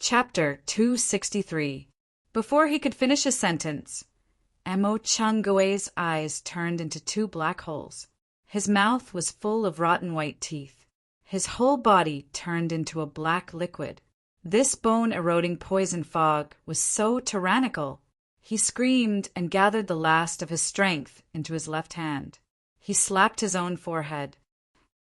Chapter 263. Before he could finish his sentence, Emo Changgue's eyes turned into two black holes. His mouth was full of rotten white teeth. His whole body turned into a black liquid. This bone-eroding poison fog was so tyrannical. He screamed and gathered the last of his strength into his left hand. He slapped his own forehead.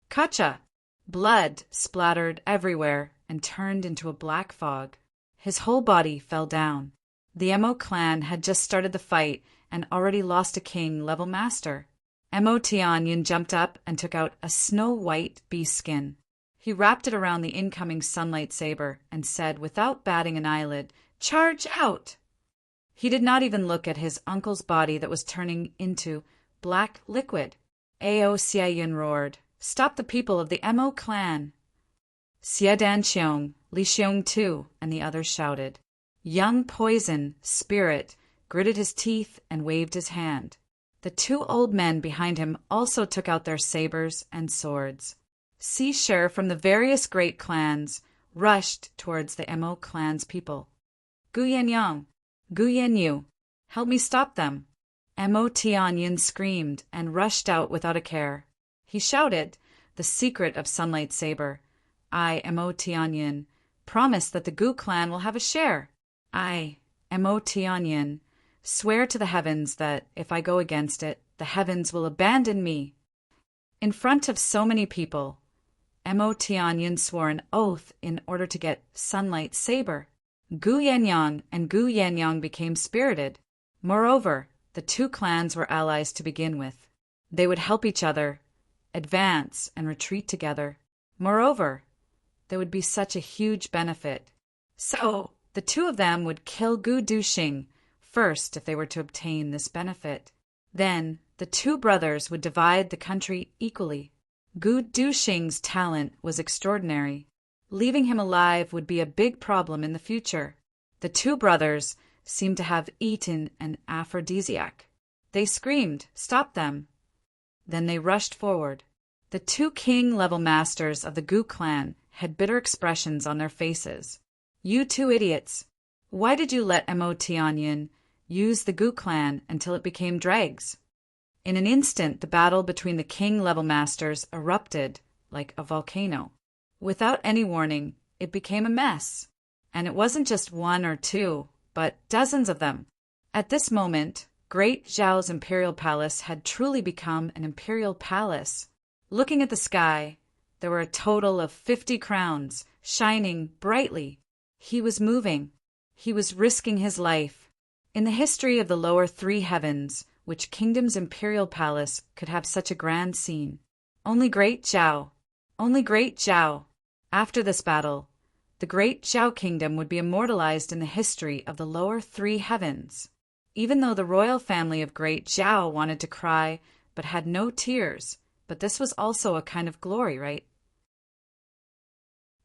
Kacha! Blood splattered everywhere and turned into a black fog. His whole body fell down. The Emo clan had just started the fight and already lost a king-level master. Emo Tianyin jumped up and took out a snow-white beast skin. He wrapped it around the incoming sunlight saber and said without batting an eyelid, "Charge out!" He did not even look at his uncle's body that was turning into black liquid. Ao Xiaoyan roared, "Stop the people of the Emo clan!" Xie Danqiong, Li Xiong too, and the others shouted. Young Poison, Spirit, gritted his teeth and waved his hand. The two old men behind him also took out their sabers and swords. Seashare from the various great clans rushed towards the Emo clan's people. Gu Yanyang, Gu Yanyu, help me stop them. Emo Tianyin screamed and rushed out without a care. He shouted, the secret of Sunlight Saber. I, Emo Tianyin, promise that the Gu clan will have a share. I, Emo Tianyin, swear to the heavens that, if I go against it, the heavens will abandon me. In front of so many people, Emo Tianyin swore an oath in order to get Sunlight Saber. Gu Yanyang and Gu Yanyang became spirited. Moreover, the two clans were allies to begin with. They would help each other, advance and retreat together. Moreover, there would be such a huge benefit. So, the two of them would kill Gu Duxing first if they were to obtain this benefit. Then, the two brothers would divide the country equally. Gu Duxing's talent was extraordinary. Leaving him alive would be a big problem in the future. The two brothers seemed to have eaten an aphrodisiac. They screamed, "Stop them!" Then they rushed forward. The two king-level masters of the Gu clan had bitter expressions on their faces. You two idiots! Why did you let Emo Tianyin use the Gu clan until it became dregs? In an instant, the battle between the king-level masters erupted like a volcano. Without any warning, it became a mess. And it wasn't just one or two, but dozens of them. At this moment, Great Zhao's imperial palace had truly become an imperial palace. Looking at the sky, there were a total of 50 crowns, shining brightly. He was moving. He was risking his life. In the history of the lower three heavens, which kingdom's imperial palace could have such a grand scene? Only Great Zhao. Only Great Zhao. After this battle, the Great Zhao kingdom would be immortalized in the history of the lower three heavens. Even though the royal family of Great Zhao wanted to cry but had no tears, but this was also a kind of glory, right?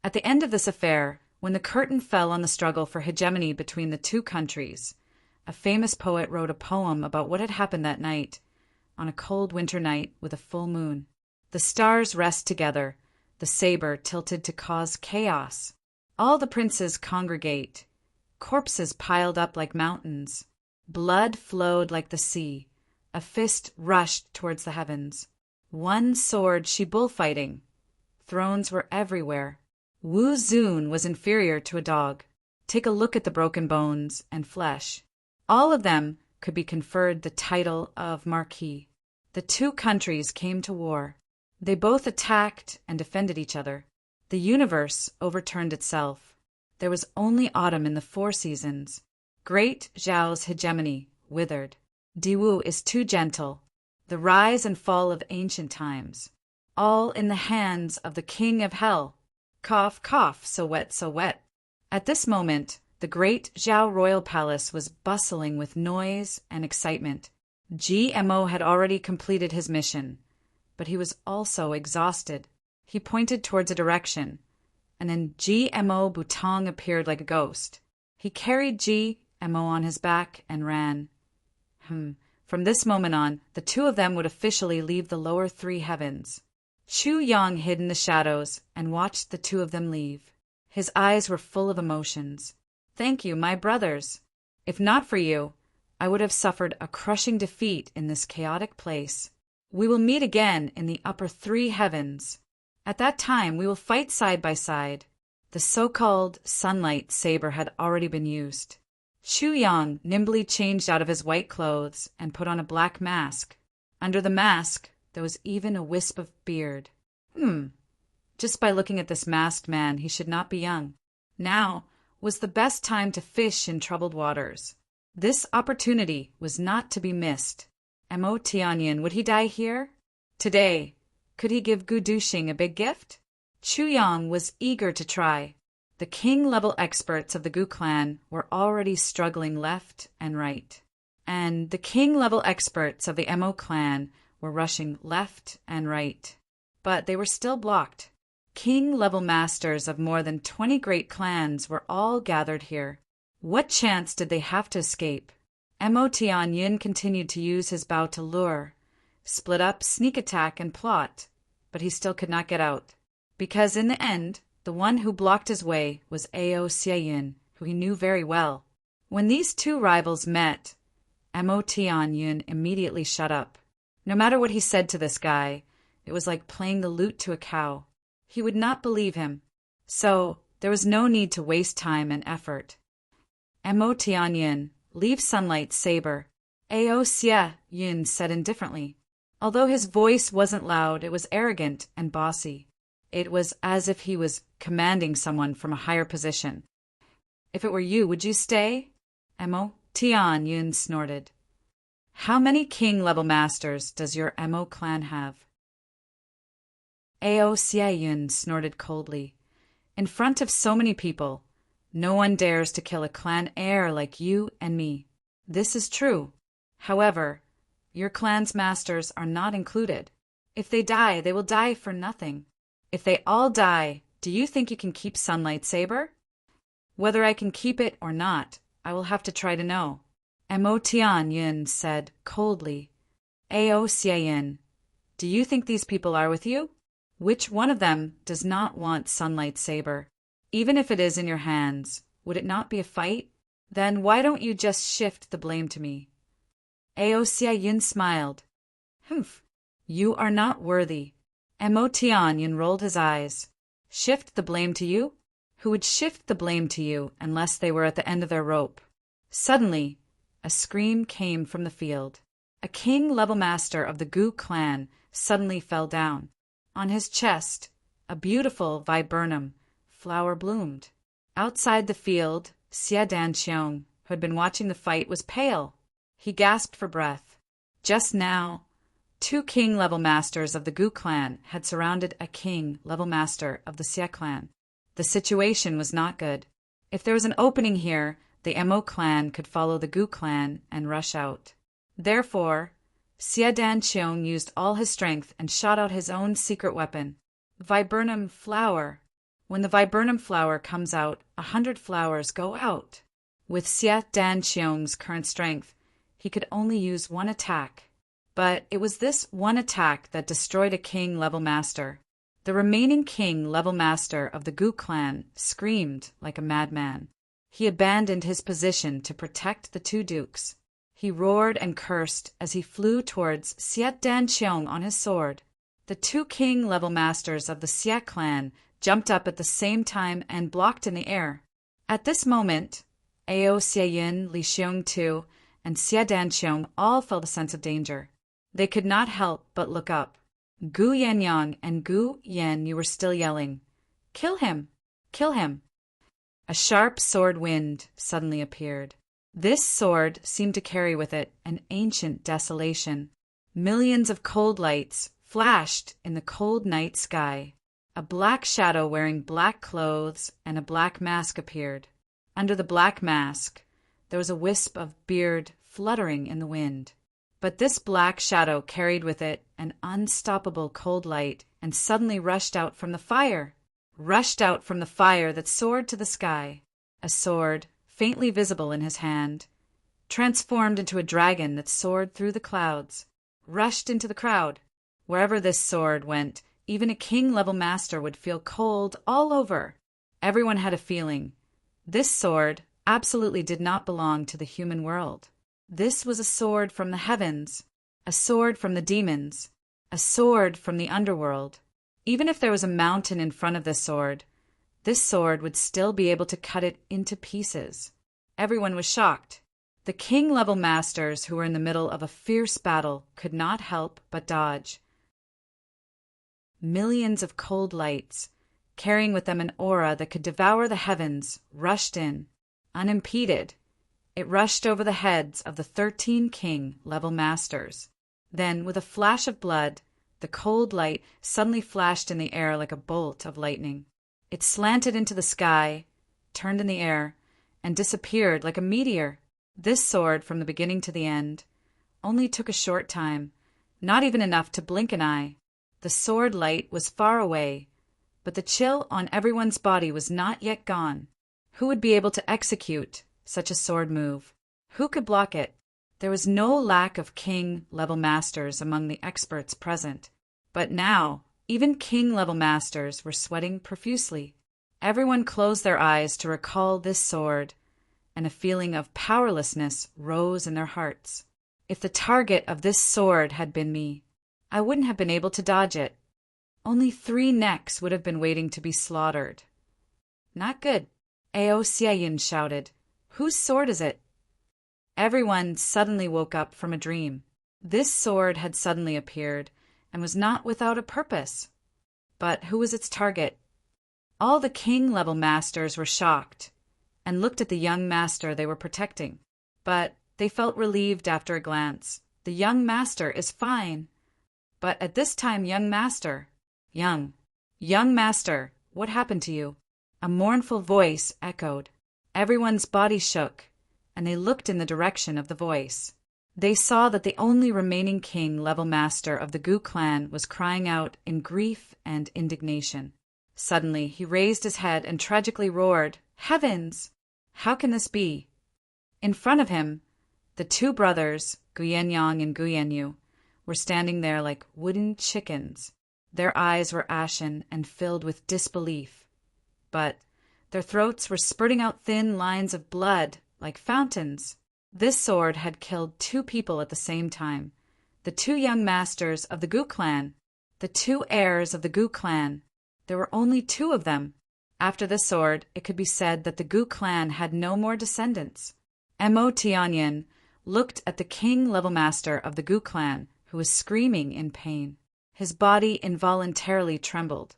At the end of this affair, when the curtain fell on the struggle for hegemony between the two countries, a famous poet wrote a poem about what had happened that night, on a cold winter night with a full moon. The stars rest together, the saber tilted to cause chaos. All the princes congregate, corpses piled up like mountains. Blood flowed like the sea. A fist rushed towards the heavens. One sword she bullfighting. Thrones were everywhere. Wu Zun was inferior to a dog. Take a look at the broken bones and flesh. All of them could be conferred the title of Marquis. The two countries came to war. They both attacked and defended each other. The universe overturned itself. There was only autumn in the 4 seasons. Great Zhao's hegemony withered. Diwu is too gentle. The rise and fall of ancient times. All in the hands of the king of hell. Cough, cough, so wet, so wet. At this moment, the Great Zhao royal palace was bustling with noise and excitement. GMO had already completed his mission, but he was also exhausted. He pointed towards a direction, and then GMO Butong appeared like a ghost. He carried GMO on his back and ran. From this moment on, the two of them would officially leave the lower three heavens. Chu Yang hid in the shadows and watched the two of them leave. His eyes were full of emotions. "Thank you, my brothers. If not for you, I would have suffered a crushing defeat in this chaotic place. We will meet again in the upper three heavens. At that time we will fight side by side." The so-called sunlight saber had already been used. Shu Yang nimbly changed out of his white clothes and put on a black mask. Under the mask there was even a wisp of beard. Just by looking at this masked man, he should not be young. Now was the best time to fish in troubled waters. This opportunity was not to be missed. Mo Tianyin, would he die here? Today, could he give Gu Duxing a big gift? Chu Yang was eager to try. The king-level experts of the Gu clan were already struggling left and right. And the king-level experts of the Mo clan were rushing left and right. But they were still blocked. King-level masters of more than 20 great clans were all gathered here. What chance did they have to escape? Mo Tianyin continued to use his bow to lure, split up, sneak attack, and plot, but he still could not get out. Because in the end, the one who blocked his way was Ao Xiaoyin, who he knew very well. When these two rivals met, Mo Tianyin immediately shut up. No matter what he said to this guy, it was like playing the lute to a cow. He would not believe him. So there was no need to waste time and effort. Mo Tianyin, leave sunlight saber, Ao Xiaoyin said indifferently. Although his voice wasn't loud, it was arrogant and bossy. It was as if he was commanding someone from a higher position. "If it were you, would you stay?" Mo Tianyin snorted. "How many king-level masters does your Mo clan have?" Ao Xiaoyin snorted coldly. "In front of so many people, no one dares to kill a clan heir like you and me. This is true. However, your clan's masters are not included. If they die, they will die for nothing. If they all die, do you think you can keep Sunlight Saber?" "Whether I can keep it or not, I will have to try to know," Mo Tianyin said coldly. "Ao Xiaoyin, do you think these people are with you? Which one of them does not want Sunlight Saber? Even if it is in your hands, would it not be a fight? Then why don't you just shift the blame to me?" Ao Xiaoyin smiled. "Humph, you are not worthy." Mo Tianyin rolled his eyes. "Shift the blame to you? Who would shift the blame to you unless they were at the end of their rope?" Suddenly, a scream came from the field. A king-level master of the Gu clan suddenly fell down. On his chest, a beautiful viburnum flower bloomed. Outside the field, Xie Danqiong, who had been watching the fight, was pale. He gasped for breath. Just now, 2 king-level masters of the Gu clan had surrounded a king-level master of the Xie clan. The situation was not good. If there was an opening here, the Mo clan could follow the Gu clan and rush out. Therefore, Xie Danqiong used all his strength and shot out his own secret weapon, viburnum flower. When the viburnum flower comes out, 100 flowers go out. With Xie Danqiong's current strength, he could only use one attack. But it was this one attack that destroyed a king-level master. The remaining king-level master of the Gu clan screamed like a madman. He abandoned his position to protect the 2 dukes. He roared and cursed as he flew towards Xie Danqiong on his sword. The 2 king-level masters of the Xie clan jumped up at the same time and blocked in the air. At this moment, Ao Xiaoyin, Li Xiong Tu, and Xie Danqiong all felt a sense of danger. They could not help but look up. Gu Yanyang and Gu Yan, you were still yelling, "Kill him! Kill him!" A sharp sword wind suddenly appeared. This sword seemed to carry with it an ancient desolation. Millions of cold lights flashed in the cold night sky. A black shadow wearing black clothes and a black mask appeared. Under the black mask, there was a wisp of beard fluttering in the wind. But this black shadow carried with it an unstoppable cold light and suddenly rushed out from the fire that soared to the sky. A sword, faintly visible in his hand, transformed into a dragon that soared through the clouds, rushed into the crowd. Wherever this sword went, even a king-level master would feel cold all over. Everyone had a feeling. This sword absolutely did not belong to the human world. This was a sword from the heavens, a sword from the demons, a sword from the underworld. Even if there was a mountain in front of this sword would still be able to cut it into pieces. Everyone was shocked. The king-level masters who were in the middle of a fierce battle could not help but dodge. Millions of cold lights, carrying with them an aura that could devour the heavens, rushed in, unimpeded. It rushed over the heads of the 13 king-level masters. Then, with a flash of blood, the cold light suddenly flashed in the air like a bolt of lightning. It slanted into the sky, turned in the air, and disappeared like a meteor. This sword, from the beginning to the end, only took a short time, not even enough to blink an eye. The sword light was far away, but the chill on everyone's body was not yet gone. Who would be able to execute such a sword move? Who could block it? There was no lack of king-level masters among the experts present. But now, even king-level masters were sweating profusely. Everyone closed their eyes to recall this sword, and a feeling of powerlessness rose in their hearts. If the target of this sword had been me, I wouldn't have been able to dodge it. Only 3 necks would have been waiting to be slaughtered. Not good, Aocyan shouted. Whose sword is it? Everyone suddenly woke up from a dream. This sword had suddenly appeared, and was not without a purpose. But who was its target? All the king-level masters were shocked, and looked at the young master they were protecting. But they felt relieved after a glance. The young master is fine. But at this time, young master, what happened to you? A mournful voice echoed. Everyone's body shook, and they looked in the direction of the voice. They saw that the only remaining king-level master of the Gu clan was crying out in grief and indignation. Suddenly, he raised his head and tragically roared, "Heavens! How can this be?" In front of him, the 2 brothers, Guyenyang and Guyenyu, were standing there like wooden chickens. Their eyes were ashen and filled with disbelief. But their throats were spurting out thin lines of blood like fountains. This sword had killed 2 people at the same time. The 2 young masters of the Gu clan, the 2 heirs of the Gu clan. There were only 2 of them. After this sword, it could be said that the Gu clan had no more descendants. Mo Tianyin looked at the king-level master of the Gu clan, who was screaming in pain. His body involuntarily trembled,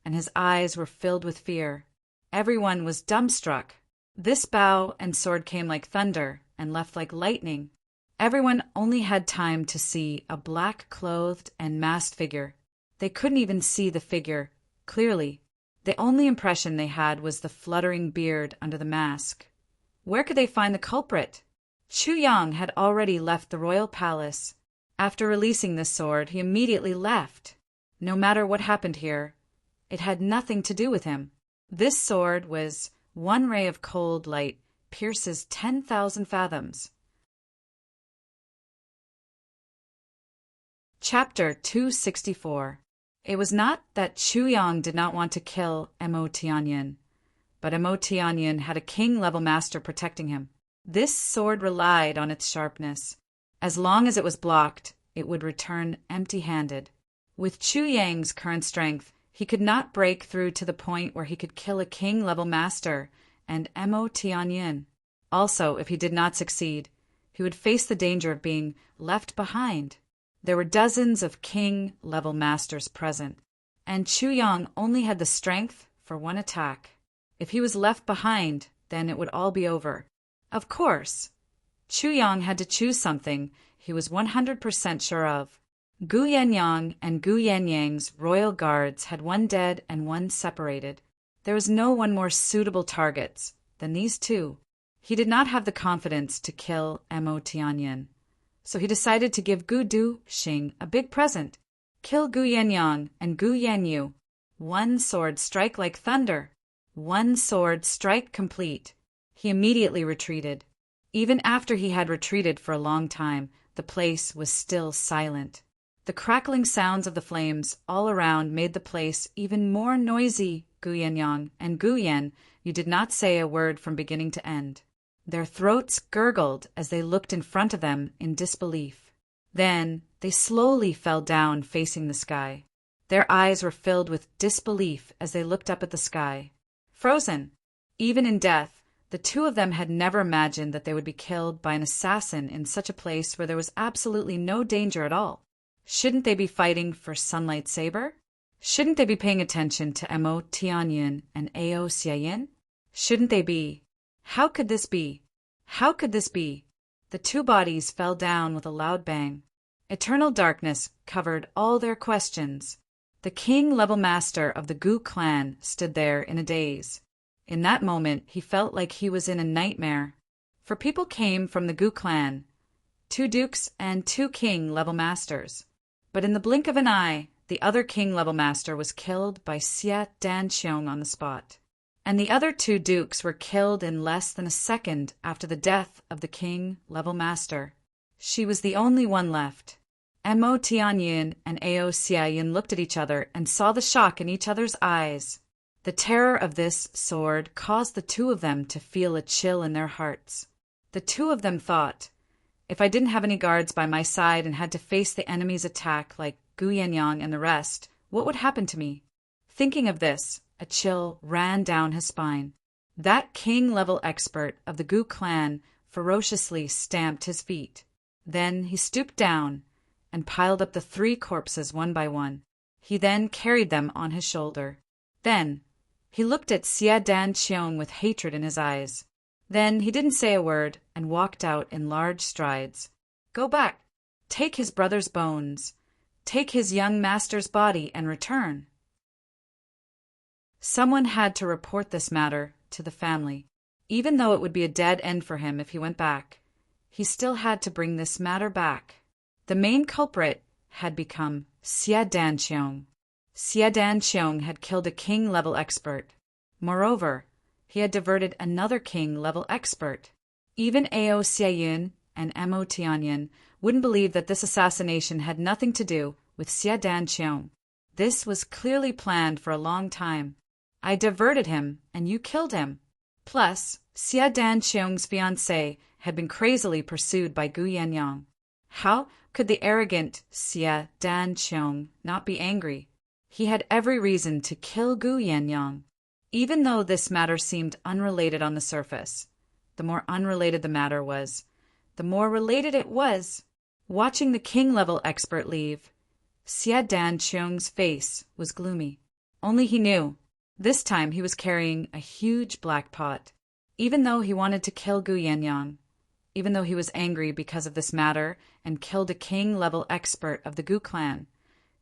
and his eyes were filled with fear. Everyone was dumbstruck. This bow and sword came like thunder and left like lightning. Everyone only had time to see a black-clothed and masked figure. They couldn't even see the figure clearly. The only impression they had was the fluttering beard under the mask. Where could they find the culprit? Chu Yang had already left the royal palace. After releasing this sword, he immediately left. No matter what happened here, it had nothing to do with him. This sword was one ray of cold light pierces 10,000 fathoms. Chapter 264. It was not that Chu Yang did not want to kill Mo Tianyin, but Mo Tianyin had a king-level master protecting him. This sword relied on its sharpness. As long as it was blocked, it would return empty-handed. With Chu Yang's current strength, he could not break through to the point where he could kill a king-level master and Mo Tianyin. Also, if he did not succeed, he would face the danger of being left behind. There were dozens of king-level masters present, and Chu Yang only had the strength for one attack. If he was left behind, then it would all be over. Of course, Chu Yang had to choose something he was 100% sure of. Gu Yenyang and Gu Yenyang's royal guards had one dead and one separated. There was no one more suitable targets than these 2. He did not have the confidence to kill Mo Tianyin, so he decided to give Gu Du Xing a big present. Kill Gu Yenyang and Gu Yenyu. One sword strike like thunder. One sword strike complete. He immediately retreated. Even after he had retreated for a long time, the place was still silent. The crackling sounds of the flames all around made the place even more noisy, Gu Yannyang and Gu Yan, you did not say a word from beginning to end. Their throats gurgled as they looked in front of them in disbelief. Then they slowly fell down facing the sky. Their eyes were filled with disbelief as they looked up at the sky. Frozen. Even in death, the two of them had never imagined that they would be killed by an assassin in such a place where there was absolutely no danger at all. Shouldn't they be fighting for Sunlight Saber? Shouldn't they be paying attention to Mo Tianyin and Ao Xiaoyin? Shouldn't they be? How could this be? How could this be? The two bodies fell down with a loud bang. Eternal darkness covered all their questions. The king-level master of the Gu clan stood there in a daze. In that moment, he felt like he was in a nightmare. For people came from the Gu clan, 2 dukes and 2 king-level masters. But in the blink of an eye, the other king-level master was killed by Xia Danqiong on the spot. And the other 2 dukes were killed in less than a second after the death of the king-level master. She was the only one left. Mo Tianyin and Ao Xiaoyin looked at each other and saw the shock in each other's eyes. The terror of this sword caused the two of them to feel a chill in their hearts. The two of them thought, if I didn't have any guards by my side and had to face the enemy's attack like Gu Yannyang and the rest, what would happen to me? Thinking of this, a chill ran down his spine. That king-level expert of the Gu clan ferociously stamped his feet. Then he stooped down and piled up the 3 corpses one by one. He then carried them on his shoulder. Then he looked at Xia Danqiong with hatred in his eyes. Then he didn't say a word and walked out in large strides. Go back. Take his brother's bones. Take his young master's body and return. Someone had to report this matter to the family. Even though it would be a dead end for him if he went back, he still had to bring this matter back. The main culprit had become Xia Danqiong. Xia Danqiong had killed a king-level expert. Moreover, he had diverted another king-level expert. Even Ao Xiaoyin and Mo Tianyin wouldn't believe that this assassination had nothing to do with Xia Danqiong. This was clearly planned for a long time. I diverted him, and you killed him. Plus, Xia Danqiong's fiancé had been crazily pursued by Gu Yannyang. How could the arrogant Xia Danqiong not be angry? He had every reason to kill Gu Yannyang. Even though this matter seemed unrelated on the surface, the more unrelated the matter was, the more related it was. Watching the king-level expert leave, Xia Danqiong's face was gloomy. Only he knew. This time he was carrying a huge black pot. Even though he wanted to kill Gu Yannyang, even though he was angry because of this matter and killed a king-level expert of the Gu clan,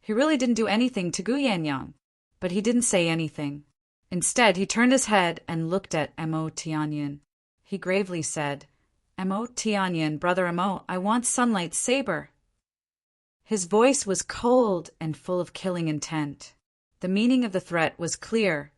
he really didn't do anything to Gu Yannyang. But he didn't say anything. Instead, he turned his head and looked at Mo Tianyin. He gravely said, Mo Tianyin, brother Mo, I want Sunlight Saber. His voice was cold and full of killing intent. The meaning of the threat was clear.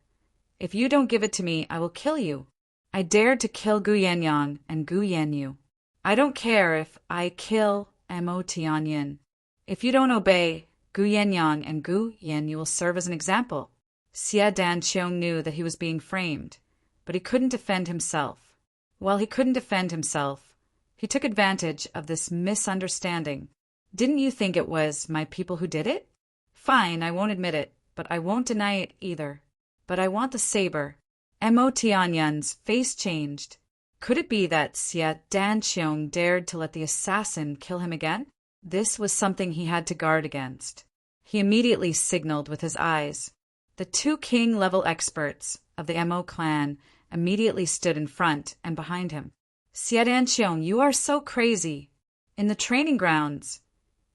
If you don't give it to me, I will kill you. I dared to kill Gu Yannyang and Gu Yanyu. I don't care if I kill Mo Tianyin. If you don't obey, Gu Yannyang and Gu Yanyu will serve as an example. Xia Danqiong knew that he was being framed, but he couldn't defend himself. While he couldn't defend himself, he took advantage of this misunderstanding. Didn't you think it was my people who did it? Fine, I won't admit it, but I won't deny it either. But I want the saber. Mo Tianyin's face changed. Could it be that Xia Danqiong dared to let the assassin kill him again? This was something he had to guard against. He immediately signaled with his eyes. The 2 king-level experts of the Mo clan immediately stood in front and behind him. Xia Danqiong, you are so crazy. In the training grounds,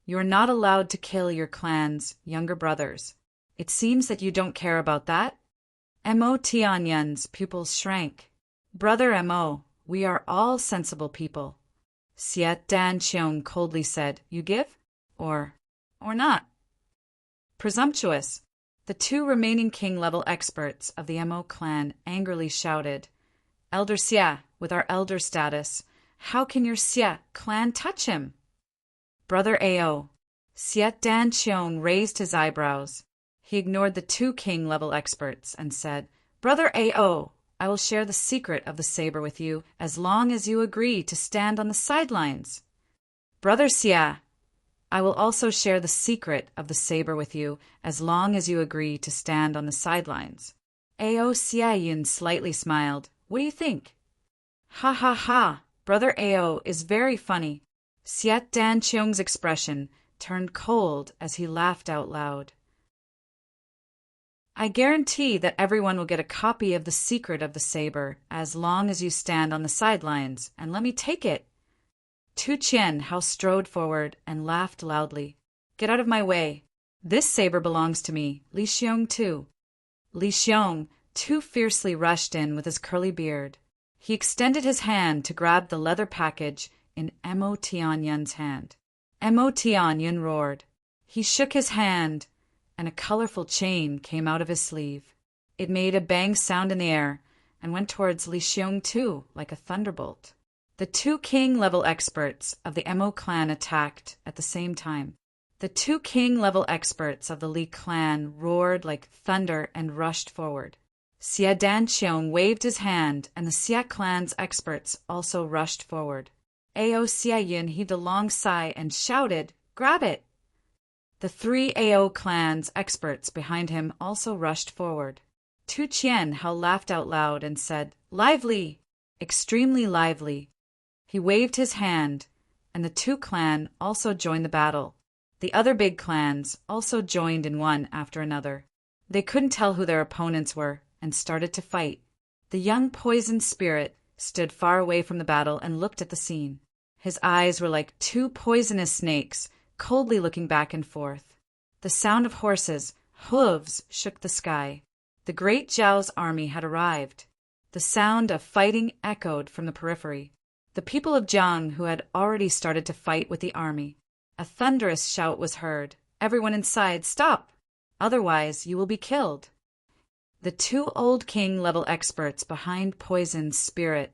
you are not allowed to kill your clan's younger brothers. It seems that you don't care about that. Mo Tianyin's pupils shrank. Brother Mo, we are all sensible people. Xia Danqiong coldly said, you give? Or not? Presumptuous. The 2 remaining king-level experts of the Mo clan angrily shouted, Elder Xia, with our elder status, how can your Xia clan touch him? Brother Ao. Xia Danqiong raised his eyebrows. He ignored the two king-level experts and said, "Brother AO, I will share the secret of the saber with you as long as you agree to stand on the sidelines." "Brother Xia, I will also share the secret of the saber with you as long as you agree to stand on the sidelines." Ao Xiaoyun slightly smiled. "What do you think?" "Ha ha ha, Brother Ao is very funny." Xia Danqiong's expression turned cold as he laughed out loud. "I guarantee that everyone will get a copy of the secret of the saber as long as you stand on the sidelines, and let me take it." Tu Qianhao strode forward and laughed loudly. "Get out of my way. This saber belongs to me, Li Xiong too." Li Xiong too fiercely rushed in with his curly beard. He extended his hand to grab the leather package in Mo Tianyun's hand. Mo Tianyun roared. He shook his hand, and a colorful chain came out of his sleeve. It made a bang sound in the air and went towards Li Xiong too like a thunderbolt. The two king-level experts of the Mo clan attacked at the same time. The two king-level experts of the Li clan roared like thunder and rushed forward. Xia Danqiong waved his hand, and the Xia clan's experts also rushed forward. Ao Xiaoyun heaved a long sigh and shouted, "Grab it!" The three Ao clan's experts behind him also rushed forward. Tu Qianhao laughed out loud and said, "Lively! Extremely lively!" He waved his hand, and the two clan also joined the battle. The other big clans also joined in one after another. They couldn't tell who their opponents were and started to fight. The young poison spirit stood far away from the battle and looked at the scene. His eyes were like two poisonous snakes, coldly looking back and forth. The sound of horses' hooves shook the sky. The great Zhao's army had arrived. The sound of fighting echoed from the periphery. The people of Jiang who had already started to fight with the army. A thunderous shout was heard. "Everyone inside, stop! Otherwise you will be killed." The two old king-level experts behind Poison's spirit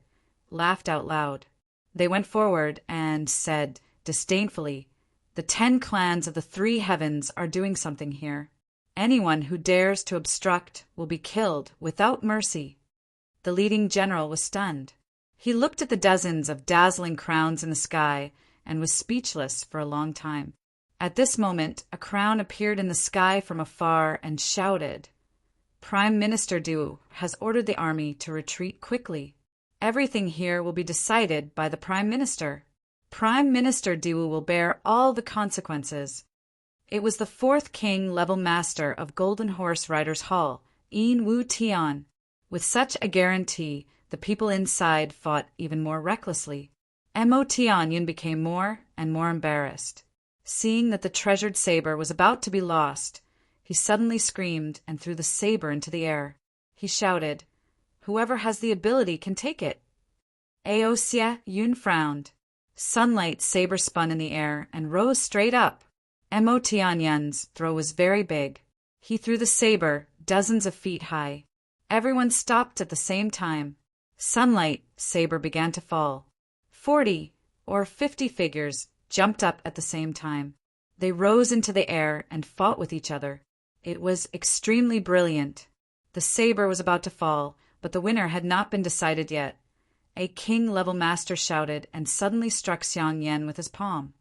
laughed out loud. They went forward and said disdainfully, "The 10 clans of the 3 heavens are doing something here. Anyone who dares to obstruct will be killed without mercy." The leading general was stunned. He looked at the dozens of dazzling crowns in the sky and was speechless for a long time. At this moment, a crown appeared in the sky from afar and shouted, "Prime Minister Du has ordered the army to retreat quickly. Everything here will be decided by the Prime Minister. Prime Minister Du will bear all the consequences." It was the 4th king-level master of Golden Horse Riders Hall, Yin Wu Tian. With such a guarantee, the people inside fought even more recklessly. Mo Tianyun became more and more embarrassed. Seeing that the treasured saber was about to be lost, he suddenly screamed and threw the saber into the air. He shouted, "Whoever has the ability can take it." Ao Xiaoyun frowned. Sunlight saber spun in the air and rose straight up. Mo Tianyun's throw was very big. He threw the saber dozens of feet high. Everyone stopped at the same time. Sunlight saber began to fall. 40 or 50 figures jumped up at the same time. They rose into the air and fought with each other. It was extremely brilliant. The saber was about to fall, but the winner had not been decided yet. A king-level master shouted and suddenly struck Xiang Yan with his palm.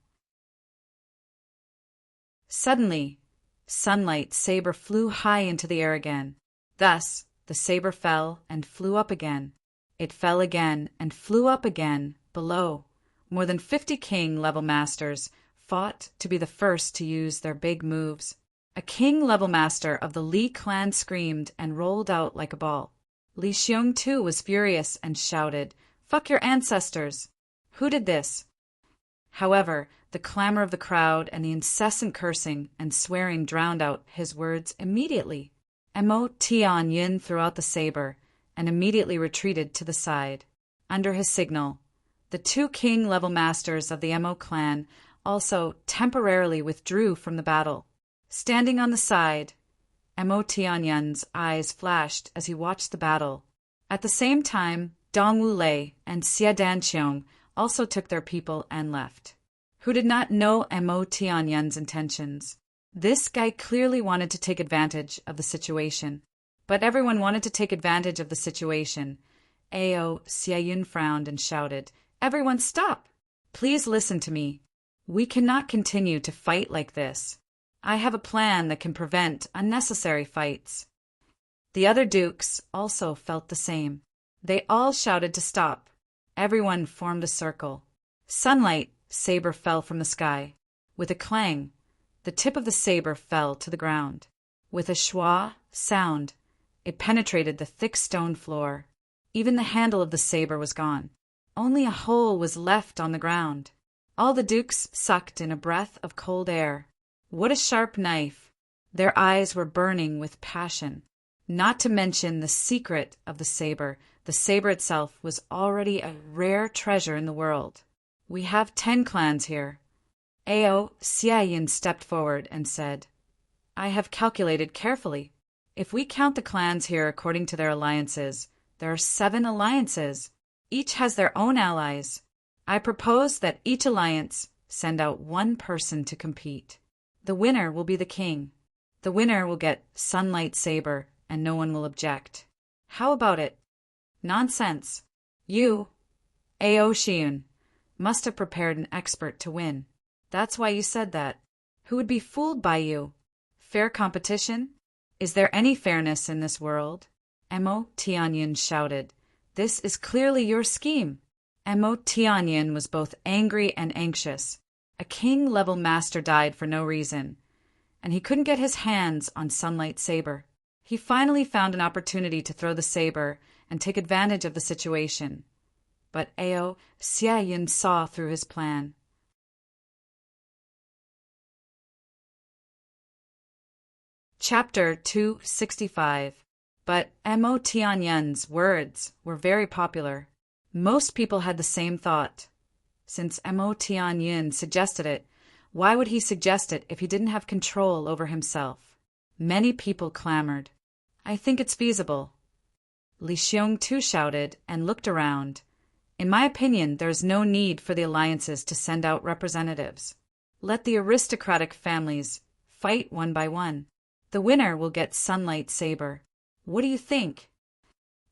Suddenly, sunlight saber flew high into the air again. Thus, the saber fell and flew up again. It fell again and flew up again. Below, more than 50 king-level masters fought to be the first to use their big moves. A king-level master of the Li clan screamed and rolled out like a ball. Li Xiong too was furious and shouted, "Fuck your ancestors! Who did this?" However, the clamor of the crowd and the incessant cursing and swearing drowned out his words immediately. Mo Tianyun threw out the saber and immediately retreated to the side. Under his signal, the 2 king-level masters of the Mo clan also temporarily withdrew from the battle. Standing on the side, Mo Tianyun's eyes flashed as he watched the battle. At the same time, Dong Wu Lei and Xia Danqiong also took their people and left. Who did not know Mo Tianyun's intentions. This guy clearly wanted to take advantage of the situation. But everyone wanted to take advantage of the situation. Ao Xiayun frowned and shouted, "Everyone stop! Please listen to me. We cannot continue to fight like this. I have a plan that can prevent unnecessary fights." The other dukes also felt the same. They all shouted to stop. Everyone formed a circle. Sunlight saber fell from the sky. With a clang, the tip of the saber fell to the ground. With a schwa sound, it penetrated the thick stone floor. Even the handle of the saber was gone. Only a hole was left on the ground. All the dukes sucked in a breath of cold air. What a sharp knife! Their eyes were burning with passion. Not to mention the secret of the saber. The saber itself was already a rare treasure in the world. "We have 10 clans here." Ao Xiaoyin stepped forward and said, "I have calculated carefully. If we count the clans here according to their alliances, there are 7 alliances. Each has their own allies. I propose that each alliance send out 1 person to compete. The winner will be the king. The winner will get Sunlight Saber, and no one will object. How about it?" "Nonsense. You, Ao Xiun, must have prepared an expert to win. That's why you said that. Who would be fooled by you? Fair competition? Is there any fairness in this world?" Mo Tianyin shouted. "This is clearly your scheme." Mo Tianyin was both angry and anxious. A king-level master died for no reason, and he couldn't get his hands on Sunlight Saber. He finally found an opportunity to throw the saber and take advantage of the situation. But Ao Xiaoyin saw through his plan. Chapter 265. But Mo Tianyin's words were very popular. Most people had the same thought. Since Mo Tianyin suggested it, why would he suggest it if he didn't have control over himself? Many people clamored. "I think it's feasible." Li Xiong too shouted and looked around. "In my opinion, there is no need for the alliances to send out representatives. Let the aristocratic families fight one by one. The winner will get Sunlight Saber. What do you think?"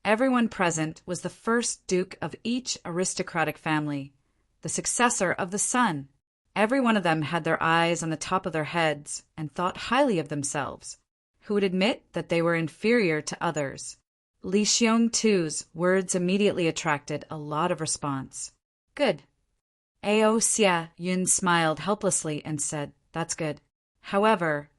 Everyone present was the first duke of each aristocratic family, the successor of the sun. Every one of them had their eyes on the top of their heads and thought highly of themselves. Who would admit that they were inferior to others? Li Xiong too's words immediately attracted a lot of response. "Good." Ao Xiaoyin smiled helplessly and said, "That's good. However,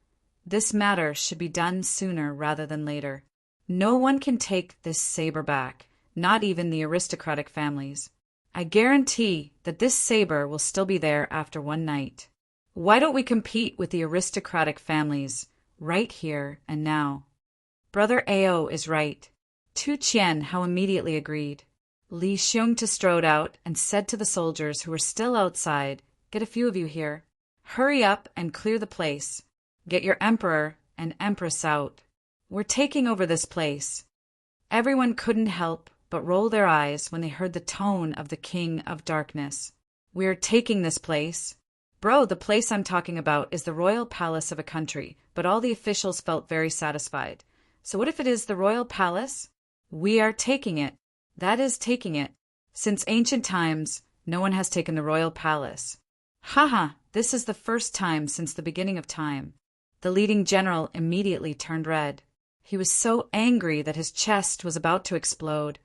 this matter should be done sooner rather than later. No one can take this saber back, not even the aristocratic families. I guarantee that this saber will still be there after one night. Why don't we compete with the aristocratic families right here and now?" Brother Ao is right. Tu Qian how immediately agreed. Li Xiong strode out and said to the soldiers who were still outside, "Get a few of you here. Hurry up and clear the place. Get your emperor and empress out. We're taking over this place." Everyone couldn't help but roll their eyes when they heard the tone of the King of Darkness. "We're taking this place." "Bro, the place I'm talking about is the royal palace of a country," but all the officials felt very satisfied. "So what if it is the royal palace?" "We are taking it. That is taking it. Since ancient times, no one has taken the royal palace." "Haha, this is the first time since the beginning of time." The leading general immediately turned red. He was so angry that his chest was about to explode.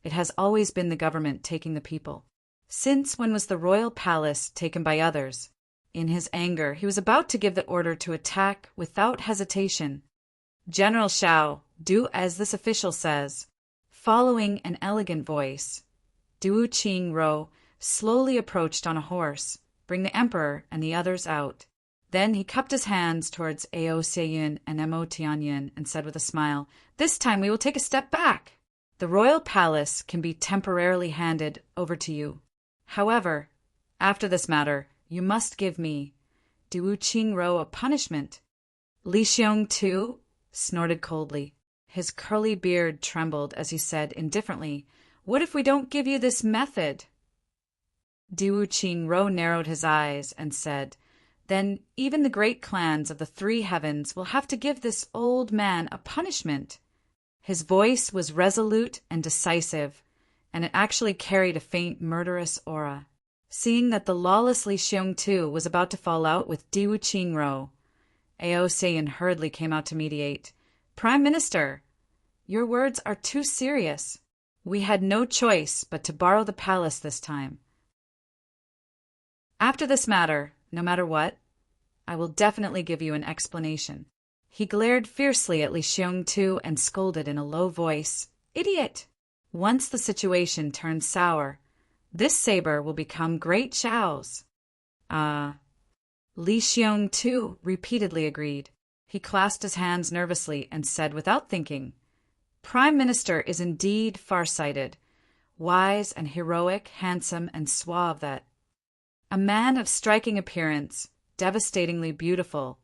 It has always been the government taking the people. Since when was the royal palace taken by others? In his anger, he was about to give the order to attack without hesitation. "General Shao, do as this official says." Following an elegant voice, Du Qingro slowly approached on a horse, bring the emperor and the others out. Then he cupped his hands towards Ao Xiaoyin and Mo Tianyin and said with a smile, "This time we will take a step back. The royal palace can be temporarily handed over to you. However, after this matter, you must give me, Du Qingro, a punishment." Li Xiong too snorted coldly. His curly beard trembled as he said indifferently, "What if we don't give you this method?" Du Qingro narrowed his eyes and said, then even the great clans of the three heavens will have to give this old man a punishment. His voice was resolute and decisive, and it actually carried a faint murderous aura. Seeing that the lawless Li Xiongtu was about to fall out with Diwu Qingro, Aocean hurriedly came out to mediate. "Prime Minister, your words are too serious. We had no choice but to borrow the palace this time. After this matter, no matter what, I will definitely give you an explanation." He glared fiercely at Li Xiongtu and scolded in a low voice, "Idiot! Once the situation turns sour, this saber will become Great Xiao's." Li Xiongtu repeatedly agreed. He clasped his hands nervously and said without thinking, "Prime Minister is indeed far-sighted, wise and heroic, handsome and suave that. A man of striking appearance, devastatingly beautiful,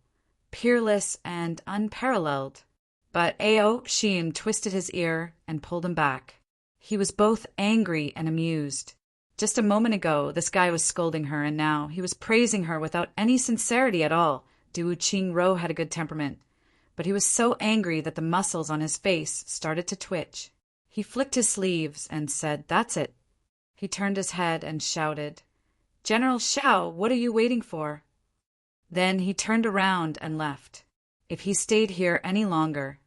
peerless and unparalleled." But Ao Xian twisted his ear and pulled him back. He was both angry and amused. Just a moment ago, this guy was scolding her, and now he was praising her without any sincerity at all. Diwu Qingro had a good temperament, but he was so angry that the muscles on his face started to twitch. He flicked his sleeves and said, "That's it." He turned his head and shouted, "General Xiao, what are you waiting for?" Then he turned around and left. If he stayed here any longer,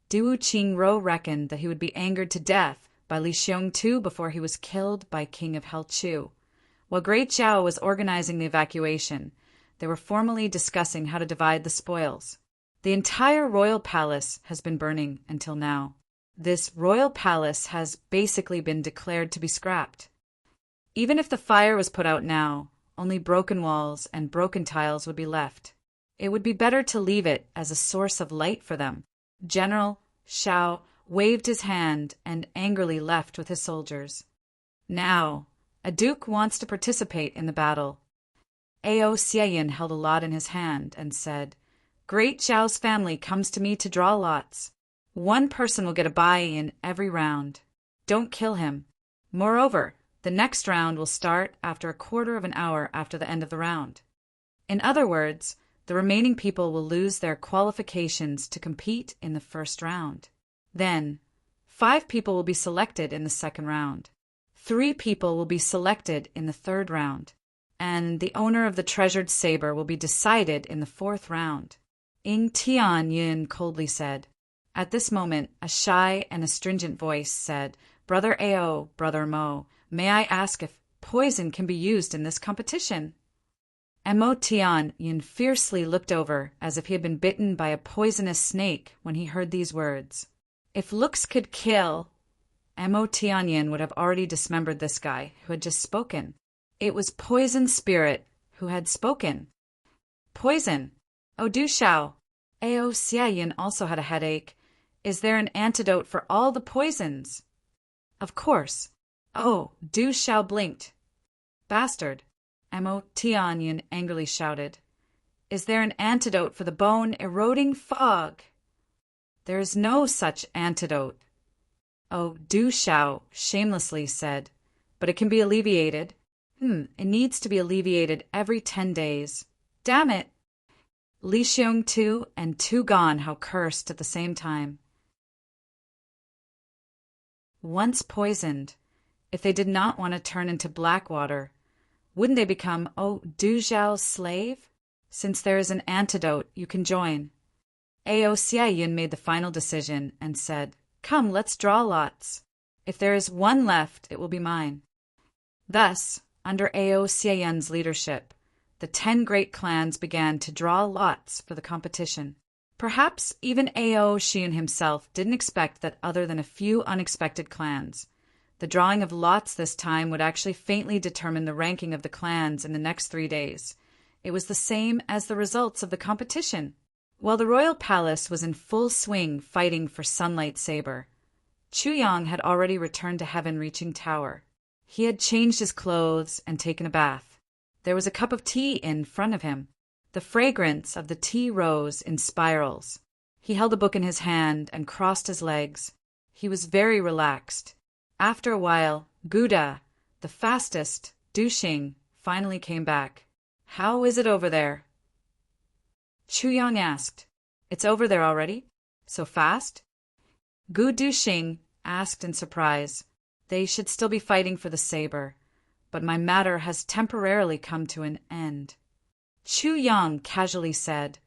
Diwu Qingro reckoned that he would be angered to death by Li Xiongtu before he was killed by King of Helchu. While Great Xiao was organizing the evacuation, they were formally discussing how to divide the spoils. The entire royal palace has been burning until now. This royal palace has basically been declared to be scrapped. Even if the fire was put out now, only broken walls and broken tiles would be left. It would be better to leave it as a source of light for them. General Xiao waved his hand and angrily left with his soldiers. Now, a duke wants to participate in the battle. Ao Xian held a lot in his hand and said, "Great Xiao's family comes to me to draw lots. One person will get a buy-in every round. Don't kill him. Moreover, the next round will start after a quarter of an hour after the end of the round. In other words, the remaining people will lose their qualifications to compete in the first round. Then, 5 people will be selected in the second round. 3 people will be selected in the third round. And the owner of the treasured saber will be decided in the 4th round." Ying Tianyun coldly said. At this moment, a shy and astringent voice said, "Brother Ao, Brother Mo, may I ask if poison can be used in this competition?" Mo Tianyun fiercely looked over as if he had been bitten by a poisonous snake when he heard these words. If looks could kill, Mo Tianyun would have already dismembered this guy who had just spoken. It was Poison Spirit who had spoken. Poison. Oh, Du Xiao. Ao Xiaoyan also had a headache. Is there an antidote for all the poisons? Of course. Oh, Du Xiao blinked. Bastard. Mo Tianyun angrily shouted. Is there an antidote for the bone-eroding fog? There is no such antidote. Oh, Du Xiao shamelessly said, but it can be alleviated. It needs to be alleviated every 10 days. Damn it! Li Xiongtu and Tu Ganhao cursed at the same time. Once poisoned, if they did not want to turn into black water, wouldn't they become Du Xiao's slave? Since there is an antidote, you can join. Ao Xiaoyun made the final decision and said, "Come, let's draw lots. If there is one left, it will be mine." Thus, under Ao Xiaoyun's leadership, the 10 great clans began to draw lots for the competition. Perhaps even Ao Xian himself didn't expect that other than a few unexpected clans. The drawing of lots this time would actually faintly determine the ranking of the clans in the next 3 days. It was the same as the results of the competition. While the royal palace was in full swing fighting for Sunlight Saber, Chu Yang had already returned to Heaven-reaching Tower. He had changed his clothes and taken a bath. There was a cup of tea in front of him. The fragrance of the tea rose in spirals. He held a book in his hand and crossed his legs. He was very relaxed. After a while, Guda, the fastest, Duxing, finally came back. "How is it over there?" Chu Yang asked. It's over there already? So fast? Gu Duxing asked in surprise. They should still be fighting for the saber, but my matter has temporarily come to an end. Chu Yang casually said,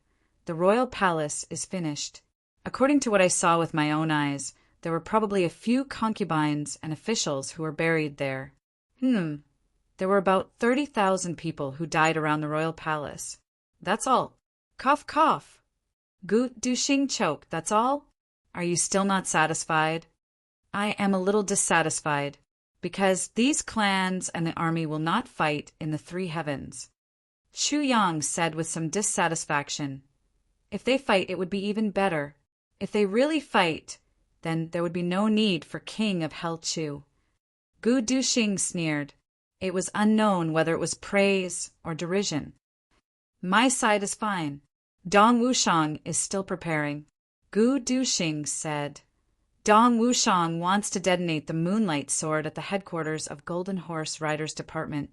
The royal palace is finished. According to what I saw with my own eyes, there were probably a few concubines and officials who were buried there. There were about 30,000 people who died around the royal palace. That's all. Cough, cough. Gu Duxing choked. That's all? Are you still not satisfied? I am a little dissatisfied, because these clans and the army will not fight in the three heavens. Chu Yang said with some dissatisfaction. If they fight, it would be even better. If they really fight, then there would be no need for King of Hell Chu. Gu Duxing sneered. It was unknown whether it was praise or derision. My side is fine. Dong Wushang is still preparing. Gu Duxing said. Dong Wushang wants to detonate the Moonlight Sword at the headquarters of Golden Horse Riders Department.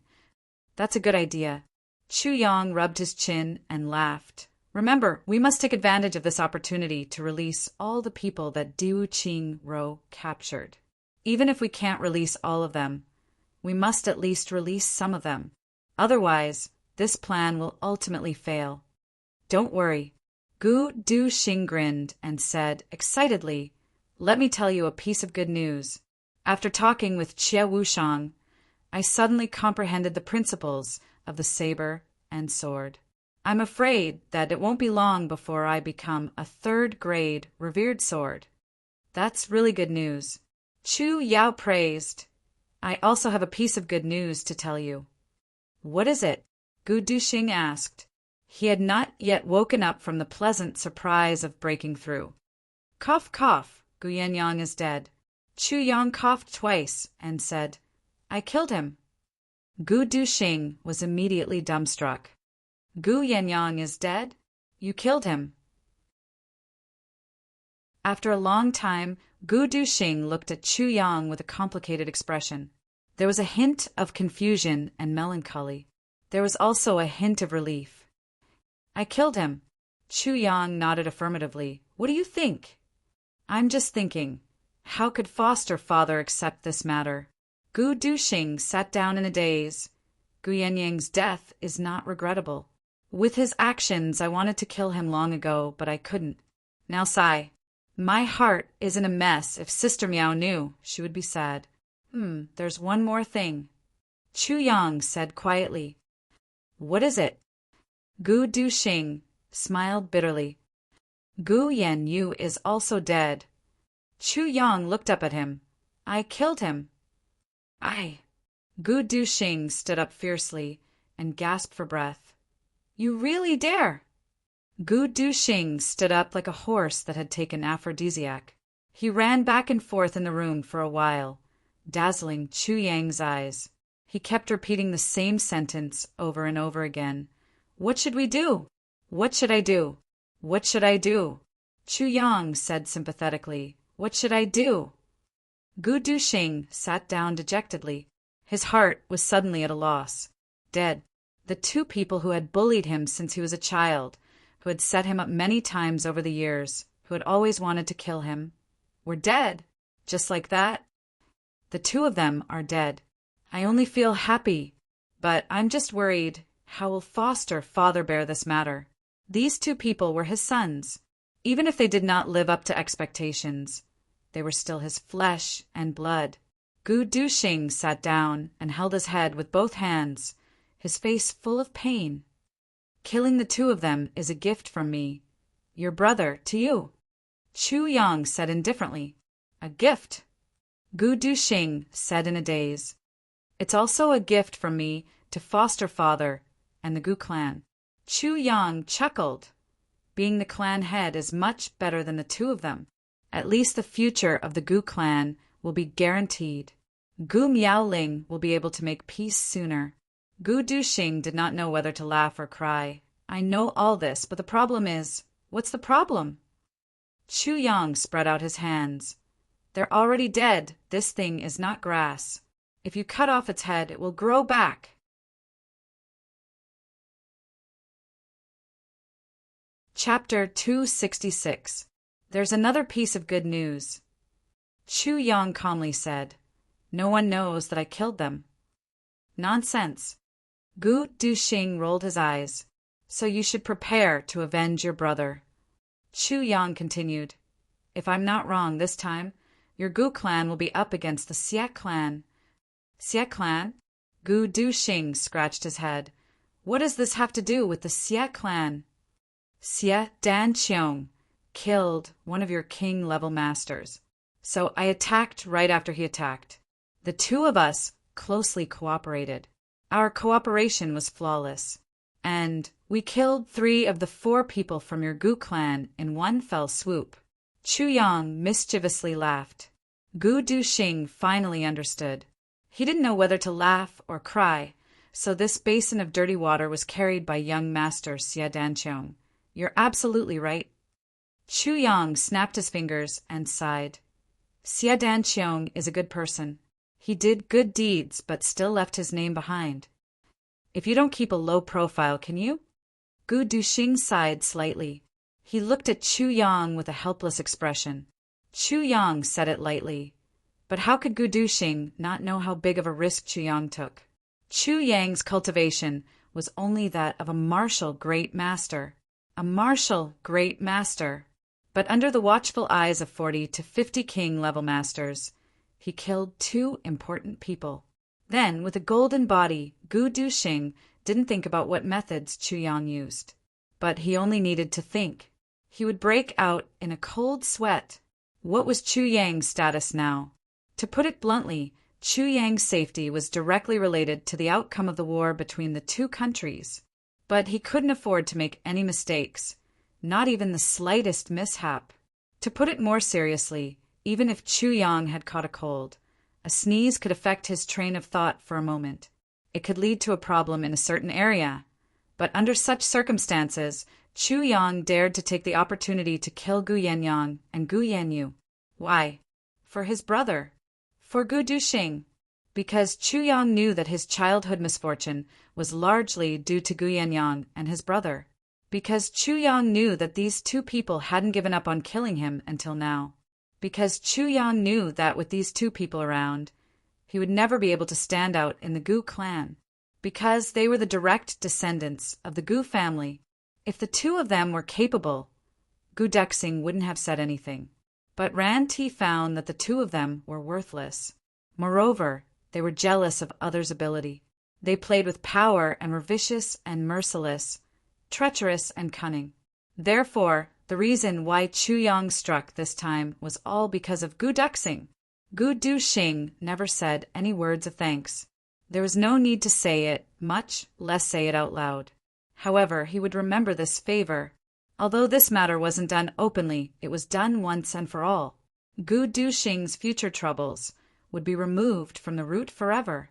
That's a good idea. Chu Yang rubbed his chin and laughed. Remember, we must take advantage of this opportunity to release all the people that Diu Qing Ro captured. Even if we can't release all of them, we must at least release some of them. Otherwise, this plan will ultimately fail. Don't worry. Gu Duxing grinned and said excitedly, Let me tell you a piece of good news. After talking with Xie Wushang, I suddenly comprehended the principles of the saber and sword. I'm afraid that it won't be long before I become a third-grade revered sword. That's really good news. Chu Yao praised. I also have a piece of good news to tell you. What is it? Gu Duxing asked. He had not yet woken up from the pleasant surprise of breaking through. Cough, cough, Gu Yangyang is dead. Chu Yang coughed twice and said, I killed him. Gu Duxing was immediately dumbstruck. Gu Yangyang is dead? You killed him. After a long time, Gu Duxing looked at Chu Yang with a complicated expression. There was a hint of confusion and melancholy. There was also a hint of relief. I killed him. Chu Yang nodded affirmatively. What do you think? I'm just thinking, how could foster father accept this matter? Gu Duxing sat down in a daze. Gu Yangyang's death is not regrettable. With his actions, I wanted to kill him long ago, but I couldn't. Now sigh. My heart is in a mess. If Sister Miao knew, she would be sad. There's one more thing. Chu Yang said quietly. What is it? Gu Duxing smiled bitterly. Gu Yanyu is also dead. Chu Yang looked up at him. I killed him. I. Gu Duxing stood up fiercely and gasped for breath. You really dare? Gu Duxing stood up like a horse that had taken aphrodisiac. He ran back and forth in the room for a while, dazzling Chu Yang's eyes. He kept repeating the same sentence over and over again. What should we do? What should I do? What should I do? Chu Yang said sympathetically. What should I do? Gu Duxing sat down dejectedly. His heart was suddenly at a loss. Dead. The two people who had bullied him since he was a child, who had set him up many times over the years, who had always wanted to kill him, were dead. Just like that. The two of them are dead. I only feel happy, but I'm just worried, how will foster father bear this matter? These two people were his sons. Even if they did not live up to expectations, they were still his flesh and blood. Gu Duxing sat down and held his head with both hands, his face full of pain. Killing the two of them is a gift from me, your brother, to you. Chu Yang said indifferently. A gift? Gu Duxing said in a daze. It's also a gift from me to foster father and the Gu clan. Chu Yang chuckled. Being the clan head is much better than the two of them. At least the future of the Gu clan will be guaranteed. Gu Miaoling will be able to make peace sooner. Gu Duxing did not know whether to laugh or cry. I know all this, but the problem is, what's the problem? Chu Yang spread out his hands. They're already dead. This thing is not grass. If you cut off its head, it will grow back. Chapter 266. There's another piece of good news. Chu Yang calmly said, "No one knows that I killed them." Nonsense. Gu Duxing rolled his eyes. "So you should prepare to avenge your brother." Chu Yang continued, "If I'm not wrong this time, your Gu clan will be up against the Xie clan." Xie clan? Gu Duxing scratched his head. "What does this have to do with the Xie clan?" "Xie Danqiong killed one of your king-level masters. So I attacked right after he attacked. The two of us closely cooperated. Our cooperation was flawless. And we killed 3 of the 4 people from your Gu clan in one fell swoop." Chu Yang mischievously laughed. Gu Duxing finally understood. He didn't know whether to laugh or cry, so this basin of dirty water was carried by young master Xie Danqiong. "You're absolutely right." Chu Yang snapped his fingers and sighed. "Xie Danqiong is a good person. He did good deeds but still left his name behind. If you don't keep a low profile, can you?" Gu Duxing sighed slightly. He looked at Chu Yang with a helpless expression. Chu Yang said it lightly. But how could Gu Duxing not know how big of a risk Chu Yang took? Chu Yang's cultivation was only that of a martial great master. A martial great master. But under the watchful eyes of 40 to 50 king-level masters, he killed 2 important people. Then, with a golden body, Gu Duxing didn't think about what methods Chu Yang used. But he only needed to think. He would break out in a cold sweat. What was Chu Yang's status now? To put it bluntly, Chu Yang's safety was directly related to the outcome of the war between the 2 countries. But he couldn't afford to make any mistakes, not even the slightest mishap. To put it more seriously, even if Chu Yang had caught a cold, a sneeze could affect his train of thought for a moment. It could lead to a problem in a certain area. But under such circumstances, Chu Yang dared to take the opportunity to kill Gu Yenyang and Gu Yanyu. Why? For his brother. For Gu Duxing. Because Chu Yang knew that his childhood misfortune was largely due to Gu Yenyang and his brother. Because Chu Yang knew that these 2 people hadn't given up on killing him until now. Because Chu Yang knew that with these 2 people around, he would never be able to stand out in the Gu clan. Because they were the direct descendants of the Gu family. If the 2 of them were capable, Gu Duxing wouldn't have said anything. But Ran Ti found that the 2 of them were worthless. Moreover, they were jealous of others' ability. They played with power and were vicious and merciless, treacherous and cunning. Therefore, the reason why Chu Yang struck this time was all because of Gu Duxing. Gu Duxing never said any words of thanks. There was no need to say it, much less say it out loud. However, he would remember this favor. Although this matter wasn't done openly, it was done once and for all. Gu Duxing's future troubles would be removed from the root forever.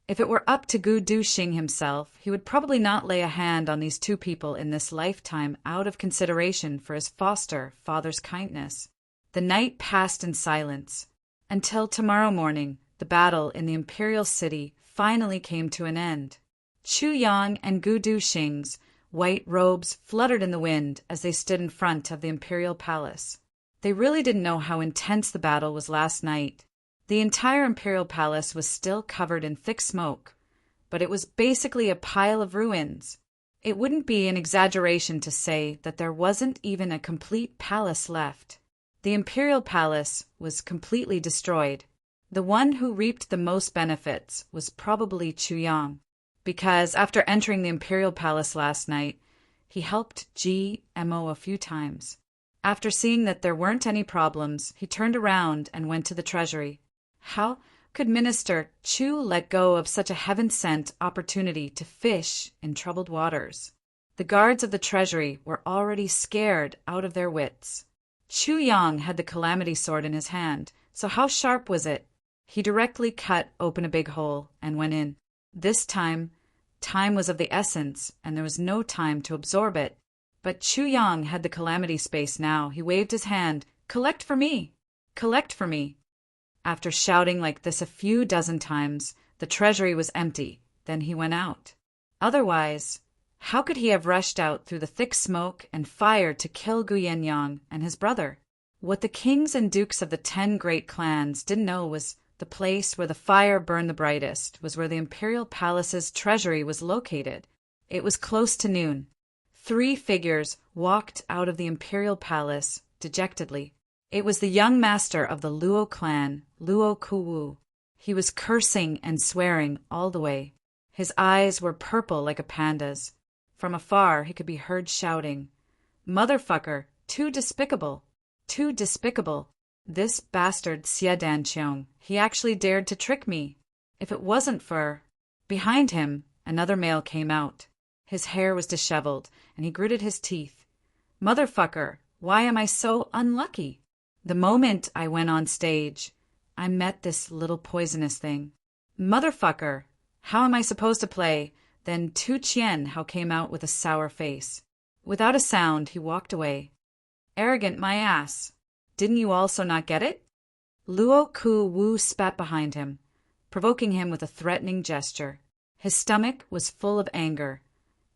If it were up to Gu Duxing himself, he would probably not lay a hand on these 2 people in this lifetime out of consideration for his foster father's kindness. The night passed in silence. Until tomorrow morning, the battle in the imperial city finally came to an end. Chu Yang and Gu Duxing's white robes fluttered in the wind as they stood in front of the imperial palace. They really didn't know how intense the battle was last night. The entire imperial palace was still covered in thick smoke, but it was basically a pile of ruins. It wouldn't be an exaggeration to say that there wasn't even a complete palace left. The imperial palace was completely destroyed. The one who reaped the most benefits was probably Chu Yang, because after entering the imperial palace last night, he helped GMO a few times. After seeing that there weren't any problems, he turned around and went to the treasury. How could Minister Chu let go of such a heaven-sent opportunity to fish in troubled waters? The guards of the treasury were already scared out of their wits. Chu Yang had the calamity sword in his hand, so how sharp was it? He directly cut open a big hole and went in. This time was of the essence, and there was no time to absorb it. But Chu Yang had the calamity space now. He waved his hand. "Collect for me! Collect for me!" After shouting like this a few dozen times, the treasury was empty. Then he went out. Otherwise, How could he have rushed out through the thick smoke and fire to kill Guyenyang and his brother? What the kings and dukes of the 10 great clans didn't know was the place where the fire burned the brightest was where the imperial palace's treasury was located. It was close to noon. 3 figures walked out of the imperial palace dejectedly. It was the young master of the Luo clan, Luo Kuwu. He was cursing and swearing all the way. His eyes were purple like a panda's. From afar, he could be heard shouting, "Motherfucker, too despicable, too despicable. This bastard Xie Danqiong, he actually dared to trick me. If it wasn't for—" Behind him, another male came out. His hair was disheveled, and he gritted his teeth. "Motherfucker, why am I so unlucky? The moment I went on stage, I met this little poisonous thing. Motherfucker, how am I supposed to play?" Then Tu Chien Hao came out with a sour face. Without a sound, he walked away. "Arrogant my ass. Didn't you also not get it?" Luo Ku Wu spat behind him, provoking him with a threatening gesture. His stomach was full of anger,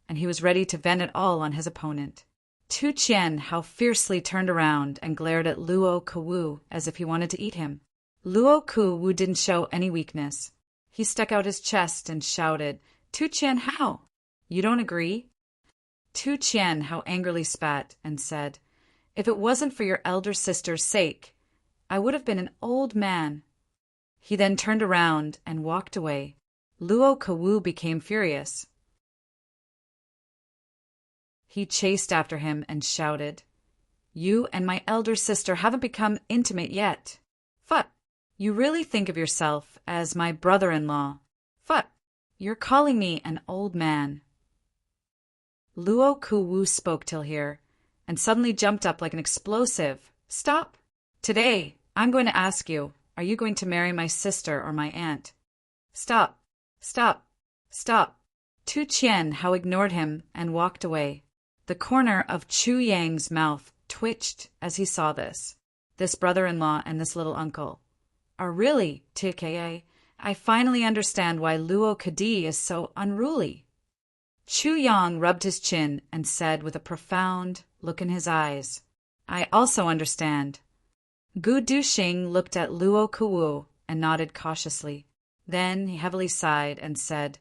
and he was ready to vent it all on his opponent. Tu Chien Hao fiercely turned around and glared at Luo Ku Wu as if he wanted to eat him. Luo Ku Wu didn't show any weakness. He stuck out his chest and shouted, "Tu Chien Hao, you don't agree?" Tu Chien Hao angrily spat and said, "If it wasn't for your elder sister's sake, I would have been an old man." He then turned around and walked away. Luo Kuwu became furious. He chased after him and shouted, "You and my elder sister haven't become intimate yet. Phut! You really think of yourself as my brother-in-law. Phut! You're calling me an old man." Luo Kuwu spoke till here, and suddenly jumped up like an explosive. "Stop! Today, I'm going to ask you, are you going to marry my sister or my aunt? Stop! Stop! Stop!" Tu Chien Hao ignored him and walked away. The corner of Chu Yang's mouth twitched as he saw this. This brother-in-law and this little uncle are really TKA. I finally understand why Luo Kadi is so unruly. Chu Yang rubbed his chin and said with a profound look in his eyes, "I also understand." Gu Duxing looked at Luo Kuwu and nodded cautiously. Then he heavily sighed and said,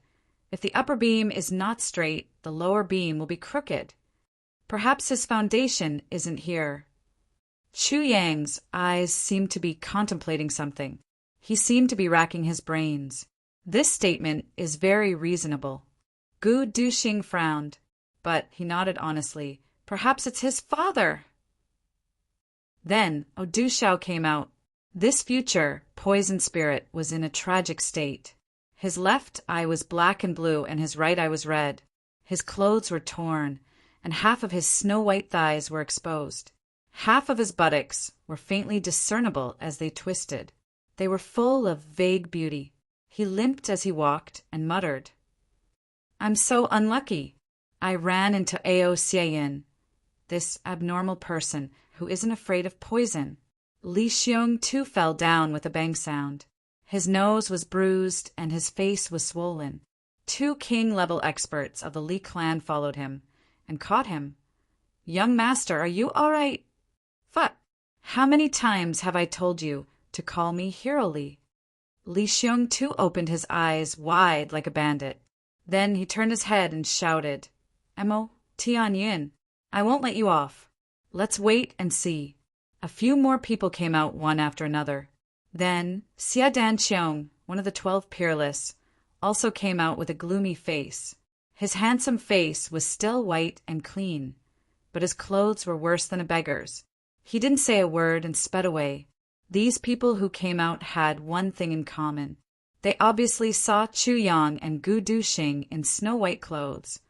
"If the upper beam is not straight, the lower beam will be crooked. Perhaps his foundation isn't here." Chu Yang's eyes seemed to be contemplating something. He seemed to be racking his brains. This statement is very reasonable. Gu Duxing frowned, but he nodded honestly. "Perhaps it's his father." Then Du Xiao came out. This future poison spirit was in a tragic state. His left eye was black and blue, and his right eye was red. His clothes were torn, and half of his snow-white thighs were exposed. Half of his buttocks were faintly discernible as they twisted. They were full of vague beauty. He limped as he walked and muttered, "I'm so unlucky. I ran into Ao Xieyin, this abnormal person who isn't afraid of poison." Li Xiong too fell down with a bang sound. His nose was bruised and his face was swollen. 2 king-level experts of the Li clan followed him and caught him. "Young master, are you all right?" "Phut! How many times have I told you to call me Hero Li?" Li Xiong too opened his eyes wide like a bandit. Then he turned his head and shouted, "Emo, Tianyin, I won't let you off. Let's wait and see." A few more people came out one after another. Then Xie Danqiong, one of the 12 peerless, also came out with a gloomy face. His handsome face was still white and clean, but his clothes were worse than a beggar's. He didn't say a word and sped away. These people who came out had one thing in common. They obviously saw Chu Yang and Gu Duxing in snow-white clothes,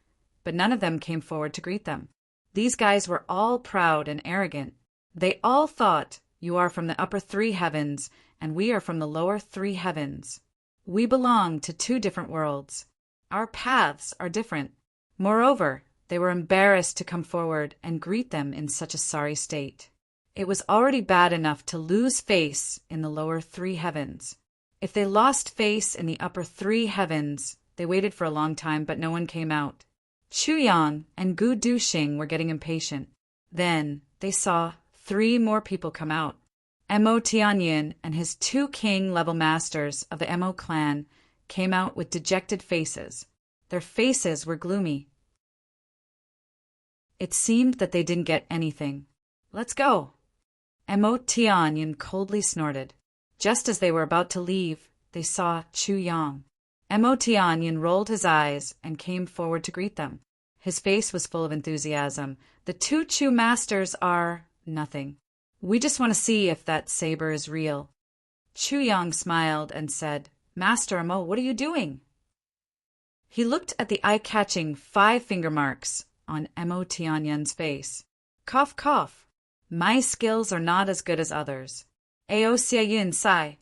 but none of them came forward to greet them. These guys were all proud and arrogant. They all thought, "You are from the upper 3 heavens, and we are from the lower 3 heavens. We belong to 2 different worlds. Our paths are different." Moreover, they were embarrassed to come forward and greet them in such a sorry state. It was already bad enough to lose face in the lower 3 heavens. If they lost face in the upper 3 heavens, they waited for a long time, but no one came out. Chu Yang and Gu Duxing were getting impatient. Then they saw 3 more people come out. Mo Tianyin and his 2 king-level masters of the Mo clan came out with dejected faces. Their faces were gloomy. It seemed that they didn't get anything. "Let's go." Mo Tianyin coldly snorted. Just as they were about to leave, they saw Chu Yang. Mo Tianyin rolled his eyes and came forward to greet them. His face was full of enthusiasm. "The 2 Chu masters are nothing. We just want to see if that saber is real." Chu Yang smiled and said, "Master Mo, what are you doing?" He looked at the eye-catching 5 finger marks on Mo Tianyin's face. Cough, cough. "My skills are not as good as others." Ao Xiaoyun sighed.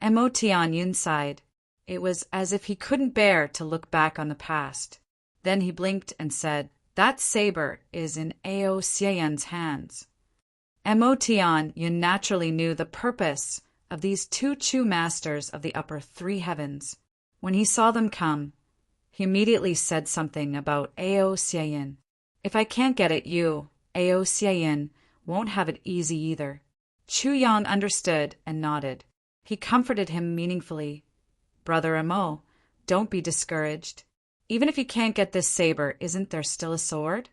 Mo Tianyin sighed. It was as if he couldn't bear to look back on the past. Then he blinked and said, "That saber is in Ao Xiaoyun's hands." Mo Tianyin naturally knew the purpose of these 2 Chu masters of the upper 3 heavens. When he saw them come, he immediately said something about Ao Xiaoyun. "If I can't get at you, Ao Xiaoyun won't have it easy either." Chu Yang understood and nodded. He comforted him meaningfully. "Brother Mo, don't be discouraged. Even if you can't get this saber, isn't there still a sword?"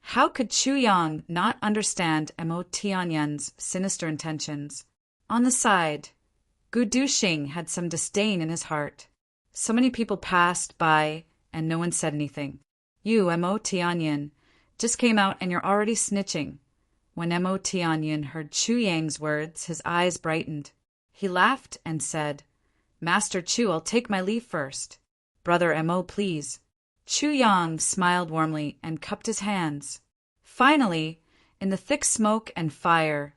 How could Chu Yang not understand Mo Tianyin's sinister intentions? On the side, Gu Duxing had some disdain in his heart. So many people passed by, and no one said anything. "You, Mo Tianyin, just came out and you're already snitching." When Mo Tianyin heard Chu Yang's words, his eyes brightened. He laughed and said, "Master Chu, I'll take my leave first." "Brother Mo, please." Chu Yang smiled warmly and cupped his hands. Finally, in the thick smoke and fire,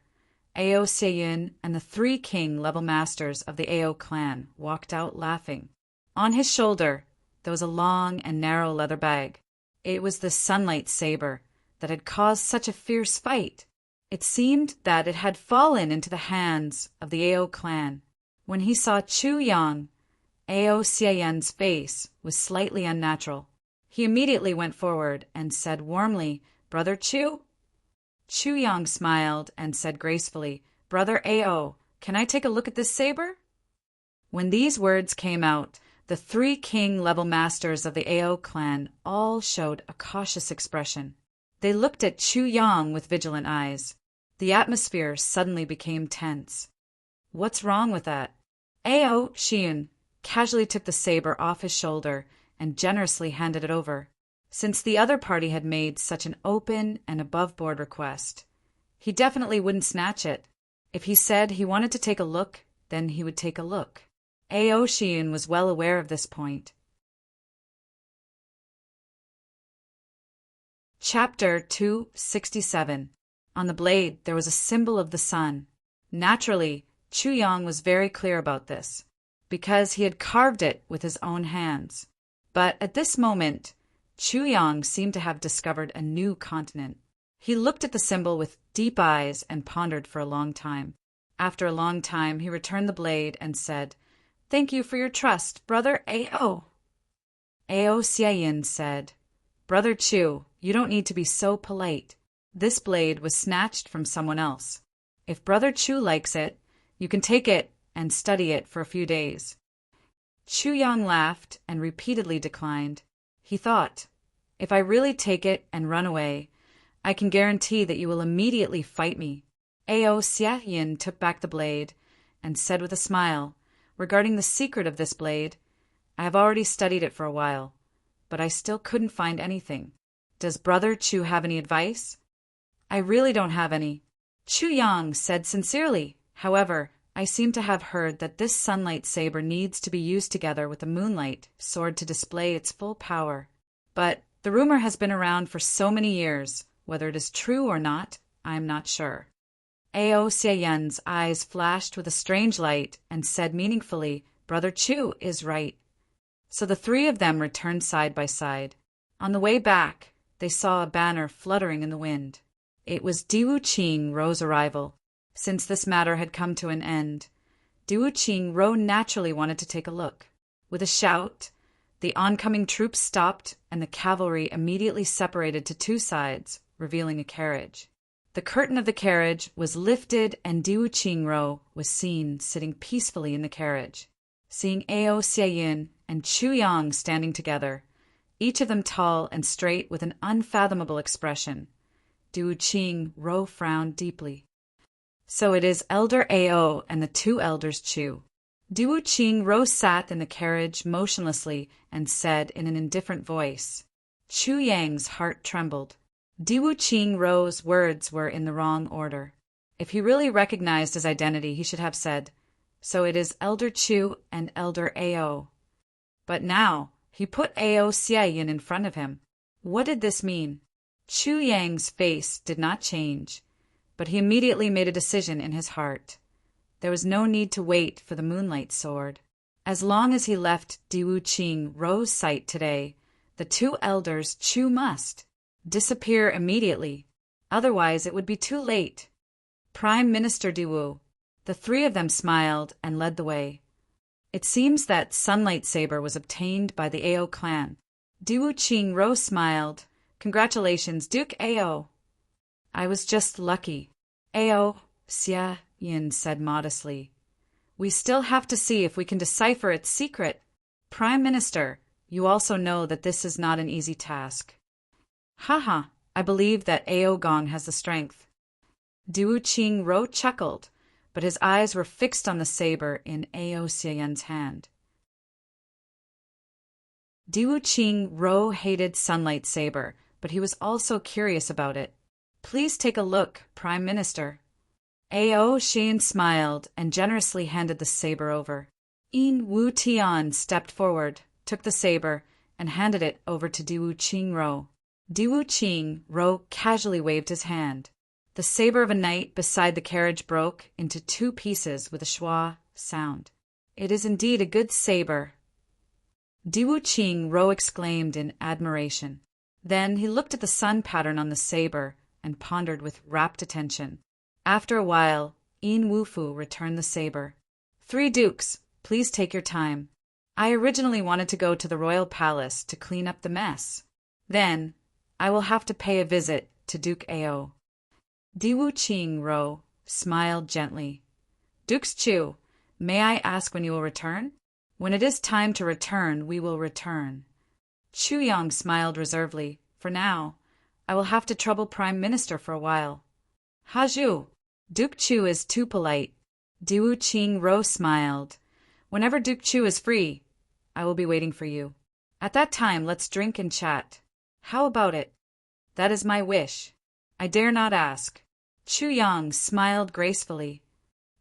Ao Xiaoyun and the 3 king-level masters of the Ao clan walked out laughing. On his shoulder, there was a long and narrow leather bag. It was the sunlight saber that had caused such a fierce fight. It seemed that it had fallen into the hands of the Ao clan. When he saw Chu Yang, Ao Xiaoyun's face was slightly unnatural. He immediately went forward and said warmly, "Brother Chu?" Chu Yang smiled and said gracefully, "Brother Ao, can I take a look at this saber?" When these words came out, the 3 king-level masters of the Ao clan all showed a cautious expression. They looked at Chu Yang with vigilant eyes. The atmosphere suddenly became tense. "What's wrong with that?" Ao Xiaoyun casually took the saber off his shoulder and generously handed it over. Since the other party had made such an open and above-board request, he definitely wouldn't snatch it. If he said he wanted to take a look, then he would take a look. Ao Xiaoyun was well aware of this point. Chapter 267. On the blade there was a symbol of the sun. Naturally, Chu Yang was very clear about this, because he had carved it with his own hands. But at this moment, Chu Yang seemed to have discovered a new continent. He looked at the symbol with deep eyes and pondered for a long time. After a long time, he returned the blade and said, "Thank you for your trust, Brother Ao." Ao Xiaoyun said, "Brother Chu, you don't need to be so polite. This blade was snatched from someone else. If Brother Chu likes it, you can take it and study it for a few days." Chu Yang laughed and repeatedly declined. He thought, "If I really take it and run away, I can guarantee that you will immediately fight me." Ao Xiaoyun took back the blade and said with a smile, "Regarding the secret of this blade, I have already studied it for a while, but I still couldn't find anything. Does Brother Chu have any advice?" "I really don't have any." Chu Yang said sincerely, "However, I seem to have heard that this sunlight saber needs to be used together with the moonlight sword to display its full power. But the rumor has been around for so many years, whether it is true or not, I am not sure." Ao Xiaoyun's eyes flashed with a strange light and said meaningfully, "Brother Chu is right." So the 3 of them returned side by side. On the way back, they saw a banner fluttering in the wind. It was Diwu Ro's arrival. Since this matter had come to an end, Diwu Ro naturally wanted to take a look. With a shout, The oncoming troops stopped, and the cavalry immediately separated to two sides, revealing a carriage. The curtain of the carriage was lifted, and Diwu Qingro was seen sitting peacefully in the carriage. Seeing Ao Xiaoyin and Chu Yang standing together, each of them tall and straight with an unfathomable expression, Diwu Qingro frowned deeply. So it is Elder Ao and the two elders Chu. Diwu Qingro sat in the carriage motionlessly and said in an indifferent voice. Chu Yang's heart trembled. Diwu Qingro's words were in the wrong order. If he really recognized his identity, he should have said, "So it is Elder Chu and Elder Ao." But now he put Ao Xiaoyin in front of him. What did this mean? Chu Yang's face did not change, but he immediately made a decision in his heart. There was no need to wait for the moonlight sword. As long as he left Diwu Qingro's sight today, the two elders Chu must disappear immediately. Otherwise it would be too late. Prime Minister Diwu. The three of them smiled and led the way. It seems that Sunlight Saber was obtained by the Ao clan. Diwu Qingro smiled. Congratulations, Duke Ao. I was just lucky. Ao Xiaoyin said modestly. We still have to see if we can decipher its secret. Prime Minister, you also know that this is not an easy task. Haha, I believe that Ao Gong has the strength. Diwu Qingro chuckled, but his eyes were fixed on the saber in Ao Xiaoyin's hand. Diwu Qingro hated Sunlight Saber, but he was also curious about it. Please take a look, Prime Minister. Ao Xiaoyin smiled and generously handed the saber over. Yin Wu Tian stepped forward, took the saber, and handed it over to Diwu Qingro. Diwu Qingro casually waved his hand. The saber of a knight beside the carriage broke into two pieces with a schwa sound. It is indeed a good saber. Diwu Qingro exclaimed in admiration. Then he looked at the sun pattern on the saber and pondered with rapt attention. After a while, Yin Wufu returned the saber. 3 dukes, please take your time. I originally wanted to go to the royal palace to clean up the mess. Then, I will have to pay a visit to Duke Ao. Diwu Qingro smiled gently. Dukes Chu, may I ask when you will return? When it is time to return, we will return. Chu Yang smiled reservedly. For now, I will have to trouble Prime Minister for a while. Haju, Duke Chu is too polite. Diwu Qingro smiled. Whenever Duke Chu is free, I will be waiting for you. At that time, let's drink and chat. How about it? That is my wish. I dare not ask. Chu Yang smiled gracefully.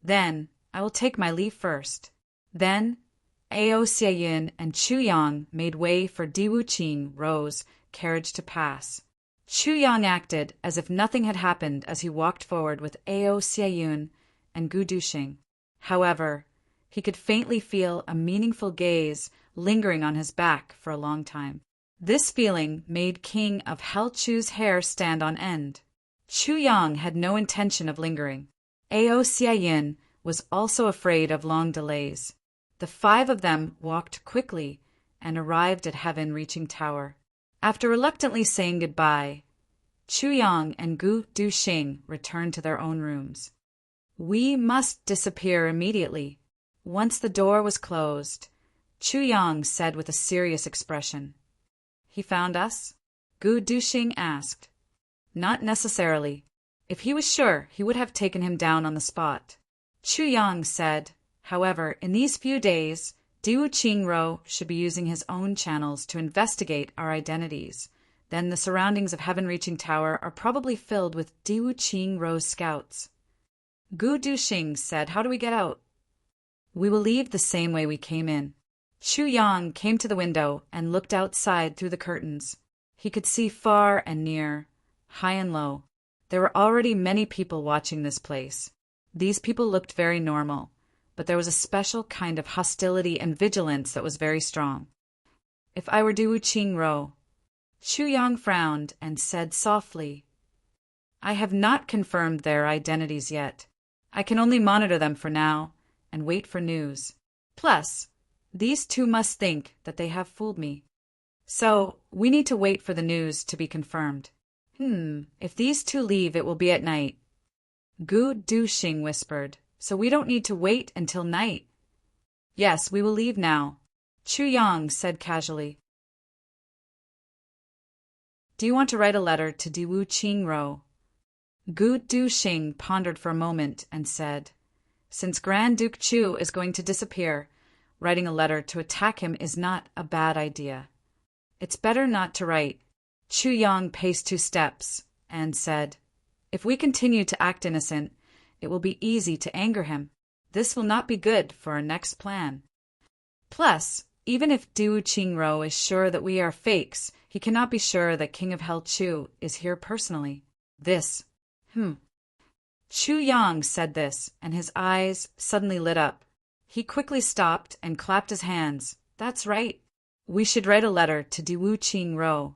Then, I will take my leave first. Then, Ao Xiaoyin and Chu Yang made way for Diwu Qingro's carriage to pass. Chu Yang acted as if nothing had happened as he walked forward with Ao Xiaoyin and Gu Duxing. However, he could faintly feel a meaningful gaze lingering on his back for a long time. This feeling made King of Hell Chu's hair stand on end. Chu Yang had no intention of lingering. Ao Xiaoyin was also afraid of long delays. The 5 of them walked quickly and arrived at heaven-reaching tower. After reluctantly saying goodbye, Chu Yang and Gu Duxing returned to their own rooms. We must disappear immediately. Once the door was closed, Chu Yang said with a serious expression. He found us? Gu Duxing asked. Not necessarily. If he was sure, he would have taken him down on the spot. Chu Yang said, however, in these few days, Diwu Qingro should be using his own channels to investigate our identities. Then the surroundings of Heaven-Reaching Tower are probably filled with Diwu Qingro's scouts. Gu Duxing said, how do we get out? We will leave the same way we came in. Chu Yang came to the window and looked outside through the curtains. He could see far and near, high and low. There were already many people watching this place. These people looked very normal, but there was a special kind of hostility and vigilance that was very strong. If I were Diwu Qingro, Chu Yang frowned and said softly, I have not confirmed their identities yet. I can only monitor them for now and wait for news. Plus, These two must think that they have fooled me. So, we need to wait for the news to be confirmed. If these two leave, it will be at night. Gu Duxing whispered, so we don't need to wait until night. Yes, we will leave now, Chu Yang said casually. Do you want to write a letter to Diwu Qingro? Gu Duxing pondered for a moment and said, since Grand Duke Chu is going to disappear, writing a letter to attack him is not a bad idea. It's better not to write. Chu Yang paced 2 steps and said, if we continue to act innocent, it will be easy to anger him. This will not be good for our next plan. Plus, even if Diwu Qingro is sure that we are fakes, he cannot be sure that King of Hell Chu is here personally. Chu Yang said this, and his eyes suddenly lit up. He quickly stopped and clapped his hands. That's right. We should write a letter to Diwu Qingro.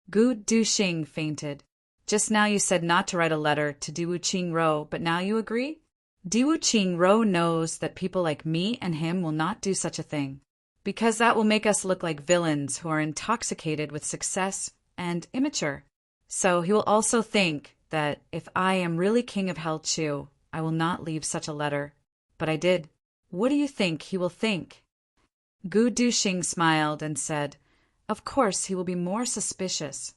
Gu Duxing fainted. Just now you said not to write a letter to Diwu Qingro, but now you agree? Diwu Qingro knows that people like me and him will not do such a thing, because that will make us look like villains who are intoxicated with success and immature. So he will also think that if I am really King of Hell Chu, I will not leave such a letter. But I did. What do you think he will think? Gu Duxing smiled and said, of course he will be more suspicious.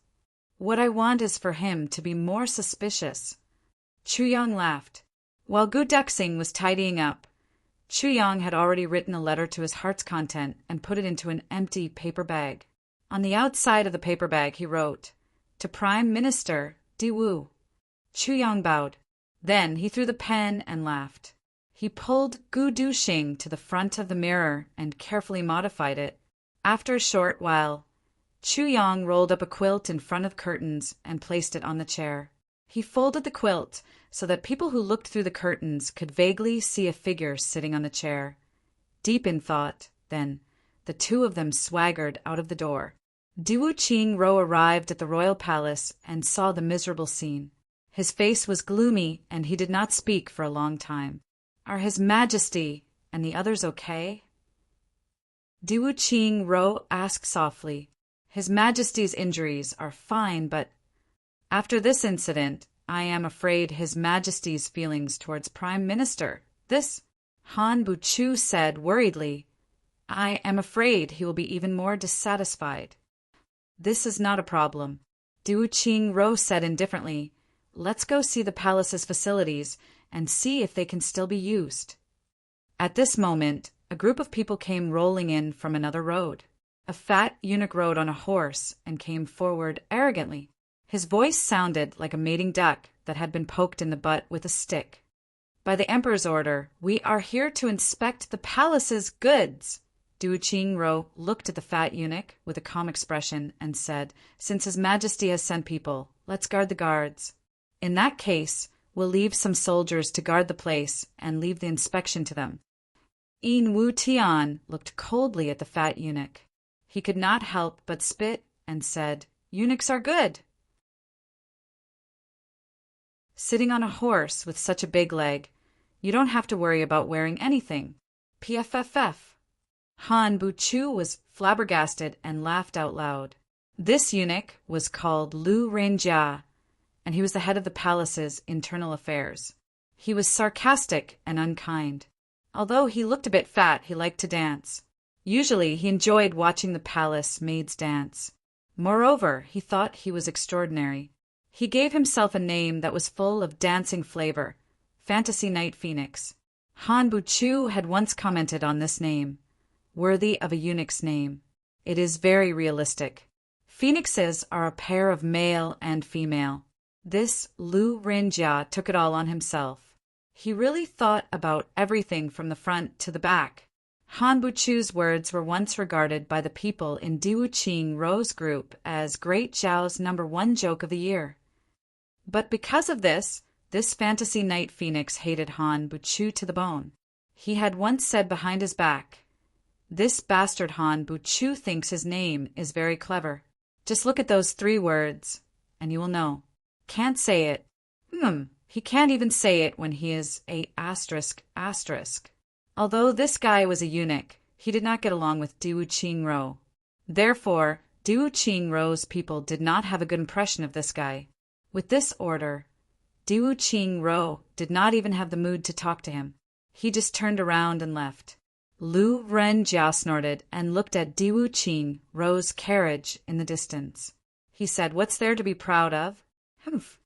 What I want is for him to be more suspicious. Chu Yang laughed. While Gu Duxing was tidying up, Chu Yang had already written a letter to his heart's content and put it into an empty paper bag. On the outside of the paper bag he wrote, to Prime Minister Diwu. Chu Yang bowed. Then he threw the pen and laughed. He pulled Gu Duxing to the front of the mirror and carefully modified it. After a short while, Chu Yang rolled up a quilt in front of curtains and placed it on the chair. He folded the quilt so that people who looked through the curtains could vaguely see a figure sitting on the chair. Deep in thought, then, the two of them swaggered out of the door. Diwu Qingro arrived at the royal palace and saw the miserable scene. His face was gloomy and he did not speak for a long time. Are His Majesty and the others okay? Diwu Qingro asked softly. His Majesty's injuries are fine, but after this incident, I am afraid His Majesty's feelings towards Prime Minister. This, Han Buchu said worriedly. I am afraid he will be even more dissatisfied. This is not a problem. Diwu Qingro said indifferently. Let's go see the palace's facilities and see if they can still be used. At this moment, a group of people came rolling in from another road. A fat eunuch rode on a horse and came forward arrogantly. His voice sounded like a mating duck that had been poked in the butt with a stick. By the emperor's order, we are here to inspect the palace's goods. Diwu Qingro looked at the fat eunuch with a calm expression and said, since His Majesty has sent people, let's guard the guards. In that case, we'll leave some soldiers to guard the place and leave the inspection to them. Yin Wu Tian looked coldly at the fat eunuch. He could not help but spit and said, eunuchs are good. Sitting on a horse with such a big leg, you don't have to worry about wearing anything. PFFF. Han Buchu was flabbergasted and laughed out loud. This eunuch was called Lu Renjia, and he was the head of the palace's internal affairs. He was sarcastic and unkind. Although he looked a bit fat, he liked to dance. Usually, he enjoyed watching the palace maids dance. Moreover, he thought he was extraordinary. He gave himself a name that was full of dancing flavor, Fantasy Night Phoenix. Han Buchu had once commented on this name, worthy of a eunuch's name. It is very realistic. Phoenixes are a pair of male and female. This Lu Renjia took it all on himself. He really thought about everything from the front to the back. Han Buchu's words were once regarded by the people in Diwu Qingro's group as Great Zhao's #1 joke of the year. But because of this Fantasy Night Phoenix hated Han Buchu to the bone. He had once said behind his back, this bastard Han Buchu thinks his name is very clever. Just look at those 3 words, and you will know. Can't say it. He can't even say it when he is a ***. Although this guy was a eunuch, he did not get along with Diwu Qingro. Therefore, Diwu Qingro's people did not have a good impression of this guy. With this order, Diwu Qingro did not even have the mood to talk to him. He just turned around and left. Lu Renjia snorted and looked at Diwu Qingro's carriage in the distance. He said, "What's there to be proud of?" Humph.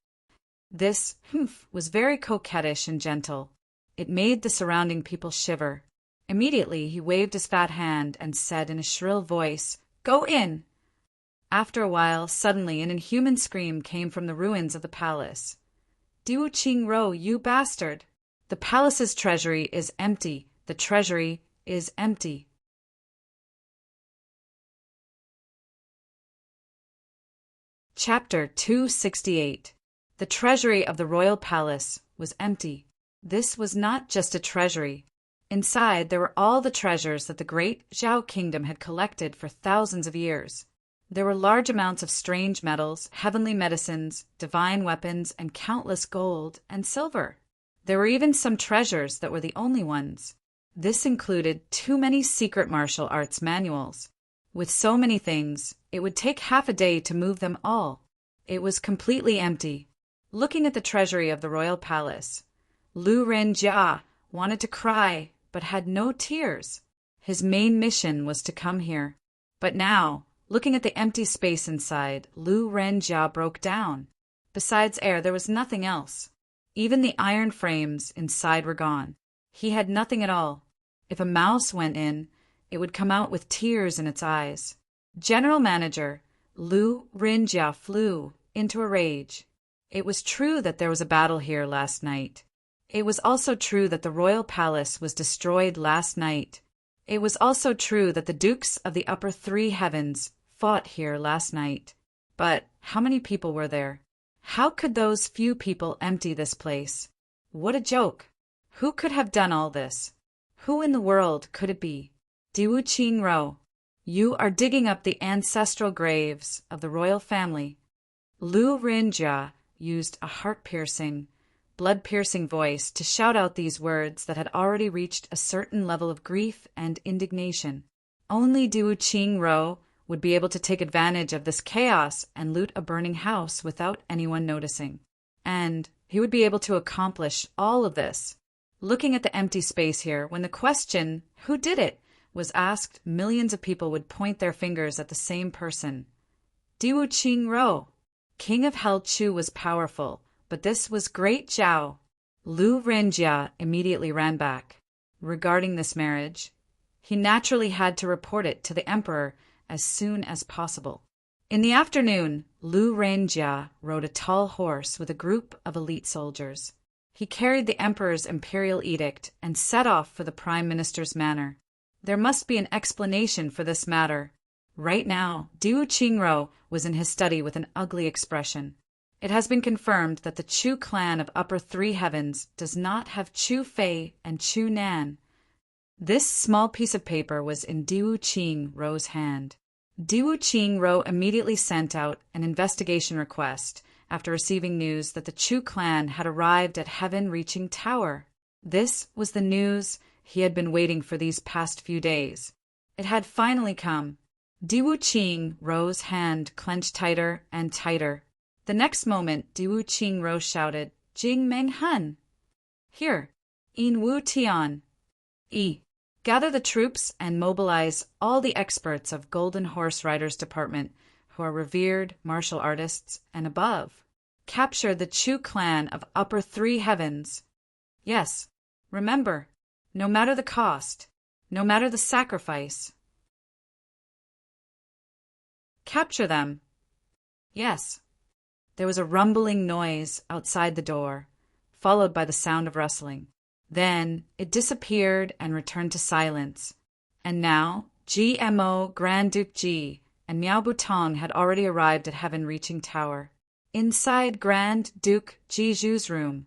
This humph was very coquettish and gentle. It made the surrounding people shiver. Immediately he waved his fat hand and said in a shrill voice, "Go in!" After a while, suddenly an inhuman scream came from the ruins of the palace. "Diwu Qingro, you bastard! The palace's treasury is empty. The treasury is empty." Chapter 268. The treasury of the royal palace was empty. This was not just a treasury. Inside there were all the treasures that the great Zhao kingdom had collected for thousands of years. There were large amounts of strange metals, heavenly medicines, divine weapons, and countless gold and silver. There were even some treasures that were the only ones. This included too many secret martial arts manuals. With so many things, it would take half a day to move them all. It was completely empty. Looking at the treasury of the royal palace, Lu Renjia wanted to cry, but had no tears. His main mission was to come here. But now, looking at the empty space inside, Lu Renjia broke down. Besides air, there was nothing else. Even the iron frames inside were gone. He had nothing at all. If a mouse went in, it would come out with tears in its eyes. General Manager Lu Renjia flew into a rage. It was true that there was a battle here last night. It was also true that the royal palace was destroyed last night. It was also true that the dukes of the upper three heavens fought here last night. But how many people were there? How could those few people empty this place? What a joke! Who could have done all this? Who in the world could it be? Diwu Qingro, you are digging up the ancestral graves of the royal family. Lu Renjia used a heart-piercing, blood-piercing voice to shout out these words that had already reached a certain level of grief and indignation. Only Diwu Qingro would be able to take advantage of this chaos and loot a burning house without anyone noticing. And he would be able to accomplish all of this. Looking at the empty space here, when the question, "Who did it?" was asked, millions of people would point their fingers at the same person. Diwu Qingro. King of Hell Chu was powerful, but this was great Zhao. Lu Renjia immediately ran back. Regarding this marriage, he naturally had to report it to the emperor as soon as possible. In the afternoon, Lu Renjia rode a tall horse with a group of elite soldiers. He carried the emperor's imperial edict and set off for the prime minister's manor. There must be an explanation for this matter. Right now, Diwu Qingro was in his study with an ugly expression. It has been confirmed that the Chu clan of Upper Three Heavens does not have Chu Fei and Chu Nan. This small piece of paper was in Diwu Qingro's hand. Diwu Qingro immediately sent out an investigation request after receiving news that the Chu clan had arrived at Heaven-reaching Tower. This was the news he had been waiting for these past few days. It had finally come. Diwu Qingro's hand clenched tighter and tighter. The next moment, Diwu Qingro shouted, "Jing Meng Hun! Here, In Wu Tian! Gather the troops and mobilize all the experts of Golden Horse Riders Department who are revered martial artists and above. Capture the Chu clan of Upper Three Heavens. Yes, remember, no matter the cost, no matter the sacrifice. Capture them. Yes." There was a rumbling noise outside the door, followed by the sound of rustling. Then it disappeared and returned to silence. And now GMO Grand Duke Ji and Miao Butong had already arrived at Heaven-reaching Tower. Inside Grand Duke Jiju's room,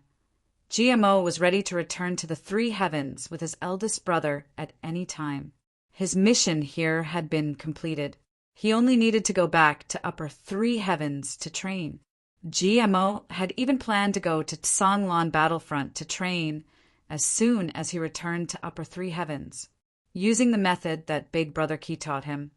GMO was ready to return to the Three Heavens with his eldest brother at any time. His mission here had been completed. He only needed to go back to Upper Three Heavens to train. GMO had even planned to go to Songlan battlefront to train as soon as he returned to Upper Three Heavens. using the method that Big Brother Key taught him.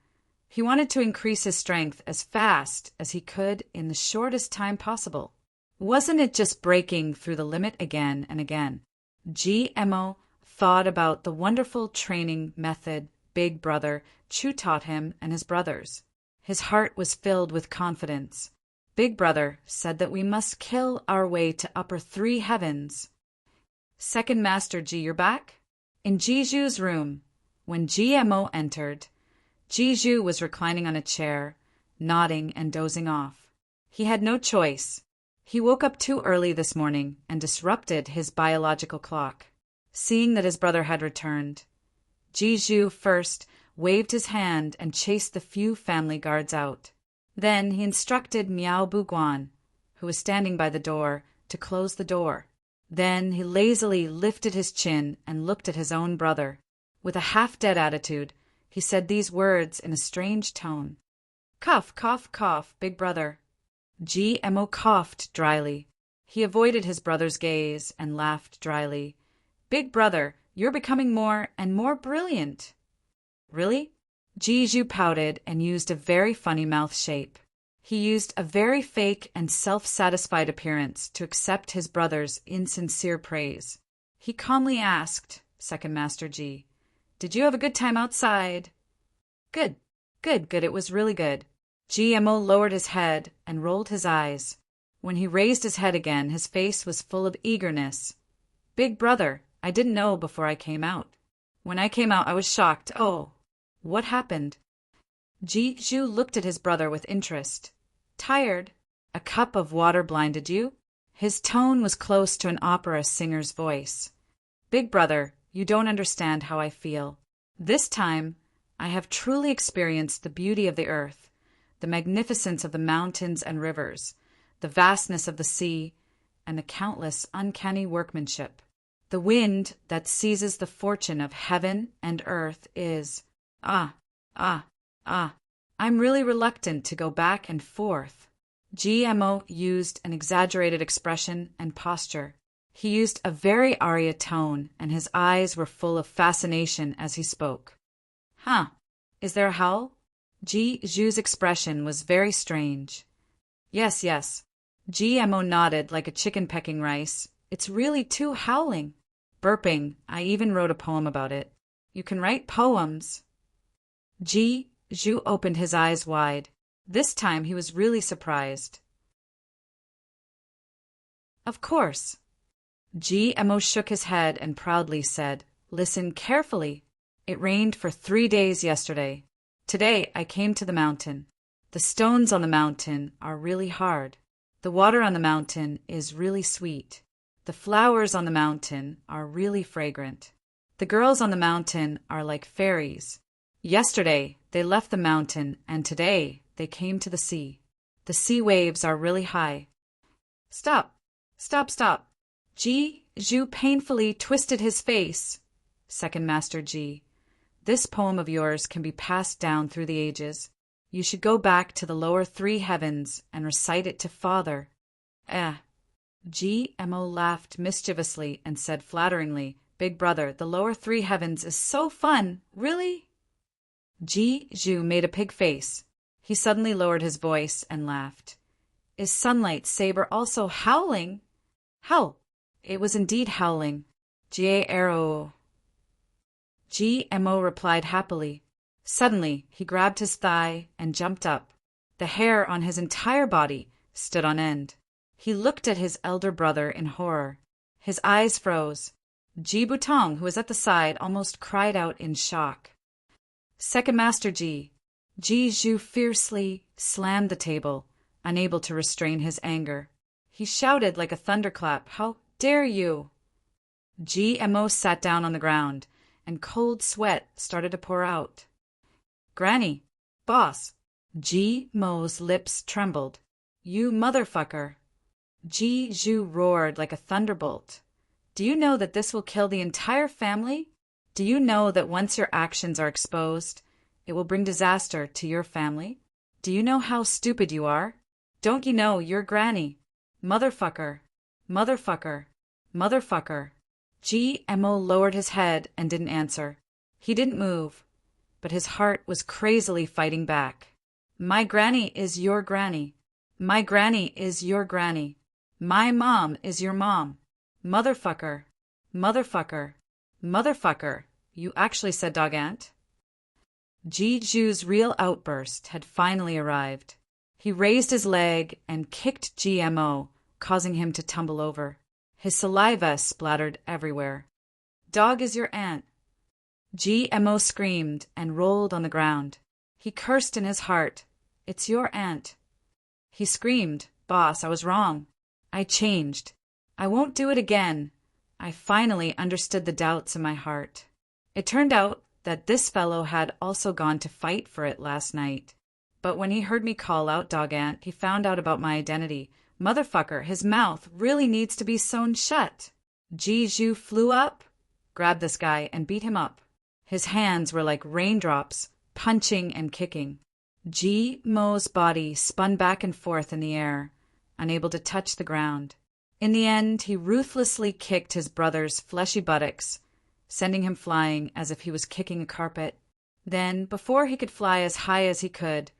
He wanted to increase his strength as fast as he could in the shortest time possible. Wasn't it just breaking through the limit again and again? GMO thought about the wonderful training method Big Brother Chu taught him and his brothers. His heart was filled with confidence. Big Brother said that we must kill our way to upper 3 heavens. Second Master Ji, you're back? In Jiju's room, when GMO entered, Jiju was reclining on a chair, nodding and dozing off. He had no choice. He woke up too early this morning and disrupted his biological clock. Seeing that his brother had returned, Jiju first waved his hand and chased the few family guards out. Then he instructed Miao Buguan, who was standing by the door, to close the door. Then he lazily lifted his chin and looked at his own brother. With a half-dead attitude, he said these words in a strange tone. Cough, cough, cough, Big Brother. GMO coughed dryly. He avoided his brother's gaze and laughed dryly. Big Brother, you're becoming more and more brilliant. Really? Jiju pouted and used a very funny mouth shape. He used a very fake and self-satisfied appearance to accept his brother's insincere praise. He calmly asked, Second Master Ji, did you have a good time outside? Good, good, good, it was really good. GMO lowered his head and rolled his eyes. When he raised his head again, his face was full of eagerness. Big Brother, I didn't know before I came out. When I came out, I was shocked. Oh, what happened? Jiju looked at his brother with interest. Tired? A cup of water blinded you? His tone was close to an opera singer's voice. Big Brother, you don't understand how I feel. This time, I have truly experienced the beauty of the earth, the magnificence of the mountains and rivers, the vastness of the sea, and the countless uncanny workmanship. The wind that seizes the fortune of heaven and earth is, I'm really reluctant to go back and forth. GMO used an exaggerated expression and posture. He used a very Arya tone, and his eyes were full of fascination as he spoke. Huh, is there a howl? Ju's expression was very strange. Yes, yes. GMO nodded like a chicken pecking rice. It's really too howling. Burping, I even wrote a poem about it. You can write poems. Ju opened his eyes wide. This time he was really surprised. Of course. GMO shook his head and proudly said, Listen carefully. It rained for 3 days yesterday. Today I came to the mountain. The stones on the mountain are really hard. The water on the mountain is really sweet. The flowers on the mountain are really fragrant. The girls on the mountain are like fairies. Yesterday they left the mountain, and today they came to the sea. The sea waves are really high. Stop, stop, stop. Ju painfully twisted his face. Second Master Ji, this poem of yours can be passed down through the ages. You should go back to the lower 3 heavens and recite it to Father. GMO laughed mischievously and said flatteringly, Big Brother, the lower 3 heavens is so fun, really? Ju made a pig face. He suddenly lowered his voice and laughed. Is Sunlight Saber also howling? Howl. It was indeed howling. GMO replied happily. Suddenly, he grabbed his thigh and jumped up. The hair on his entire body stood on end. He looked at his elder brother in horror. His eyes froze. Ji Butong, who was at the side, almost cried out in shock. Second Master Ji. Ju fiercely slammed the table, unable to restrain his anger. He shouted like a thunderclap, How dare you? GMO sat down on the ground, and cold sweat started to pour out. Granny, boss. GMO's lips trembled. You motherfucker. Ju roared like a thunderbolt. Do you know that this will kill the entire family? Do you know that once your actions are exposed, it will bring disaster to your family? Do you know how stupid you are? Don't you know you're Granny? Motherfucker. Motherfucker. Motherfucker. GMO lowered his head and didn't answer. He didn't move, but his heart was crazily fighting back. My granny is your granny. My granny is your granny. My mom is your mom. Motherfucker. Motherfucker. Motherfucker. You actually said dog aunt? Jiju's real outburst had finally arrived. He raised his leg and kicked GMO, causing him to tumble over. His saliva splattered everywhere. Dog is your aunt. GMO screamed and rolled on the ground. He cursed in his heart. It's your aunt. He screamed, Boss, I was wrong. I changed. I won't do it again. I finally understood the doubts in my heart. It turned out that this fellow had also gone to fight for it last night. But when he heard me call out dog aunt, he found out about my identity. Motherfucker, his mouth really needs to be sewn shut. Jiju flew up, grabbed this guy, and beat him up. His hands were like raindrops, punching and kicking. Mo's body spun back and forth in the air, unable to touch the ground. In the end, he ruthlessly kicked his brother's fleshy buttocks, sending him flying as if he was kicking a carpet. Then, before he could fly as high as he could,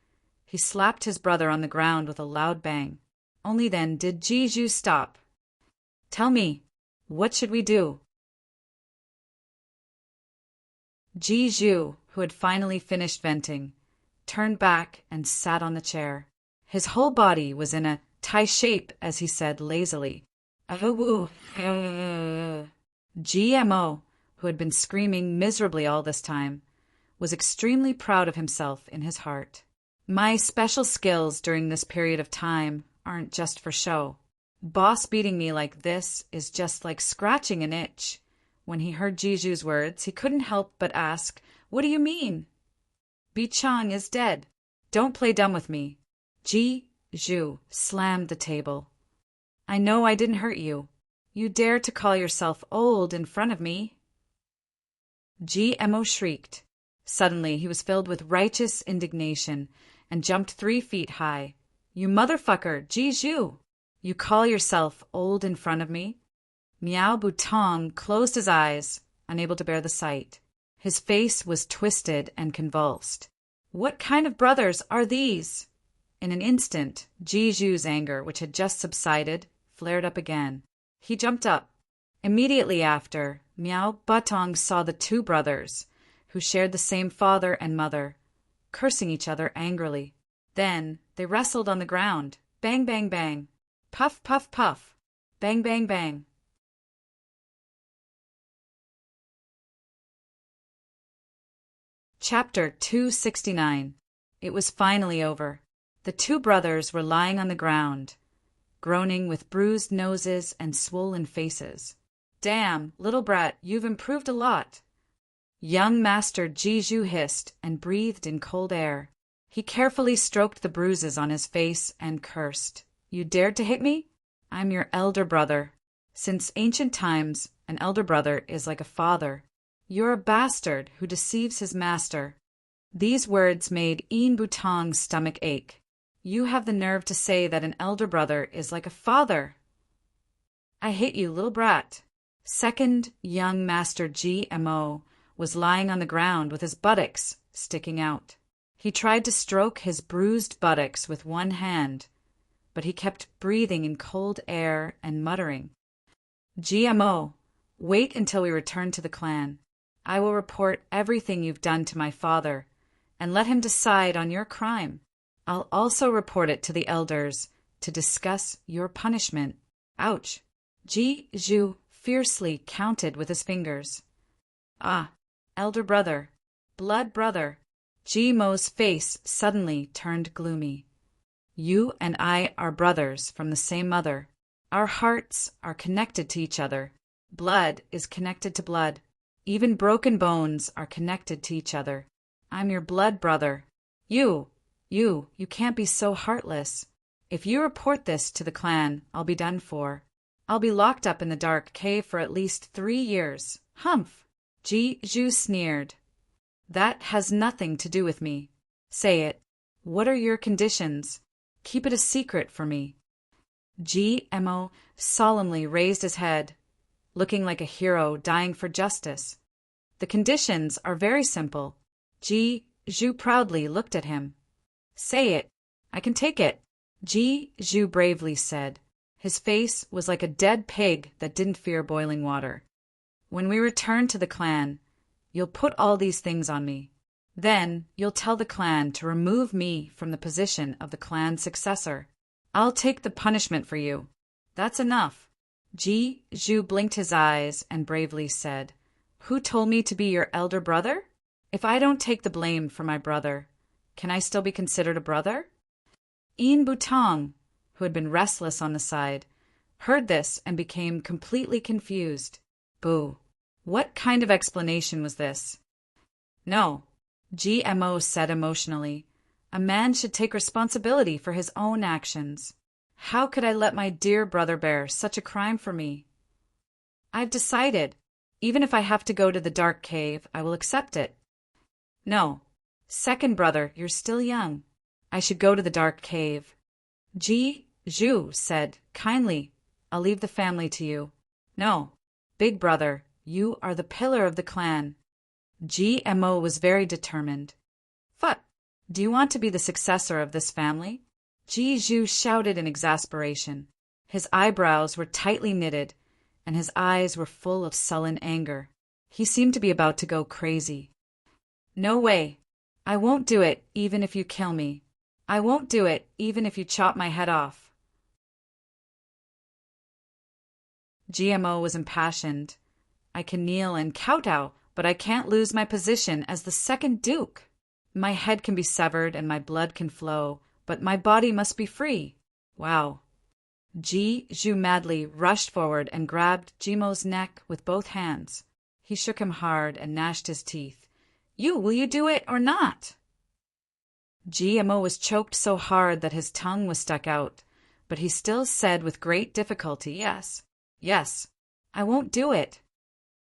he slapped his brother on the ground with a loud bang. Only then did Jiju stop. Tell me, what should we do? Jiju, who had finally finished venting, turned back and sat on the chair. His whole body was in a tie shape as he said lazily, GMO, who had been screaming miserably all this time, was extremely proud of himself in his heart. My special skills during this period of time aren't just for show. Boss beating me like this is just like scratching an itch. When he heard Jiju's words, he couldn't help but ask, What do you mean? Bichang is dead. Don't play dumb with me. Jiju slammed the table. I know I didn't hurt you. You dare to call yourself old in front of me? GMO shrieked. Suddenly he was filled with righteous indignation and jumped 3 feet high. You motherfucker, Jiju! You call yourself old in front of me? Miao Butong closed his eyes, unable to bear the sight. His face was twisted and convulsed. What kind of brothers are these? In an instant, Jiju's anger, which had just subsided, flared up again. He jumped up. Immediately after, Miao Butong saw the 2 brothers, who shared the same father and mother, cursing each other angrily. Then they wrestled on the ground. Bang, bang, bang. Puff, puff, puff. Bang, bang, bang. Chapter 269. It was finally over. The 2 brothers were lying on the ground, groaning with bruised noses and swollen faces. Damn, little brat, you've improved a lot. Young Master Jiju hissed and breathed in cold air. He carefully stroked the bruises on his face and cursed. You dared to hit me? I'm your elder brother. Since ancient times, an elder brother is like a father. You're a bastard who deceives his master. These words made Yin Butong's stomach ache. You have the nerve to say that an elder brother is like a father. I hate you, little brat. Second young Master GMO was lying on the ground with his buttocks sticking out. He tried to stroke his bruised buttocks with one hand, but he kept breathing in cold air and muttering. GMO, wait until we return to the clan. I will report everything you've done to my father, and let him decide on your crime. I'll also report it to the elders to discuss your punishment. Ouch! Jiju fiercely counted with his fingers. Ah, elder brother, blood brother. Jimo's face suddenly turned gloomy. You and I are brothers from the same mother. Our hearts are connected to each other. Blood is connected to blood. Even broken bones are connected to each other. I'm your blood brother. You can't be so heartless. If you report this to the clan, I'll be done for. I'll be locked up in the dark cave for at least 3 years. Humph! Jiju sneered. That has nothing to do with me. Say it. What are your conditions? Keep it a secret for me. GMO solemnly raised his head, looking like a hero dying for justice. The conditions are very simple. Ji Zhu proudly looked at him. Say it. I can take it, Ji Zhu bravely said. His face was like a dead pig that didn't fear boiling water. When we return to the clan, you'll put all these things on me. Then you'll tell the clan to remove me from the position of the clan's successor. I'll take the punishment for you. That's enough. Ji Zhu blinked his eyes and bravely said, Who told me to be your elder brother? If I don't take the blame for my brother, can I still be considered a brother? Yin Butong, who had been restless on the side, heard this and became completely confused. Boo! What kind of explanation was this? No, GMO said emotionally. A man should take responsibility for his own actions. How could I let my dear brother bear such a crime for me? I've decided. Even if I have to go to the dark cave, I will accept it. No. Second brother, you're still young. I should go to the dark cave. Ji Zhu said, kindly, I'll leave the family to you. No. Big brother, you are the pillar of the clan. GMO was very determined. What? Do you want to be the successor of this family? Ji Zhu shouted in exasperation. His eyebrows were tightly knitted, and his eyes were full of sullen anger. He seemed to be about to go crazy. No way. I won't do it, even if you kill me. I won't do it, even if you chop my head off. GMO was impassioned. I can kneel and kowtow, but I can't lose my position as the second duke. My head can be severed and my blood can flow, but my body must be free. Wow. Ji Zhu madly rushed forward and grabbed Jimo's neck with both hands. He shook him hard and gnashed his teeth. Will you do it or not? GMO was choked so hard that his tongue was stuck out, but he still said with great difficulty, yes, yes, I won't do it.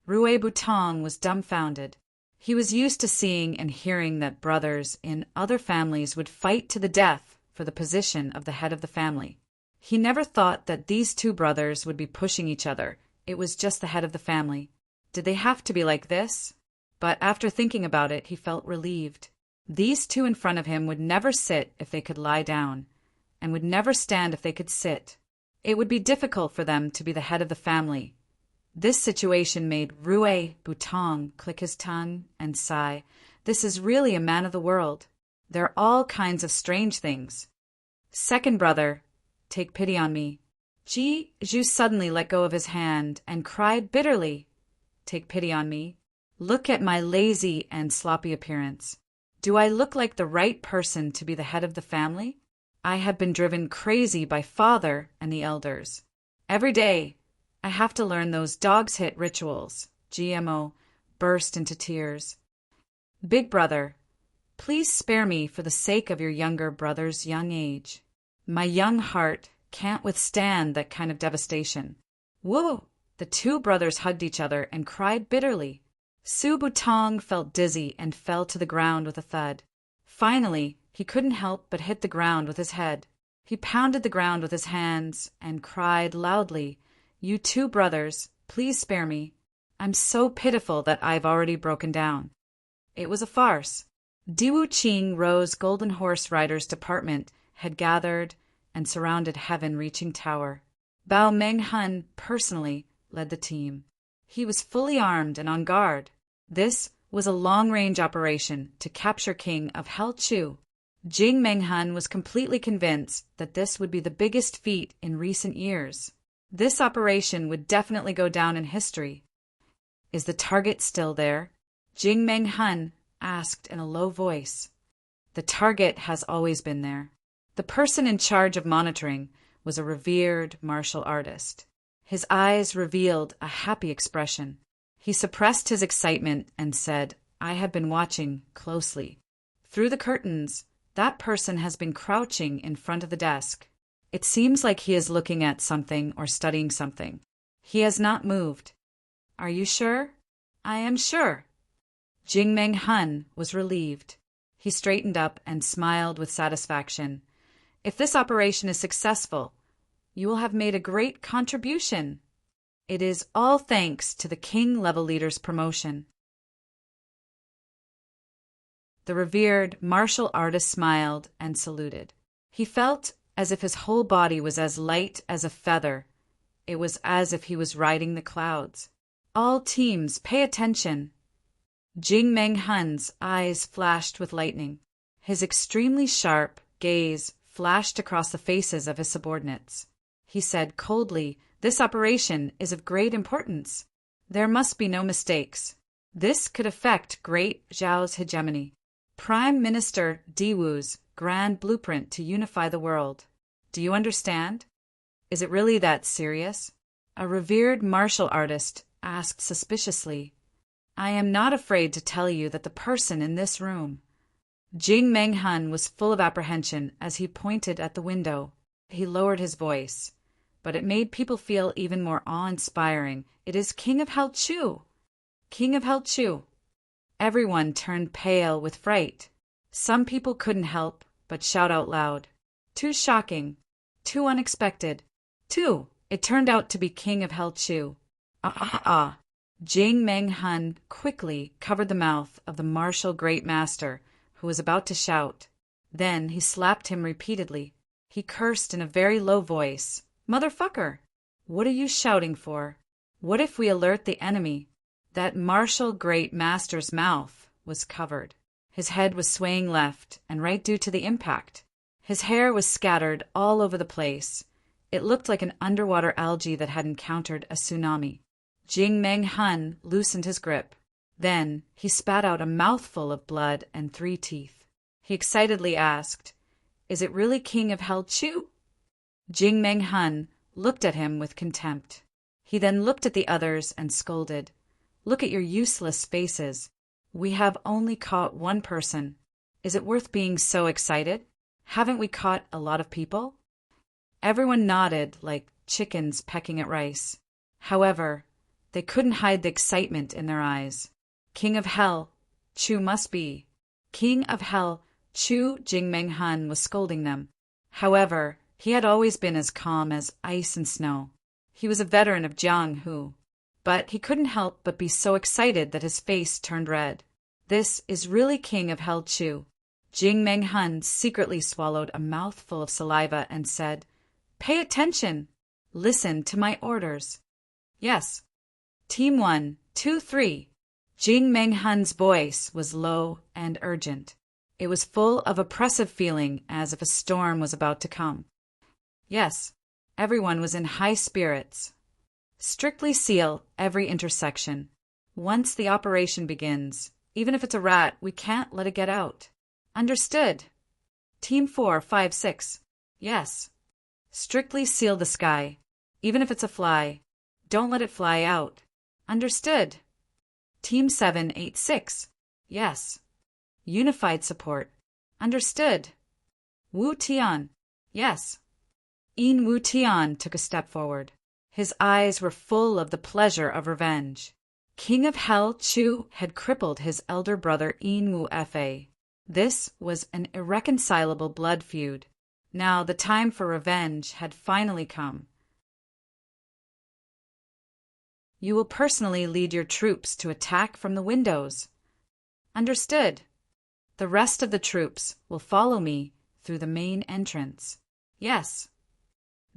Rue Butong was dumbfounded. He was used to seeing and hearing that brothers in other families would fight to the death for the position of the head of the family. He never thought that these two brothers would be pushing each other. It was just the head of the family. Did they have to be like this? But after thinking about it, he felt relieved. These two in front of him would never sit if they could lie down, and would never stand if they could sit. It would be difficult for them to be the head of the family. This situation made Rue Butong click his tongue and sigh. This is really a man of the world. There are all kinds of strange things. Second brother, take pity on me. Ji Zhu suddenly let go of his hand and cried bitterly. Take pity on me. Look at my lazy and sloppy appearance. Do I look like the right person to be the head of the family? I have been driven crazy by father and the elders. Every day, I have to learn those dog's hit rituals. GMO burst into tears. Big brother, please spare me for the sake of your younger brother's young age. My young heart can't withstand that kind of devastation. Whoa! The two brothers hugged each other and cried bitterly. Su Butong felt dizzy and fell to the ground with a thud. Finally, he couldn't help but hit the ground with his head. He pounded the ground with his hands and cried loudly, You two brothers, please spare me. I'm so pitiful that I've already broken down. It was a farce. Diwu Qing Ro's Golden Horse Riders Department had gathered and surrounded Heaven-reaching Tower. Bao Menghun personally led the team. He was fully armed and on guard. This was a long-range operation to capture King of Hell Chu. Jing Menghun was completely convinced that this would be the biggest feat in recent years. This operation would definitely go down in history. Is the target still there? Jing Menghun asked in a low voice. The target has always been there. The person in charge of monitoring was a revered martial artist. His eyes revealed a happy expression. He suppressed his excitement and said, I have been watching closely. Through the curtains, that person has been crouching in front of the desk. It seems like he is looking at something or studying something. He has not moved. Are you sure? I am sure. Jing Menghun was relieved. He straightened up and smiled with satisfaction. If this operation is successful, you will have made a great contribution. It is all thanks to the King level leader's promotion. The revered martial artist smiled and saluted. He felt as if his whole body was as light as a feather. It was as if he was riding the clouds. All teams, pay attention. Jing Meng Hun's eyes flashed with lightning. His extremely sharp gaze flashed across the faces of his subordinates. He said coldly, "This operation is of great importance. There must be no mistakes. This could affect Great Zhao's hegemony. Prime Minister Diwu's grand blueprint to unify the world. Do you understand? Is it really that serious?" A revered martial artist asked suspiciously, "I am not afraid to tell you that the person in this room—" Jing Meng Hun was full of apprehension as he pointed at the window. He lowered his voice, but it made people feel even more awe-inspiring. "It is King of Hell Chu! King of Hell Chu!" Everyone turned pale with fright. Some people couldn't help but shout out loud. Too shocking. Too unexpected. Too. It turned out to be King of Hell Chu. Ah. Jing Meng Hun quickly covered the mouth of the martial great master, who was about to shout. Then he slapped him repeatedly. He cursed in a very low voice. "Motherfucker! What are you shouting for? What if we alert the enemy?" That martial great master's mouth was covered. His head was swaying left and right due to the impact. His hair was scattered all over the place. It looked like an underwater algae that had encountered a tsunami. Jing Meng Hun loosened his grip. Then he spat out a mouthful of blood and 3 teeth. He excitedly asked, "Is it really King of Hell Chu?" Jing Meng Hun looked at him with contempt. He then looked at the others and scolded, "Look at your useless faces. We have only caught one person. Is it worth being so excited? Haven't we caught a lot of people?" Everyone nodded like chickens pecking at rice. However, they couldn't hide the excitement in their eyes. "King of Hell Chu must be. King of Hell Chu," Jing Meng Hun was scolding them. However, he had always been as calm as ice and snow. He was a veteran of Jianghu. But he couldn't help but be so excited that his face turned red. "This is really King of Hell Chu." Jing Meng Hun secretly swallowed a mouthful of saliva and said, "Pay attention. Listen to my orders." "Yes. Team 1, 2, 3. Jing Meng Hun's voice was low and urgent. It was full of oppressive feeling, as if a storm was about to come. Yes, everyone was in high spirits. "Strictly seal every intersection. Once the operation begins, even if it's a rat, we can't let it get out." "Understood." Team 4, 5, 6. "Yes. Strictly seal the sky. Even if it's a fly, don't let it fly out." "Understood." Team 7, 8, 6. "Yes. Unified support." "Understood." Wu Tian. "Yes." Yin Wu Tian took a step forward. His eyes were full of the pleasure of revenge. King of Hell Chu had crippled his elder brother Yin Wu Fa. This was an irreconcilable blood feud. Now the time for revenge had finally come. "You will personally lead your troops to attack from the windows." "Understood." "The rest of the troops will follow me through the main entrance." "Yes."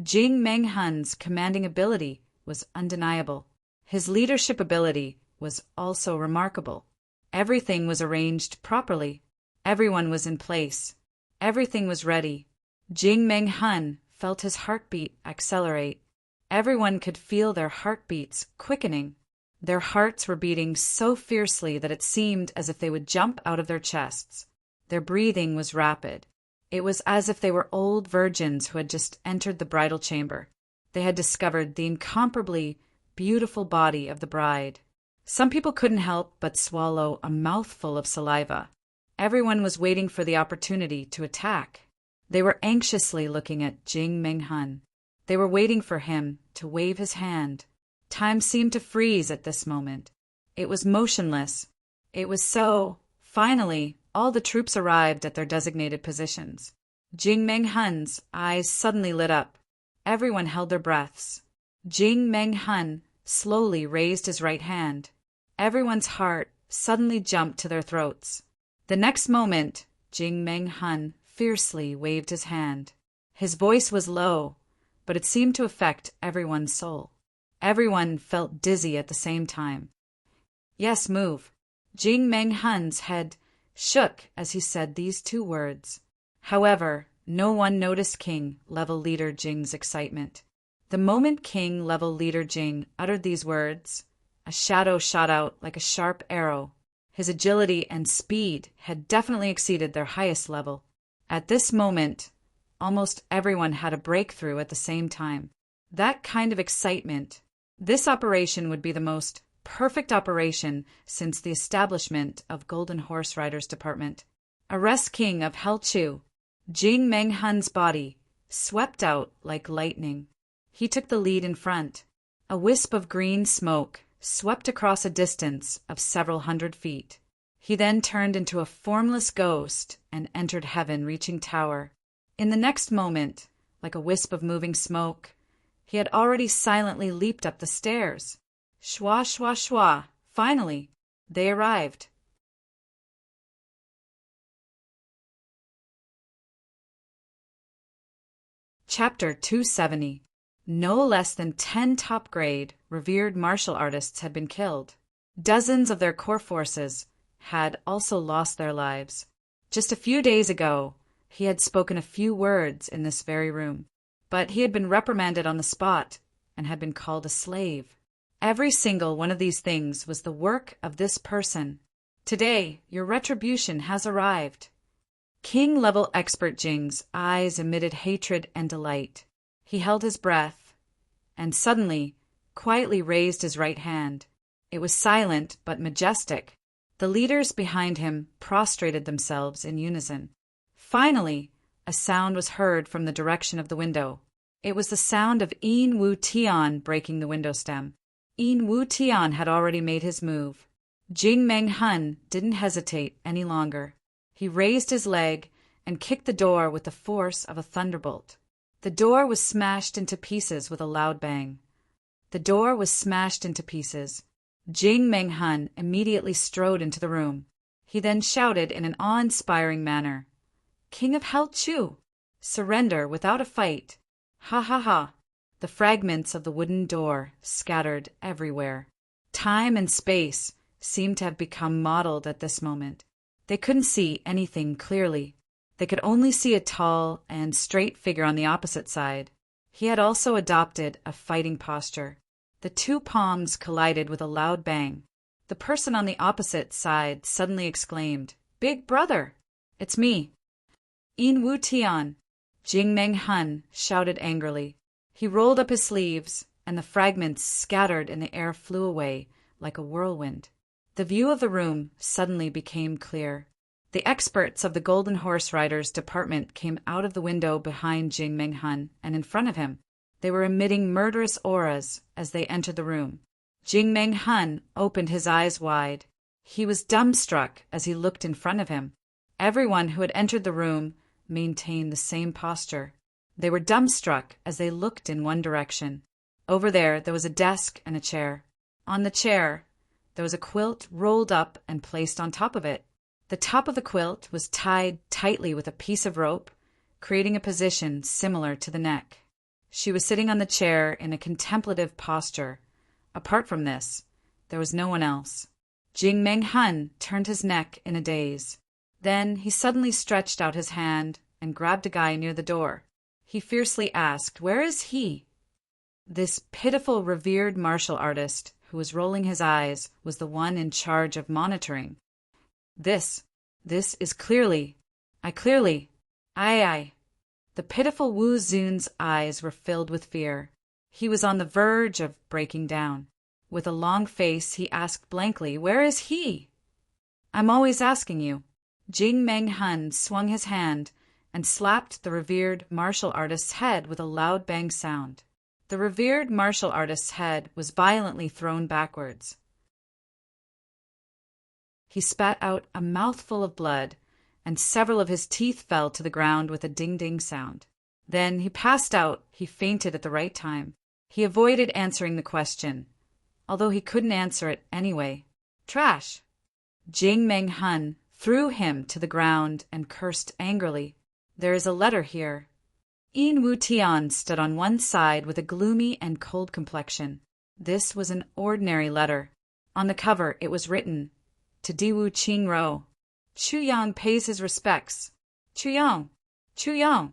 Jing Meng Hun's commanding ability was undeniable. His leadership ability was also remarkable. Everything was arranged properly. Everyone was in place. Everything was ready. Jing Meng Hun felt his heartbeat accelerate. Everyone could feel their heartbeats quickening. Their hearts were beating so fiercely that it seemed as if they would jump out of their chests. Their breathing was rapid. It was as if they were old virgins who had just entered the bridal chamber. They had discovered the incomparably beautiful body of the bride. Some people couldn't help but swallow a mouthful of saliva. Everyone was waiting for the opportunity to attack. They were anxiously looking at Jing Meng Hun. They were waiting for him to wave his hand. Time seemed to freeze at this moment. It was motionless. It was so. Finally, all the troops arrived at their designated positions. Jing Meng Hun's eyes suddenly lit up. Everyone held their breaths. Jing Meng Hun slowly raised his right hand. Everyone's heart suddenly jumped to their throats. The next moment, Jing Meng Hun fiercely waved his hand. His voice was low, but it seemed to affect everyone's soul. Everyone felt dizzy at the same time. Yes, move. Jing Meng Hun's head shook as he said these two words. However, no one noticed King-level leader Jing's excitement. The moment King-level leader Jing uttered these words, a shadow shot out like a sharp arrow. His agility and speed had definitely exceeded their highest level. At this moment, almost everyone had a breakthrough at the same time. That kind of excitement. This operation would be the most perfect operation since the establishment of Golden Horse Riders Department. Arrest King of Hell Chu. Jing Meng Hun's body swept out like lightning. He took the lead in front. A wisp of green smoke swept across a distance of several hundred feet. He then turned into a formless ghost and entered heaven-reaching tower. In the next moment, like a wisp of moving smoke, he had already silently leaped up the stairs. Shwa, shwa, shwa. Finally, they arrived. Chapter 270. No less than 10 top-grade, revered martial artists had been killed. Dozens of their core forces had also lost their lives. Just a few days ago, he had spoken a few words in this very room, but he had been reprimanded on the spot and had been called a slave. Every single one of these things was the work of this person. Today, your retribution has arrived. King-level expert Jing's eyes emitted hatred and delight. He held his breath, and suddenly, quietly raised his right hand. It was silent but majestic. The leaders behind him prostrated themselves in unison. Finally, a sound was heard from the direction of the window. It was the sound of Yin Wu Tian breaking the window stem. Yin Wu Tian had already made his move. Jing Meng Hun didn't hesitate any longer. He raised his leg and kicked the door with the force of a thunderbolt. The door was smashed into pieces with a loud bang. The door was smashed into pieces. Jing Meng Hun immediately strode into the room. He then shouted in an awe-inspiring manner, "King of Hell Chu, surrender without a fight." Ha ha ha. The fragments of the wooden door scattered everywhere. Time and space seemed to have become mottled at this moment. They couldn't see anything clearly. They could only see a tall and straight figure on the opposite side. He had also adopted a fighting posture. The two palms collided with a loud bang. The person on the opposite side suddenly exclaimed, "Big brother! It's me!" "Yin Wu Tian!" Jing Meng Hun shouted angrily. He rolled up his sleeves, and the fragments scattered in the air flew away like a whirlwind. The view of the room suddenly became clear. The experts of the Golden Horse Riders Department came out of the window behind Jing Meng Hun and in front of him. They were emitting murderous auras as they entered the room. Jing Meng Hun opened his eyes wide. He was dumbstruck as he looked in front of him. Everyone who had entered the room maintained the same posture. They were dumbstruck as they looked in one direction. Over there was a desk and a chair. On the chair, there was a quilt rolled up and placed on top of it. The top of the quilt was tied tightly with a piece of rope, creating a position similar to the neck. She was sitting on the chair in a contemplative posture. Apart from this, there was no one else. Jing Meng Hun turned his neck in a daze. Then he suddenly stretched out his hand and grabbed a guy near the door. He fiercely asked, "Where is he?" This pitiful, revered martial artist, who was rolling his eyes, was the one in charge of monitoring. This is clearly. Aye. The pitiful Wu Zun's eyes were filled with fear. He was on the verge of breaking down. With a long face, he asked blankly, "Where is he?" "I'm always asking you." Jing Meng Hun swung his hand and slapped the revered martial artist's head with a loud bang sound. The revered martial artist's head was violently thrown backwards. He spat out a mouthful of blood, and several of his teeth fell to the ground with a ding-ding sound. Then he passed out. He fainted at the right time. He avoided answering the question, although he couldn't answer it anyway. Trash! Jing Meng Hun threw him to the ground, and cursed angrily. "There is a letter here." Yin Wu Tian stood on one side with a gloomy and cold complexion. This was an ordinary letter. On the cover it was written, "To Diwu Qingro. Chu Yang pays his respects. Chu Yang! Chu Yang!"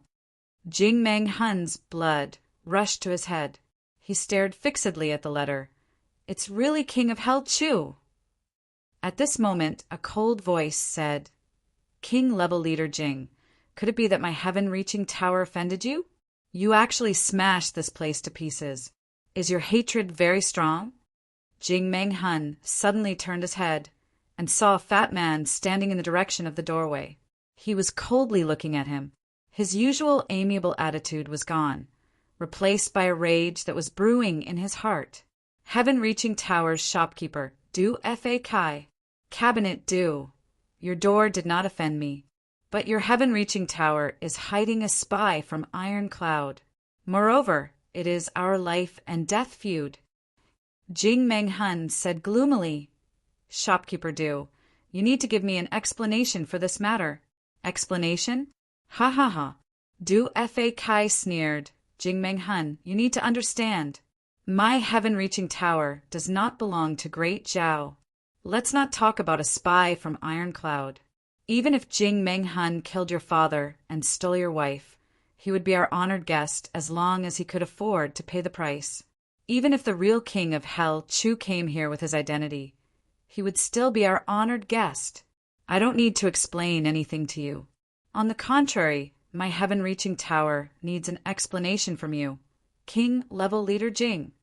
Jing Meng Hun's blood rushed to his head. He stared fixedly at the letter. "It's really King of Hell Chu!" At this moment, a cold voice said, "King level leader Jing, could it be that my heaven-reaching tower offended you? You actually smashed this place to pieces. Is your hatred very strong?" Jing Meng Hun suddenly turned his head and saw a fat man standing in the direction of the doorway. He was coldly looking at him. His usual amiable attitude was gone, replaced by a rage that was brewing in his heart. "Heaven-reaching Tower's shopkeeper, Du Fa Kai. Cabinet Du. Your door did not offend me, but your heaven-reaching tower is hiding a spy from Iron Cloud. Moreover, it is our life and death feud." Jing Meng Hun said gloomily, "Shopkeeper Du, you need to give me an explanation for this matter." "Explanation? Ha ha ha." Du Fa Kai sneered. "Jing Meng Hun, you need to understand. My heaven-reaching tower does not belong to Great Zhao. Let's not talk about a spy from Iron Cloud. Even if Jing Meng Hun killed your father and stole your wife, he would be our honored guest as long as he could afford to pay the price. Even if the real King of Hell Chu came here with his identity, he would still be our honored guest. I don't need to explain anything to you. On the contrary, my heaven-reaching tower needs an explanation from you, King level leader Jing.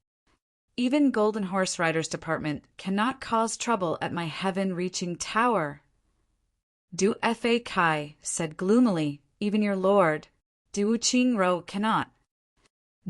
Even Golden Horse Riders Department cannot cause trouble at my heaven-reaching tower." Du Fa Kai said gloomily, "Even your lord, Du Qingro, cannot."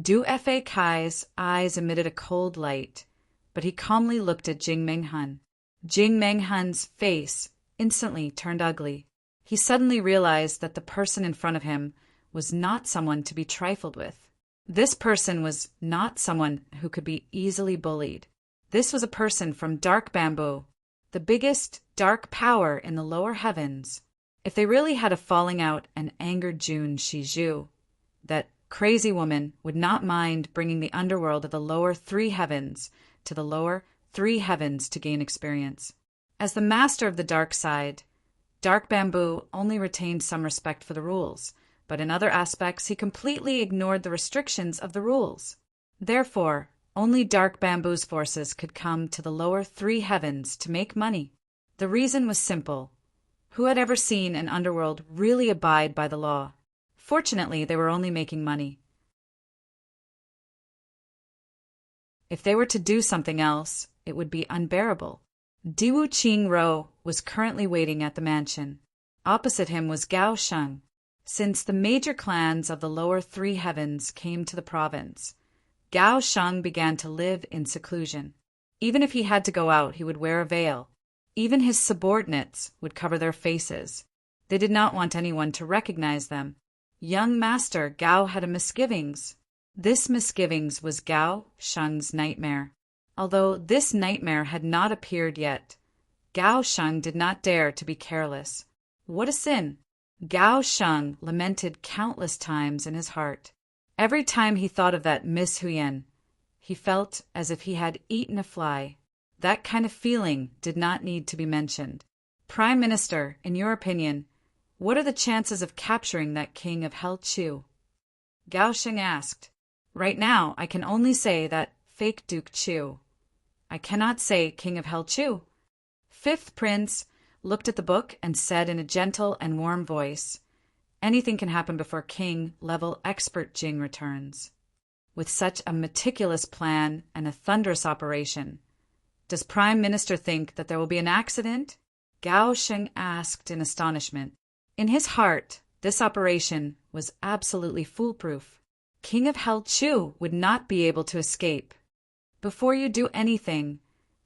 Du Fa Kai's eyes emitted a cold light, but he calmly looked at Jing Meng Hun. Jing Meng Hun's face instantly turned ugly. He suddenly realized that the person in front of him was not someone to be trifled with. This person was not someone who could be easily bullied. This was a person from Dark Bamboo, the biggest dark power in the lower heavens. If they really had a falling out and angered Jun Shizhu, that crazy woman would not mind bringing the underworld of the lower three heavens to the lower three heavens to gain experience. As the master of the dark side, Dark Bamboo only retained some respect for the rules, but in other aspects he completely ignored the restrictions of the rules. Therefore, only Dark Bamboo's forces could come to the lower three heavens to make money. The reason was simple. Who had ever seen an underworld really abide by the law? Fortunately, they were only making money. If they were to do something else, it would be unbearable. Diwu Qingro was currently waiting at the mansion. Opposite him was Gao Sheng. Since the major clans of the lower three heavens came to the province, Gao Sheng began to live in seclusion. Even if he had to go out, he would wear a veil. Even his subordinates would cover their faces. They did not want anyone to recognize them. Young Master Gao had a misgivings. This misgivings was Gao Sheng's nightmare. Although this nightmare had not appeared yet, Gao Sheng did not dare to be careless. What a sin! Gao Sheng lamented countless times in his heart. Every time he thought of that Miss Huyen, he felt as if he had eaten a fly. That kind of feeling did not need to be mentioned. Prime Minister, in your opinion, what are the chances of capturing that King of Hell Chu? Gao Sheng asked. Right now, I can only say that fake Duke Chu. I cannot say King of Hell Chu. Fifth Prince looked at the book and said in a gentle and warm voice, "Anything can happen before King-level expert Jing returns." With such a meticulous plan and a thunderous operation, does Prime Minister think that there will be an accident? Gao Sheng asked in astonishment. In his heart, this operation was absolutely foolproof. King of Hell Chu would not be able to escape. Before you do anything,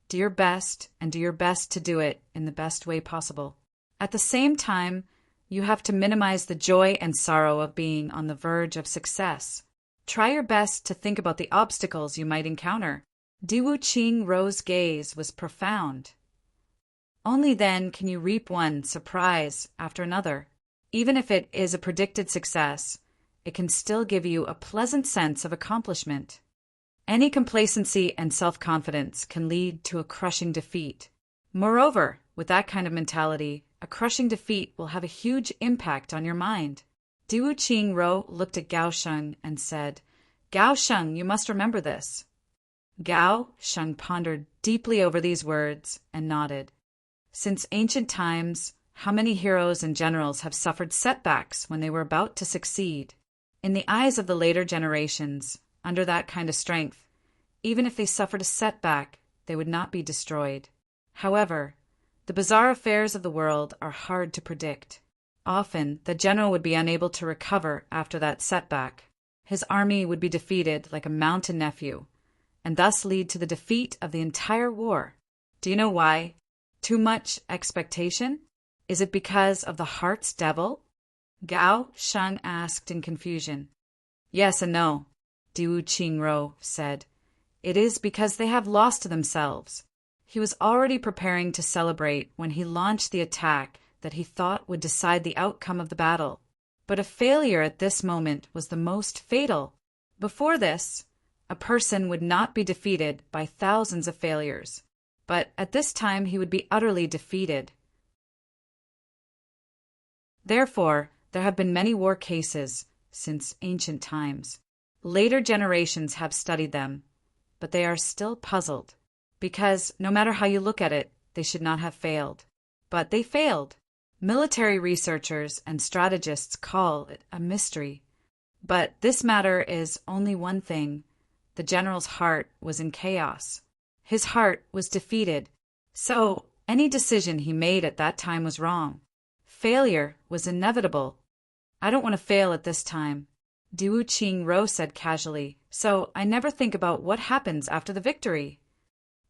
do your best and do your best to do it in the best way possible. At the same time, you have to minimize the joy and sorrow of being on the verge of success. Try your best to think about the obstacles you might encounter. Diwu Qing's gaze was profound. Only then can you reap one surprise after another. Even if it is a predicted success, it can still give you a pleasant sense of accomplishment. Any complacency and self-confidence can lead to a crushing defeat. Moreover, with that kind of mentality, a crushing defeat will have a huge impact on your mind. Diwu Qingro looked at Gao Sheng and said, "Gao Sheng, you must remember this." Gao Sheng pondered deeply over these words and nodded. Since ancient times, how many heroes and generals have suffered setbacks when they were about to succeed? In the eyes of the later generations, under that kind of strength, even if they suffered a setback, they would not be destroyed. However, the bizarre affairs of the world are hard to predict. Often, the general would be unable to recover after that setback. His army would be defeated like a mountain nephew, and thus lead to the defeat of the entire war. Do you know why? Too much expectation? Is it because of the heart's devil? Gao Sheng asked in confusion. Yes and no, Diwu Qingro said. It is because they have lost to themselves. He was already preparing to celebrate when he launched the attack that he thought would decide the outcome of the battle. But a failure at this moment was the most fatal. Before this, a person would not be defeated by thousands of failures. But at this time he would be utterly defeated. Therefore, there have been many war cases since ancient times. Later generations have studied them, but they are still puzzled, because no matter how you look at it, they should not have failed. But they failed. Military researchers and strategists call it a mystery. But this matter is only one thing. The general's heart was in chaos. His heart was defeated. So, any decision he made at that time was wrong. Failure was inevitable. I don't want to fail at this time, Diwu Qingro said casually, so I never think about what happens after the victory.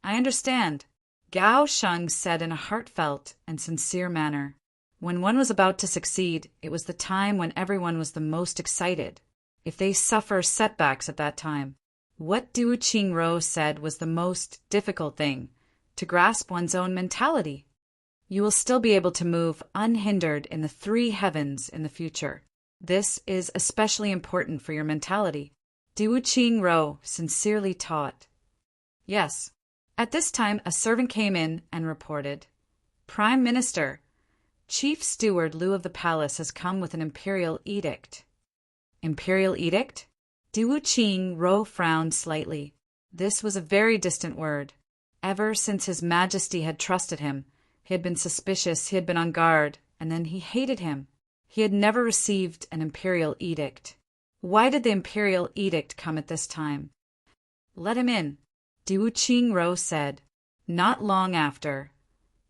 I understand, Gao Sheng said in a heartfelt and sincere manner. When one was about to succeed, it was the time when everyone was the most excited. If they suffer setbacks at that time, what Diwu Qingro said was the most difficult thing, to grasp one's own mentality. You will still be able to move unhindered in the three heavens in the future. This is especially important for your mentality. Diwu Qingro sincerely taught. Yes. At this time, a servant came in and reported, Prime Minister, Chief Steward Lu of the palace has come with an imperial edict. Imperial edict? Diwu Qingro frowned slightly. This was a very distant word. Ever since His Majesty had trusted him, he had been suspicious, he had been on guard, and then he hated him. He had never received an imperial edict. Why did the imperial edict come at this time? Let him in, Diwu Qingro said. Not long after,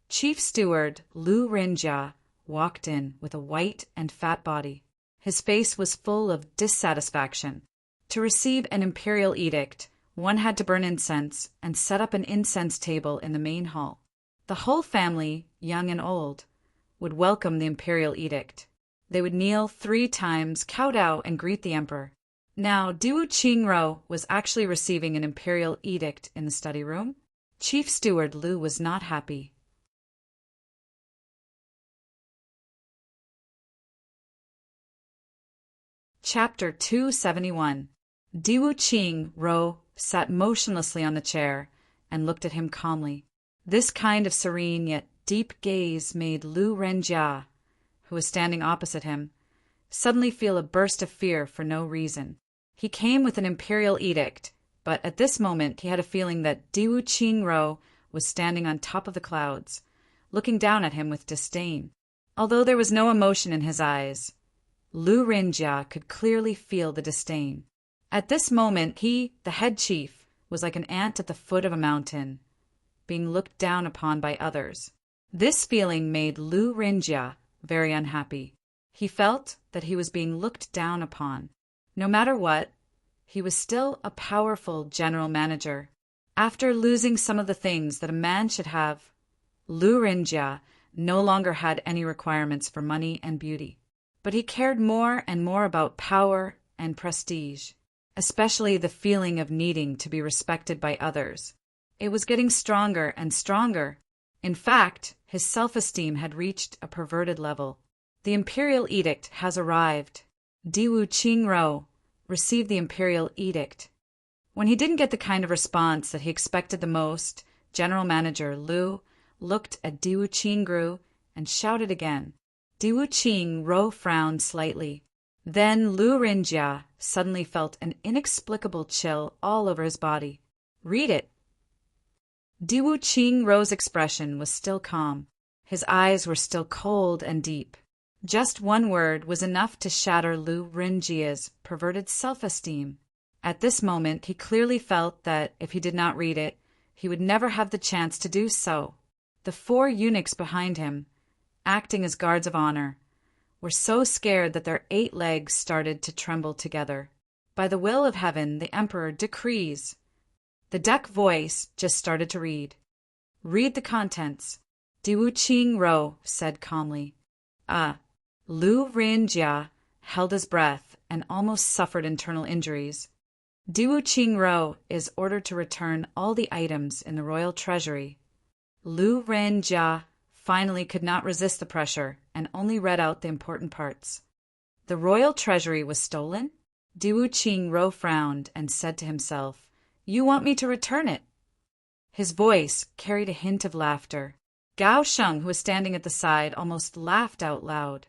Chief Steward Lu Rinjia walked in with a white and fat body. His face was full of dissatisfaction. To receive an imperial edict, one had to burn incense and set up an incense table in the main hall. The whole family, young and old, would welcome the imperial edict. They would kneel 3 times, kowtow, and greet the emperor. Now, Diwu Qingro was actually receiving an imperial edict in the study room. Chief Steward Lu was not happy. Chapter 271. Diwu Qingro sat motionlessly on the chair and looked at him calmly. This kind of serene yet deep gaze made Lu Renjia, who was standing opposite him, suddenly feel a burst of fear for no reason. He came with an imperial edict, but at this moment he had a feeling that Diwu Qingro was standing on top of the clouds, looking down at him with disdain. Although there was no emotion in his eyes, Lu Rinjia could clearly feel the disdain. At this moment he, the head chief, was like an ant at the foot of a mountain, being looked down upon by others. This feeling made Lu Rinjia very unhappy. He felt that he was being looked down upon. No matter what, he was still a powerful general manager. After losing some of the things that a man should have, Lu Rinjia no longer had any requirements for money and beauty. But he cared more and more about power and prestige, especially the feeling of needing to be respected by others. It was getting stronger and stronger. In fact, his self-esteem had reached a perverted level. The imperial edict has arrived. Diwu Qingro received the imperial edict. When he didn't get the kind of response that he expected the most, General Manager Lu looked at Diwu Qingru and shouted again. Diwu Qingro frowned slightly. Then Lu Rinjia suddenly felt an inexplicable chill all over his body. "Read it." Diwu Qingro's expression was still calm. His eyes were still cold and deep. Just one word was enough to shatter Lu Rinjia's perverted self-esteem. At this moment, he clearly felt that if he did not read it, he would never have the chance to do so. The 4 eunuchs behind him, acting as guards of honor, were so scared that their 8 legs started to tremble together. By the will of heaven, the emperor decrees. The duck voice just started to read. "Read the contents." Diwu Qingro said calmly. Lu Rinjia held his breath and almost suffered internal injuries. Diwu Qingro is ordered to return all the items in the royal treasury. Lu Rinjia finally could not resist the pressure and only read out the important parts. The royal treasury was stolen? Diwu Qingro frowned and said to himself, "You want me to return it?" His voice carried a hint of laughter. Gao Sheng, who was standing at the side, almost laughed out loud.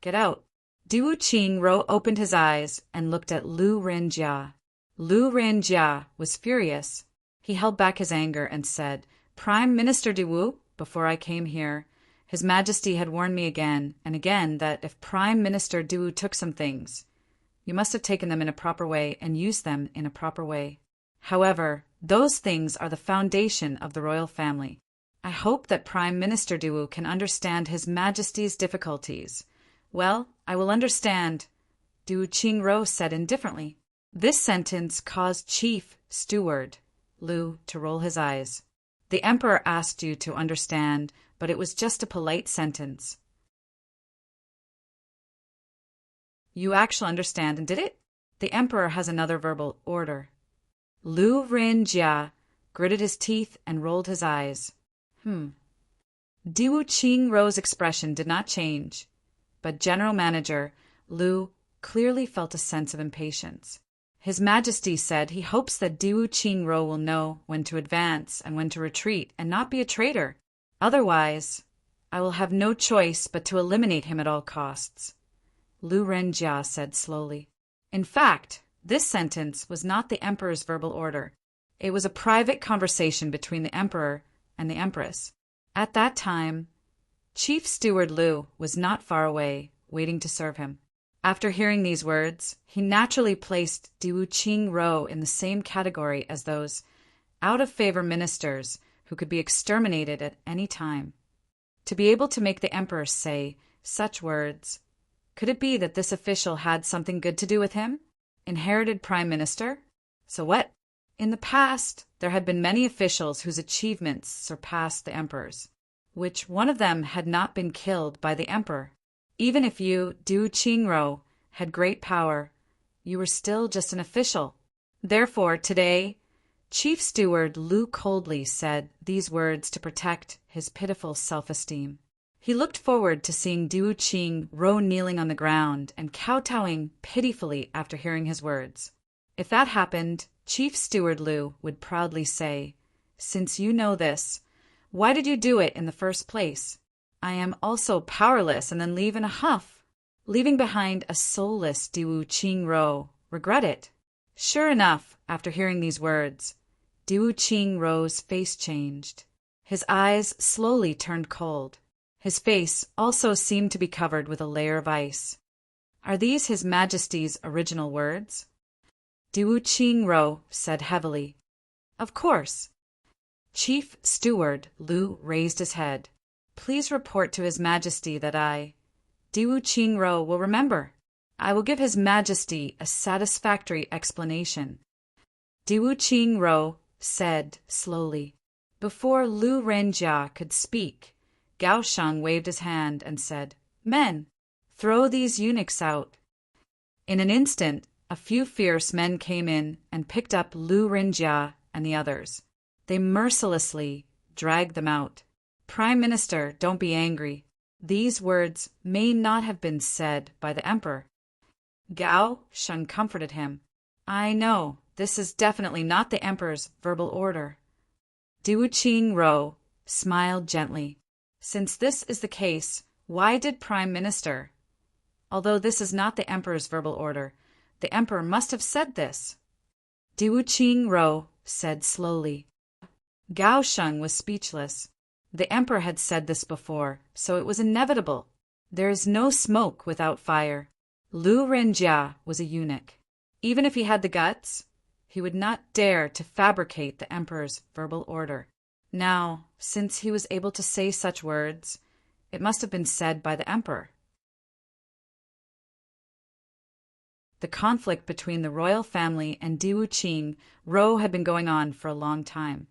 "Get out." Diwu Qingro opened his eyes and looked at Lu Rinjia. Lu Rinjia was furious. He held back his anger and said, "Prime Minister Diwu, before I came here, His Majesty had warned me again and again that if Prime Minister Diwu took some things, you must have taken them in a proper way and used them in a proper way. However, those things are the foundation of the royal family. I hope that Prime Minister Diwu can understand His Majesty's difficulties." "Well, I will understand," Diwu Qingro said indifferently. This sentence caused Chief Steward Lu to roll his eyes. "The Emperor asked you to understand, but it was just a polite sentence." "You actually understand and did it?" "The Emperor has another verbal order." Lu Rinjia gritted his teeth and rolled his eyes. Diwu Qingro's expression did not change, but General Manager Lu clearly felt a sense of impatience. His Majesty said he hopes that Diwu Qingro will know when to advance and when to retreat and not be a traitor. Otherwise, I will have no choice but to eliminate him at all costs, Lu Renjia said slowly. In fact, this sentence was not the Emperor's verbal order. It was a private conversation between the Emperor and the Empress. At that time, Chief Steward Lu was not far away, waiting to serve him. After hearing these words, he naturally placed Diwu Qingro in the same category as those out-of-favor ministers who could be exterminated at any time. To be able to make the Emperor say such words, could it be that this official had something good to do with him? Inherited Prime Minister? So what? In the past, there had been many officials whose achievements surpassed the Emperor's, which one of them had not been killed by the Emperor. Even if you, Diwu Qingro, had great power, you were still just an official. Therefore, today, Chief Steward Lu coldly said these words to protect his pitiful self-esteem. He looked forward to seeing Diwu Qingro kneeling on the ground and kowtowing pitifully after hearing his words. If that happened, Chief Steward Lu would proudly say, "Since you know this, why did you do it in the first place? I am also powerless," and then leave in a huff, leaving behind a soulless Diwu Qingro. Regret it. Sure enough, after hearing these words, Diwu Qingro's face changed. His eyes slowly turned cold. His face also seemed to be covered with a layer of ice. Are these His Majesty's original words? Diwu Qingro said heavily, "Of course." Chief Steward Lu raised his head. "Please report to His Majesty that I, Diwu Qingro, will remember. I will give His Majesty a satisfactory explanation." Diwu Qingro said slowly. Before Lu Renjia could speak, Gao Sheng waved his hand and said, "Men, throw these eunuchs out." In an instant, a few fierce men came in and picked up Lu Renjia and the others. They mercilessly dragged them out. Prime Minister, don't be angry. These words may not have been said by the emperor. Gao Shun comforted him. I know, this is definitely not the emperor's verbal order. Du Qing smiled gently. Since this is the case, why did Prime Minister? Although this is not the emperor's verbal order, the emperor must have said this. Du Qing said slowly. Gao Shun was speechless. The emperor had said this before, so it was inevitable. There is no smoke without fire. Lu Renjia was a eunuch. Even if he had the guts, he would not dare to fabricate the emperor's verbal order. Now, since he was able to say such words, it must have been said by the emperor. The conflict between the royal family and Du Qing had been going on for a long time.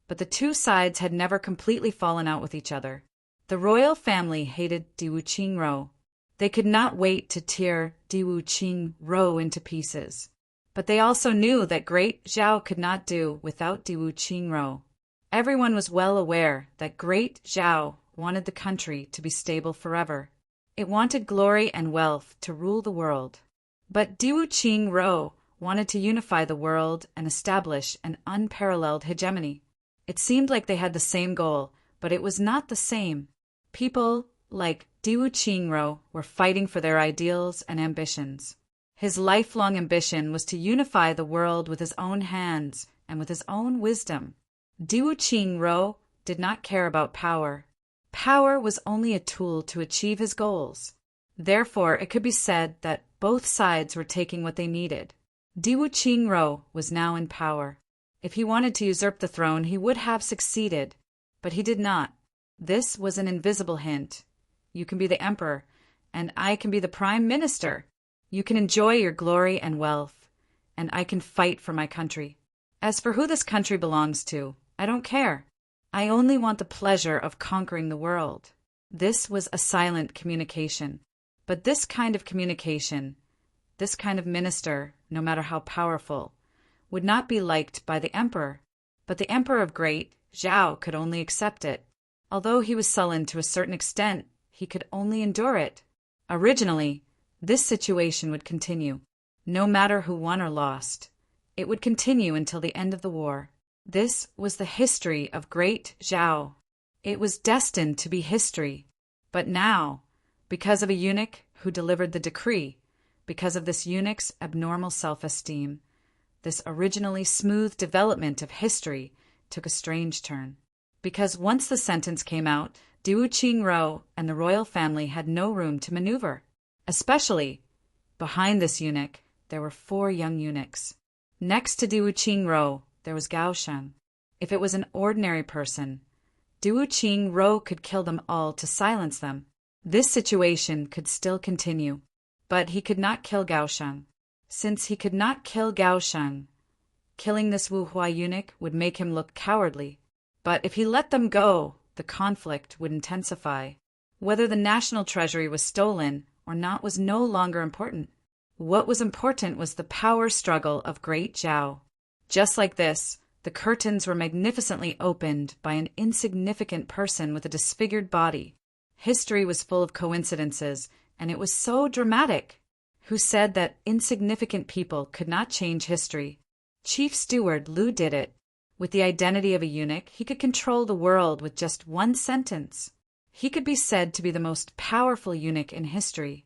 But the two sides had never completely fallen out with each other. The royal family hated Du Qing. They could not wait to tear Du Qing into pieces. But they also knew that Great Zhao could not do without Du Qing. Everyone was well aware that Great Zhao wanted the country to be stable forever. It wanted glory and wealth to rule the world. But Du Qing wanted to unify the world and establish an unparalleled hegemony. It seemed like they had the same goal, but it was not the same. People like Du Qing were fighting for their ideals and ambitions. His lifelong ambition was to unify the world with his own hands and with his own wisdom. Du Qing did not care about power. Power was only a tool to achieve his goals. Therefore, it could be said that both sides were taking what they needed. Du Qing was now in power. If he wanted to usurp the throne, he would have succeeded, but he did not. This was an invisible hint. You can be the emperor, and I can be the prime minister. You can enjoy your glory and wealth, and I can fight for my country. As for who this country belongs to, I don't care. I only want the pleasure of conquering the world. This was a silent communication. But this kind of communication, this kind of minister, no matter how powerful, would not be liked by the emperor. But the emperor of Great Zhao could only accept it. Although he was sullen to a certain extent, he could only endure it. Originally, this situation would continue, no matter who won or lost. It would continue until the end of the war. This was the history of Great Zhao. It was destined to be history. But now, because of a eunuch who delivered the decree, because of this eunuch's abnormal self-esteem, this originally smooth development of history took a strange turn. Because once the sentence came out, Du Qing and the royal family had no room to maneuver. Especially, behind this eunuch, there were 4 young eunuchs. Next to Du Qing there was Gao Shun. If it was an ordinary person, Du Qing could kill them all to silence them. This situation could still continue, but he could not kill Gao Shun. Since he could not kill Gao Shun, killing this Wu Hua eunuch would make him look cowardly. But if he let them go, the conflict would intensify. Whether the national treasury was stolen or not was no longer important. What was important was the power struggle of Great Zhao. Just like this, the curtains were magnificently opened by an insignificant person with a disfigured body. History was full of coincidences, and it was so dramatic. Who said that insignificant people could not change history? Chief Steward Lu did it. With the identity of a eunuch, he could control the world with just one sentence. He could be said to be the most powerful eunuch in history.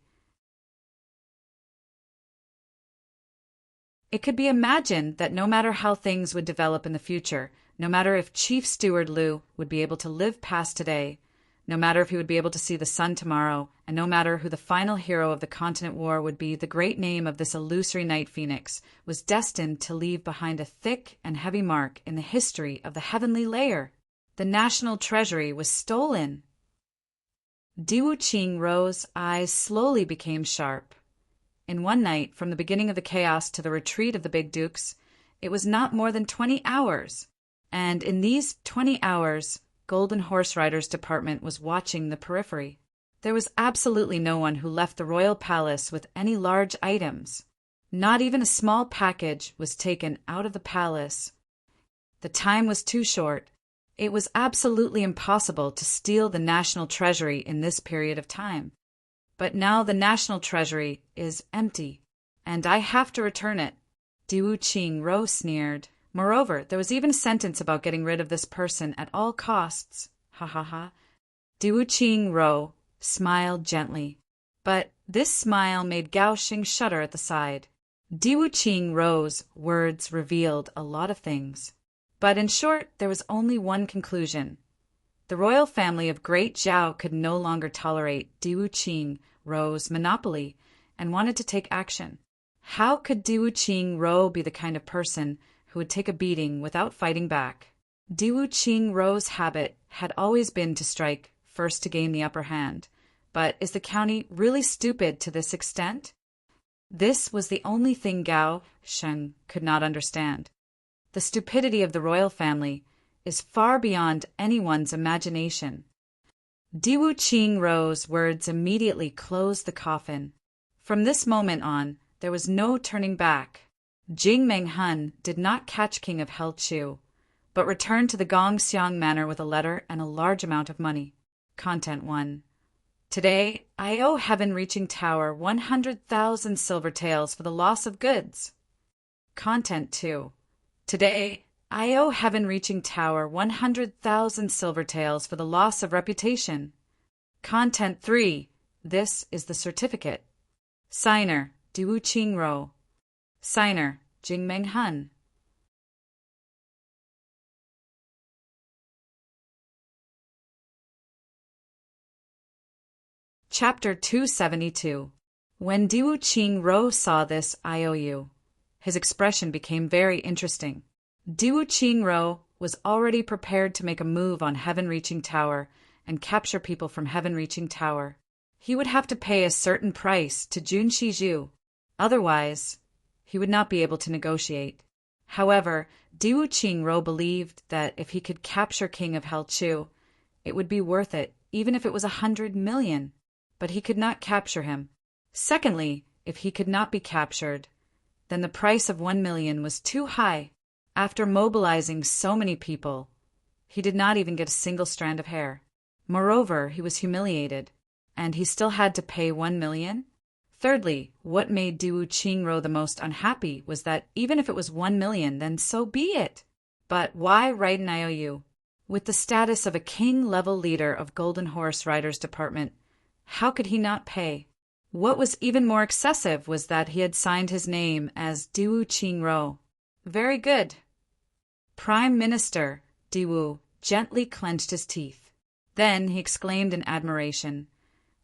It could be imagined that no matter how things would develop in the future, no matter if Chief Steward Lu would be able to live past today, no matter if he would be able to see the sun tomorrow, and no matter who the final hero of the continent war would be, the great name of this illusory night phoenix was destined to leave behind a thick and heavy mark in the history of the heavenly layer. The national treasury was stolen. Du Qing's eyes slowly became sharp. In one night, from the beginning of the chaos to the retreat of the big dukes, it was not more than 20 hours. And in these 20 hours, Golden Horse Rider's department was watching the periphery. There was absolutely no one who left the royal palace with any large items. Not even a small package was taken out of the palace. The time was too short. It was absolutely impossible to steal the national treasury in this period of time. But now the national treasury is empty, and I have to return it. Diwu Qingro sneered. Moreover, there was even a sentence about getting rid of this person at all costs. Ha ha ha. Diwu Qingro smiled gently, but this smile made Gao Xing shudder at the side. Diwu Qingro's words revealed a lot of things. But in short, there was only one conclusion. The royal family of Great Zhao could no longer tolerate Diwu Qingro's monopoly and wanted to take action. How could Diwu Qingro be the kind of person who would take a beating without fighting back? Diwu Qingro's habit had always been to strike first to gain the upper hand. But is the county really stupid to this extent? This was the only thing Gao Sheng could not understand. The stupidity of the royal family is far beyond anyone's imagination. Diwu Qingro's words immediately closed the coffin. From this moment on, there was no turning back. Jing Menghun did not catch King of Helchu, but returned to the Gongxiang Manor with a letter and a large amount of money. Content 1. Today, I owe Heaven-Reaching Tower 100,000 silver taels for the loss of goods. Content 2. Today, I owe Heaven-Reaching Tower 100,000 silver taels for the loss of reputation. Content 3. This is the certificate. Signer, Diwu Qingro. Signer, Jing Menghun. Chapter 272. When Diwu Qingro saw this IOU, his expression became very interesting. Diwu Qingro was already prepared to make a move on Heaven-Reaching Tower and capture people from Heaven-Reaching Tower. He would have to pay a certain price to Jun Shizhu. Otherwise, he would not be able to negotiate. However, Diwu Qingro believed that if he could capture King of Helchu, it would be worth it, even if it was 100 million. But he could not capture him. Secondly, if he could not be captured, then the price of 1 million was too high. After mobilizing so many people, he did not even get a single strand of hair. Moreover, he was humiliated, and he still had to pay 1 million? Thirdly, what made Diwu Qingro the most unhappy was that even if it was 1 million, then so be it. But why write an IOU? With the status of a king-level leader of Golden Horse Riders Department, how could he not pay? What was even more excessive was that he had signed his name as Diwu Qingro. Very good. Prime Minister Diwu gently clenched his teeth. Then he exclaimed in admiration,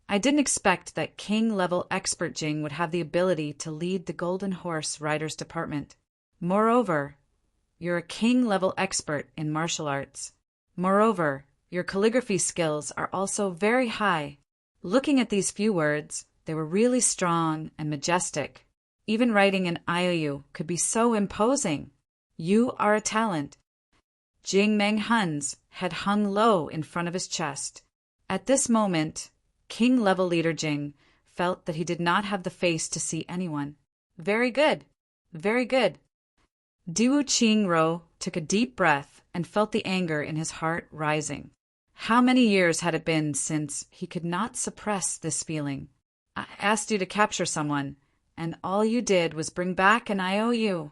I didn't expect that king-level expert Jing would have the ability to lead the Golden Horse Riders Department. Moreover, you're a king-level expert in martial arts. Moreover, your calligraphy skills are also very high. Looking at these few words, they were really strong and majestic. Even writing an IOU could be so imposing. You are a talent. Jing Menghun's head hung low in front of his chest. At this moment, king-level leader Jing felt that he did not have the face to see anyone. Very good. Very good. Diwu Qingro took a deep breath and felt the anger in his heart rising. How many years had it been since he could not suppress this feeling? I asked you to capture someone, and all you did was bring back an IOU.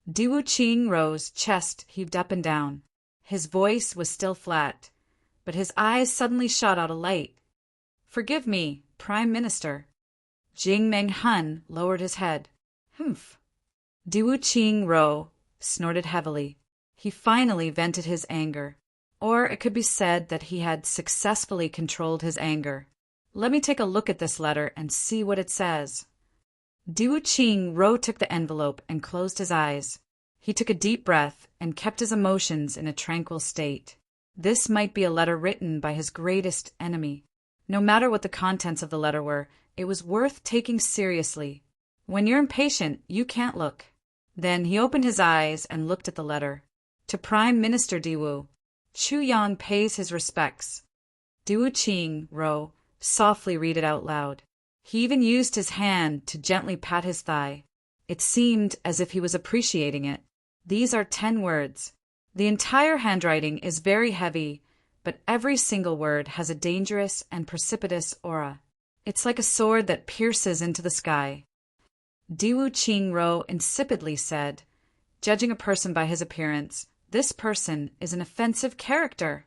Diwu Qingro's chest heaved up and down. His voice was still flat, but his eyes suddenly shot out a light. Forgive me, Prime Minister. Jing Menghun lowered his head. Humph. Diwu Qingro snorted heavily. He finally vented his anger. Or it could be said that he had successfully controlled his anger. Let me take a look at this letter and see what it says. Diwu Qingro took the envelope and closed his eyes. He took a deep breath and kept his emotions in a tranquil state. This might be a letter written by his greatest enemy. No matter what the contents of the letter were, it was worth taking seriously. When you're impatient, you can't look. Then he opened his eyes and looked at the letter. To Prime Minister Diwu, Chu Yang pays his respects. Diwu Qingro softly read it out loud. He even used his hand to gently pat his thigh. It seemed as if he was appreciating it. These are 10 words. The entire handwriting is very heavy, but every single word has a dangerous and precipitous aura. It's like a sword that pierces into the sky. Diwu Qingro insipidly said, judging a person by his appearance, this person is an offensive character.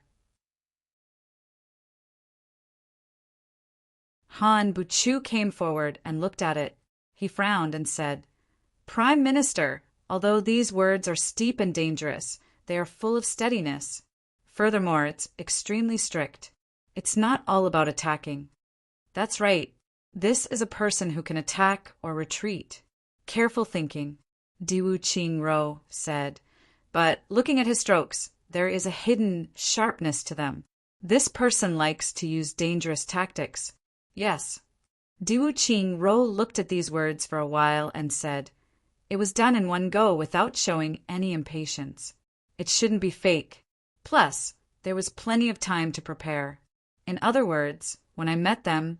Han Buchu came forward and looked at it. He frowned and said, Prime Minister, although these words are steep and dangerous, they are full of steadiness. Furthermore, it's extremely strict. It's not all about attacking. That's right. This is a person who can attack or retreat. Careful thinking, Diwu Qingro said. But looking at his strokes, there is a hidden sharpness to them. This person likes to use dangerous tactics. Yes. Diwu Qingro looked at these words for a while and said, It was done in one go without showing any impatience. It shouldn't be fake. Plus, there was plenty of time to prepare. In other words, when I met them,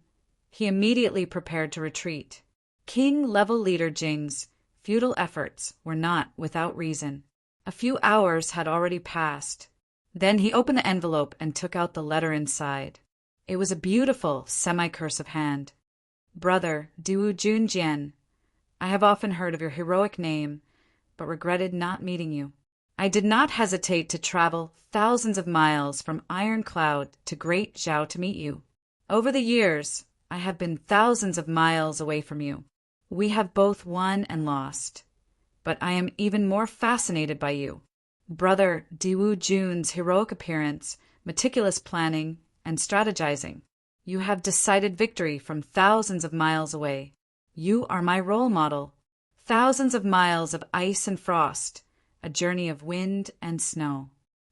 he immediately prepared to retreat. King-level leader Jing's futile efforts were not without reason. A few hours had already passed. Then he opened the envelope and took out the letter inside. It was a beautiful semi-cursive hand. Brother Diwu Junjian, I have often heard of your heroic name, but regretted not meeting you. I did not hesitate to travel thousands of miles from Iron Cloud to Great Zhao to meet you. Over the years, I have been thousands of miles away from you. We have both won and lost. But I am even more fascinated by you. Brother Diwu Jun's heroic appearance, meticulous planning, and strategizing. You have decided victory from thousands of miles away. You are my role model. Thousands of miles of ice and frost, a journey of wind and snow.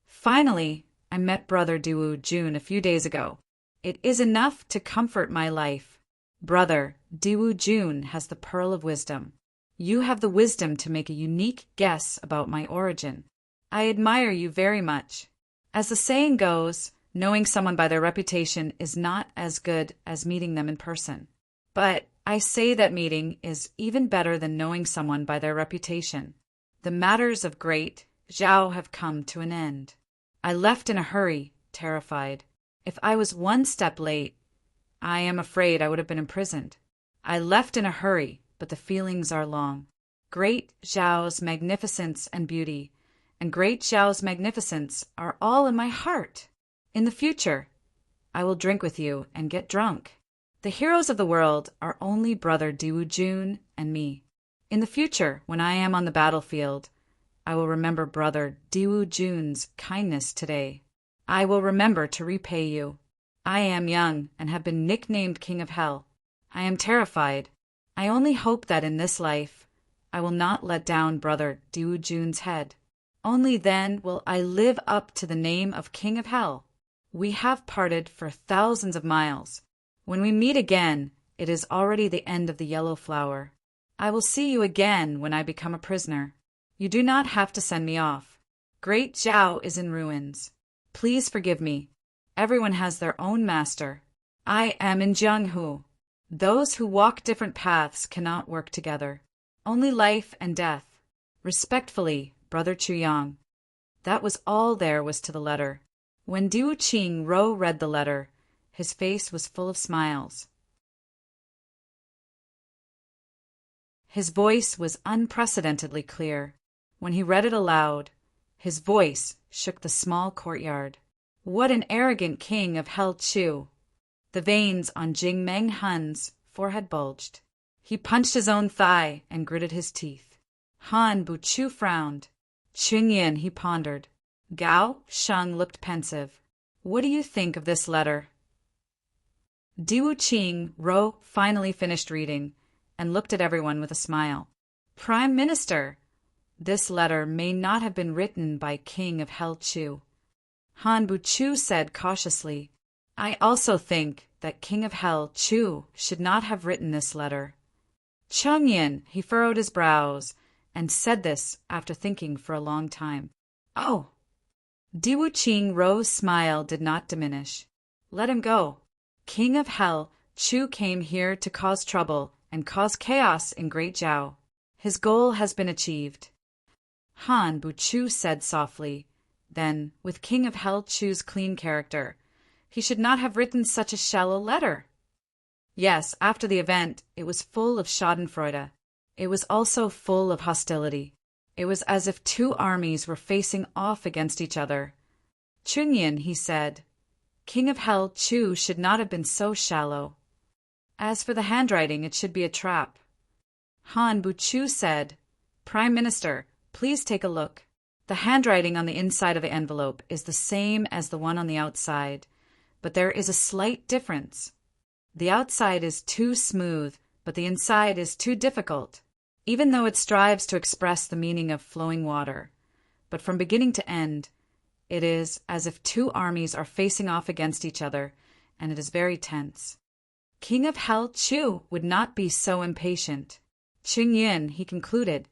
Finally, I met Brother Diwu Jun a few days ago. It is enough to comfort my life. Brother Diwu Jun has the pearl of wisdom. You have the wisdom to make a unique guess about my origin. I admire you very much. As the saying goes, knowing someone by their reputation is not as good as meeting them in person. But I say that meeting is even better than knowing someone by their reputation. The matters of Great Zhao have come to an end. I left in a hurry, terrified. If I was one step late, I am afraid I would have been imprisoned. I left in a hurry, but the feelings are long. Great Zhao's magnificence and beauty, and Great Zhao's magnificence are all in my heart. In the future, I will drink with you and get drunk. The heroes of the world are only Brother Diwu Jun and me. In the future, when I am on the battlefield, I will remember Brother Diwu Jun's kindness today. I will remember to repay you. I am young and have been nicknamed King of Hell. I am terrified. I only hope that in this life, I will not let down Brother Diwu Jun's head. Only then will I live up to the name of King of Hell. We have parted for thousands of miles. When we meet again, it is already the end of the yellow flower. I will see you again when I become a prisoner. You do not have to send me off. Great Zhao is in ruins. Please forgive me. Everyone has their own master. I am in Jianghu. Those who walk different paths cannot work together. Only life and death. Respectfully, Brother Chuyang. That was all there was to the letter. When Diwu Qingro read the letter, his face was full of smiles. His voice was unprecedentedly clear. When he read it aloud, his voice shook the small courtyard. What an arrogant king of Hell Chu! The veins on Jing Meng Hun's forehead bulged. He punched his own thigh and gritted his teeth. Han Buchu frowned. Chunyin, he pondered. Gao Sheng looked pensive. What do you think of this letter? Diwu Qingro finally finished reading and looked at everyone with a smile. Prime Minister, this letter may not have been written by King of Hell Chu. Han Buchu said cautiously, I also think that King of Hell Chu should not have written this letter. Chunyin, he furrowed his brows and said this after thinking for a long time. Oh! Diwu Qingro's smile did not diminish. Let him go. King of Hell Chu came here to cause trouble and cause chaos in Great Zhao. His goal has been achieved. Han Buchu said softly, Then, with King of Hell Chu's clean character, he should not have written such a shallow letter. Yes, after the event, it was full of schadenfreude. It was also full of hostility. It was as if two armies were facing off against each other. Chunyin, he said, King of Hell Chu should not have been so shallow. As for the handwriting, it should be a trap. Han Buchu said, Prime Minister, please take a look. The handwriting on the inside of the envelope is the same as the one on the outside, but there is a slight difference. The outside is too smooth, but the inside is too difficult, even though it strives to express the meaning of flowing water. But from beginning to end, it is as if two armies are facing off against each other, and it is very tense. King of Hell Chu would not be so impatient. Qingyin, he concluded,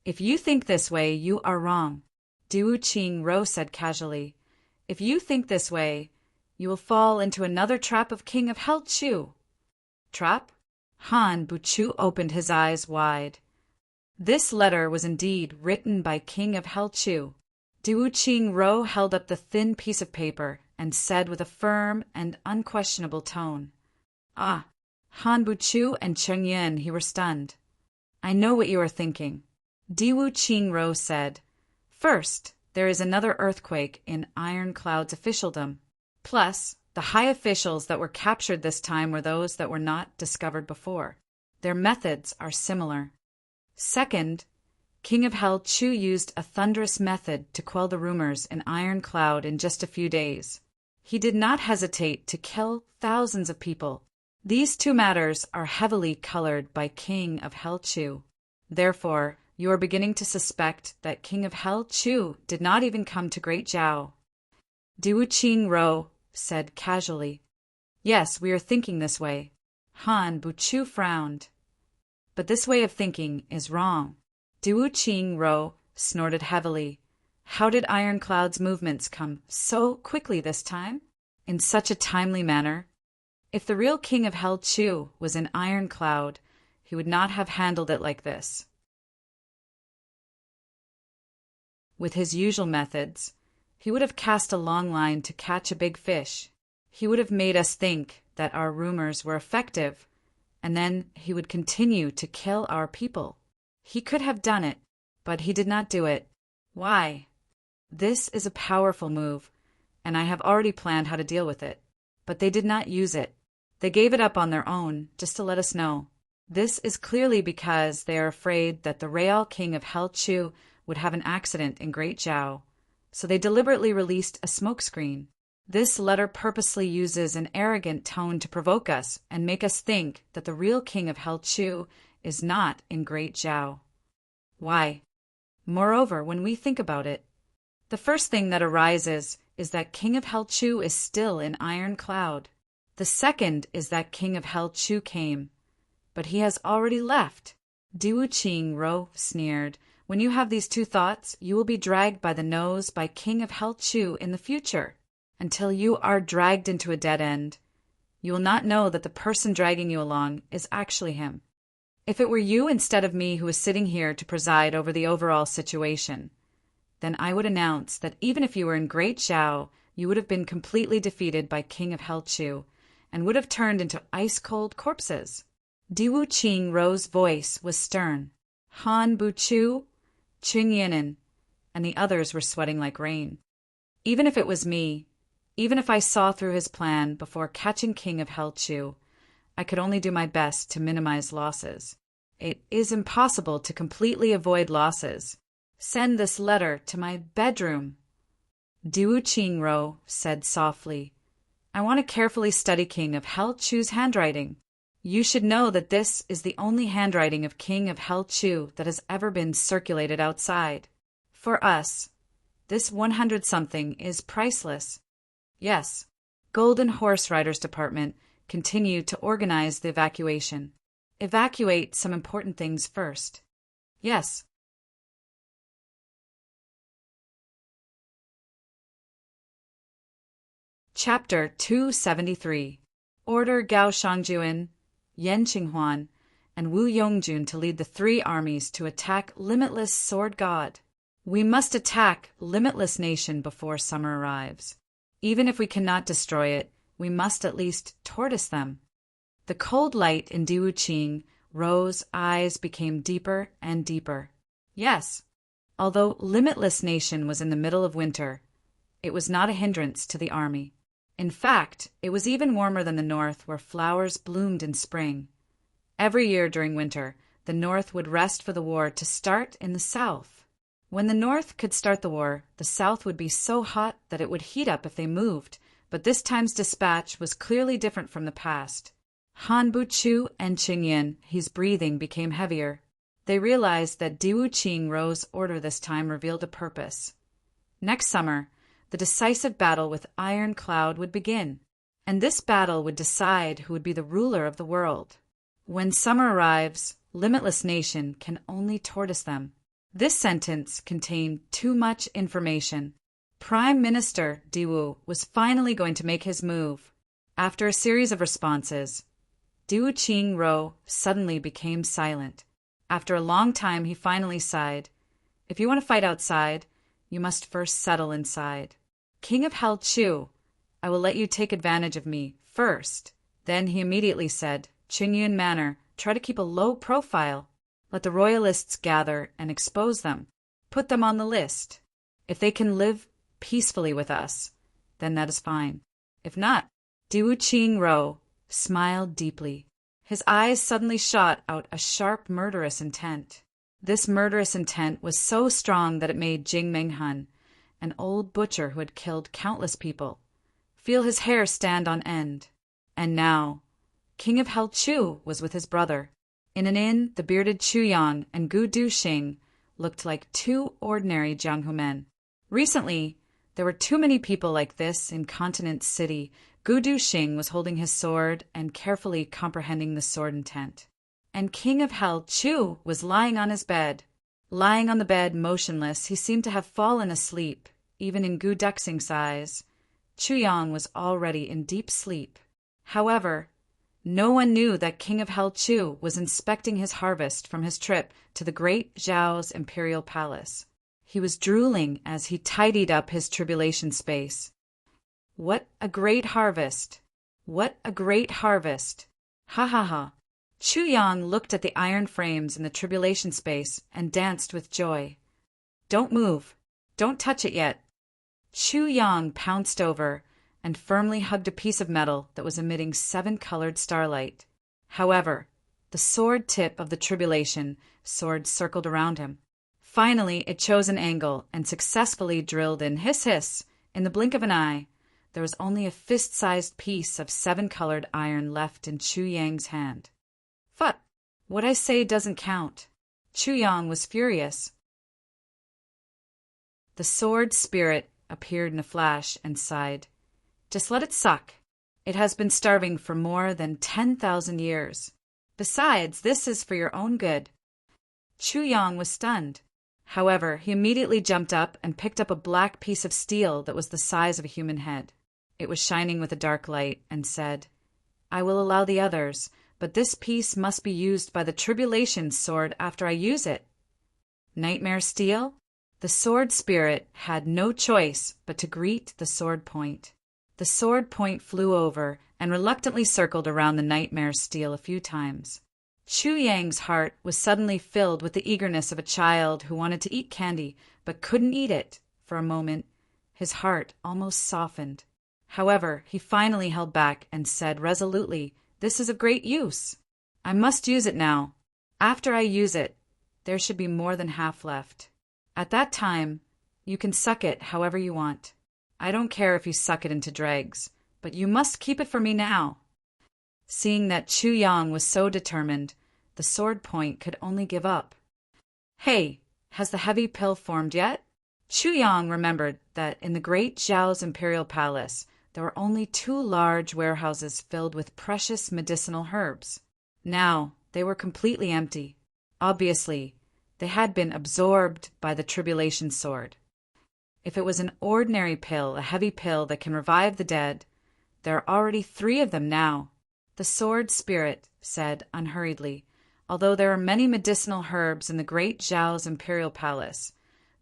If you think this way, you are wrong. Diwu Qing Ro said casually, If you think this way, you will fall into another trap of King of Hell Chu. Trap? Han Buchu opened his eyes wide. This letter was indeed written by King of Hell Chu. Diwu Qing Ro held up the thin piece of paper and said with a firm and unquestionable tone, Ah! Han Buchu and Cheng Yin, he were stunned. I know what you are thinking. Diwu Qing Ro said, First, there is another earthquake in Iron Cloud's officialdom. Plus, the high officials that were captured this time were those that were not discovered before. Their methods are similar. Second, King of Hell Chu used a thunderous method to quell the rumors in Iron Cloud in just a few days. He did not hesitate to kill thousands of people. These two matters are heavily colored by King of Hell Chu. Therefore, you are beginning to suspect that King of Hell Chu did not even come to Great Zhao. Diwu Qing Ro said casually, Yes, we are thinking this way. Han Buchu frowned. But this way of thinking is wrong. Diwu Qing Ro snorted heavily. How did Iron Cloud's movements come so quickly this time? In such a timely manner? If the real King of Hell Chu was in Iron Cloud, he would not have handled it like this. With his usual methods, he would have cast a long line to catch a big fish. He would have made us think that our rumors were effective, and then he would continue to kill our people. He could have done it, but he did not do it. Why? This is a powerful move, and I have already planned how to deal with it. But they did not use it. They gave it up on their own, just to let us know. This is clearly because they are afraid that the real King of Hell Chu would have an accident in Great Zhao. So they deliberately released a smokescreen. This letter purposely uses an arrogant tone to provoke us and make us think that the real King of Hell Chu is not in Great Zhao. Why? Moreover, when we think about it, the first thing that arises is that King of Hell Chu is still in Iron Cloud. The second is that King of Hell Chu came, but he has already left. Diwu Qing Ro sneered. When you have these two thoughts, you will be dragged by the nose by King of Hell Chu in the future, until you are dragged into a dead end. You will not know that the person dragging you along is actually him. If it were you instead of me who was sitting here to preside over the overall situation, then I would announce that even if you were in Great Zhao, you would have been completely defeated by King of Hell Chu, and would have turned into ice-cold corpses. Diwu Qing Ro's voice was stern. Han Buchu, Qing Yinan, and the others were sweating like rain. Even if it was me, even if I saw through his plan before catching King of Hell Chu, I could only do my best to minimize losses. It is impossible to completely avoid losses. Send this letter to my bedroom. Diwu Qing Ro said softly, I want to carefully study King of Hell Chu's handwriting. You should know that this is the only handwriting of King of Hell Chu that has ever been circulated outside. For us, this 100-something is priceless. Yes, Golden Horse Riders Department continue to organize the evacuation. Evacuate some important things first. Yes. Chapter 273. Order Gao Shangjuan, Yan Qinghuan, and Wu Yongjun to lead the three armies to attack Limitless Sword God. We must attack Limitless Nation before summer arrives. Even if we cannot destroy it, we must at least tortoise them. The cold light in Diwu Qing Ro's eyes became deeper and deeper. Yes, although Limitless Nation was in the middle of winter, it was not a hindrance to the army. In fact, it was even warmer than the north, where flowers bloomed in spring. Every year during winter, the north would rest for the war to start in the south. When the north could start the war, the south would be so hot that it would heat up if they moved, but this time's dispatch was clearly different from the past. Han Buchu and Qingyin, his breathing became heavier. They realized that Diwu Qing Ro's order this time revealed a purpose. Next summer, the decisive battle with Iron Cloud would begin, and this battle would decide who would be the ruler of the world. When summer arrives, Limitless Nation can only tortoise them. This sentence contained too much information. Prime Minister Diwu was finally going to make his move. After a series of responses, Diwu Qing Ro suddenly became silent. After a long time, he finally sighed. If you want to fight outside, you must first settle inside. King of Hell Chu, I will let you take advantage of me first. Then he immediately said, Qingyun Manor, try to keep a low profile. Let the royalists gather and expose them. Put them on the list. If they can live peacefully with us, then that is fine. If not, Diwu Qing Ro smiled deeply. His eyes suddenly shot out a sharp, murderous intent. This murderous intent was so strong that it made Jing Menghan, an old butcher who had killed countless people, feel his hair stand on end. And now, King of Hell Chu was with his brother. In an inn, the bearded Chu Yang and Gu Duxing looked like two ordinary Jianghu men. Recently, there were too many people like this in Continent City. Gu Duxing was holding his sword and carefully comprehending the sword intent. And King of Hell Chu was lying on his bed. Lying on the bed, motionless, he seemed to have fallen asleep. Even in Gu Duxing's eyes, Chu Yang was already in deep sleep. However, no one knew that King of Hell Chu was inspecting his harvest from his trip to the great Zhao's imperial palace. He was drooling as he tidied up his tribulation space. What a great harvest! What a great harvest! Ha ha ha! Chu Yang looked at the iron frames in the tribulation space and danced with joy. Don't move. Don't touch it yet. Chu Yang pounced over and firmly hugged a piece of metal that was emitting 7-colored starlight. However, the sword tip of the tribulation sword circled around him. Finally, it chose an angle and successfully drilled in. Hiss hiss! In the blink of an eye, there was only a fist-sized piece of 7-colored iron left in Chu Yang's hand. Phut! What I say doesn't count. Chu Yang was furious. The sword spirit appeared in a flash and sighed. Just let it suck. It has been starving for more than 10,000 years. Besides, this is for your own good. Chu Yang was stunned. However, he immediately jumped up and picked up a black piece of steel that was the size of a human head. It was shining with a dark light and said, I will allow the others, but this piece must be used by the tribulation sword after I use it. Nightmare steel? The sword spirit had no choice but to greet the sword point. The sword point flew over and reluctantly circled around the nightmare steel a few times. Chu Yang's heart was suddenly filled with the eagerness of a child who wanted to eat candy but couldn't eat it. For a moment, his heart almost softened. However, he finally held back and said resolutely, This is of great use. I must use it now. After I use it, there should be more than half left. At that time, you can suck it however you want. I don't care if you suck it into dregs, but you must keep it for me now. Seeing that Chu Yang was so determined, the sword point could only give up. Hey, has the heavy pill formed yet? Chu Yang remembered that in the great Zhao's imperial palace, there were only 2 large warehouses filled with precious medicinal herbs. Now, they were completely empty. Obviously, they had been absorbed by the tribulation sword. If it was an ordinary pill, a heavy pill that can revive the dead, there are already 3 of them now. The sword spirit said unhurriedly, although there are many medicinal herbs in the great Zhao's imperial palace,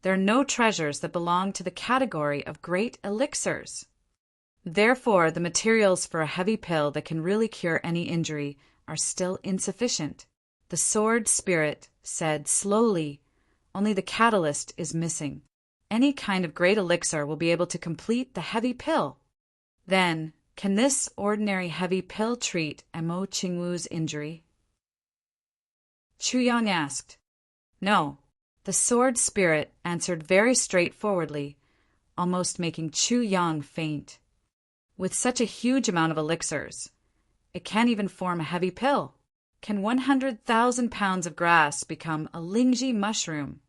there are no treasures that belong to the category of great elixirs. Therefore, the materials for a heavy pill that can really cure any injury are still insufficient. The sword spirit said slowly, only the catalyst is missing. Any kind of great elixir will be able to complete the heavy pill. Then, can this ordinary heavy pill treat Emo Qingwu's injury? Chu Yang asked. No. The sword spirit answered very straightforwardly, almost making Chu Yang faint. With such a huge amount of elixirs, it can't even form a heavy pill. Can 100,000 pounds of grass become a Lingji mushroom?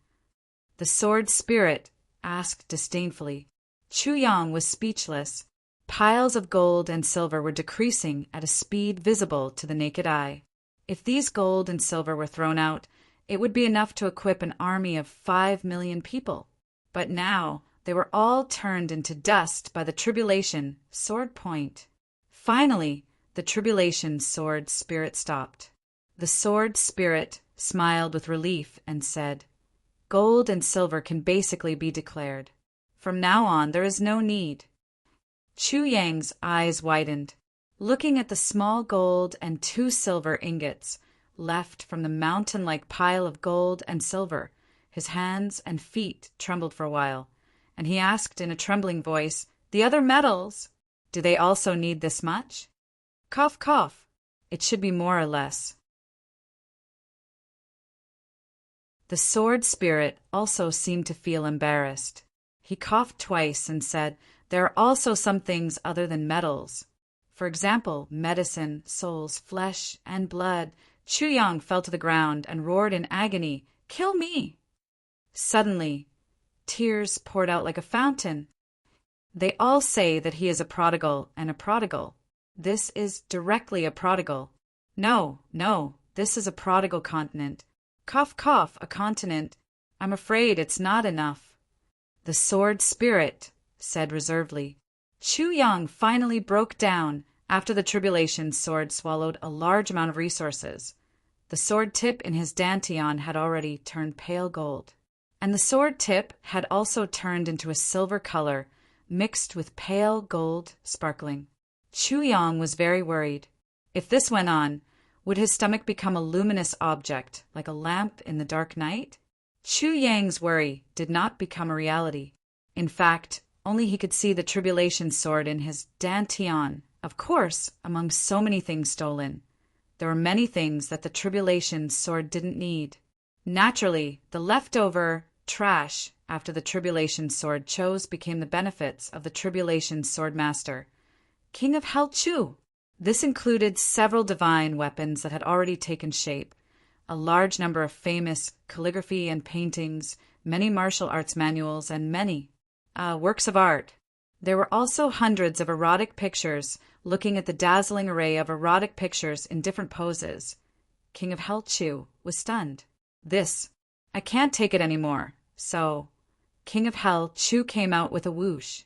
The sword spirit asked disdainfully. Chu Yang was speechless. Piles of gold and silver were decreasing at a speed visible to the naked eye. If these gold and silver were thrown out, it would be enough to equip an army of 5 million people. But now they were all turned into dust by the tribulation sword point. Finally, the tribulation sword spirit stopped. The sword spirit smiled with relief and said, Gold and silver can basically be declared. From now on, there is no need. Chu Yang's eyes widened, looking at the small gold and 2 silver ingots left from the mountain-like pile of gold and silver. His hands and feet trembled for a while, and he asked in a trembling voice, The other metals, do they also need this much? Cough, cough. It should be more or less. The sword spirit also seemed to feel embarrassed. He coughed twice and said, There are also some things other than metals. For example, medicine, souls, flesh, and blood. Chu Yang fell to the ground and roared in agony, Kill me! Suddenly, tears poured out like a fountain. They all say that he is a prodigal and a prodigal. This is directly a prodigal. No, this is a prodigal continent. Cough, cough, a continent. I'm afraid it's not enough. The sword spirit said reservedly. Chu Yang finally broke down after the tribulation sword swallowed a large amount of resources. The sword tip in his dantian had already turned pale gold, and the sword tip had also turned into a silver color mixed with pale gold sparkling. Chu Yang was very worried. If this went on, would his stomach become a luminous object, like a lamp in the dark night? Chu Yang's worry did not become a reality. In fact, only he could see the tribulation sword in his dantian. Of course, among so many things stolen, there were many things that the tribulation sword didn't need. Naturally, the leftover trash after the tribulation sword chose became the benefits of the tribulation sword master, King of Hell Chu. This included several divine weapons that had already taken shape, a large number of famous calligraphy and paintings, many martial arts manuals, and many works of art. There were also hundreds of erotic pictures, looking at the dazzling array of erotic pictures in different poses. King of Hell Chu was stunned. I can't take it anymore. So, King of Hell Chu came out with a whoosh.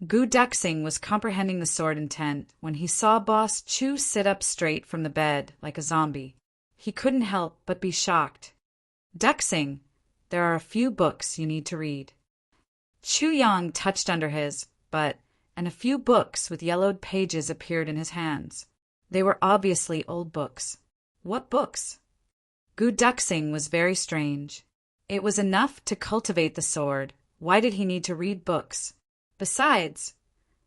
Gu Duxing was comprehending the sword intent when he saw Boss Chu sit up straight from the bed like a zombie. He couldn't help but be shocked. Duxing, there are a few books you need to read. Chu Yang touched under his, and a few books with yellowed pages appeared in his hands. They were obviously old books. What books? Gu Duxing was very strange. It was enough to cultivate the sword. Why did he need to read books? Besides,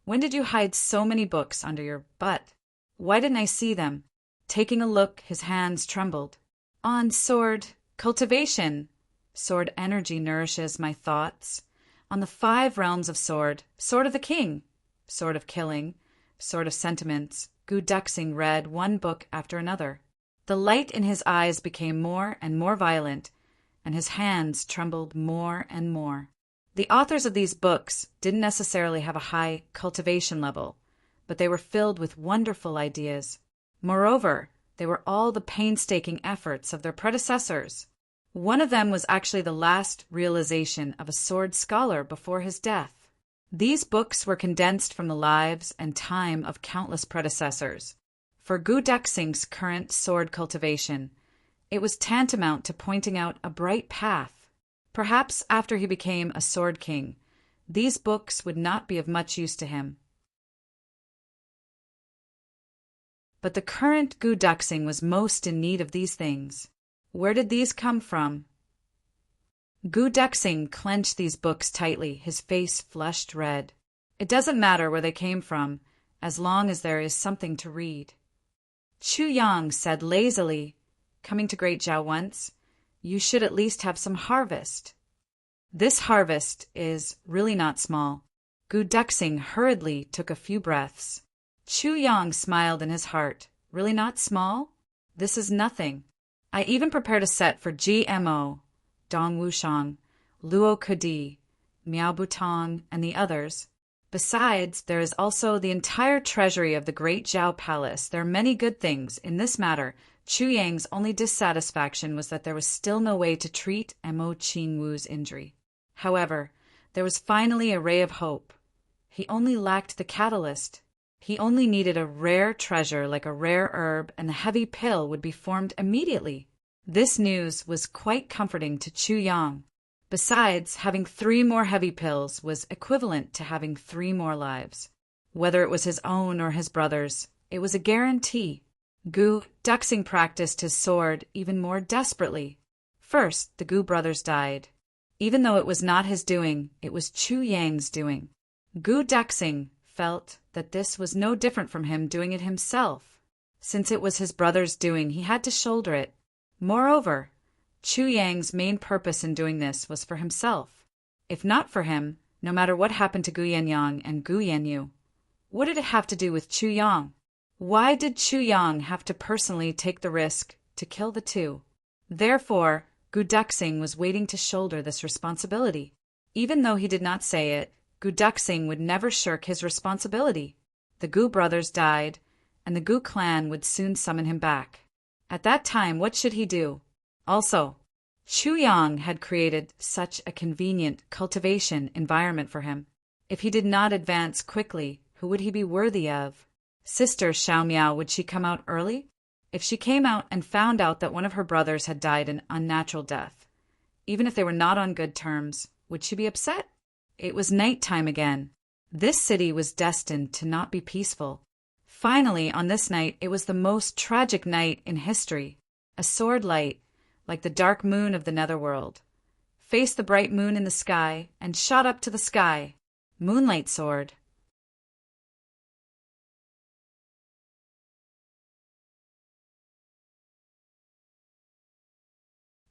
when did you hide so many books under your butt? Why didn't I see them? Taking a look, his hands trembled. On sword cultivation. Sword energy nourishes my thoughts. On the 5 realms of sword, sword of the king, sword of killing, sword of sentiments, Gu Duxing read one book after another. The light in his eyes became more and more violent, and his hands trembled more and more. The authors of these books didn't necessarily have a high cultivation level, but they were filled with wonderful ideas. Moreover, they were all the painstaking efforts of their predecessors. One of them was actually the last realization of a sword scholar before his death. These books were condensed from the lives and time of countless predecessors. For Gu Duxing's current sword cultivation, it was tantamount to pointing out a bright path. Perhaps after he became a sword king, these books would not be of much use to him. But the current Gu Duxing was most in need of these things. Where did these come from? Gu Duxing clenched these books tightly, his face flushed red. It doesn't matter where they came from, as long as there is something to read. Chu Yang said lazily, coming to Great Zhao once, "You should at least have some harvest." This harvest is really not small. Gu Duxing hurriedly took a few breaths. Chu Yang smiled in his heart. Really not small? This is nothing. I even prepared a set for GMO, Dong Wushang, Luo Kudi, Miao Butong, and the others. Besides, there is also the entire treasury of the Great Zhao Palace. There are many good things. In this matter, Chu Yang's only dissatisfaction was that there was still no way to treat Mo Qingwu's injury. However, there was finally a ray of hope. He only lacked the catalyst. He only needed a rare treasure like a rare herb, and the heavy pill would be formed immediately. This news was quite comforting to Chu Yang. Besides, having 3 more heavy pills was equivalent to having 3 more lives. Whether it was his own or his brother's, it was a guarantee. Gu Duxing practiced his sword even more desperately. First, the Gu brothers died. Even though it was not his doing, it was Chu Yang's doing. Gu Duxing felt that this was no different from him doing it himself. Since it was his brother's doing, he had to shoulder it. Moreover, Chu Yang's main purpose in doing this was for himself. If not for him, no matter what happened to Gu Yenyang and Gu Yenyu, what did it have to do with Chu Yang? Why did Chu Yang have to personally take the risk to kill the two? Therefore, Gu Duxing was waiting to shoulder this responsibility. Even though he did not say it, Gu Duxing would never shirk his responsibility. The Gu brothers died, and the Gu clan would soon summon him back. At that time, what should he do? Also, Chu Yang had created such a convenient cultivation environment for him. If he did not advance quickly, who would he be worthy of? Sister Xiao Miao, would she come out early? If she came out and found out that one of her brothers had died an unnatural death, even if they were not on good terms, would she be upset? It was night time again. This city was destined to not be peaceful. Finally, on this night, it was the most tragic night in history. A sword light, like the dark moon of the netherworld, faced the bright moon in the sky and shot up to the sky. Moonlight sword.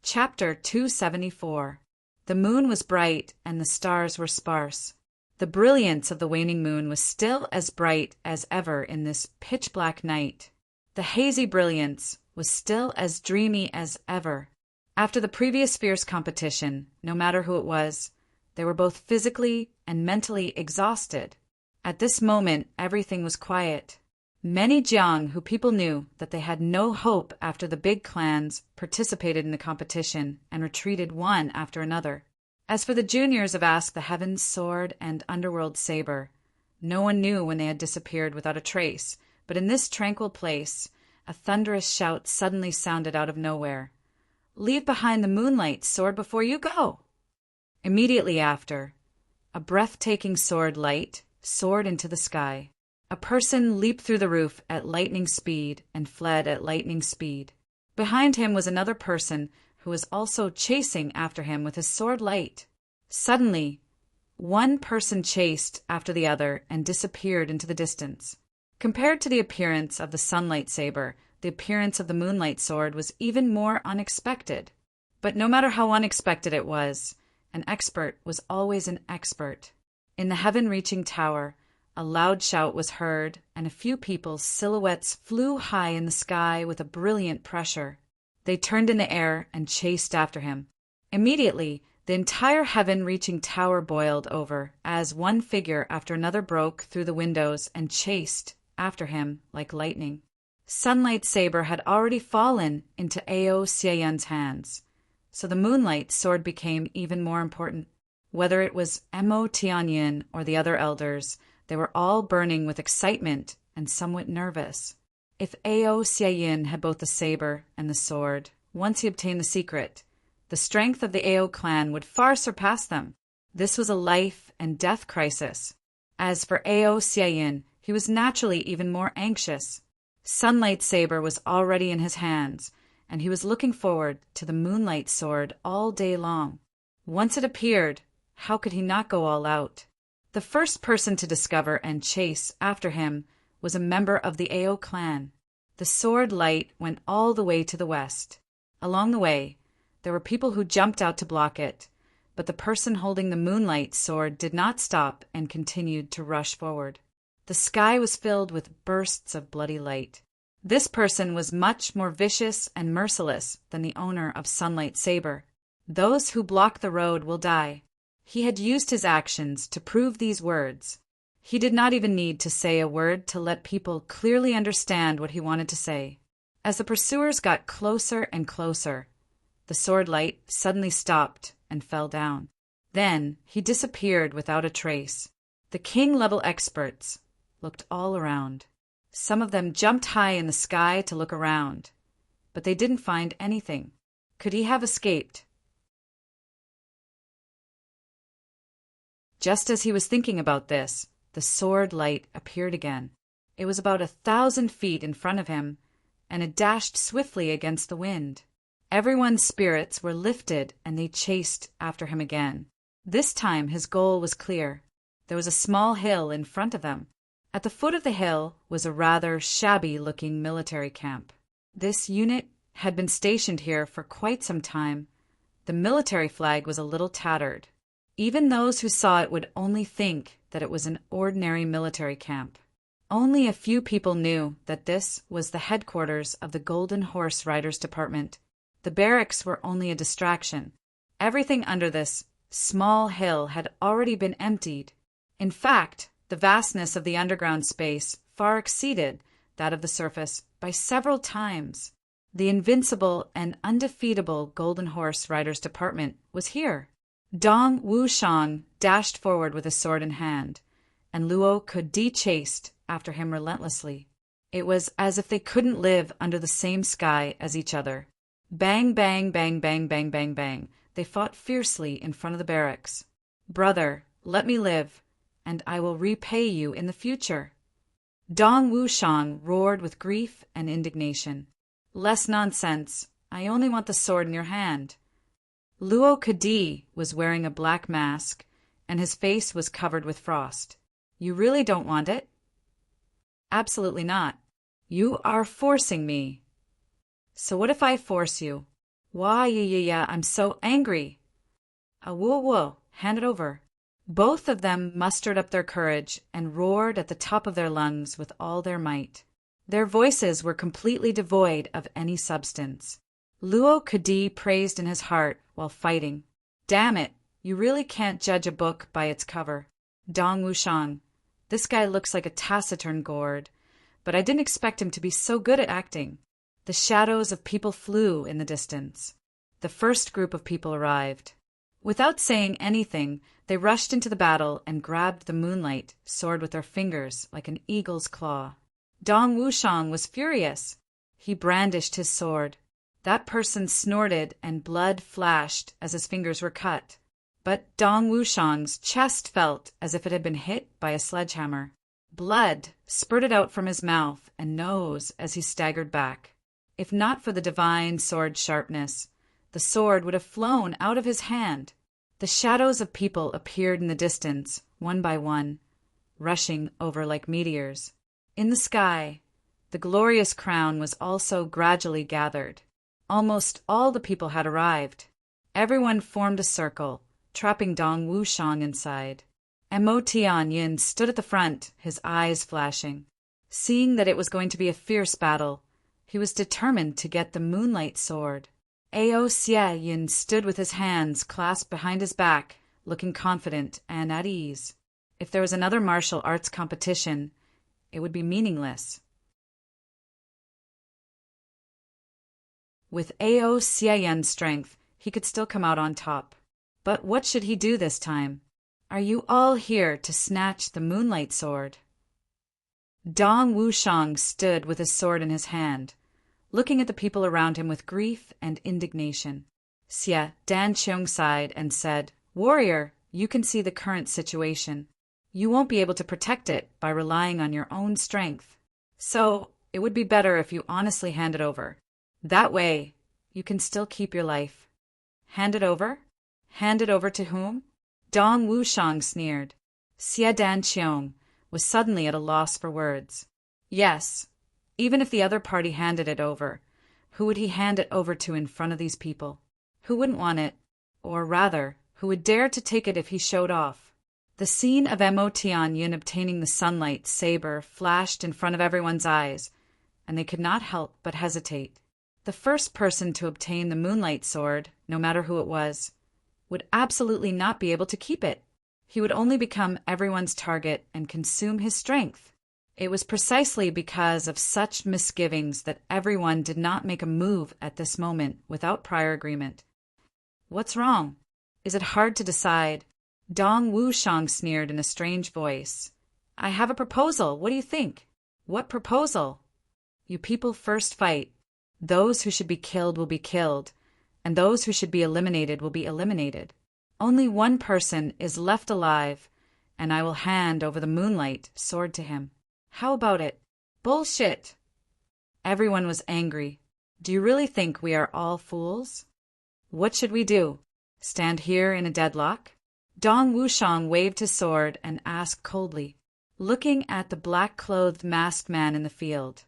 Chapter 274. The moon was bright and the stars were sparse. The brilliance of the waning moon was still as bright as ever in this pitch-black night. The hazy brilliance was still as dreamy as ever. After the previous fierce competition, no matter who it was, they were both physically and mentally exhausted. At this moment, everything was quiet. Many Jiang, who people knew that they had no hope after the big clans, participated in the competition and retreated one after another. As for the juniors of Ask the Heavens Sword and Underworld Saber, no one knew when they had disappeared without a trace, but in this tranquil place, a thunderous shout suddenly sounded out of nowhere. "Leave behind the moonlight sword before you go!" Immediately after, a breathtaking sword light soared into the sky. A person leaped through the roof at lightning speed and fled at lightning speed. Behind him was another person who was also chasing after him with his sword light. Suddenly, one person chased after the other and disappeared into the distance. Compared to the appearance of the sunlight saber, the appearance of the moonlight sword was even more unexpected. But no matter how unexpected it was, an expert was always an expert. In the heaven-reaching tower, a loud shout was heard, and a few people's silhouettes flew high in the sky with a brilliant pressure. They turned in the air and chased after him. Immediately, the entire heaven-reaching tower boiled over, as one figure after another broke through the windows and chased after him like lightning. Sunlight Saber had already fallen into Ao Xieyun's hands, so the moonlight sword became even more important. Whether it was Mo Tianyin or the other elders, they were all burning with excitement and somewhat nervous. If Ao Xieyun had both the saber and the sword, once he obtained the secret, The strength of the Ao clan would far surpass them. This was a life and death crisis. As for Ao Xiaoyan, he was naturally even more anxious. Sunlight Saber was already in his hands, and he was looking forward to the Moonlight Sword all day long. Once it appeared, how could he not go all out? The first person to discover and chase after him was a member of the Ao clan. The sword light went all the way to the west. Along the way, there were people who jumped out to block it, but the person holding the Moonlight Sword did not stop and continued to rush forward. The sky was filled with bursts of bloody light. This person was much more vicious and merciless than the owner of Sunlight Saber. Those who block the road will die. He had used his actions to prove these words. He did not even need to say a word to let people clearly understand what he wanted to say. As the pursuers got closer and closer, the sword light suddenly stopped and fell down. Then he disappeared without a trace. The king-level experts looked all around. Some of them jumped high in the sky to look around, but they didn't find anything. Could he have escaped? Just as he was thinking about this, the sword light appeared again. It was about 1,000 feet in front of him, and it dashed swiftly against the wind. Everyone's spirits were lifted, and they chased after him again. This time his goal was clear. There was a small hill in front of them. At the foot of the hill was a rather shabby-looking military camp. This unit had been stationed here for quite some time. The military flag was a little tattered. Even those who saw it would only think that it was an ordinary military camp. Only a few people knew that this was the headquarters of the Golden Horse Riders Department. The barracks were only a distraction. Everything under this small hill had already been emptied. In fact, the vastness of the underground space far exceeded that of the surface by several times. The invincible and undefeatable Golden Horse Riders Department was here. Dong Wushang dashed forward with his sword in hand, and Luo Kodi chased after him relentlessly. It was as if they couldn't live under the same sky as each other. Bang, bang, bang, bang, bang, bang, bang. They fought fiercely in front of the barracks. "Brother, let me live, and I will repay you in the future." Dong Wushang roared with grief and indignation. "Less nonsense. I only want the sword in your hand." Luo Kodi was wearing a black mask, and his face was covered with frost. "You really don't want it?" "Absolutely not. You are forcing me." "So what if I force you?" "Why, yeah, I'm so angry." Whoa, hand it over." Both of them mustered up their courage and roared at the top of their lungs with all their might. Their voices were completely devoid of any substance. Luo Kodi praised in his heart while fighting. "Damn it, you really can't judge a book by its cover. Dong Wushang, this guy looks like a taciturn gourd, but I didn't expect him to be so good at acting." The shadows of people flew in the distance. The first group of people arrived. Without saying anything, they rushed into the battle and grabbed the Moonlight Sword with their fingers like an eagle's claw. Dong Wushang was furious. He brandished his sword. That person snorted and blood flashed as his fingers were cut. But Dong Wushang's chest felt as if it had been hit by a sledgehammer. Blood spurted out from his mouth and nose as he staggered back. If not for the divine sword sharpness, the sword would have flown out of his hand. The shadows of people appeared in the distance, one by one, rushing over like meteors. In the sky, the glorious crown was also gradually gathered. Almost all the people had arrived. Everyone formed a circle, trapping Dong Wushang inside. Mo Tianyin stood at the front, his eyes flashing. Seeing that it was going to be a fierce battle, he was determined to get the Moonlight Sword. Ao Xiaoyan stood with his hands clasped behind his back, looking confident and at ease. If there was another martial arts competition, it would be meaningless. With Ao Xiaoyan's strength, he could still come out on top. But what should he do this time? "Are you all here to snatch the Moonlight Sword?" Dong Wushang stood with his sword in his hand, looking at the people around him with grief and indignation. Xie Danqiong sighed and said, "Warrior, you can see the current situation. You won't be able to protect it by relying on your own strength. So, it would be better if you honestly hand it over. That way, you can still keep your life." Hand it over? Hand it over to whom? Dong Wushang sneered. Xie Danqiong was suddenly at a loss for words. Yes, even if the other party handed it over, who would he hand it over to in front of these people? Who wouldn't want it? Or rather, who would dare to take it if he showed off? The scene of Mo Tianyun obtaining the sunlight saber flashed in front of everyone's eyes, and they could not help but hesitate. The first person to obtain the moonlight sword, no matter who it was, would absolutely not be able to keep it. He would only become everyone's target and consume his strength. It was precisely because of such misgivings that everyone did not make a move at this moment without prior agreement. What's wrong? Is it hard to decide? Dong Wushang sneered in a strange voice. I have a proposal. What do you think? What proposal? You people first fight. Those who should be killed will be killed, and those who should be eliminated will be eliminated. Only one person is left alive, and I will hand over the moonlight sword to him. How about it? Bullshit! Everyone was angry. Do you really think we are all fools? What should we do? Stand here in a deadlock? Dong Wushang waved his sword and asked coldly, looking at the black-clothed masked man in the field.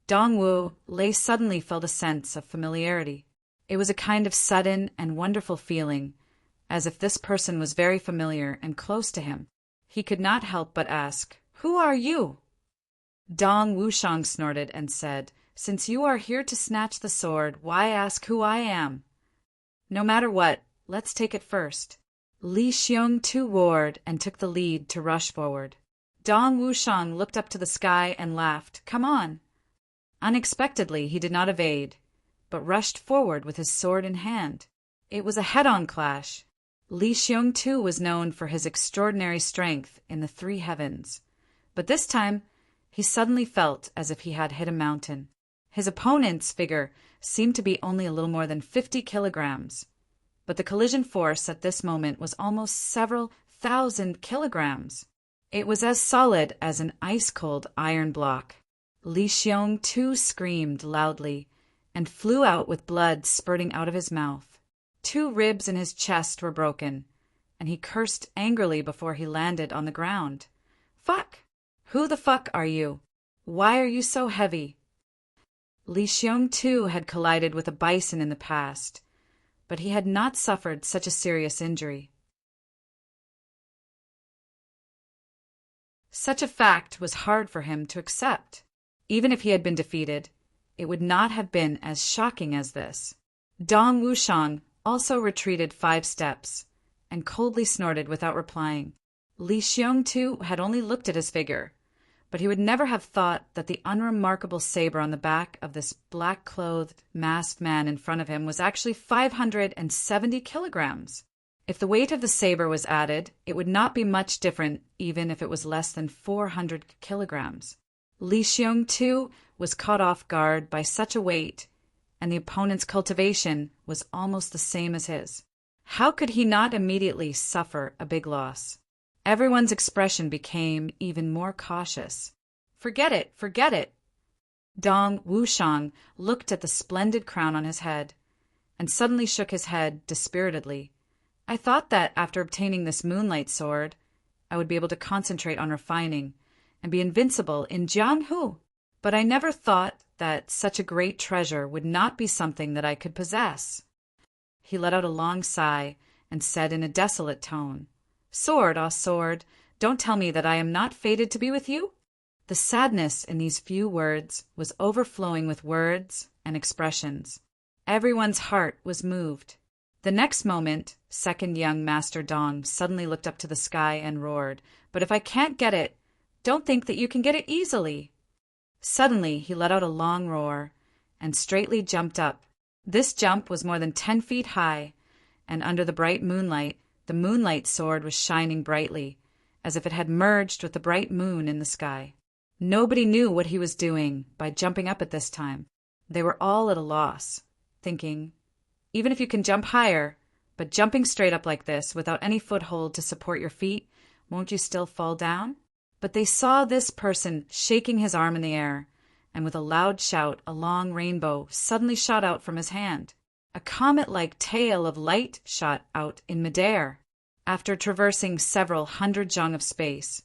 Dong Wu Lei suddenly felt a sense of familiarity. It was a kind of sudden and wonderful feeling, as if this person was very familiar and close to him. He could not help but ask, "Who are you?" Dong Wushang snorted and said, "Since you are here to snatch the sword, why ask who I am? No matter what, let's take it first." Li Xiong Tu roared and took the lead to rush forward. Dong Wushang looked up to the sky and laughed, "Come on." Unexpectedly, he did not evade, but rushed forward with his sword in hand. It was a head-on clash. Li Xiong Tu was known for his extraordinary strength in the three heavens, but this time he suddenly felt as if he had hit a mountain. His opponent's figure seemed to be only a little more than 50 kilograms, but the collision force at this moment was almost several thousand kilograms. It was as solid as an ice-cold iron block. Li Xiong Tu screamed loudly and flew out with blood spurting out of his mouth. 2 ribs in his chest were broken, and he cursed angrily before he landed on the ground. "Fuck! Who the fuck are you? Why are you so heavy?" Li Xiong Tu had collided with a bison in the past, but he had not suffered such a serious injury. Such a fact was hard for him to accept. Even if he had been defeated, it would not have been as shocking as this. Dong Wushang also retreated 5 steps and coldly snorted without replying. Li Xiong Tu had only looked at his figure, but he would never have thought that the unremarkable saber on the back of this black-clothed, masked man in front of him was actually 570 kilograms. If the weight of the saber was added, it would not be much different even if it was less than 400 kilograms. Li Xiong Tu was caught off guard by such a weight, and the opponent's cultivation was almost the same as his. How could he not immediately suffer a big loss? Everyone's expression became even more cautious. "Forget it, forget it." Dong Wushang looked at the splendid crown on his head, and suddenly shook his head dispiritedly. "I thought that after obtaining this moonlight sword, I would be able to concentrate on refining and be invincible in Jianghu, but I never thought that such a great treasure would not be something that I could possess." He let out a long sigh and said in a desolate tone, "Sword, ah sword, don't tell me that I am not fated to be with you?" The sadness in these few words was overflowing with words and expressions. Everyone's heart was moved. The next moment, second young Master Dong suddenly looked up to the sky and roared, "But if I can't get it, don't think that you can get it easily." Suddenly he let out a long roar and straightly jumped up. This jump was more than 10 feet high, and under the bright moonlight, the moonlight sword was shining brightly, as if it had merged with the bright moon in the sky. Nobody knew what he was doing by jumping up at this time. They were all at a loss, thinking, even if you can jump higher, but jumping straight up like this without any foothold to support your feet, won't you still fall down? But they saw this person shaking his arm in the air, and with a loud shout, a long rainbow suddenly shot out from his hand. A comet-like tail of light shot out in midair. After traversing several hundred jong of space,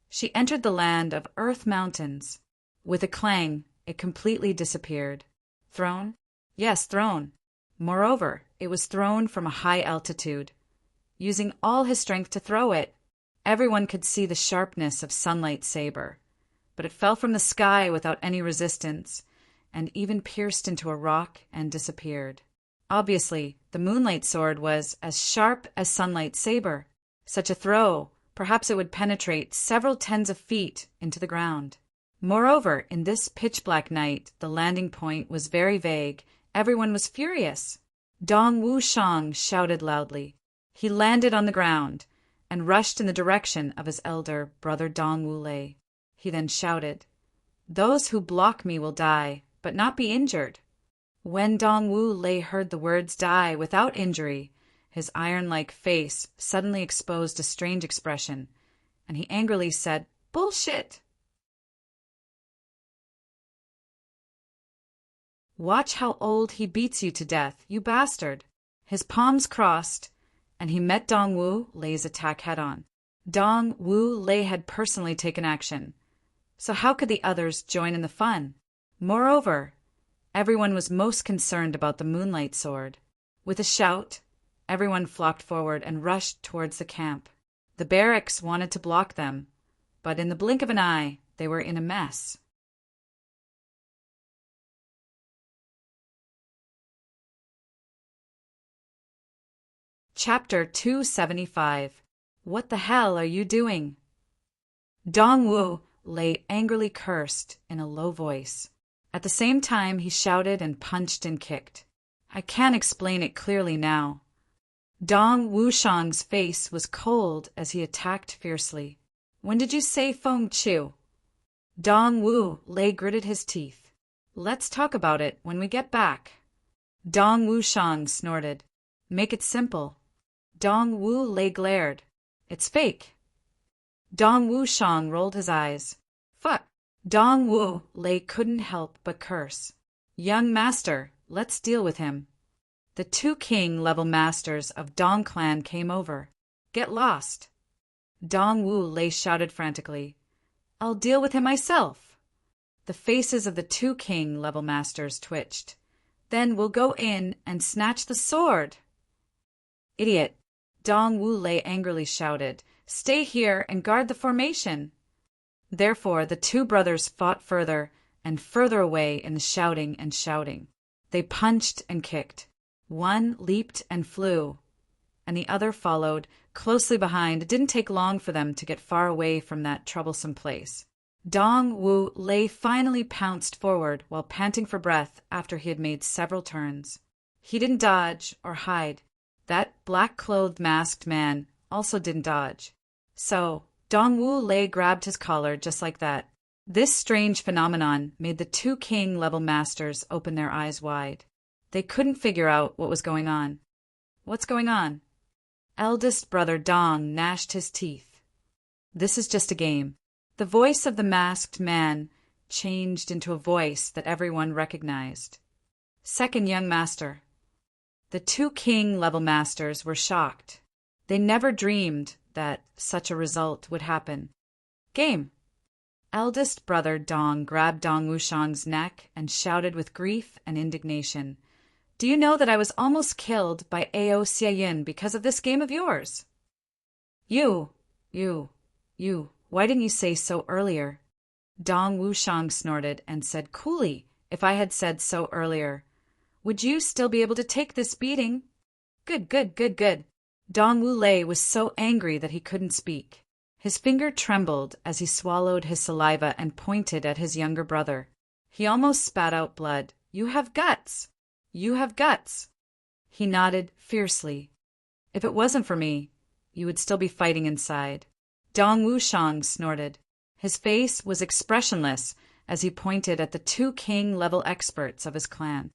she entered the land of Earth Mountains. With a clang, it completely disappeared. Thrown? Yes, thrown. Moreover, it was thrown from a high altitude. Using all his strength to throw it, everyone could see the sharpness of Sunlight Saber. But it fell from the sky without any resistance, and even pierced into a rock and disappeared. Obviously, the Moonlight Sword was as sharp as Sunlight Saber. Such a throw, perhaps it would penetrate several tens of feet into the ground. Moreover, in this pitch-black night, the landing point was very vague. Everyone was furious. Dong Wushang shouted loudly. He landed on the ground and rushed in the direction of his elder brother Dong Wulei. He then shouted, "Those who block me will die, but not be injured." When Dong Wulei heard the words "die without injury," his iron-like face suddenly exposed a strange expression, and he angrily said, "Bullshit!" "Watch how old he beats you to death, you bastard!" His palms crossed, and he met Dong Wulei's attack head-on. Dong Wulei had personally taken action, so how could the others join in the fun? Moreover, everyone was most concerned about the Moonlight Sword. With a shout, everyone flocked forward and rushed towards the camp. The barracks wanted to block them, but in the blink of an eye, they were in a mess. Chapter 275. What the hell are you doing? Dong Wulei angrily cursed in a low voice. At the same time, he shouted and punched and kicked. I can't explain it clearly now. Dong Wushang's face was cold as he attacked fiercely. When did you say Feng Chu? Dong Wulei gritted his teeth. Let's talk about it when we get back. Dong Wushang snorted. Make it simple. Dong Wulei glared. It's fake. Dong Wushang rolled his eyes. Fuck. Dong Wulei couldn't help but curse. Young master, let's deal with him. The 2 king-level masters of Dong clan came over. Get lost. Dong Wulei shouted frantically. I'll deal with him myself. The faces of the 2 king-level masters twitched. Then we'll go in and snatch the sword. Idiot. Dong Wulei angrily shouted. Stay here and guard the formation. Therefore, the 2 brothers fought further and further away in the shouting and shouting. They punched and kicked. One leaped and flew, and the other followed closely behind. It didn't take long for them to get far away from that troublesome place. Dong Wulei finally pounced forward while panting for breath after he had made several turns. He didn't dodge or hide. That black-clothed masked man also didn't dodge. So, Dong Wulei grabbed his collar just like that. This strange phenomenon made the 2 king-level masters open their eyes wide. They couldn't figure out what was going on. What's going on? Eldest brother Dong gnashed his teeth. This is just a game. The voice of the masked man changed into a voice that everyone recognized. Second young master. The 2 king-level masters were shocked. They never dreamed that such a result would happen. Game. Eldest brother Dong grabbed Dong Wushang's neck and shouted with grief and indignation. Do you know that I was almost killed by Ao Xiaoyin because of this game of yours? You, why didn't you say so earlier? Dong Wushang snorted and said coolly, if I had said so earlier, would you still be able to take this beating? Good. Dong Wulei was so angry that he couldn't speak. His finger trembled as he swallowed his saliva and pointed at his younger brother. He almost spat out blood. You have guts. You have guts. He nodded fiercely. If it wasn't for me, you would still be fighting inside. Dong Wushang snorted. His face was expressionless as he pointed at the 2 king-level experts of his clan.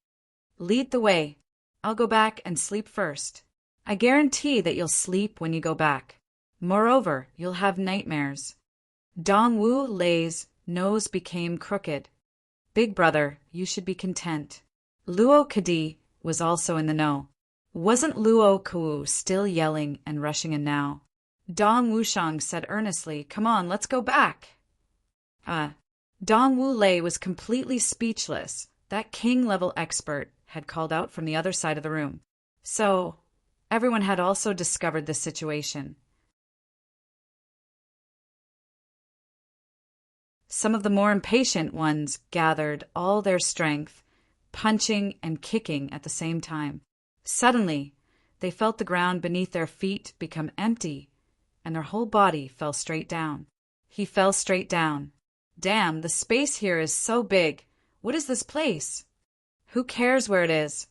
Lead the way. I'll go back and sleep first. I guarantee that you'll sleep when you go back. Moreover, you'll have nightmares. Dongwu Lei's nose became crooked. Big brother, you should be content. Luo Kadi was also in the know. Wasn't Luo Ku still yelling and rushing in now? Dong Wushang said earnestly, "Come on, let's go back." Dong Wu Lei was completely speechless. That king-level expert had called out from the other side of the room. So, everyone had also discovered the situation. Some of the more impatient ones gathered all their strength, punching and kicking at the same time. Suddenly, they felt the ground beneath their feet become empty, and their whole body fell straight down. He fell straight down. Damn, the space here is so big. What is this place? Who cares where it is?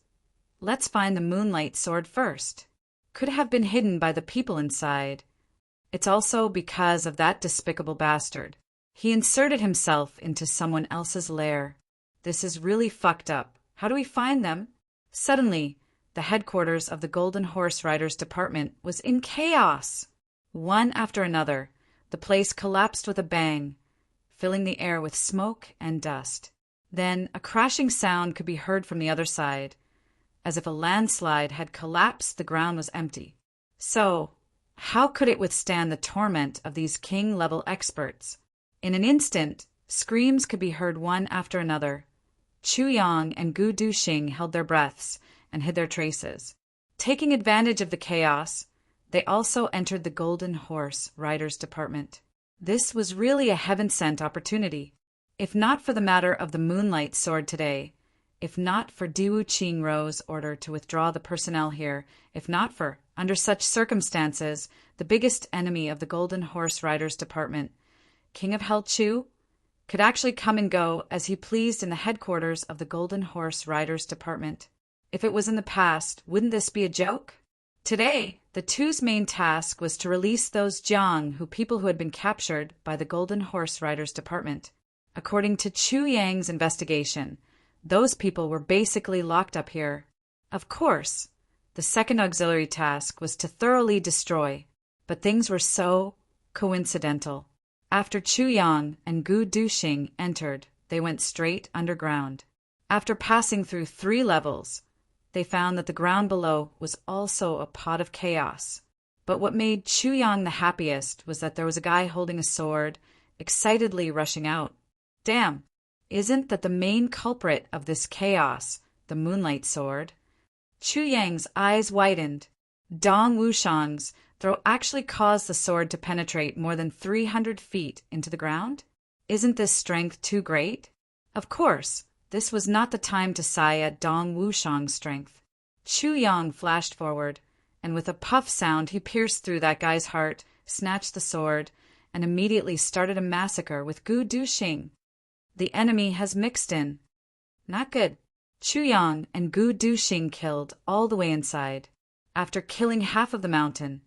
Let's find the moonlight sword first. Could have been hidden by the people inside. It's also because of that despicable bastard. He inserted himself into someone else's lair. This is really fucked up. How do we find them? Suddenly, the headquarters of the Golden Horse Riders Department was in chaos. One after another, the place collapsed with a bang, filling the air with smoke and dust. Then a crashing sound could be heard from the other side. As if a landslide had collapsed, the ground was empty. So, how could it withstand the torment of these king-level experts? In an instant, screams could be heard one after another. Chu Yang and Gu Duxing held their breaths and hid their traces. Taking advantage of the chaos, they also entered the Golden Horse Riders Department. This was really a heaven-sent opportunity. If not for the matter of the moonlight sword today, if not for Diwu Qingrou's order to withdraw the personnel here, if not for, under such circumstances, the biggest enemy of the Golden Horse Riders Department, King of Hell Chu, could actually come and go as he pleased in the headquarters of the Golden Horse Riders Department. If it was in the past, wouldn't this be a joke? Today, the two's main task was to release those Jiang people who had been captured by the Golden Horse Riders Department. According to Chu Yang's investigation, those people were basically locked up here. Of course, the second auxiliary task was to thoroughly destroy, but things were so coincidental. After Chu Yang and Gu Duxing entered, they went straight underground. After passing through 3 levels, they found that the ground below was also a pot of chaos. But what made Chu Yang the happiest was that there was a guy holding a sword, excitedly rushing out. Damn, isn't that the main culprit of this chaos, the moonlight sword? Chu Yang's eyes widened. Dong Wushang's throw actually caused the sword to penetrate more than 300 feet into the ground? Isn't this strength too great? Of course, this was not the time to sigh at Dong Wushang's strength. Chu Yang flashed forward, and with a puff sound he pierced through that guy's heart, snatched the sword, and immediately started a massacre with Gu Duxing. The enemy has mixed in. Not good. Chu Yang and Gu Duxing killed all the way inside. After killing half of the mountain,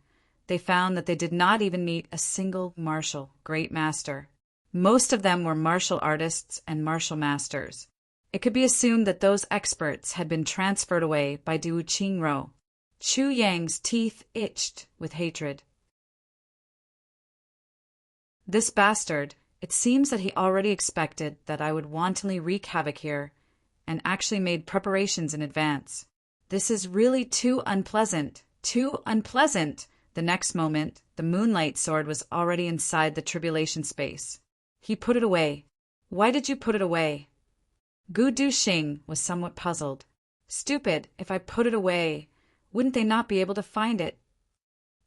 they found that they did not even meet a single martial great master. Most of them were martial artists and martial masters. It could be assumed that those experts had been transferred away by Diwu Qingrou. Chu Yang's teeth itched with hatred. This bastard, it seems that he already expected that I would wantonly wreak havoc here, and actually made preparations in advance. This is really too unpleasant. Too unpleasant! The next moment, the moonlight sword was already inside the tribulation space. He put it away. Why did you put it away? Gu Duxing was somewhat puzzled. Stupid, if I put it away, wouldn't they not be able to find it?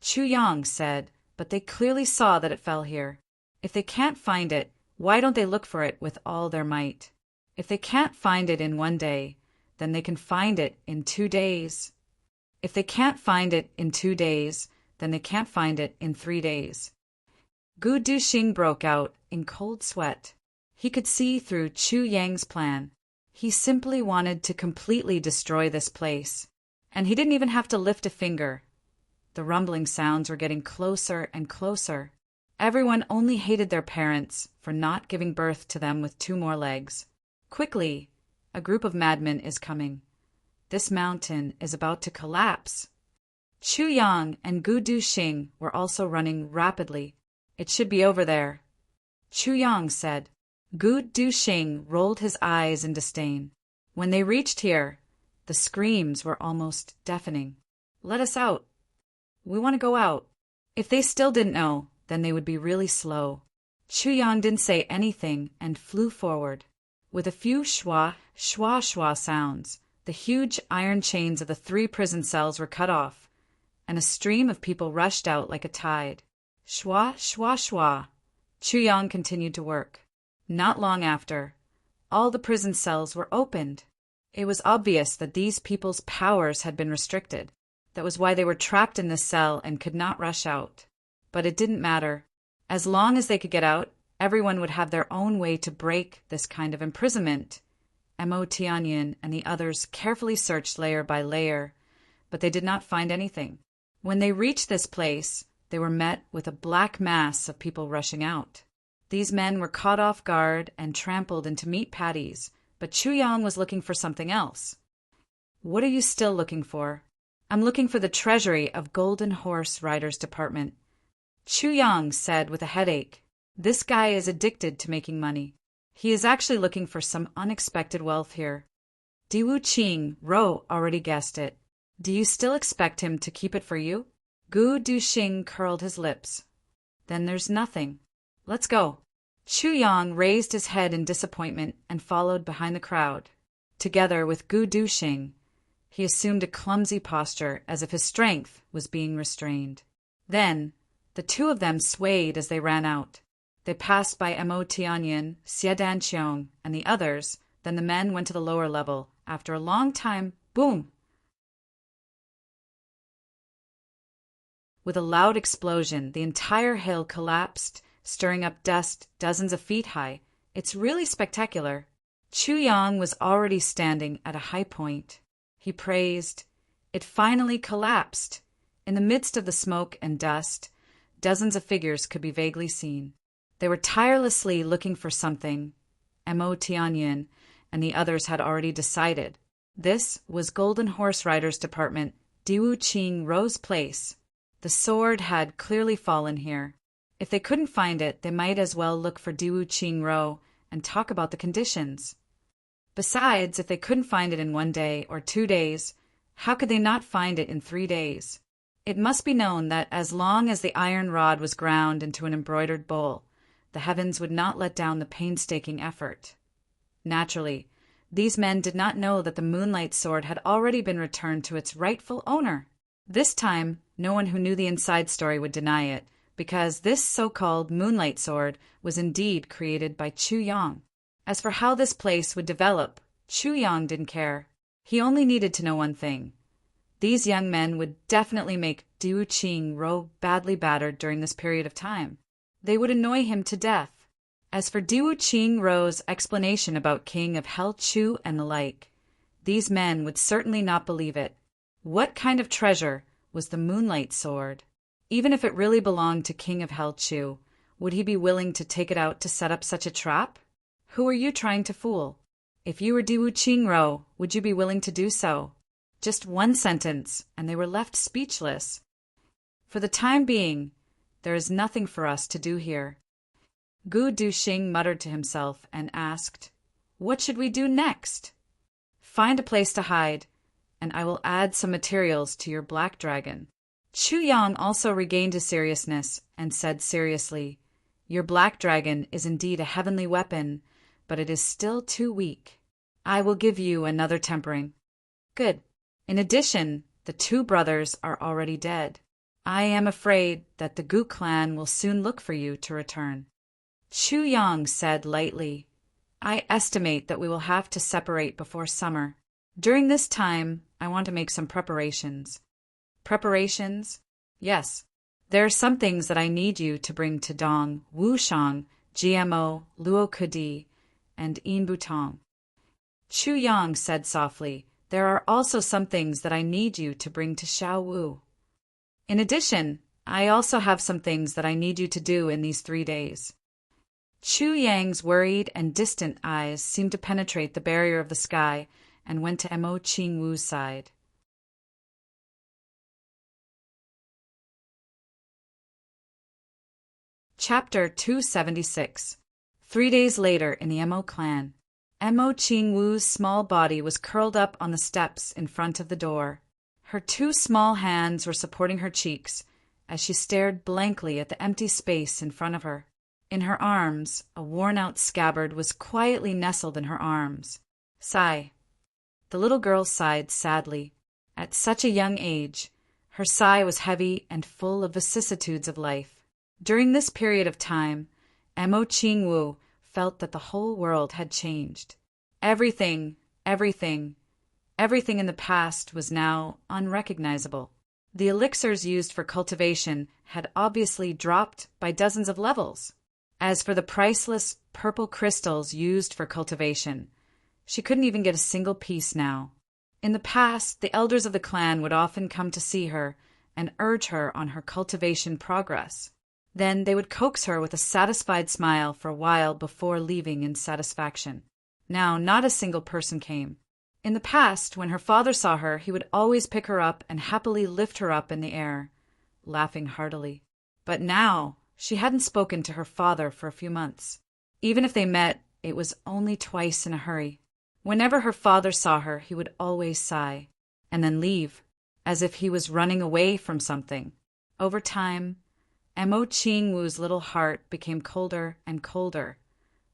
Chu Yang said, but they clearly saw that it fell here. If they can't find it, why don't they look for it with all their might? If they can't find it in 1 day, then they can find it in 2 days. If they can't find it in 2 days, then they can't find it in 3 days. Gu Duxing broke out in cold sweat. He could see through Chu Yang's plan. He simply wanted to completely destroy this place. And he didn't even have to lift a finger. The rumbling sounds were getting closer and closer. Everyone only hated their parents for not giving birth to them with 2 more legs. Quickly, a group of madmen is coming. This mountain is about to collapse. Chu Yang and Gu Duxing were also running rapidly. It should be over there, Chu Yang said. Gu Duxing rolled his eyes in disdain. When they reached here, the screams were almost deafening. Let us out. We want to go out. If they still didn't know, then they would be really slow. Chu Yang didn't say anything and flew forward. With a few schwa, schwa, schwa sounds, the huge iron chains of the 3 prison cells were cut off, and a stream of people rushed out like a tide. Schwa, schwa, schwa. Chu Yang continued to work. Not long after, all the prison cells were opened. It was obvious that these people's powers had been restricted. That was why they were trapped in this cell and could not rush out. But it didn't matter. As long as they could get out, everyone would have their own way to break this kind of imprisonment. Mo Tianyin and the others carefully searched layer by layer, but they did not find anything. When they reached this place, they were met with a black mass of people rushing out. These men were caught off guard and trampled into meat patties, but Chu Yang was looking for something else. What are you still looking for? I'm looking for the treasury of Golden Horse Riders Department. Chu Yang said with a headache. This guy is addicted to making money. He is actually looking for some unexpected wealth here. Diwu Qing Ro already guessed it. Do you still expect him to keep it for you? Gu Duxing curled his lips. Then there's nothing. Let's go. Chu Yang raised his head in disappointment and followed behind the crowd. Together with Gu Duxing, he assumed a clumsy posture as if his strength was being restrained. Then, the 2 of them swayed as they ran out. They passed by Mo Tianyin, Xie Danqiong, and the others. Then the men went to the lower level. After a long time, boom! With a loud explosion, the entire hill collapsed, stirring up dust dozens of feet high. It's really spectacular. Chu Yang was already standing at a high point. He praised. It finally collapsed. In the midst of the smoke and dust, dozens of figures could be vaguely seen. They were tirelessly looking for something. Mo Tianyin and the others had already decided. This was Golden Horse Riders Department, Diwu Qing Ro's place. The sword had clearly fallen here. If they couldn't find it, they might as well look for Diwu Qing Ro and talk about the conditions. Besides, if they couldn't find it in 1 day or 2 days, how could they not find it in 3 days? It must be known that as long as the iron rod was ground into an embroidered bowl, the heavens would not let down the painstaking effort. Naturally, these men did not know that the Moonlight Sword had already been returned to its rightful owner. This time, no one who knew the inside story would deny it, because this so-called Moonlight Sword was indeed created by Chu Yang. As for how this place would develop, Chu Yang didn't care. He only needed to know one thing. These young men would definitely make Diwu Qing Ro badly battered during this period of time. They would annoy him to death. As for Diwu Qing Ro's explanation about King of Hell Chu and the like, these men would certainly not believe it. What kind of treasure was the Moonlight Sword? Even if it really belonged to King of Hell Chu, would he be willing to take it out to set up such a trap? Who are you trying to fool? If you were Diwu Qing Ro, would you be willing to do so? Just one sentence, and they were left speechless. For the time being, there is nothing for us to do here. Gu Duxing muttered to himself and asked, What should we do next? Find a place to hide, and I will add some materials to your black dragon. Chu Yang also regained his seriousness and said seriously, Your black dragon is indeed a heavenly weapon, but it is still too weak. I will give you another tempering. Good. In addition, the 2 brothers are already dead. I am afraid that the Gu clan will soon look for you to return. Chu Yang said lightly, I estimate that we will have to separate before summer. During this time, I want to make some preparations. Preparations? Yes. There are some things that I need you to bring to Dong, Wushang, GMO, Luokudi, and Inbutong. Chu Yang said softly, There are also some things that I need you to bring to Xiaowu. In addition, I also have some things that I need you to do in these 3 days. Chu Yang's worried and distant eyes seemed to penetrate the barrier of the sky and went to Mo Ching Wu's side. Chapter 276. 3 days later in the Mo clan, Mo Ching Wu's small body was curled up on the steps in front of the door. Her two small hands were supporting her cheeks as she stared blankly at the empty space in front of her. In her arms, a worn-out scabbard was quietly nestled in her arms. Sigh. The little girl sighed sadly. At such a young age, her sigh was heavy and full of vicissitudes of life. During this period of time, Mo Ching Wu felt that the whole world had changed. Everything in the past was now unrecognizable. The elixirs used for cultivation had obviously dropped by dozens of levels. As for the priceless purple crystals used for cultivation, she couldn't even get a single piece now. In the past, the elders of the clan would often come to see her and urge her on her cultivation progress. Then they would coax her with a satisfied smile for a while before leaving in satisfaction. Now, not a single person came. In the past, when her father saw her, he would always pick her up and happily lift her up in the air, laughing heartily. But now, she hadn't spoken to her father for a few months. Even if they met, it was only twice in a hurry. Whenever her father saw her, he would always sigh, and then leave, as if he was running away from something. Over time, Mo Ching Wu's little heart became colder and colder.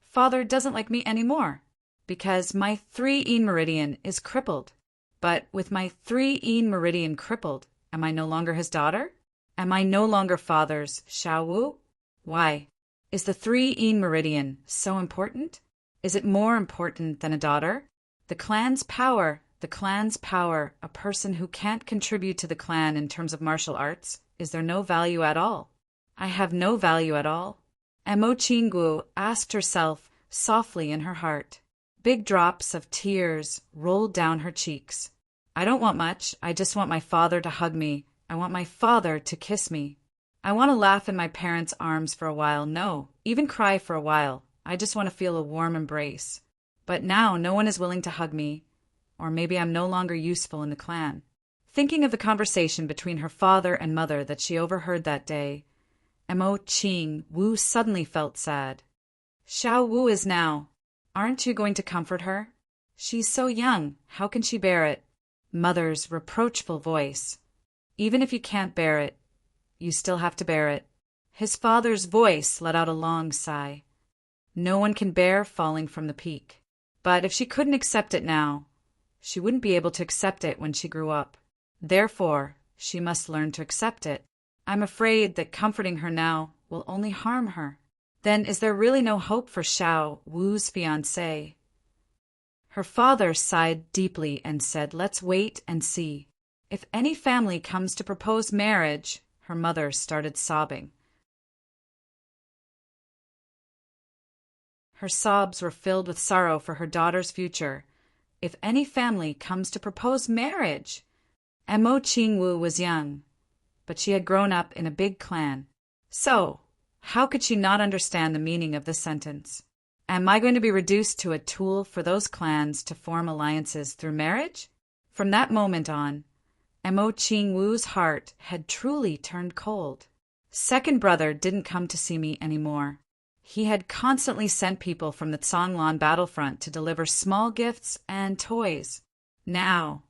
Father doesn't like me anymore, because my 3-yin meridian is crippled. But with my 3-yin meridian crippled, am I no longer his daughter? Am I no longer father's Xiao Wu? Why? Is the 3-yin meridian so important? Is it more important than a daughter? The clan's power, a person who can't contribute to the clan in terms of martial arts, is there no value at all? I have no value at all? Mo Ching Wu asked herself softly in her heart. Big drops of tears rolled down her cheeks. I don't want much. I just want my father to hug me. I want my father to kiss me. I want to laugh in my parents' arms for a while. No, even cry for a while. I just want to feel a warm embrace. But now no one is willing to hug me, or maybe I'm no longer useful in the clan. Thinking of the conversation between her father and mother that she overheard that day, Mo Ching Wu suddenly felt sad. Xiao Wu is now. Aren't you going to comfort her? She's so young. How can she bear it? Mother's reproachful voice. Even if you can't bear it, you still have to bear it. His father's voice let out a long sigh. No one can bear falling from the peak. But if she couldn't accept it now, she wouldn't be able to accept it when she grew up. Therefore, she must learn to accept it. I'm afraid that comforting her now will only harm her. Then is there really no hope for Xiao Wu's fiancé? Her father sighed deeply and said, let's wait and see. If any family comes to propose marriage, her mother started sobbing. Her sobs were filled with sorrow for her daughter's future. If any family comes to propose marriage! Mo Ching Wu was young, but she had grown up in a big clan. So, how could she not understand the meaning of this sentence? Am I going to be reduced to a tool for those clans to form alliances through marriage? From that moment on, Mo Ching Wu's heart had truly turned cold. Second brother didn't come to see me anymore. He had constantly sent people from the Tsanglan battlefront to deliver small gifts and toys. Now,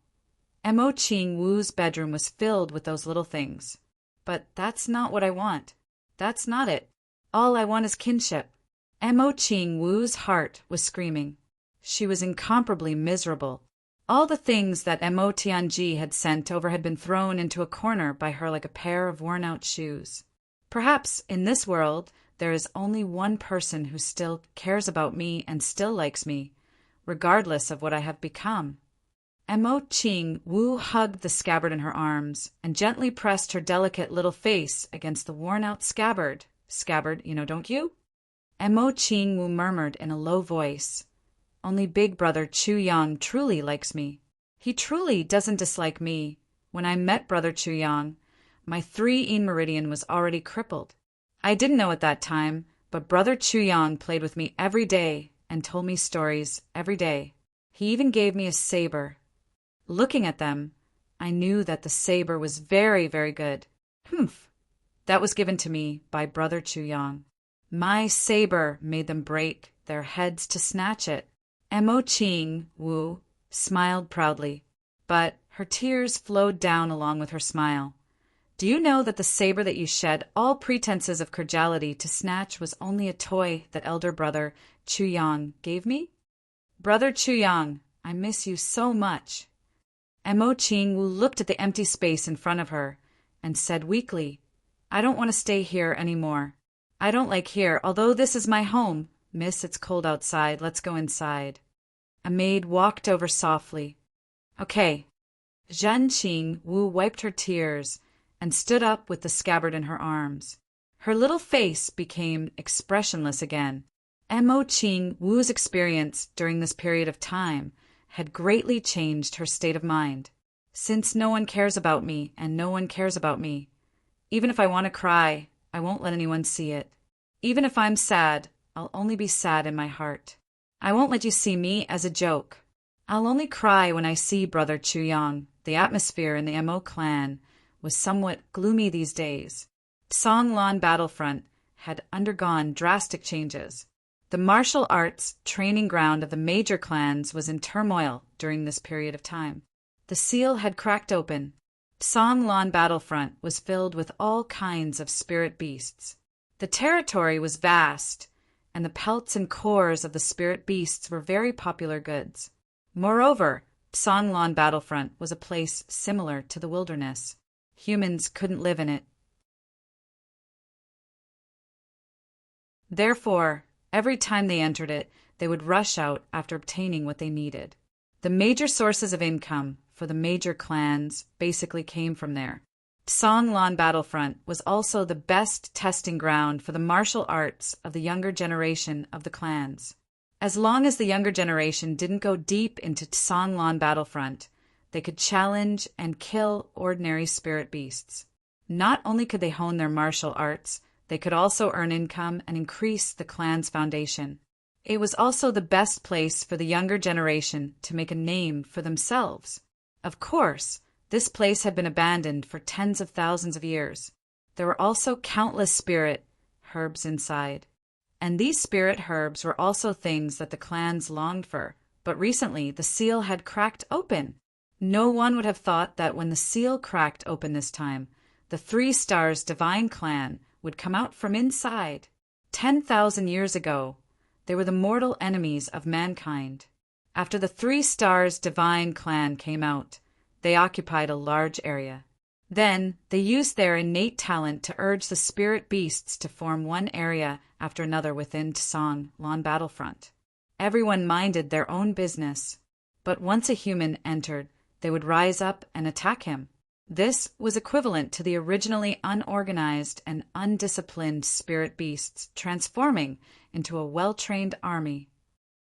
Mo Ching Wu's bedroom was filled with those little things. But that's not what I want. That's not it. All I want is kinship. Mo Ching Wu's heart was screaming. She was incomparably miserable. All the things that Mo Tianji had sent over had been thrown into a corner by her like a pair of worn-out shoes. Perhaps in this world there is only one person who still cares about me and still likes me, regardless of what I have become. Mo Ching Wu hugged the scabbard in her arms and gently pressed her delicate little face against the worn-out scabbard. Scabbard, don't you? Mo Ching Wu murmured in a low voice, only big brother Chu Yang truly likes me. He truly doesn't dislike me. When I met brother Chu Yang, my 3-yin meridian was already crippled. I didn't know at that time, but brother Chu Yang played with me every day and told me stories every day. He even gave me a saber. Looking at them, I knew that the saber was very, very good. Humph! That was given to me by Brother Chuyang. My saber made them break their heads to snatch it. Mo Ching Wu smiled proudly, but her tears flowed down along with her smile. Do you know that the saber that you shed all pretenses of cordiality to snatch was only a toy that elder brother Chuyang gave me? Brother Chuyang, I miss you so much. Mo Ching Wu looked at the empty space in front of her and said weakly, I don't want to stay here anymore. I don't like here, although this is my home. Miss, it's cold outside. Let's go inside. A maid walked over softly. Okay. Zhen Qing Wu wiped her tears and stood up with the scabbard in her arms. Her little face became expressionless again. Mo Ching Wu's experience during this period of time had greatly changed her state of mind. Since no one cares about me and no one cares about me, even if I want to cry, I won't let anyone see it. Even if I'm sad, I'll only be sad in my heart. I won't let you see me as a joke. I'll only cry when I see Brother Chuyang. The atmosphere in the Mo clan was somewhat gloomy these days. Songlan battlefront had undergone drastic changes. The martial arts training ground of the major clans was in turmoil during this period of time. The seal had cracked open. Songlan battlefront was filled with all kinds of spirit beasts. The territory was vast, and the pelts and cores of the spirit beasts were very popular goods. Moreover, Songlan battlefront was a place similar to the wilderness. Humans couldn't live in it. Therefore, every time they entered it, they would rush out after obtaining what they needed. The major sources of income for the major clans basically came from there. Songlan battlefront was also the best testing ground for the martial arts of the younger generation of the clans. As long as the younger generation didn't go deep into Songlan battlefront, they could challenge and kill ordinary spirit beasts. Not only could they hone their martial arts, they could also earn income and increase the clan's foundation. It was also the best place for the younger generation to make a name for themselves. Of course, this place had been abandoned for tens of thousands of years. There were also countless spirit herbs inside. And these spirit herbs were also things that the clans longed for. But recently, the seal had cracked open. No one would have thought that when the seal cracked open this time, the 3 Stars Divine Clan would come out from inside. 10,000 years ago, they were the mortal enemies of mankind. After the 3 Stars Divine Clan came out, they occupied a large area. Then, they used their innate talent to urge the spirit beasts to form one area after another within Songlan battlefront. Everyone minded their own business, but once a human entered, they would rise up and attack him. This was equivalent to the originally unorganized and undisciplined spirit beasts transforming into a well-trained army.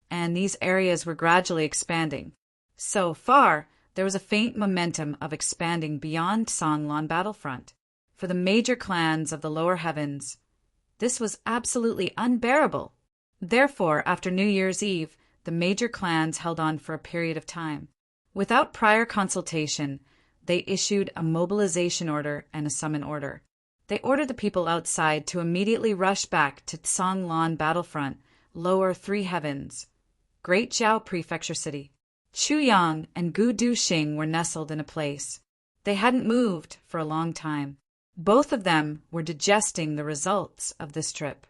And these areas were gradually expanding. So far, there was a faint momentum of expanding beyond Songlan battlefront. For the major clans of the lower heavens, this was absolutely unbearable. Therefore, after New Year's Eve, the major clans held on for a period of time. Without prior consultation, they issued a mobilization order and a summon order. They ordered the people outside to immediately rush back to Songlan battlefront, lower 3 heavens, Great Jiao Prefecture City. Chuyang and Gu Duxing were nestled in a place. They hadn't moved for a long time. Both of them were digesting the results of this trip.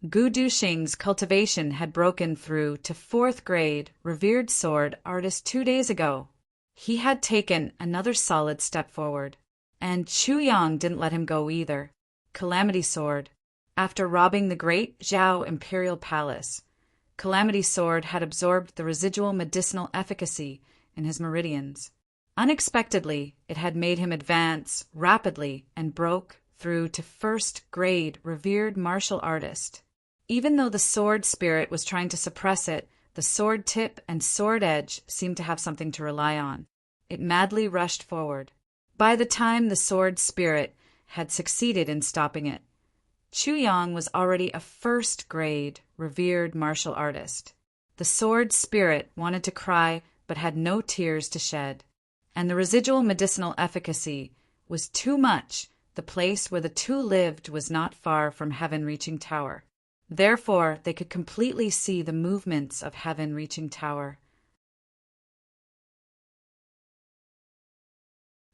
Gu Duxing's cultivation had broken through to 4th grade revered sword artist 2 days ago. He had taken another solid step forward. And Chuyang didn't let him go either. Calamity Sword. After robbing the Great Zhao Imperial Palace, Calamity Sword had absorbed the residual medicinal efficacy in his meridians. Unexpectedly, it had made him advance rapidly and broke through to 1st grade revered martial artist. Even though the sword spirit was trying to suppress it, the sword tip and sword edge seemed to have something to rely on. It madly rushed forward. By the time the sword spirit had succeeded in stopping it, Chuyang was already a 1st grade revered martial artist. The sword spirit wanted to cry, but had no tears to shed. And the residual medicinal efficacy was too much. The place where the two lived was not far from heaven-reaching tower. Therefore, they could completely see the movements of heaven-reaching tower.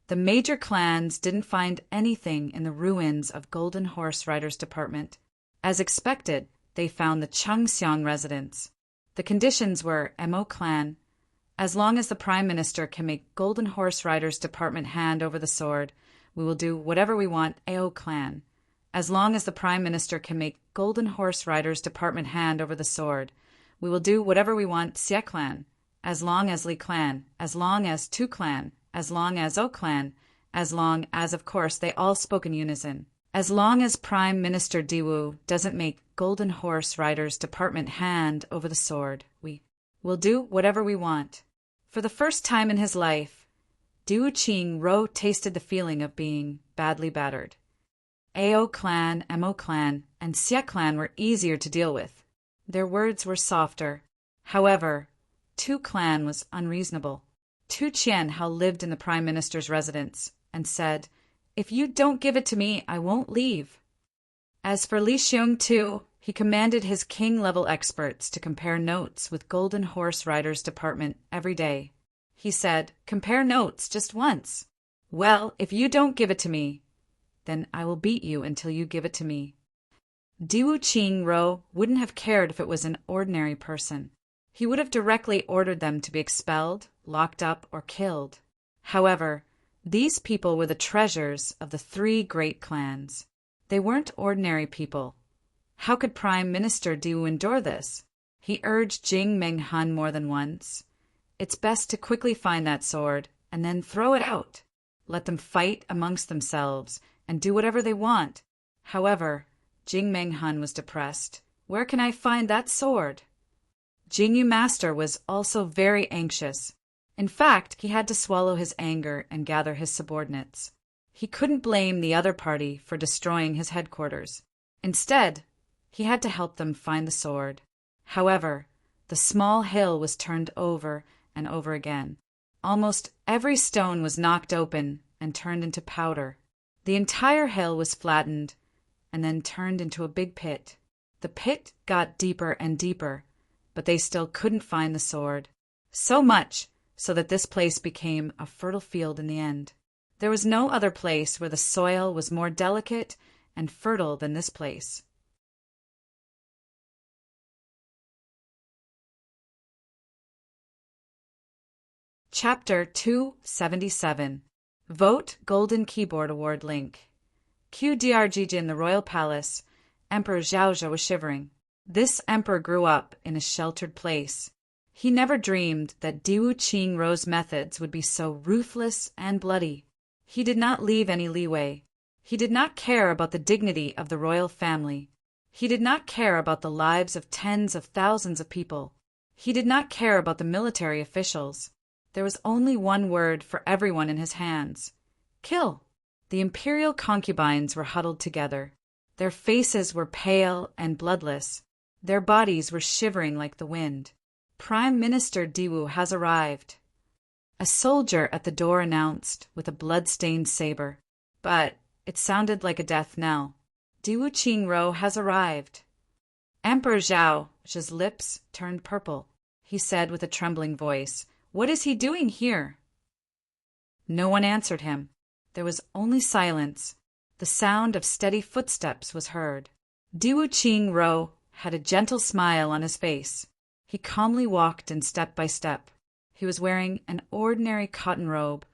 The major clans didn't find anything in the ruins of Golden Horse Riders Department. As expected, they found the Changxiang residence. The conditions were Mo clan. As long as the Prime Minister can make Golden Horse Riders Department hand over the sword, we will do whatever we want. Ao clan. As long as the Prime Minister can make Golden Horse Riders Department hand over the sword, we will do whatever we want. Xie clan. As long as Li clan. As long as Tu clan. As long as O clan. As long as, of course, they all spoke in unison. As long as Prime Minister Diwu doesn't make Golden Horse Riders Department hand over the sword, we will do whatever we want. For the first time in his life, Diwu Qingro tasted the feeling of being badly battered. Ao clan, Mo clan, and Xie clan were easier to deal with. Their words were softer. However, Tu clan was unreasonable. Tu Qianhao lived in the Prime Minister's residence and said, "If you don't give it to me, I won't leave." As for Li Xiong Tu, he commanded his king-level experts to compare notes with Golden Horse Riders Department every day. He said, "Compare notes just once." "Well, if you don't give it to me, then I will beat you until you give it to me." Diwu Qingro wouldn't have cared if it was an ordinary person. He would have directly ordered them to be expelled, locked up, or killed. However, these people were the treasures of the three great clans. They weren't ordinary people. How could Prime Minister Diwu endure this? He urged Jing Menghan more than once. It's best to quickly find that sword and then throw it out. Let them fight amongst themselves and do whatever they want. However, Jing Menghan was depressed. Where can I find that sword? Jingyu Master was also very anxious. In fact, he had to swallow his anger and gather his subordinates. He couldn't blame the other party for destroying his headquarters. Instead, he had to help them find the sword. However, the small hill was turned over and over again. Almost every stone was knocked open and turned into powder. The entire hill was flattened and then turned into a big pit. The pit got deeper and deeper, but they still couldn't find the sword. So much so that this place became a fertile field in the end. There was no other place where the soil was more delicate and fertile than this place. Chapter 277. Vote Golden Keyboard Award link. QDRGJ in the Royal Palace, Emperor Zhaozhou was shivering. This emperor grew up in a sheltered place. He never dreamed that Diwu Qingrou's methods would be so ruthless and bloody. He did not leave any leeway. He did not care about the dignity of the royal family. He did not care about the lives of tens of thousands of people. He did not care about the military officials. There was only one word for everyone in his hands: kill. The imperial concubines were huddled together. Their faces were pale and bloodless. Their bodies were shivering like the wind. Prime Minister Diwu has arrived. A soldier at the door announced with a blood-stained saber. But it sounded like a death knell. Diwu Qingro has arrived. Emperor Zhao's lips turned purple. He said with a trembling voice, "What is he doing here?" No one answered him. There was only silence. The sound of steady footsteps was heard. Diwu Qingro had a gentle smile on his face. He calmly walked in step by step. He was wearing an ordinary cotton robe,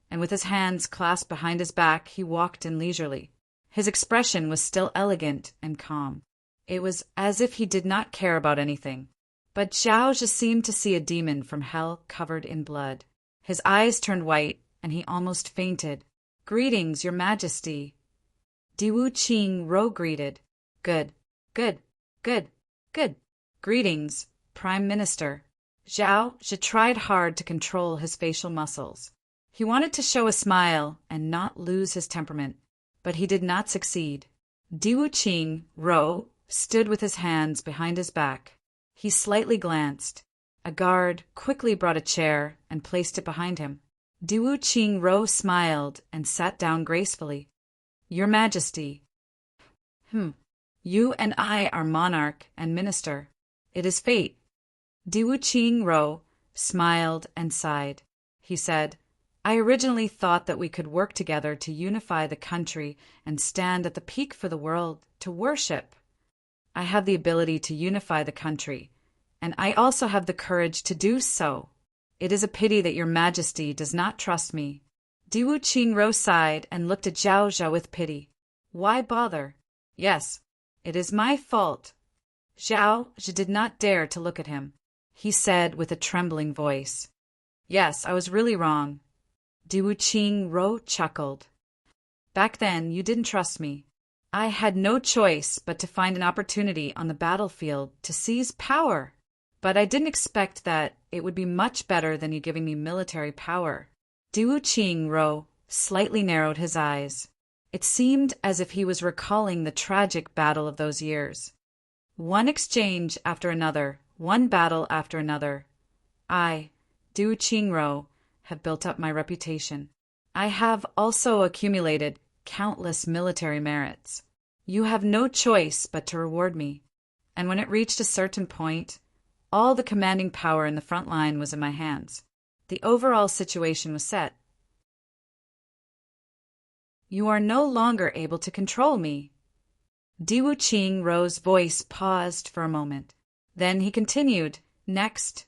and with his hands clasped behind his back, he walked in leisurely. His expression was still elegant and calm. It was as if he did not care about anything. But Zhao just seemed to see a demon from hell covered in blood. His eyes turned white, and he almost fainted. "Greetings, Your Majesty." Diwu Qingro greeted. Good, good, good, good. Greetings, Prime Minister. Zhao tried hard to control his facial muscles. He wanted to show a smile and not lose his temperament, but he did not succeed. Diwu Qingro stood with his hands behind his back. He slightly glanced. A guard quickly brought a chair and placed it behind him. Diwu Qingro smiled and sat down gracefully. Your Majesty. You and I are monarch and minister. It is fate. Diwu Qingro smiled and sighed. He said, I originally thought that we could work together to unify the country and stand at the peak for the world to worship. I have the ability to unify the country, and I also have the courage to do so. It is a pity that your Majesty does not trust me. Diwu Qingro sighed and looked at Zhao Zhao with pity. Why bother? Yes, it is my fault. Zhao Zhao did not dare to look at him. He said with a trembling voice, Yes, I was really wrong. Diwu Qingro chuckled. Back then, you didn't trust me. I had no choice but to find an opportunity on the battlefield to seize power. But I didn't expect that it would be much better than you giving me military power. Diwu Qingro slightly narrowed his eyes. It seemed as if he was recalling the tragic battle of those years. One exchange after another, one battle after another. I, Diwu Qingro, have built up my reputation. I have also accumulated countless military merits. You have no choice but to reward me. And when it reached a certain point, all the commanding power in the front line was in my hands. The overall situation was set. You are no longer able to control me. Diwu Qingro's voice paused for a moment. Then he continued, Next,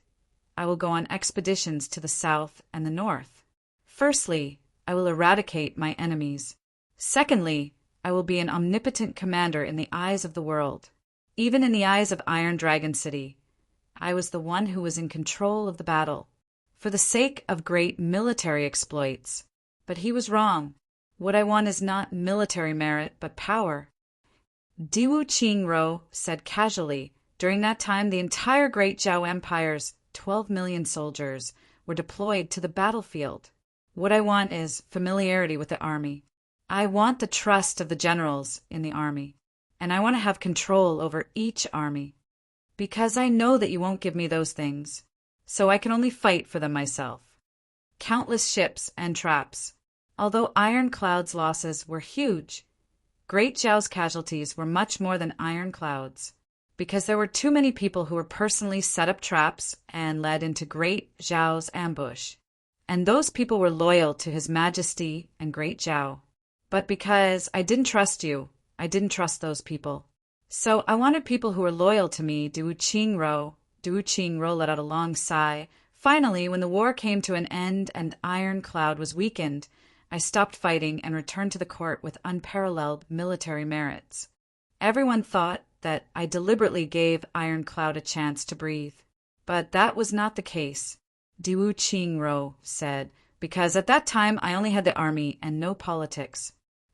I will go on expeditions to the south and the north. Firstly, I will eradicate my enemies. Secondly, I will be an omnipotent commander in the eyes of the world. Even in the eyes of Iron Dragon City, I was the one who was in control of the battle, for the sake of great military exploits. But he was wrong. What I want is not military merit, but power. Diwu Qingro said casually, during that time the entire Great Zhao Empire's 12 million soldiers were deployed to the battlefield. What I want is familiarity with the army. I want the trust of the generals in the army, and I want to have control over each army. Because I know that you won't give me those things, so I can only fight for them myself. Countless ships and traps. Although Ironclad's losses were huge, Great Zhao's casualties were much more than Ironclad's, because there were too many people who were personally set up traps and led into Great Zhao's ambush. And those people were loyal to His Majesty and Great Zhao. But because I didn't trust you, I didn't trust those people. So I wanted people who were loyal to me. Diwu Qingro let out a long sigh. Finally, when the war came to an end and Ironclad was weakened, I stopped fighting and returned to the court with unparalleled military merits. Everyone thought that I deliberately gave Ironclad a chance to breathe. But that was not the case, Diwu Qingro said, because at that time I only had the army and no politics.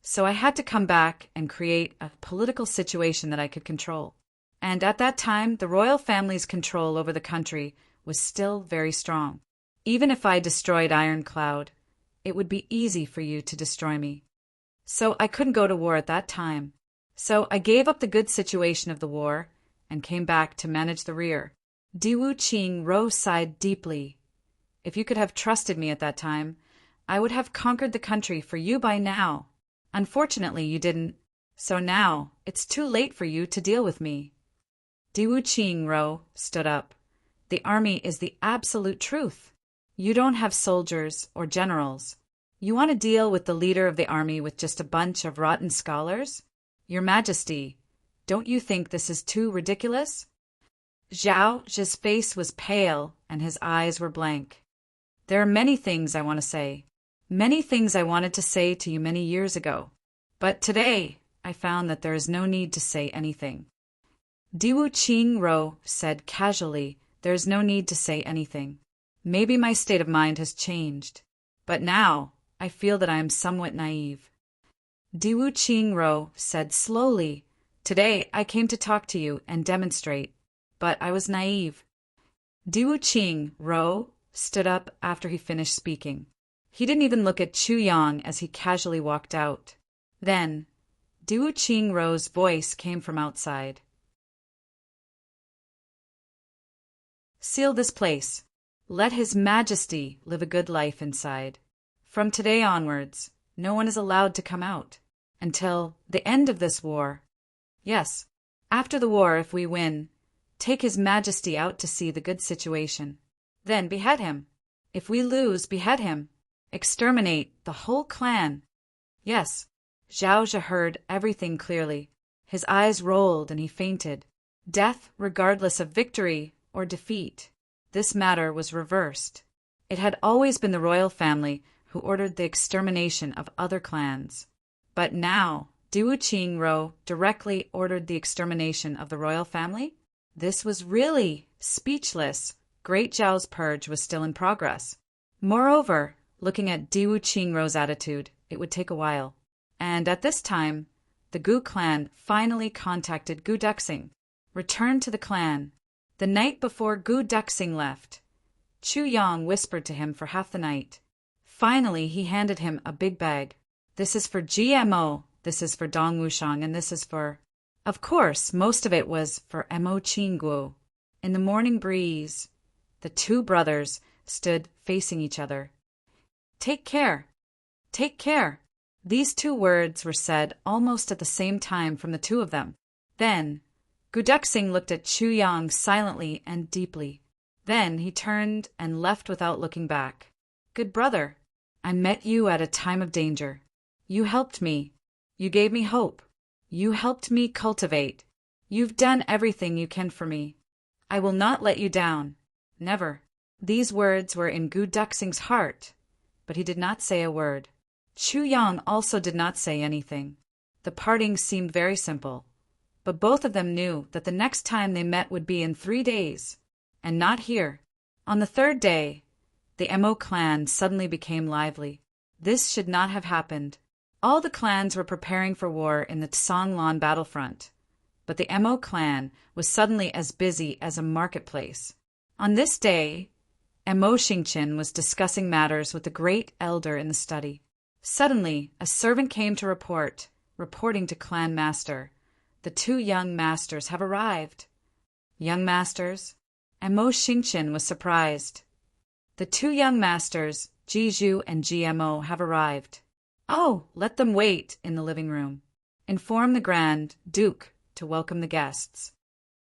So I had to come back and create a political situation that I could control. And at that time, the royal family's control over the country was still very strong. Even if I destroyed Ironclad, it would be easy for you to destroy me. So I couldn't go to war at that time. So I gave up the good situation of the war and came back to manage the rear. Diwu Qingro sighed deeply. If you could have trusted me at that time, I would have conquered the country for you by now. Unfortunately, you didn't, so now it's too late for you to deal with me. Diwu Qingro stood up. The army is the absolute truth. You don't have soldiers or generals. You want to deal with the leader of the army with just a bunch of rotten scholars? Your Majesty, don't you think this is too ridiculous? Zhao Zhi's face was pale and his eyes were blank. There are many things I want to say. Many things I wanted to say to you many years ago. But today, I found that there is no need to say anything. Diwu Qingro said casually, there is no need to say anything. Maybe my state of mind has changed. But now, I feel that I am somewhat naive. Diwu Qingro said slowly, today I came to talk to you and demonstrate, but I was naive. Diwu Qingro stood up after he finished speaking. He didn't even look at Chu Yang as he casually walked out. Then, Diwu Qingro's voice came from outside. Seal this place. Let His Majesty live a good life inside. From today onwards, no one is allowed to come out. Until the end of this war. Yes, after the war, if we win, take His Majesty out to see the good situation. Then behead him. If we lose, behead him. Exterminate the whole clan. Yes, Zhao Zhe heard everything clearly. His eyes rolled and he fainted. Death regardless of victory or defeat. This matter was reversed. It had always been the royal family who ordered the extermination of other clans. But now, Diwu Qingro directly ordered the extermination of the royal family? This was really speechless. Great Zhao's purge was still in progress. Moreover, looking at Diwu Qingro's attitude, it would take a while. And at this time, the Gu clan finally contacted Gu Duxing, returned to the clan. The night before Gu Duxing left, Chu Yang whispered to him for half the night. Finally, he handed him a big bag. This is for GMO, this is for Dong Wushang, and this is for... Of course, most of it was for Mo Qingguo. In the morning breeze, the two brothers stood facing each other. Take care. Take care. These two words were said almost at the same time from the two of them. Then, Gu Duxing looked at Chu Yang silently and deeply. Then he turned and left without looking back. Good brother, I met you at a time of danger. You helped me. You gave me hope. You helped me cultivate. You've done everything you can for me. I will not let you down. Never. These words were in Gu Duxing's heart, but he did not say a word. Chu Yang also did not say anything. The parting seemed very simple, but both of them knew that the next time they met would be in 3 days, and not here. On the third day, the Mo clan suddenly became lively. This should not have happened. All the clans were preparing for war in the Tsanglan battlefront, but the Mo clan was suddenly as busy as a marketplace. On this day, Mo Xingqian was discussing matters with the great elder in the study. Suddenly, a servant came to reporting to clan master. The two young masters have arrived. Young masters? Mo Xingqian was surprised. The two young masters, Jizhu and GMO, have arrived. Oh, let them wait in the living room. Inform the Grand Duke to welcome the guests.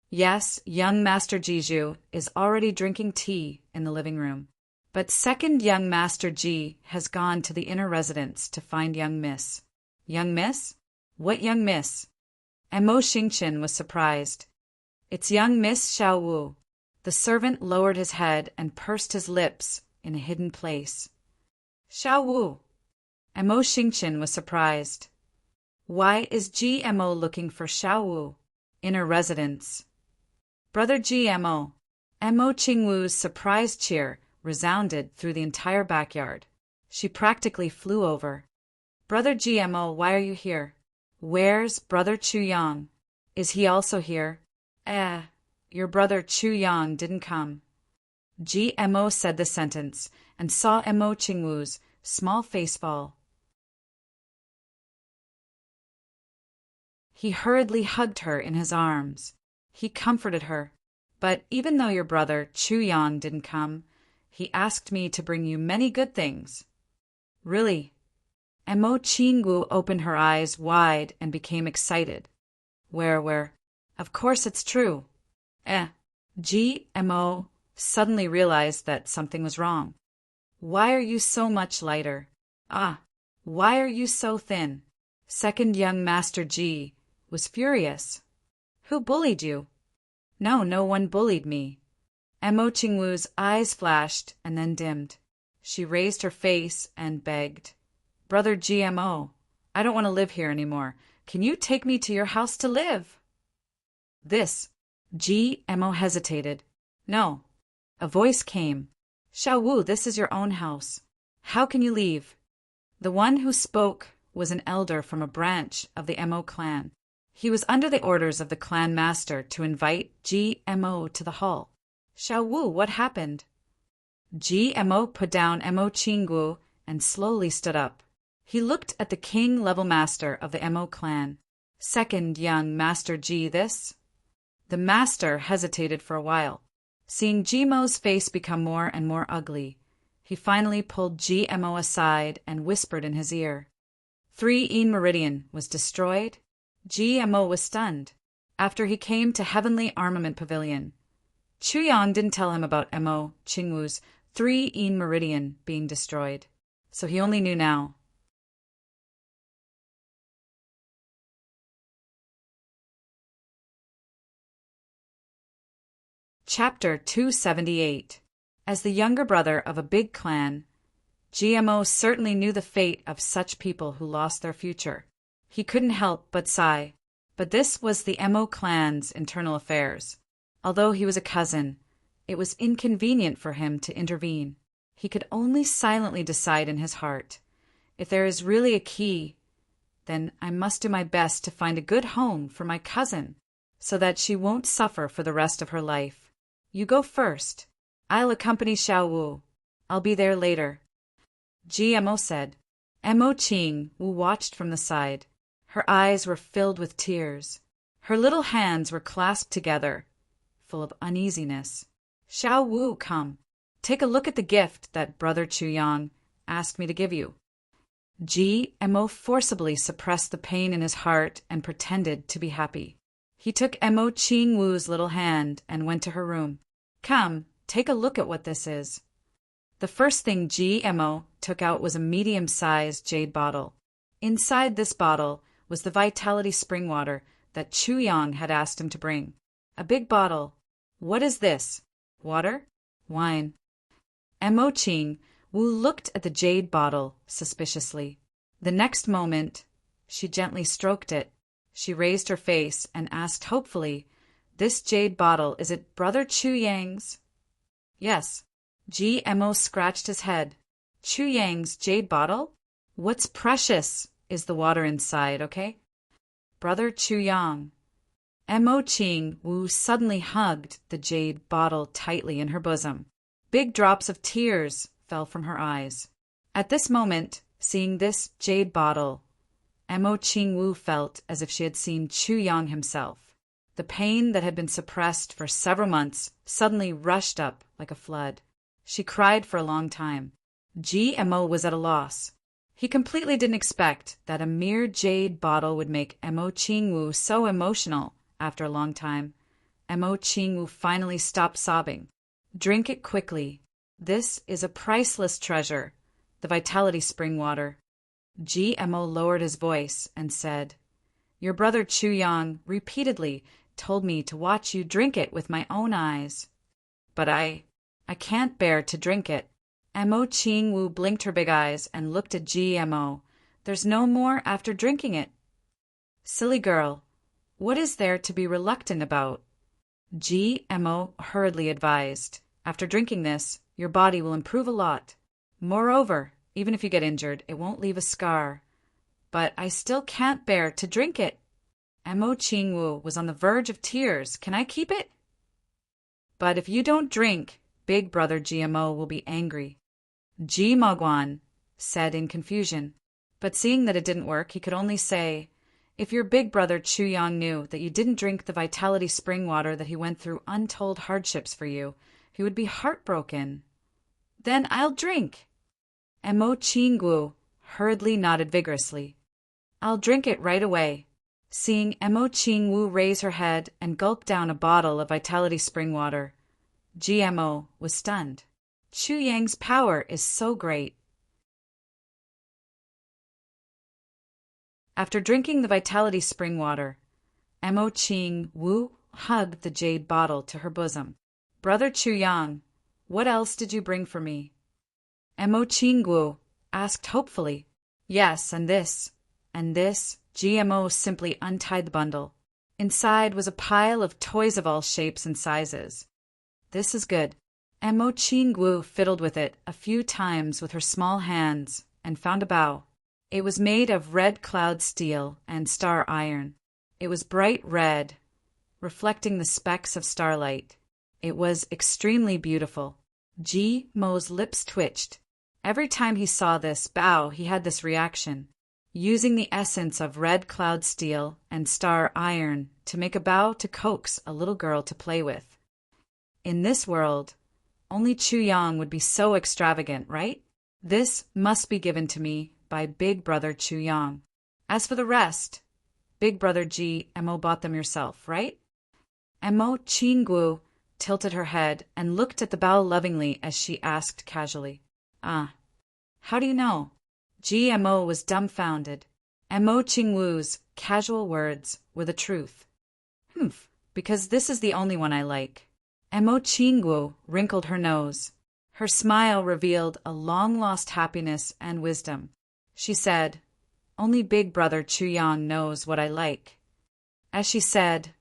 Yes, young Master Jizhu is already drinking tea in the living room. But second young Master Ji has gone to the inner residence to find young Miss. Young Miss? What young Miss? Mo Xingqian was surprised. It's young Miss Xiao Wu. The servant lowered his head and pursed his lips in a hidden place. Xiao Wu. Mo Xingqian was surprised. Why is GMO looking for Xiao Wu? Inner residence. Brother GMO. Mo Qingwu's surprised cheer resounded through the entire backyard. She practically flew over. Brother GMO, why are you here? Where's Brother Chu Yang? Is he also here? Your brother Chu Yang didn't come. GMO said the sentence and saw Mo Qingwu's small face fall. He hurriedly hugged her in his arms. He comforted her. But even though your brother Chu Yang didn't come, he asked me to bring you many good things. Really? Mo Qingwu opened her eyes wide and became excited. Where? Of course it's true. GMO suddenly realized that something was wrong. Why are you so much lighter? Why are you so thin? Second young Master Ji was furious. Who bullied you? No one bullied me. Mo Qingwu's eyes flashed and then dimmed. She raised her face and begged. Brother GMO, I don't want to live here anymore. Can you take me to your house to live? GMO hesitated. No. A voice came. Xiao Wu, this is your own house. How can you leave? The one who spoke was an elder from a branch of the Mo clan. He was under the orders of the clan master to invite GMO to the hall. Xiao Wu, what happened? GMO put down Mo Qinggu and slowly stood up. He looked at the king-level master of the Mo clan. Second young Master Ji, this? The master hesitated for a while. Seeing Gmo's face become more and more ugly, he finally pulled Gmo aside and whispered in his ear. 3 Meridian was destroyed. Gmo was stunned. After he came to Heavenly Armament Pavilion, Chuyang didn't tell him about Mo Qingwu's 3 Meridian being destroyed, so he only knew now. Chapter 278. As the younger brother of a big clan, Gmo certainly knew the fate of such people who lost their future. He couldn't help but sigh. But this was the Mo clan's internal affairs. Although he was a cousin, it was inconvenient for him to intervene. He could only silently decide in his heart, if there is really a key, then I must do my best to find a good home for my cousin, so that she won't suffer for the rest of her life. You go first. I'll accompany Xiao Wu. I'll be there later. Gmo said. Mo Qingwu watched from the side. Her eyes were filled with tears. Her little hands were clasped together, full of uneasiness. Xiao Wu, come. Take a look at the gift that Brother Chuyang asked me to give you. Gmo forcibly suppressed the pain in his heart and pretended to be happy. He took Mo Qingwu's little hand and went to her room. Come, take a look at what this is. The first thing Gmo took out was a medium-sized jade bottle. Inside this bottle was the vitality spring water that Chuyang had asked him to bring. A big bottle. What is this? Water? Wine. Mo Qingwu looked at the jade bottle suspiciously. The next moment, she gently stroked it. She raised her face and asked hopefully, This jade bottle, is it Brother Chuyang's? Yes. Gmo scratched his head. Chuyang's jade bottle? What's precious is the water inside, okay? Brother Chuyang. Mo Qingwu suddenly hugged the jade bottle tightly in her bosom. Big drops of tears fell from her eyes. At this moment, seeing this jade bottle, Mo Qingwu felt as if she had seen Chuyang himself. The pain that had been suppressed for several months suddenly rushed up like a flood. She cried for a long time. Gmo was at a loss. He completely didn't expect that a mere jade bottle would make Mo Qingwu so emotional after a long time. Mo Qingwu finally stopped sobbing. Drink it quickly. This is a priceless treasure, the vitality spring water. Gmo lowered his voice and said, Your brother Chuyang repeatedly told me to watch you drink it with my own eyes. But I can't bear to drink it. Mo Qingwu blinked her big eyes and looked at Gmo. There's no more after drinking it. Silly girl, what is there to be reluctant about? Gmo hurriedly advised. After drinking this, your body will improve a lot. Moreover, even if you get injured, it won't leave a scar. But I still can't bear to drink it. Mo Qingwu was on the verge of tears. Can I keep it? But if you don't drink, Big Brother Gmo will be angry. Gmo said in confusion. But seeing that it didn't work, he could only say, If your big brother Chuyang knew that you didn't drink the vitality spring water that he went through untold hardships for you, he would be heartbroken. Then I'll drink. Mo Qingwu hurriedly nodded vigorously. I'll drink it right away. Seeing Mo Qingwu raise her head and gulp down a bottle of vitality spring water, Gmo was stunned. Chuyang's power is so great. After drinking the vitality spring water, Mo Qingwu hugged the jade bottle to her bosom. Brother Chuyang, what else did you bring for me? Mo Qingwu asked hopefully. Yes, and this. And this. Gmo simply untied the bundle. Inside was a pile of toys of all shapes and sizes. This is good. Mo Qingwu fiddled with it a few times with her small hands and found a bow. It was made of red cloud steel and star iron. It was bright red, reflecting the specks of starlight. It was extremely beautiful. Gmo's lips twitched. Every time he saw this bow, he had this reaction. Using the essence of red cloud steel and star iron to make a bow to coax a little girl to play with. In this world, only Chu Yang would be so extravagant, right? This must be given to me by Big Brother Chu Yang. As for the rest, Big Brother GMO bought them yourself, right? Mo Qingguo tilted her head and looked at the bao lovingly as she asked casually, "Ah, how do you know?" GMO was dumbfounded. Mo Qingguo's casual words were the truth. "Humph, because this is the only one I like." Mo Qingguo wrinkled her nose. Her smile revealed a long-lost happiness and wisdom. She said, "Only Big Brother Chu Yang knows what I like." As she said,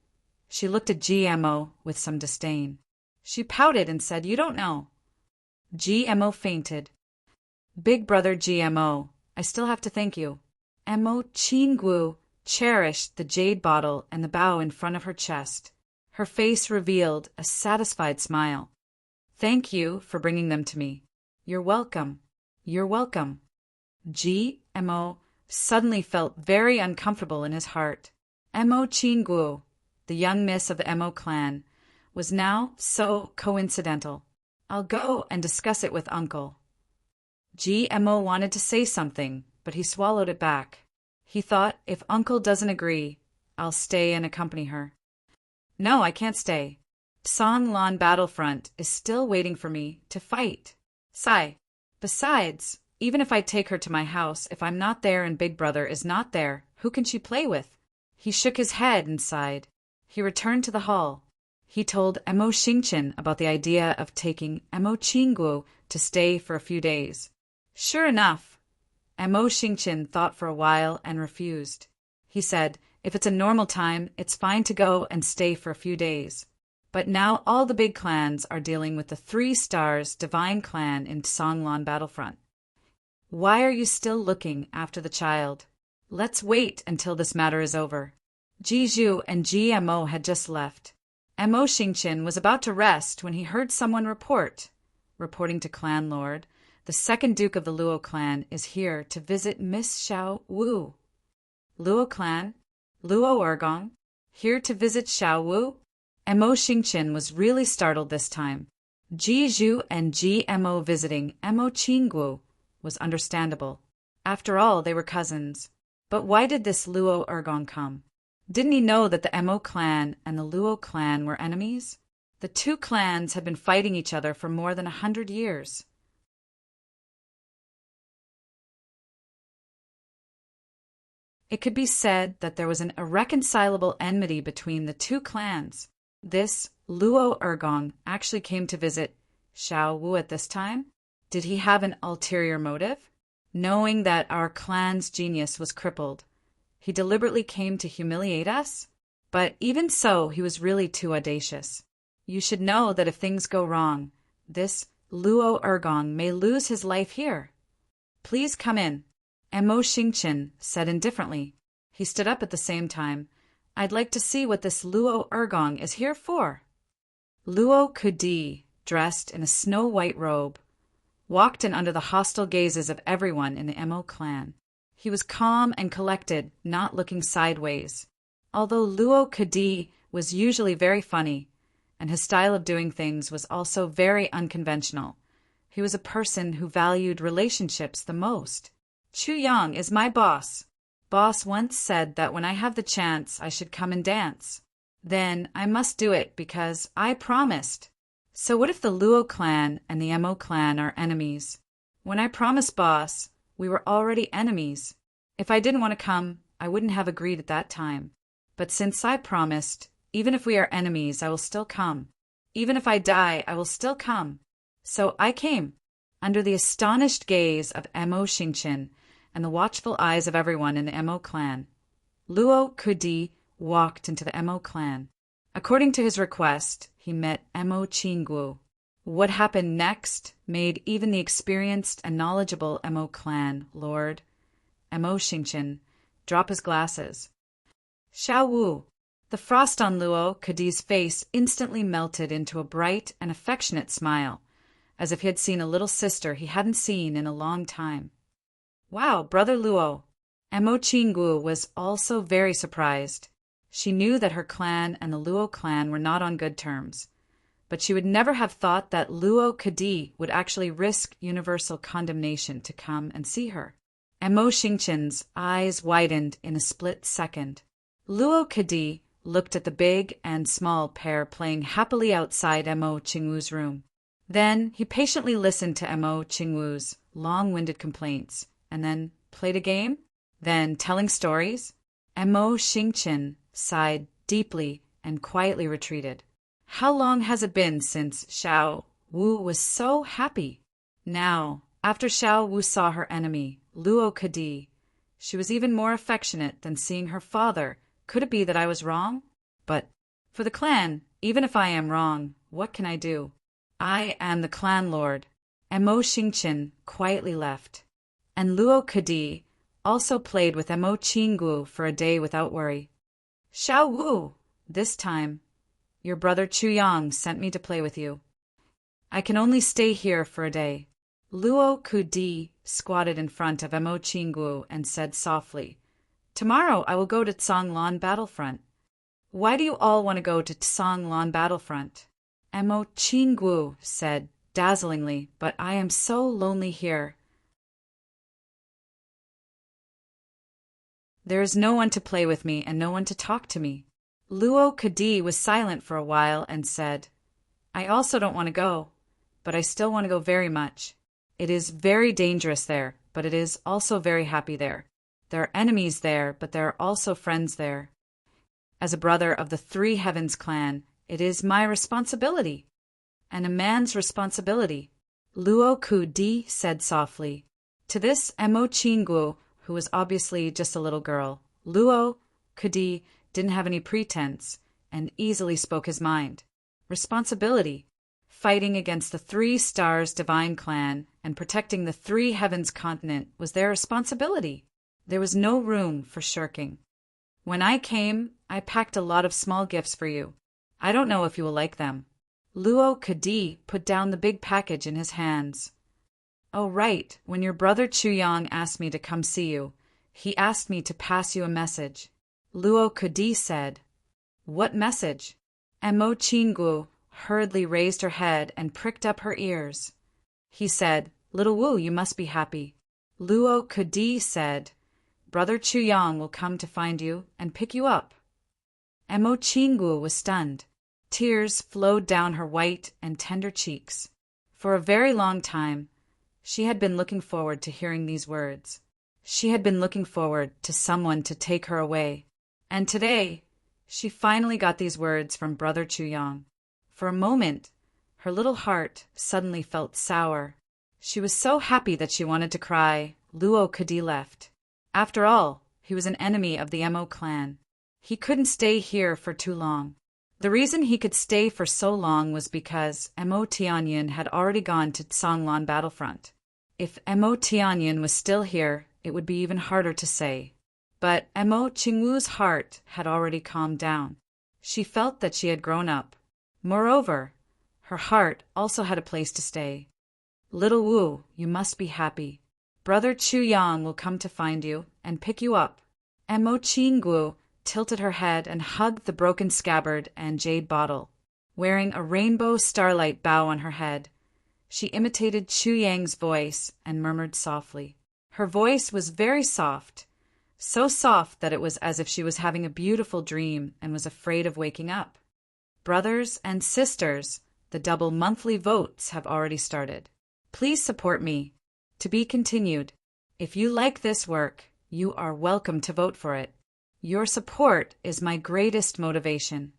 she looked at GMO with some disdain. She pouted and said, "You don't know." GMO fainted. "Big Brother GMO, I still have to thank you." Mo Qingguo cherished the jade bottle and the bow in front of her chest. Her face revealed a satisfied smile. "Thank you for bringing them to me." "You're welcome. You're welcome." GMO suddenly felt very uncomfortable in his heart. Mo Qingguo, the young miss of the Mo clan, was now so coincidental. "I'll go and discuss it with Uncle." GMO wanted to say something, but he swallowed it back. He thought, if Uncle doesn't agree, I'll stay and accompany her. "No, I can't stay. Songlan Battlefront is still waiting for me to fight. Sigh. Besides, even if I take her to my house, if I'm not there and Big Brother is not there, who can she play with?" He shook his head and sighed. He returned to the hall. He told Mo Xingchen about the idea of taking Mo Qingguo to stay for a few days. Sure enough, Mo Xingchen thought for a while and refused. He said, if it's a normal time, it's fine to go and stay for a few days. But now all the big clans are dealing with the 3 stars divine clan in Songlan Battlefront. Why are you still looking after the child? Let's wait until this matter is over. Jiju and GMO had just left. Mo Xingchen was about to rest when he heard someone reporting to Clan Lord, the 2nd Duke of the Luo clan is here to visit Miss Xiao Wu. Luo clan? Luo Ergong? Here to visit Xiao Wu? Mo Xingchen was really startled this time. Jiju and GMO visiting Mo Qingguo was understandable. After all, they were cousins. But why did this Luo Ergong come? Didn't he know that the Mo clan and the Luo clan were enemies? The 2 clans had been fighting each other for more than 100 years. It could be said that there was an irreconcilable enmity between the 2 clans. This Luo Ergong actually came to visit Xiao Wu at this time? Did he have an ulterior motive? Knowing that our clan's genius was crippled, he deliberately came to humiliate us? But even so, he was really too audacious. You should know that if things go wrong, this Luo Ergong may lose his life here. Please come in. Mo Xingchen said indifferently. He stood up at the same time. I'd like to see what this Luo Ergong is here for. Luo Kudi, dressed in a snow-white robe, walked in under the hostile gazes of everyone in the Mo clan. He was calm and collected, not looking sideways. Although Luo Kudi was usually very funny, and his style of doing things was also very unconventional, he was a person who valued relationships the most. Chu Yang is my boss. Boss once said that when I have the chance, I should come and dance. Then I must do it because I promised. So what if the Luo clan and the Mo clan are enemies? When I promised boss, we were already enemies. If I didn't want to come, I wouldn't have agreed at that time. But since I promised, even if we are enemies, I will still come. Even if I die, I will still come. So I came. Under the astonished gaze of Mo Xingchen and the watchful eyes of everyone in the Mo clan, Luo Kudi walked into the Mo clan. According to his request, he met Mo Qingguo. What happened next made even the experienced and knowledgeable Mo clan lord, Mo Xingchen, drop his glasses. Xiao Wu. The frost on Luo Kudi's face instantly melted into a bright and affectionate smile, as if he had seen a little sister he hadn't seen in a long time. Wow, Brother Luo. Mo Qingguo was also very surprised. She knew that her clan and the Luo clan were not on good terms, but she would never have thought that Luo Kadi would actually risk universal condemnation to come and see her. Emo Xingqian's eyes widened in a split second. Luo Kadi looked at the big and small pair playing happily outside Emo Qingwu's room. Then he patiently listened to Emo Qingwu's long-winded complaints, and then played a game, then telling stories. Emo Xingqian sighed deeply and quietly retreated. How long has it been since Xiao Wu was so happy? Now, after Xiao Wu saw her enemy, Luo Kadi, she was even more affectionate than seeing her father. Could it be that I was wrong? But for the clan, even if I am wrong, what can I do? I am the clan lord. Emo Xingqian quietly left. And Luo Kadi also played with Emo Qinggu for a day without worry. Xiao Wu, this time, your brother Chu Yang sent me to play with you. I can only stay here for a day. Luo Kadi squatted in front of Emo Qinggu and said softly, Tomorrow I will go to Tsanglan Battlefront. Why do you all want to go to Tsanglan Battlefront? Emo Qinggu said dazzlingly, but I am so lonely here. There is no one to play with me and no one to talk to me. Luo Kadi was silent for a while and said, I also don't want to go, but I still want to go very much. It is very dangerous there, but it is also very happy there. There are enemies there, but there are also friends there. As a brother of the Three Heavens clan, it is my responsibility, and a man's responsibility, Luo Kadi said softly. To this Emo Qinggu, who was obviously just a little girl, Luo Kadi didn't have any pretense and easily spoke his mind. Responsibility. Fighting against the Three Stars Divine Clan and protecting the Three Heavens continent was their responsibility. There was no room for shirking. When I came, I packed a lot of small gifts for you. I don't know if you will like them. Luo Kadi put down the big package in his hands. Oh, right, when your brother Chu Yang asked me to come see you, he asked me to pass you a message. Luo Kadi said, What message? Emo Qinggu hurriedly raised her head and pricked up her ears. He said, Little Wu, you must be happy. Luo Kadi said, Brother Chu Yang will come to find you and pick you up. Emo Qinggu was stunned. Tears flowed down her white and tender cheeks. For a very long time, she had been looking forward to hearing these words. She had been looking forward to someone to take her away. And today, she finally got these words from Brother Chu Yang. For a moment, her little heart suddenly felt sour. She was so happy that she wanted to cry. Luo Kadi left. After all, he was an enemy of the Emo clan. He couldn't stay here for too long. The reason he could stay for so long was because Emo Tianyin had already gone to Tsanglan Battlefront. If Emo Tianyin was still here, it would be even harder to say. But Emo Qingwu's heart had already calmed down. She felt that she had grown up. Moreover, her heart also had a place to stay. Little Wu, you must be happy. Brother Chu Yang will come to find you and pick you up. Emo Qinggu tilted her head and hugged the broken scabbard and jade bottle. Wearing a rainbow starlight bow on her head, she imitated Chu Yang's voice and murmured softly. Her voice was very soft, so soft that it was as if she was having a beautiful dream and was afraid of waking up. Brothers and sisters, the double monthly votes have already started. Please support me. To be continued. If you like this work, you are welcome to vote for it. Your support is my greatest motivation.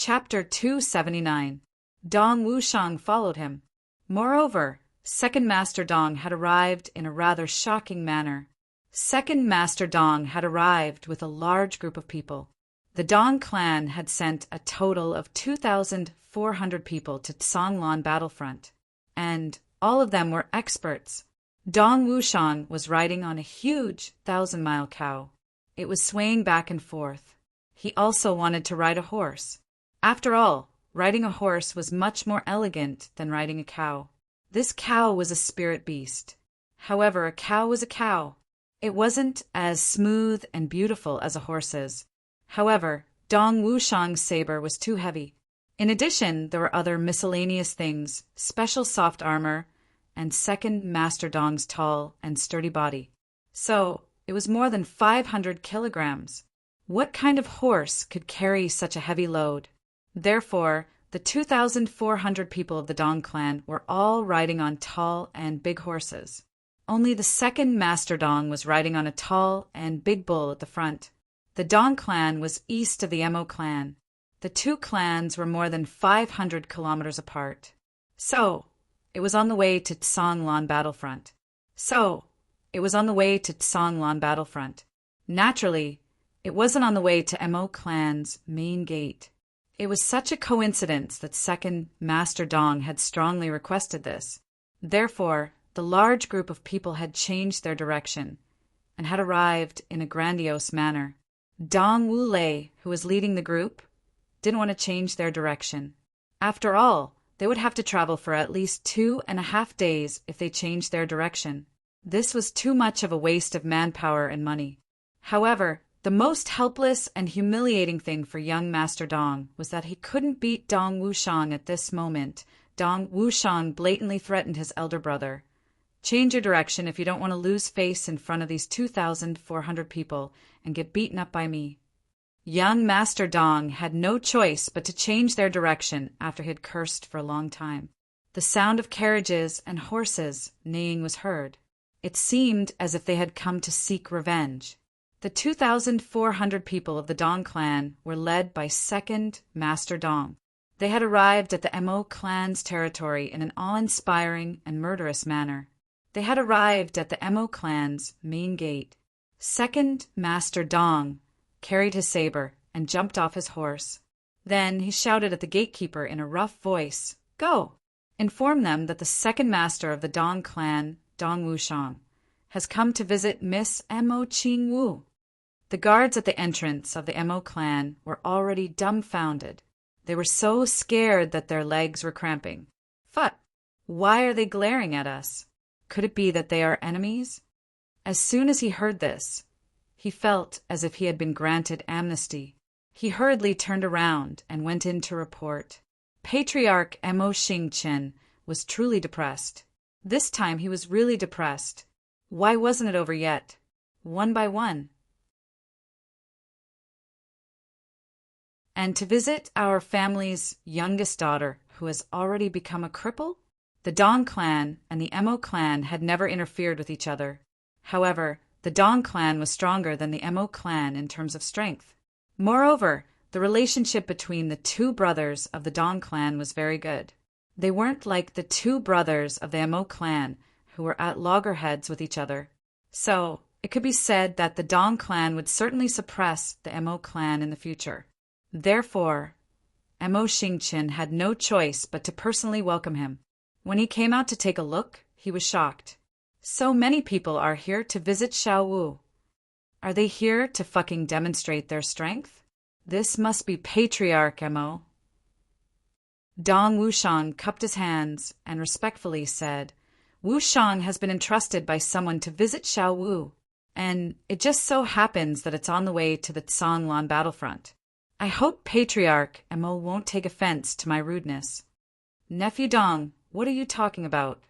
Chapter 279. Dong Wushang followed him. Moreover, Second Master Dong had arrived in a rather shocking manner. Second Master Dong had arrived with a large group of people. The Dong clan had sent a total of 2,400 people to Tsanglan Battlefront, and all of them were experts. Dong Wushang was riding on a huge 1,000-mile cow. It was swaying back and forth. He also wanted to ride a horse. After all, riding a horse was much more elegant than riding a cow. This cow was a spirit beast. However, a cow was a cow. It wasn't as smooth and beautiful as a horse is. However, Dong Wushang's saber was too heavy. In addition, there were other miscellaneous things, special soft armor, and second Master Dong's tall and sturdy body. So, it was more than 500 kilograms. What kind of horse could carry such a heavy load? Therefore, the 2,400 people of the Dong clan were all riding on tall and big horses. Only the second Master Dong was riding on a tall and big bull at the front. The Dong clan was east of the Mo clan. The two clans were more than 500 kilometers apart. So, it was on the way to Tsonglan battlefront. Naturally, it wasn't on the way to Mo clan's main gate. It was such a coincidence that second Master Dong had strongly requested this. Therefore, the large group of people had changed their direction and had arrived in a grandiose manner. Dong Wulei, who was leading the group, didn't want to change their direction. After all, they would have to travel for at least 2.5 days if they changed their direction. This was too much of a waste of manpower and money. However, the most helpless and humiliating thing for young Master Dong was that he couldn't beat Dong Wushang at this moment. Dong Wushang blatantly threatened his elder brother. Change your direction if you don't want to lose face in front of these 2,400 people and get beaten up by me. Young Master Dong had no choice but to change their direction after he had cursed for a long time. The sound of carriages and horses neighing was heard. It seemed as if they had come to seek revenge. The 2,400 people of the Dong clan were led by second Master Dong. They had arrived at the Mo clan's territory in an awe-inspiring and murderous manner. They had arrived at the Mo clan's main gate. Second Master Dong carried his saber and jumped off his horse. Then he shouted at the gatekeeper in a rough voice, "Go! Inform them that the second master of the Dong clan, Dong Wushang, has come to visit Miss Mo Ching Wu." The guards at the entrance of the Mo clan were already dumbfounded. They were so scared that their legs were cramping. "Phut! Why are they glaring at us? Could it be that they are enemies?" As soon as he heard this, he felt as if he had been granted amnesty. He hurriedly turned around and went in to report. Patriarch Mo Xingchen was truly depressed. This time he was really depressed. Why wasn't it over yet? One by one. And to visit our family's youngest daughter, who has already become a cripple? The Dong clan and the Mo clan had never interfered with each other. However, the Dong clan was stronger than the Mo clan in terms of strength. Moreover, the relationship between the two brothers of the Dong clan was very good. They weren't like the two brothers of the Mo clan who were at loggerheads with each other. So, it could be said that the Dong clan would certainly suppress the Mo clan in the future. Therefore, Mo Xingchen had no choice but to personally welcome him. When he came out to take a look, he was shocked. So many people are here to visit Xiao Wu. Are they here to fucking demonstrate their strength? This must be Patriarch Mo. Dong Wushang cupped his hands and respectfully said, "Wushang has been entrusted by someone to visit Xiao Wu, and it just so happens that it's on the way to the Tsonglan battlefront. I hope Patriarch Mo won't take offense to my rudeness." "Nephew Dong, what are you talking about?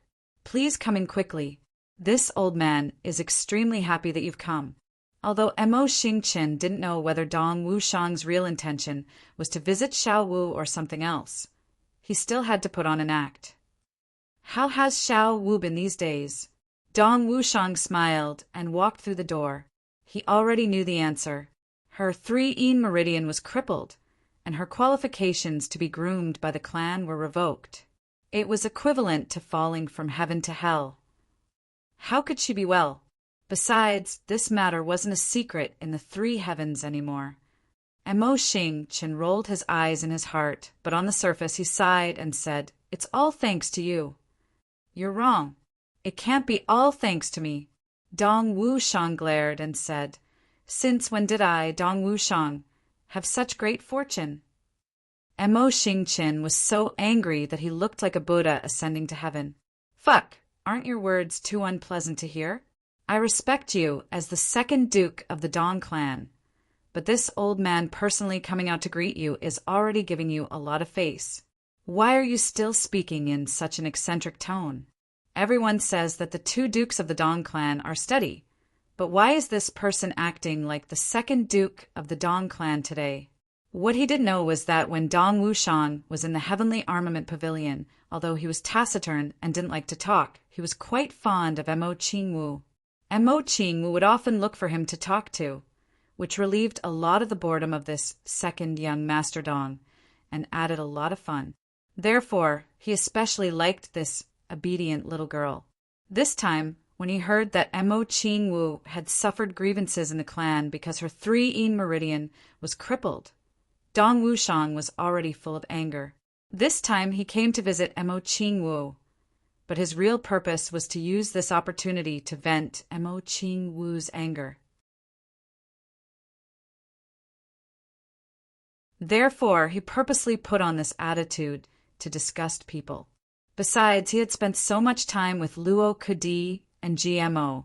Please come in quickly. This old man is extremely happy that you've come." Although Mo Xingchen didn't know whether Dong Wushang's real intention was to visit Xiao Wu or something else, he still had to put on an act. "How has Xiao Wu been these days?" Dong Wushang smiled and walked through the door. He already knew the answer. Her 3-yin meridian was crippled, and her qualifications to be groomed by the clan were revoked. It was equivalent to falling from heaven to hell. How could she be well? Besides, this matter wasn't a secret in the 3 heavens anymore. Mo Xingchen rolled his eyes in his heart, but on the surface he sighed and said, "It's all thanks to you." "You're wrong. It can't be all thanks to me." Dong Wushang glared and said, "Since when did I, Dong Wushang, have such great fortune?" Mo Xingqin was so angry that he looked like a Buddha ascending to heaven. Fuck, aren't your words too unpleasant to hear? I respect you as the second Duke of the Dong clan, but this old man personally coming out to greet you is already giving you a lot of face. Why are you still speaking in such an eccentric tone? Everyone says that the two dukes of the Dong clan are steady, but why is this person acting like the second Duke of the Dong clan today? What he didn't know was that when Dong Wushang was in the Heavenly Armament Pavilion, although he was taciturn and didn't like to talk, he was quite fond of Mo Qingwu. Mo Qingwu would often look for him to talk to, which relieved a lot of the boredom of this second young Master Dong and added a lot of fun. Therefore, he especially liked this obedient little girl. This time, when he heard that Mo Qingwu had suffered grievances in the clan because her 3-yin meridian was crippled, Dong Wushang was already full of anger. This time he came to visit Mo Qingwu, but his real purpose was to use this opportunity to vent Mo Qingwu's anger. Therefore, he purposely put on this attitude to disgust people. Besides, he had spent so much time with Luo Kadi and GMO,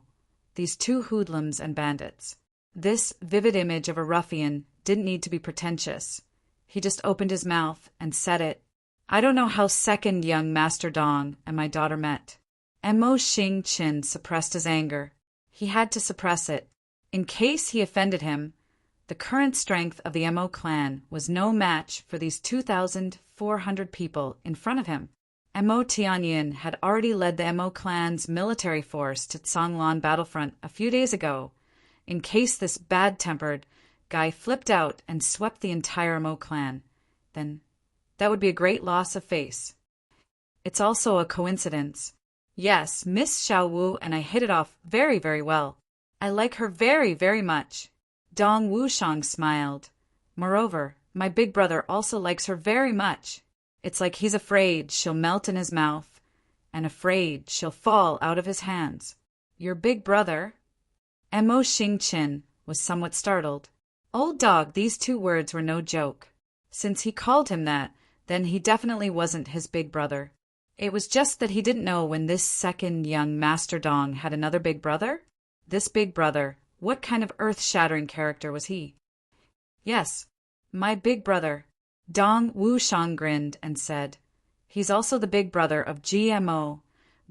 these two hoodlums and bandits. This vivid image of a ruffian didn't need to be pretentious. He just opened his mouth and said it. I don't know how second young Master Dong and my daughter met. Mo Xingqin suppressed his anger. He had to suppress it. In case he offended him, the current strength of the Mo clan was no match for these 2,400 people in front of him. Mo Tianyin had already led the Mo clan's military force to Tsanglan battlefront a few days ago, in case this bad-tempered guy flipped out and swept the entire Mo clan. Then that would be a great loss of face. It's also a coincidence. Yes, Miss Xiaowu and I hit it off very, very well. I like her very, very much. Dong Wushang smiled. Moreover, my big brother also likes her very much. It's like he's afraid she'll melt in his mouth and afraid she'll fall out of his hands. Your big brother? Mo Xingqin was somewhat startled. Old dog, these two words were no joke. Since he called him that, then he definitely wasn't his big brother. It was just that he didn't know when this second young Master Dong had another big brother. This big brother, what kind of earth-shattering character was he? Yes, my big brother. Dong Wushang grinned and said, he's also the big brother of GMO,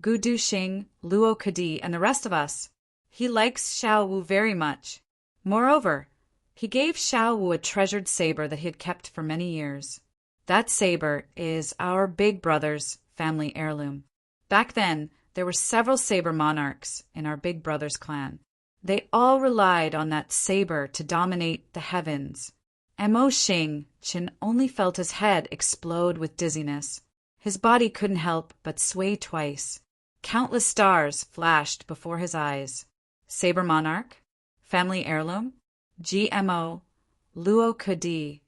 Gu Duxing, Luo Kadi, and the rest of us. He likes Xiaowu very much. Moreover, he gave Xiaowu a treasured saber that he had kept for many years. That saber is our big brother's family heirloom. Back then, there were several saber monarchs in our big brother's clan. They all relied on that saber to dominate the heavens. Mo Xingqin only felt his head explode with dizziness. His body couldn't help but sway twice. Countless stars flashed before his eyes. Saber monarch, family heirloom, GMO, Luo Kadi,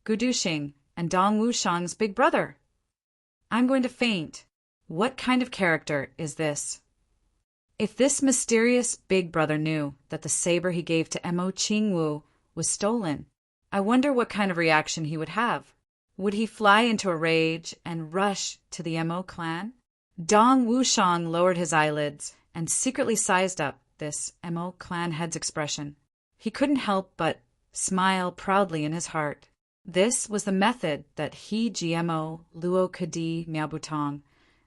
Gu Duxing, and Dong Wushang's big brother. I'm going to faint. What kind of character is this? If this mysterious big brother knew that the saber he gave to Mo Qingwu was stolen, I wonder what kind of reaction he would have. Would he fly into a rage and rush to the Mo clan? Dong Wushang lowered his eyelids and secretly sized up this Mo clan head's expression. He couldn't help but smile proudly in his heart. This was the method that he, GMO, Luo Kadi, Miaobutong,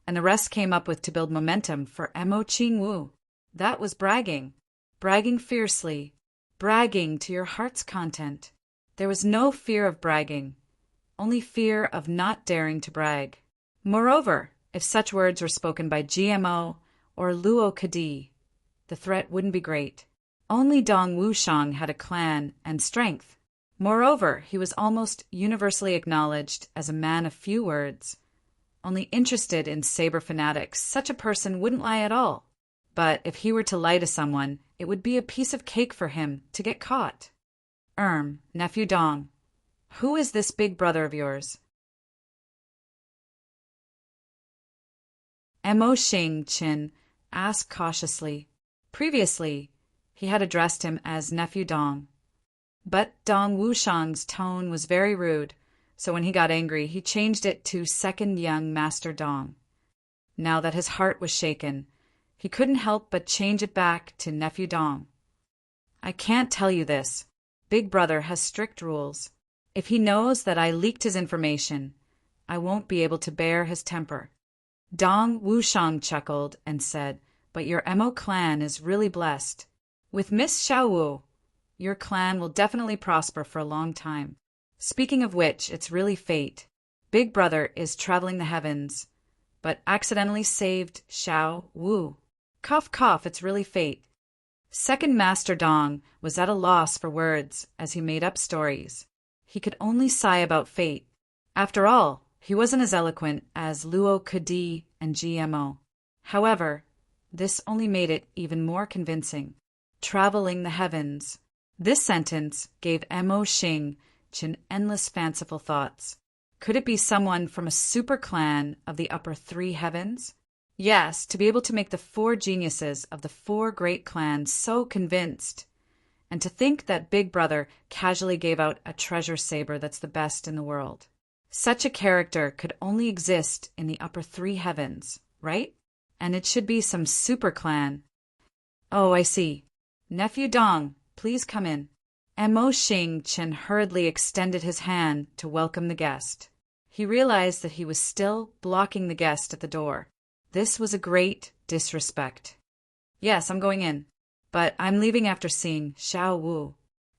and the rest came up with to build momentum for Mo Qingwu. That was bragging. Bragging fiercely. Bragging to your heart's content. There was no fear of bragging, only fear of not daring to brag. Moreover, if such words were spoken by GMO or Luo Kadi, the threat wouldn't be great. Only Dong Wushang had a clan and strength. Moreover, he was almost universally acknowledged as a man of few words. Only interested in saber fanatics, such a person wouldn't lie at all. But if he were to lie to someone, it would be a piece of cake for him to get caught. Nephew Dong, who is this big brother of yours? Mo Xingqin asked cautiously. Previously, he had addressed him as Nephew Dong. But Dong Wushang's tone was very rude, so when he got angry, he changed it to Second Young Master Dong. Now that his heart was shaken, he couldn't help but change it back to Nephew Dong. I can't tell you this. Big Brother has strict rules. If he knows that I leaked his information, I won't be able to bear his temper. Dong Wushang chuckled and said, but your Mo clan is really blessed. With Miss Xiaowu, your clan will definitely prosper for a long time. Speaking of which, it's really fate. Big Brother is traveling the heavens, but accidentally saved Xiao Wu. Cough, cough, it's really fate. Second Master Dong was at a loss for words as he made up stories. He could only sigh about fate. After all, he wasn't as eloquent as Luo Kadi and GMO. However, this only made it even more convincing. Traveling the heavens. This sentence gave Mo Xing Chen endless fanciful thoughts. Could it be someone from a super clan of the upper three heavens? Yes, to be able to make the four geniuses of the four great clans so convinced. And to think that Big Brother casually gave out a treasure saber that's the best in the world. Such a character could only exist in the upper three heavens, right? And it should be some super clan. Oh, I see. Nephew Dong, please come in. Mo Xing Chen hurriedly extended his hand to welcome the guest. He realized that he was still blocking the guest at the door. This was a great disrespect. Yes, I'm going in, but I'm leaving after seeing Xiao Wu.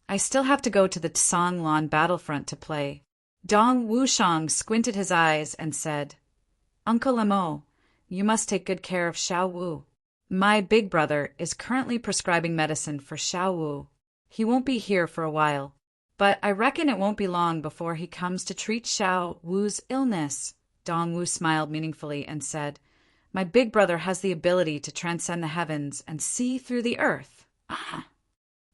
I still have to go to the Songlan battlefront to play. Dong Wushang squinted his eyes and said, Uncle Mo, you must take good care of Xiao Wu. My big brother is currently prescribing medicine for Xiao Wu. He won't be here for a while, but I reckon it won't be long before he comes to treat Xiao Wu's illness. Dong Wu smiled meaningfully and said, My big brother has the ability to transcend the heavens and see through the earth. Ah.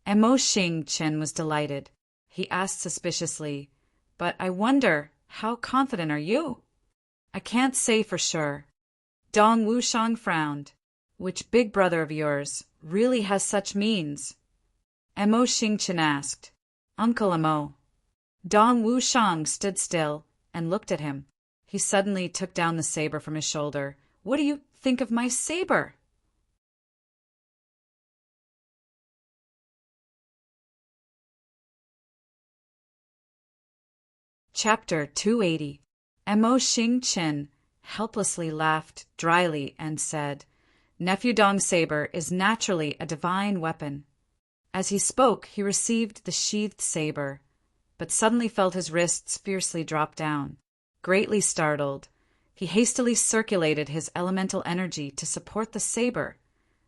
And Mo Xing Chen was delighted. He asked suspiciously, But I wonder, how confident are you? I can't say for sure. Dong Wushang frowned. Which big brother of yours really has such means? Mo Xing Chen asked. Uncle Mo. Dong Wushang stood still and looked at him. He suddenly took down the saber from his shoulder. What do you think of my saber? Chapter 280. Mo Xing Chen helplessly laughed dryly and said, Nephew Dong's saber is naturally a divine weapon. As he spoke, he received the sheathed saber, but suddenly felt his wrists fiercely drop down. Greatly startled, he hastily circulated his elemental energy to support the saber,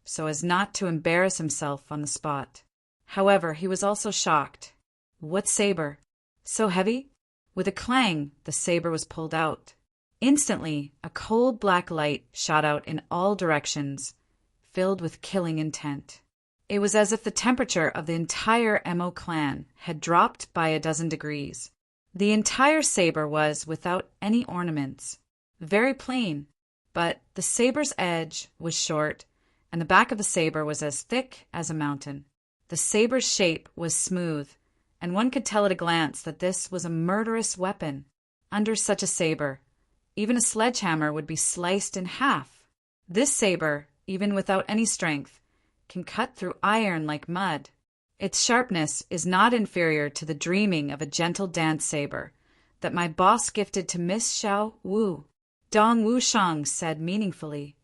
so as not to embarrass himself on the spot. However, he was also shocked. What saber? So heavy? With a clang, the saber was pulled out. Instantly, a cold black light shot out in all directions, filled with killing intent. It was as if the temperature of the entire Mo clan had dropped by a dozen degrees. The entire saber was without any ornaments, very plain, but the saber's edge was short, and the back of the saber was as thick as a mountain. The saber's shape was smooth, and one could tell at a glance that this was a murderous weapon. Under such a saber, even a sledgehammer would be sliced in half. This saber, even without any strength, can cut through iron like mud. Its sharpness is not inferior to the dreaming of a gentle dance saber that my boss gifted to Miss Xiao Wu. Dong Wushang said meaningfully.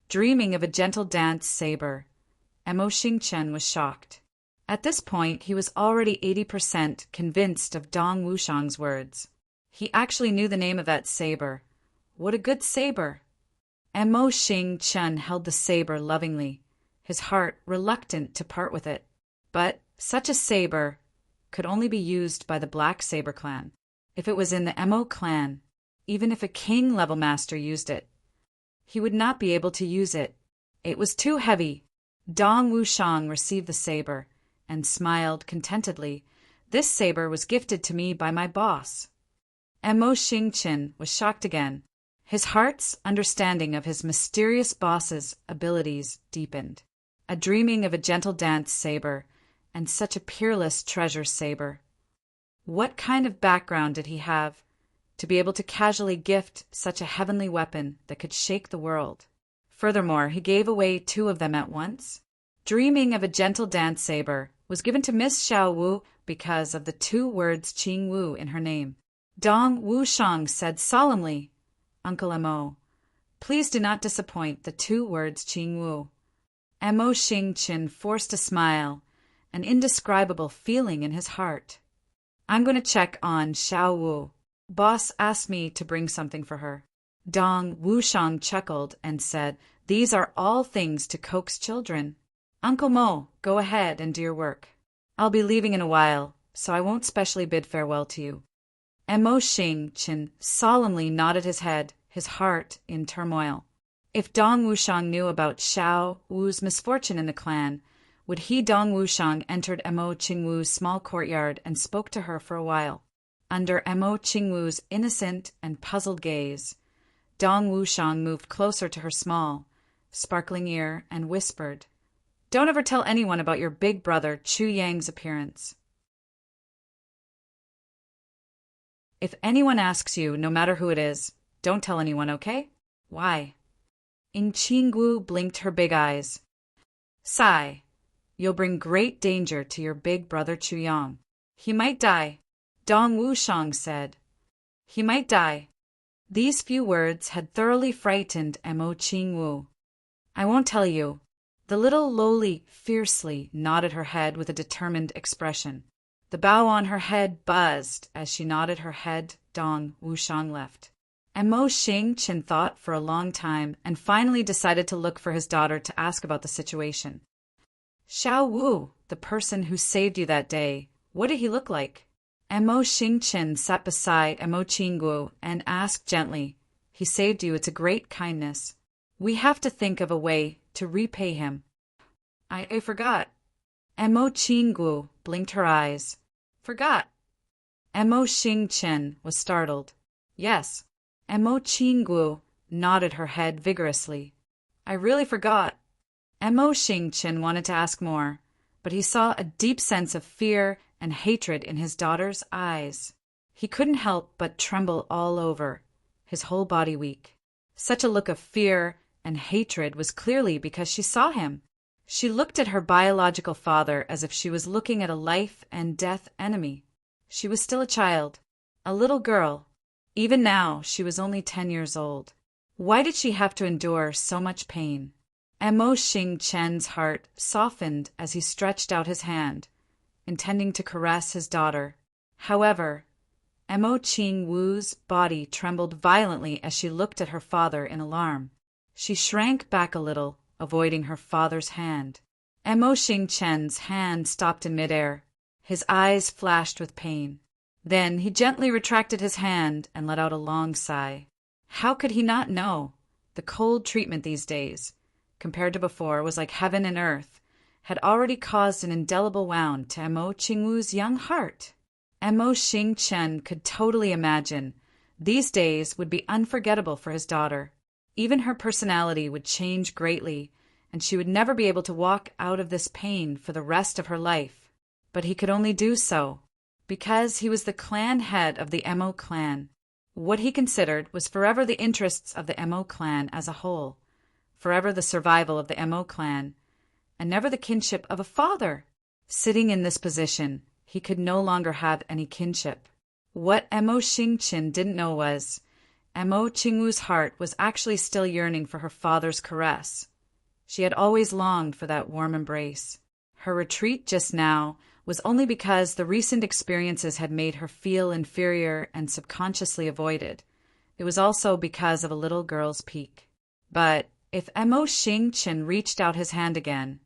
Dreaming of a gentle dance saber. Mo Xing Chen was shocked. At this point, he was already 80% convinced of Dong Wushang's words. He actually knew the name of that saber. What a good saber! Mo Xing Chen held the saber lovingly, his heart reluctant to part with it. But such a saber could only be used by the Black Saber clan. If it was in the Mo clan, even if a king-level master used it, he would not be able to use it. It was too heavy. Dong Wushang received the saber and smiled contentedly. This saber was gifted to me by my boss. Mo Xing Chen was shocked again. His heart's understanding of his mysterious boss's abilities deepened. A dreaming of a gentle dance saber, and such a peerless treasure saber. What kind of background did he have to be able to casually gift such a heavenly weapon that could shake the world? Furthermore, he gave away 2 of them at once. Dreaming of a gentle dance saber was given to Miss Xiao Wu because of the 2 words Qing Wu in her name. Dong Wushang said solemnly, "Uncle Mo, please do not disappoint the 2 words Qing Wu." Mo Xingchen forced a smile, an indescribable feeling in his heart. "I'm going to check on Xiao Wu. Boss asked me to bring something for her." Dong Wushang chuckled and said, "These are all things to coax children. Uncle Mo, go ahead and do your work. I'll be leaving in a while, so I won't specially bid farewell to you." Mo Xingchen solemnly nodded his head, his heart in turmoil. If Dong Wushang knew about Xiao Wu's misfortune in the clan, would he, Dong Wushang, entered Mo Qingwu's small courtyard and spoke to her for a while? Under Mo Qingwu's innocent and puzzled gaze, Dong Wushang moved closer to her small, sparkling ear and whispered, "Don't ever tell anyone about your big brother Chu Yang's appearance. If anyone asks you, no matter who it is, don't tell anyone, okay?" "Why?" Qingwu blinked her big eyes. "Sigh. You'll bring great danger to your big brother Chu Yang. He might die." Dong Wushang said, "He might die." These few words had thoroughly frightened Mo Qingwu. "I won't tell you." The little lowly fiercely nodded her head with a determined expression. The bow on her head buzzed as she nodded her head. Dong Wushang left. Mo Xingchen thought for a long time and finally decided to look for his daughter to ask about the situation. "Xiao Wu, the person who saved you that day, what did he look like?" Mo Xingchen sat beside Mo Qingwu and asked gently, "He saved you. It's a great kindness. We have to think of a way to repay him." I forgot." Mo Qingwu blinked her eyes. "Forgot?" Mo Xingchen was startled. "Yes." Mo Qingwu nodded her head vigorously. "I really forgot." Mo Xingchen wanted to ask more, but he saw a deep sense of fear and hatred in his daughter's eyes. He couldn't help but tremble all over, his whole body weak. Such a look of fear and hatred was clearly because she saw him. She looked at her biological father as if she was looking at a life and death enemy. She was still a child, a little girl. Even now, she was only 10 years old. Why did she have to endure so much pain? Mo Xingchen's heart softened as he stretched out his hand, intending to caress his daughter. However, Mo Qingwu's body trembled violently as she looked at her father in alarm. She shrank back a little, avoiding her father's hand. Mo Xingchen's hand stopped in midair. His eyes flashed with pain. Then he gently retracted his hand and let out a long sigh. How could he not know? The cold treatment these days, compared to before, was like heaven and earth, had already caused an indelible wound to Mo Qingwu's young heart. Mo Xingchen could totally imagine these days would be unforgettable for his daughter. Even her personality would change greatly, and she would never be able to walk out of this pain for the rest of her life. But he could only do so because he was the clan head of the Mo clan. What he considered was forever the interests of the Mo clan as a whole, forever the survival of the Mo clan, and never the kinship of a father. Sitting in this position, he could no longer have any kinship. What Mo Xingchen didn't know was, Mo Qingwu's heart was actually still yearning for her father's caress. She had always longed for that warm embrace. Her retreat just now was only because the recent experiences had made her feel inferior and subconsciously avoided. It was also because of a little girl's pique. But if Mo Xingchen reached out his hand again,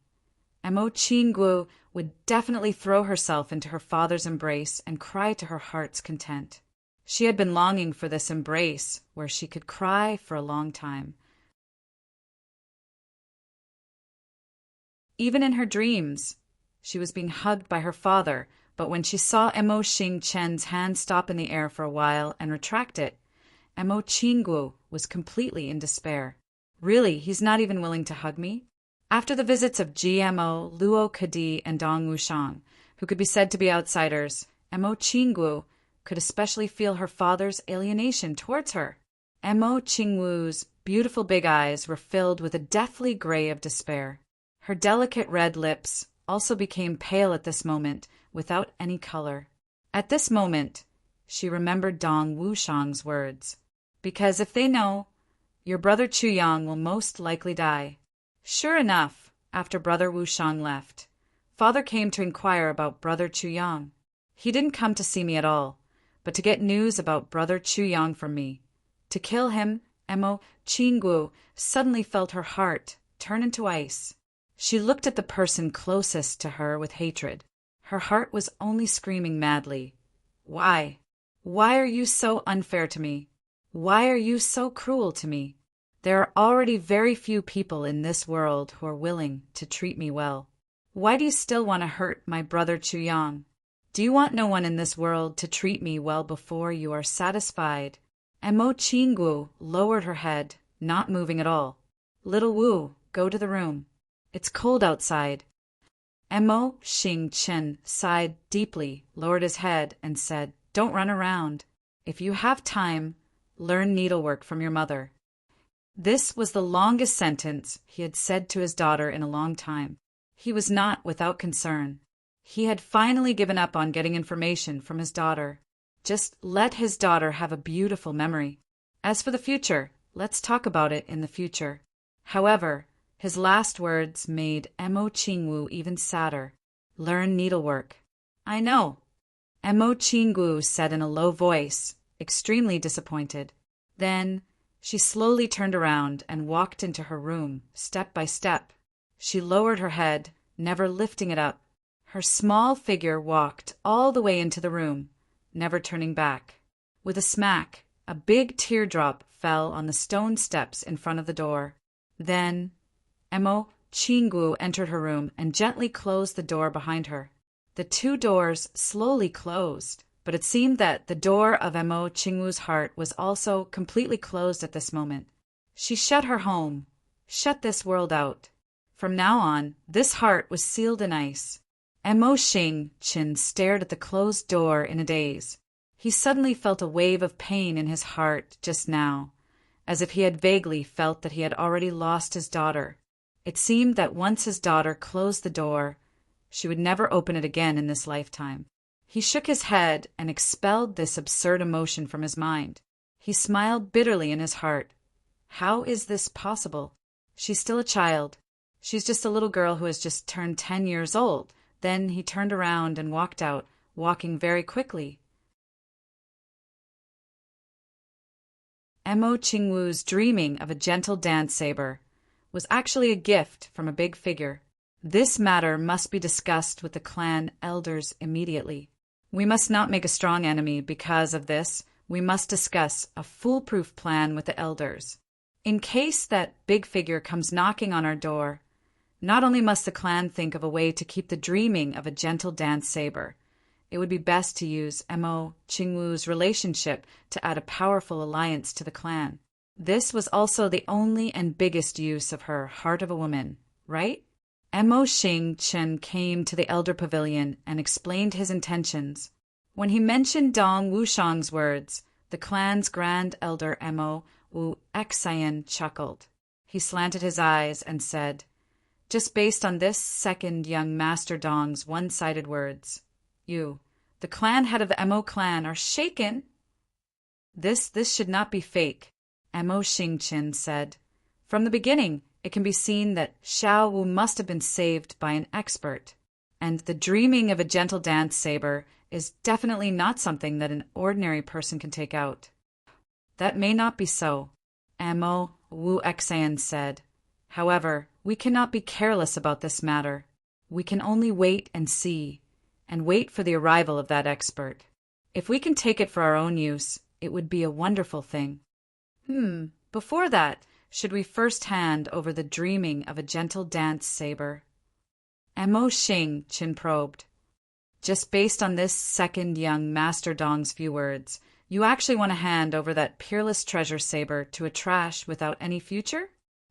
Mo Qingwu would definitely throw herself into her father's embrace and cry to her heart's content. She had been longing for this embrace where she could cry for a long time. Even in her dreams, she was being hugged by her father, but when she saw Mo Xingchen's hand stop in the air for a while and retract it, Mo Qingwu was completely in despair. Really, he's not even willing to hug me? After the visits of GMO, Luo Kadi, and Dong Wushang, who could be said to be outsiders, Emo Chingwu could especially feel her father's alienation towards her. Emo Chingwu's beautiful big eyes were filled with a deathly gray of despair. Her delicate red lips also became pale at this moment, without any color. At this moment, she remembered Dong Wushang's words. Because if they know, your brother Chuyang will most likely die. Sure enough, after brother Wushang left, father came to inquire about brother Chuyang. He didn't come to see me at all, but to get news about brother Chuyang from me. To kill him, Emo Chingwu suddenly felt her heart turn into ice. She looked at the person closest to her with hatred. Her heart was only screaming madly. Why? Why are you so unfair to me? Why are you so cruel to me? There are already very few people in this world who are willing to treat me well. Why do you still want to hurt my brother Chuyang? Do you want no one in this world to treat me well before you are satisfied? Emo Chingwu lowered her head, not moving at all. Little Wu, go to the room. It's cold outside. Emo Xing sighed deeply, lowered his head, and said, Don't run around. If you have time, learn needlework from your mother. This was the longest sentence he had said to his daughter in a long time. He was not without concern. He had finally given up on getting information from his daughter. Just let his daughter have a beautiful memory. As for the future, let's talk about it in the future. However, his last words made Emo Chingwu even sadder. Learn needlework. I know, Emo Chingwu said in a low voice, extremely disappointed. Then she slowly turned around and walked into her room, step by step. She lowered her head, never lifting it up. Her small figure walked all the way into the room, never turning back. With a smack, a big teardrop fell on the stone steps in front of the door. Then Emo Chingwu entered her room and gently closed the door behind her. The two doors slowly closed, but it seemed that the door of Emo Chingwu's heart was also completely closed at this moment. She shut her home, shut this world out. From now on, this heart was sealed in ice. Emo Xing stared at the closed door in a daze. He suddenly felt a wave of pain in his heart just now, as if he had vaguely felt that he had already lost his daughter. It seemed that once his daughter closed the door, she would never open it again in this lifetime. He shook his head and expelled this absurd emotion from his mind. He smiled bitterly in his heart. How is this possible? She's still a child. She's just a little girl who has just turned 10 years old. Then he turned around and walked out, walking very quickly. Emo Chingwu's dreaming of a gentle dance saber was actually a gift from a big figure. This matter must be discussed with the clan elders immediately. We must not make a strong enemy because of this. We must discuss a foolproof plan with the elders. In case that big figure comes knocking on our door, not only must the clan think of a way to keep the dreaming of a gentle dance saber, it would be best to use Emo Chingwu's relationship to add a powerful alliance to the clan. This was also the only and biggest use of her heart of a woman, right? Emo Xing came to the elder pavilion and explained his intentions. When he mentioned Dong Wushang's words, the clan's grand elder Emo Wu Xian chuckled. He slanted his eyes and said, Just based on this second young Master Dong's one-sided words, you, the clan head of the Emo clan, are shaken. This should not be fake, Emo Xing said. From the beginning, it can be seen that Xiao Wu must have been saved by an expert, and the dreaming of a gentle dance saber is definitely not something that an ordinary person can take out. That may not be so, Emo Wu Xian said. However, we cannot be careless about this matter. We can only wait and see, and wait for the arrival of that expert. If we can take it for our own use, it would be a wonderful thing. Before that, should we first hand over the dreaming of a gentle dance saber? Emo Xing probed. Just based on this second young Master Dong's few words, you actually want to hand over that peerless treasure saber to a trash without any future?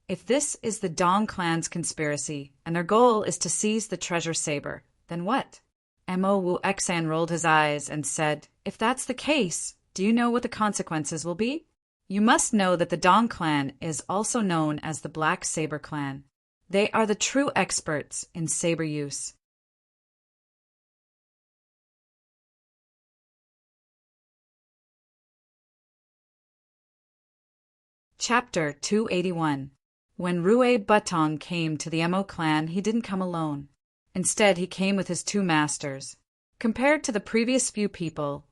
If this is the Dong clan's conspiracy, and their goal is to seize the treasure saber, then what? Mo Wu Xan rolled his eyes and said, "If that's the case, do you know what the consequences will be? You must know that the Dong clan is also known as the Black Saber clan. They are the true experts in saber use." Chapter 281. When Rue Butong came to the Mo clan, he didn't come alone. Instead, he came with his 2 masters. Compared to the previous few people,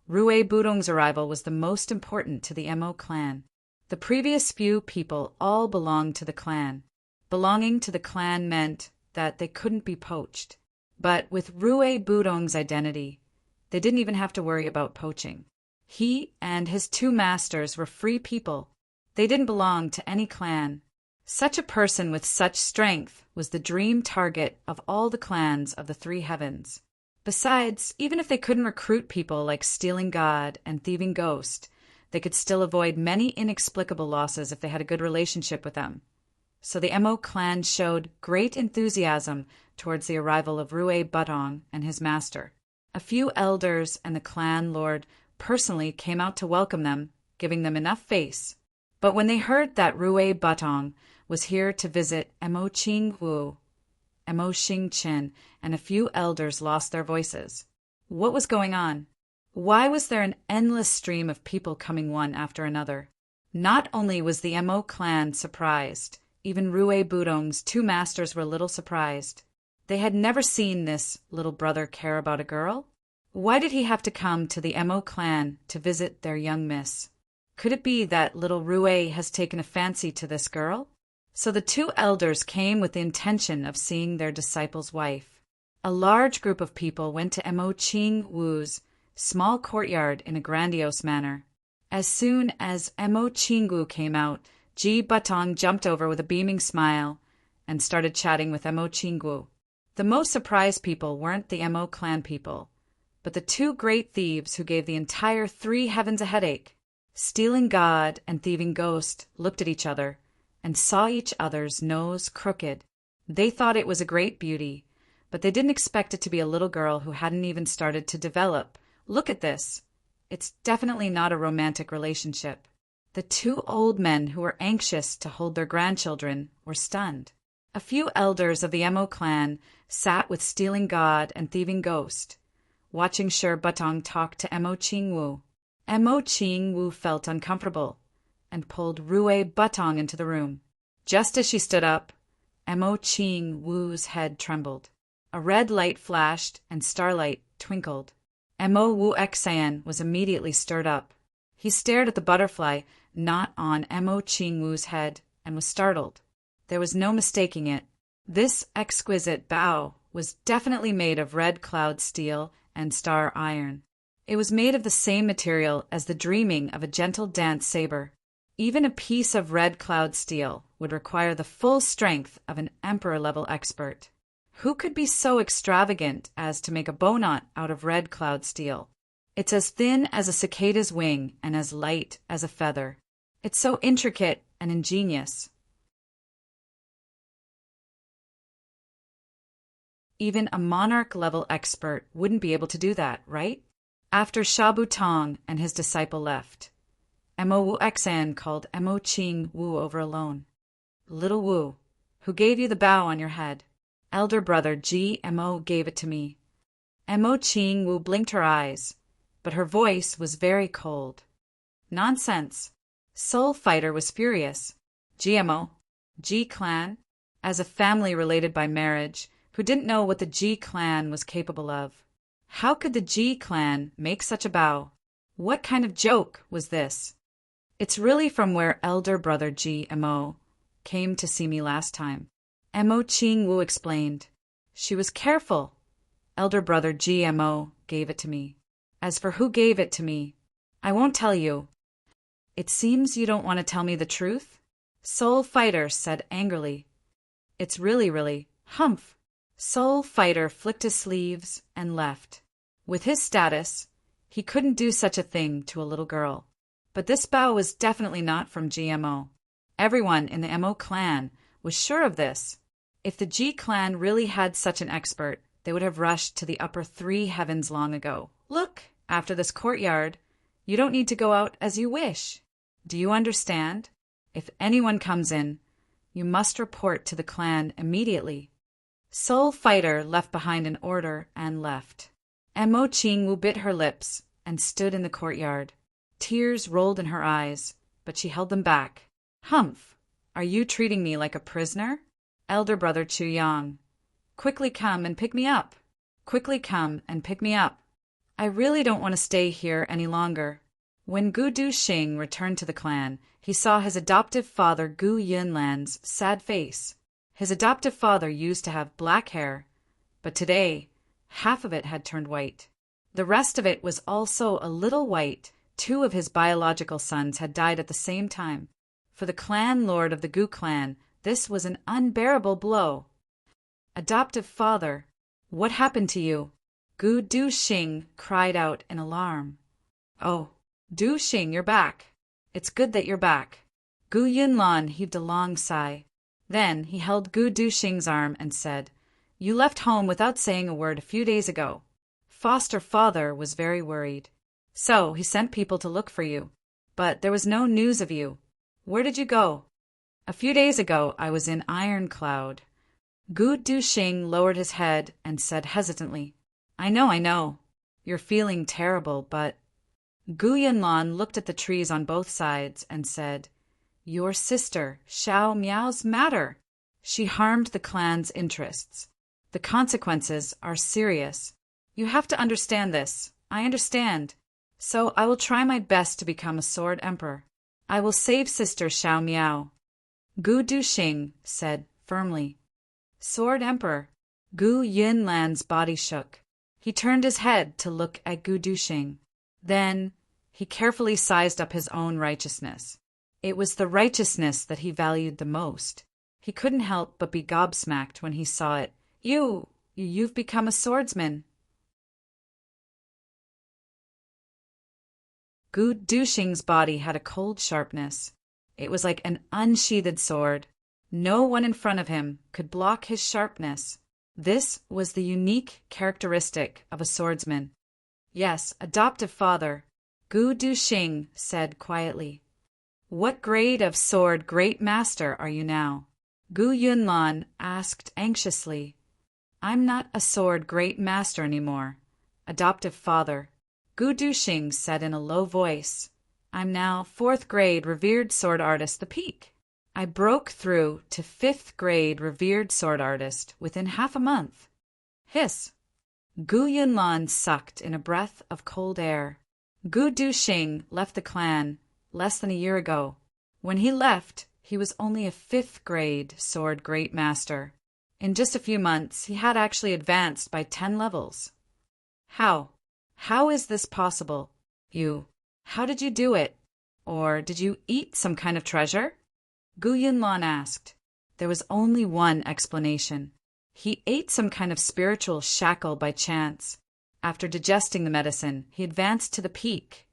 Rue Budong's arrival was the most important to the Mo clan. The previous few people all belonged to the clan. Belonging to the clan meant that they couldn't be poached. But with Rue Budong's identity, they didn't even have to worry about poaching. He and his 2 masters were free people. They didn't belong to any clan. Such a person with such strength was the dream target of all the clans of the 3 heavens. Besides, even if they couldn't recruit people like Stealing God and Thieving Ghost, they could still avoid many inexplicable losses if they had a good relationship with them. So the Mo clan showed great enthusiasm towards the arrival of Rue Butong and his master. A few elders and the clan lord personally came out to welcome them, giving them enough face. But when they heard that Rue Butong was here to visit Mo Ching Wu, Mo Xing Qin, and a few elders lost their voices. What was going on? Why was there an endless stream of people coming one after another? Not only was the Mo clan surprised, even Rue Budong's 2 masters were a little surprised. They had never seen this little brother care about a girl. Why did he have to come to the Mo clan to visit their young miss? Could it be that little Rue has taken a fancy to this girl? So the 2 elders came with the intention of seeing their disciple's wife. A large group of people went to Mo Ching Wu's small courtyard in a grandiose manner. As soon as Mo Ching Wu came out, Ji Butong jumped over with a beaming smile and started chatting with Mo Ching Wu. The most surprised people weren't the Mo clan people, but the 2 great thieves who gave the entire 3 heavens a headache. Stealing God and Thieving Ghost looked at each other and saw each other's nose crooked. They thought it was a great beauty, but they didn't expect it to be a little girl who hadn't even started to develop. Look at this. It's definitely not a romantic relationship. The 2 old men who were anxious to hold their grandchildren were stunned. A few elders of the Mo clan sat with Stealing God and Thieving Ghost, watching Sher Butong talk to Mo Ching Wu. Mo Ching Wu felt uncomfortable and pulled Rue Butong into the room. Just as she stood up, Mo Ching Wu's head trembled. A red light flashed and starlight twinkled. Mo Wu Xan was immediately stirred up. He stared at the butterfly not on Mo Ching Wu's head and was startled. There was no mistaking it. This exquisite bow was definitely made of red cloud steel and star iron. It was made of the same material as the dreaming of a gentle dance saber. Even a piece of red cloud steel would require the full strength of an emperor-level expert. Who could be so extravagant as to make a bowknot out of red cloud steel? It's as thin as a cicada's wing and as light as a feather. It's so intricate and ingenious. Even a monarch-level expert wouldn't be able to do that, right? After Shabu Tong and his disciple left, Mo Wu Xan called Mo Ching Wu over alone. "Little Wu, who gave you the bow on your head?" "Elder brother Ji Mo gave it to me." Mo Ching Wu blinked her eyes, but her voice was very cold. "Nonsense." Soul Fighter was furious. GMO, G clan, as a family related by marriage, who didn't know what the G clan was capable of. How could the G clan make such a bow? What kind of joke was this? "It's really from where elder brother GMO came to see me last time," Mo Ching Wu explained. "She was careful. Elder brother GMO gave it to me. As for who gave it to me, I won't tell you." "It seems you don't want to tell me the truth?" Soul Fighter said angrily. "It's really, humph." Soul Fighter flicked his sleeves and left. With his status, he couldn't do such a thing to a little girl. But this bow was definitely not from GMO. Everyone in the Mo clan was sure of this. If the G clan really had such an expert, they would have rushed to the upper 3 heavens long ago. Look, after this courtyard, you don't need to go out as you wish. Do you understand? If anyone comes in, you must report to the clan immediately. Soul Fighter left behind an order and left. Mo Chingwu bit her lips and stood in the courtyard. Tears rolled in her eyes, but she held them back. Humph! Are you treating me like a prisoner? Elder brother Chu Yang. Quickly come and pick me up. Quickly come and pick me up. I really don't want to stay here any longer. When Gu Duxing returned to the clan, he saw his adoptive father Gu Yunlan's sad face. His adoptive father used to have black hair, but today, half of it had turned white. The rest of it was also a little white. 2 of his biological sons had died at the same time. For the clan lord of the Gu clan, this was an unbearable blow. Adoptive father, what happened to you? Gu Duxing cried out in alarm. Oh, Duxing, you're back. It's good that you're back. Gu Yunlan heaved a long sigh. Then he held Gu Duxing's arm and said, You left home without saying a word a few days ago. Foster father was very worried. So he sent people to look for you. But there was no news of you. Where did you go? A few days ago I was in Iron Cloud. Gu Duxing lowered his head and said hesitantly, I know. You're feeling terrible, but... Gu Yunlan looked at the trees on both sides and said, Your sister, Xiao Miao's matter. She harmed the clan's interests. The consequences are serious. You have to understand this. I understand. So I will try my best to become a sword emperor. I will save sister Xiao Miao. Gu Duxing said firmly. Sword emperor. Gu Yunlan's body shook. He turned his head to look at Gu Duxing. Then he carefully sized up his own righteousness. It was the righteousness that he valued the most. He couldn't help but be gobsmacked when he saw it. You've become a swordsman. Gu Duxing's body had a cold sharpness. It was like an unsheathed sword. No one in front of him could block his sharpness. This was the unique characteristic of a swordsman. Yes, adoptive father, Gu Duxing said quietly. What grade of sword great master are you now? Gu Yunlan asked anxiously. I'm not a sword great master anymore. Adoptive father, Gu Duxing said in a low voice. I'm now 4th grade revered sword artist the peak. I broke through to 5th grade revered sword artist within half a month. Hiss. Gu Yunlan sucked in a breath of cold air. Gu Duxing left the clan less than a year ago. When he left, he was only a 5th grade sword great master. In just a few months, he had actually advanced by 10 levels. How? How is this possible? How did you do it? Or did you eat some kind of treasure? Gu Yunlan asked. There was only one explanation. He ate some kind of spiritual shackle by chance. After digesting the medicine, he advanced to the peak.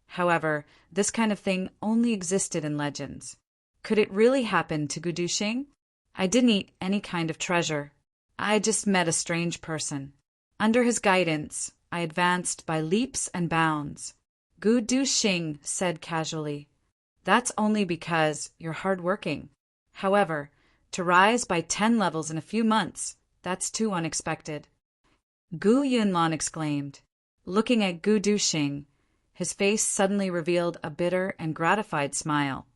However, this kind of thing only existed in legends. Could it really happen to Gu Duxing? I didn't eat any kind of treasure. I just met a strange person. Under his guidance, I advanced by leaps and bounds. Gu Duxing said casually, That's only because you're hardworking. However, to rise by 10 levels in a few months, that's too unexpected. Gu Yunlan exclaimed. Looking at Gu Duxing, his face suddenly revealed a bitter and gratified smile.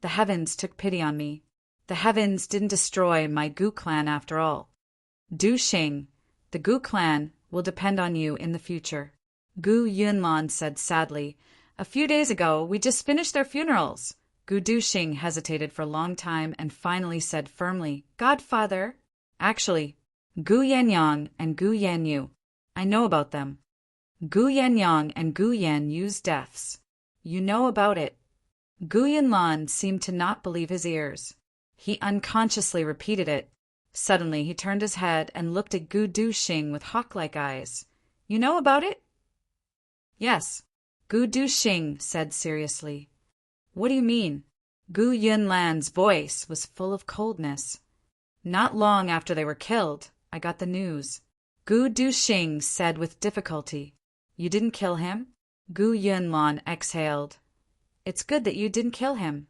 The heavens took pity on me. The heavens didn't destroy my Gu clan after all. Duxing, the Gu clan will depend on you in the future. Gu Yunlan said sadly. A few days ago, we just finished their funerals. Gu Duxing hesitated for a long time and finally said firmly, Godfather. Actually, Gu Yanyang and Gu Yanyu. I know about them. Gu Yanyang and Gu Yanyu's deaths. You know about it. Gu Yunlan seemed to not believe his ears. He unconsciously repeated it. Suddenly, he turned his head and looked at Gu Duxing with hawk-like eyes. You know about it? Yes, Gu Duxing said seriously. What do you mean? Gu Yunlan's voice was full of coldness. Not long after they were killed, I got the news. Gu Duxing said with difficulty. You didn't kill him? Gu Yunlan exhaled. It's good that you didn't kill him.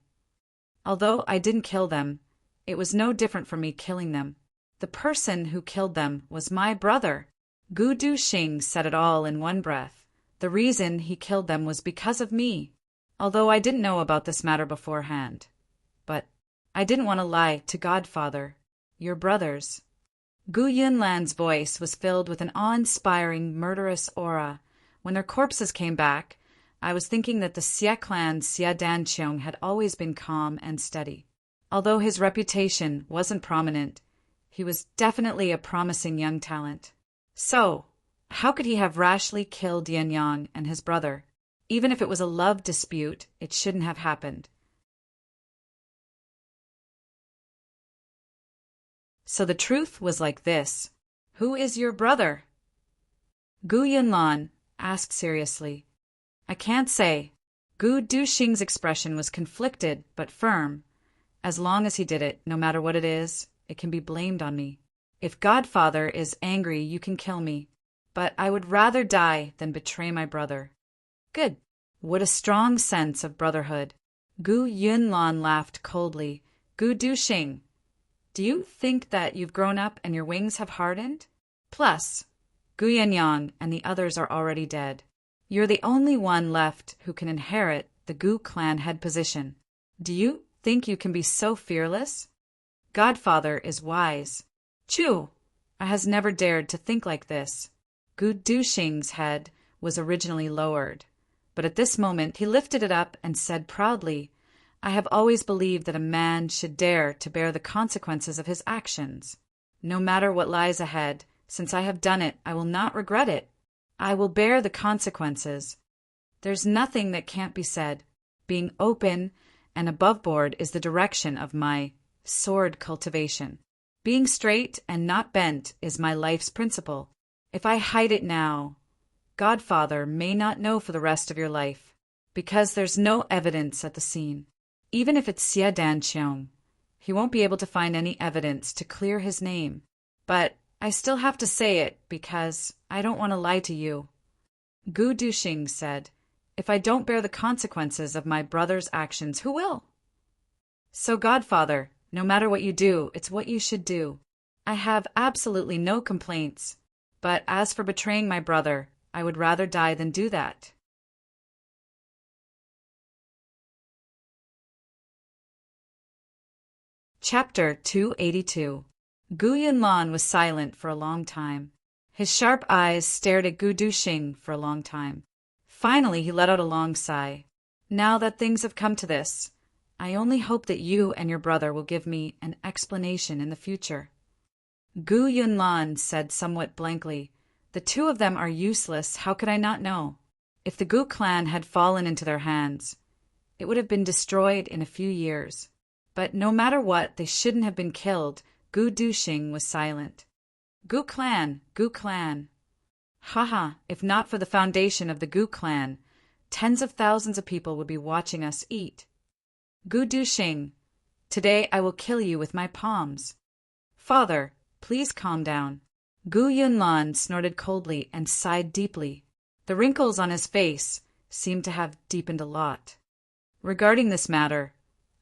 Although I didn't kill them, it was no different from me killing them. The person who killed them was my brother. Gu Duxing said it all in one breath. The reason he killed them was because of me, although I didn't know about this matter beforehand. But I didn't want to lie to Godfather, your brothers. Gu Yunlan's voice was filled with an awe-inspiring, murderous aura. When their corpses came back, I was thinking that the Xie clan Xie Danqiong had always been calm and steady. Although his reputation wasn't prominent, he was definitely a promising young talent. So, how could he have rashly killed Yan Yang and his brother? Even if it was a love dispute, it shouldn't have happened. So the truth was like this. Who is your brother? Gu Yunlan asked seriously. I can't say. Gu Duxing's expression was conflicted but firm. As long as he did it, no matter what it is, it can be blamed on me. If Godfather is angry, you can kill me. But I would rather die than betray my brother. Good. What a strong sense of brotherhood. Gu Yunlan laughed coldly. Gu Duxing, do you think that you've grown up and your wings have hardened? Plus, Gu Yanyang and the others are already dead. You're the only one left who can inherit the Gu clan head position. Do you think you can be so fearless? Godfather is wise. Chu has never dared to think like this. Gu Duxing's head was originally lowered, but at this moment he lifted it up and said proudly, I have always believed that a man should dare to bear the consequences of his actions. No matter what lies ahead, since I have done it, I will not regret it. I will bear the consequences. There's nothing that can't be said. Being open and above board is the direction of my sword cultivation. Being straight and not bent is my life's principle. If I hide it now, Godfather may not know for the rest of your life, because there's no evidence at the scene. Even if it's Xie Danqiong, he won't be able to find any evidence to clear his name. But I still have to say it because I don't want to lie to you. Gu Duxing said, if I don't bear the consequences of my brother's actions, who will? So, Godfather, no matter what you do, it's what you should do. I have absolutely no complaints. But as for betraying my brother, I would rather die than do that. Chapter 282. Gu Yunlan was silent for a long time. His sharp eyes stared at Gu Duxing for a long time. Finally, he let out a long sigh. Now that things have come to this, I only hope that you and your brother will give me an explanation in the future. Gu Yunlan said somewhat blankly, the two of them are useless, how could I not know? If the Gu clan had fallen into their hands, it would have been destroyed in a few years. But no matter what, they shouldn't have been killed. Gu Duxing was silent. Gu clan, Gu clan. Haha, if not for the foundation of the Gu clan, tens of thousands of people would be watching us eat. Gu Duxing, today I will kill you with my palms. Father, please calm down. Gu Yunlan snorted coldly and sighed deeply. The wrinkles on his face seemed to have deepened a lot. Regarding this matter,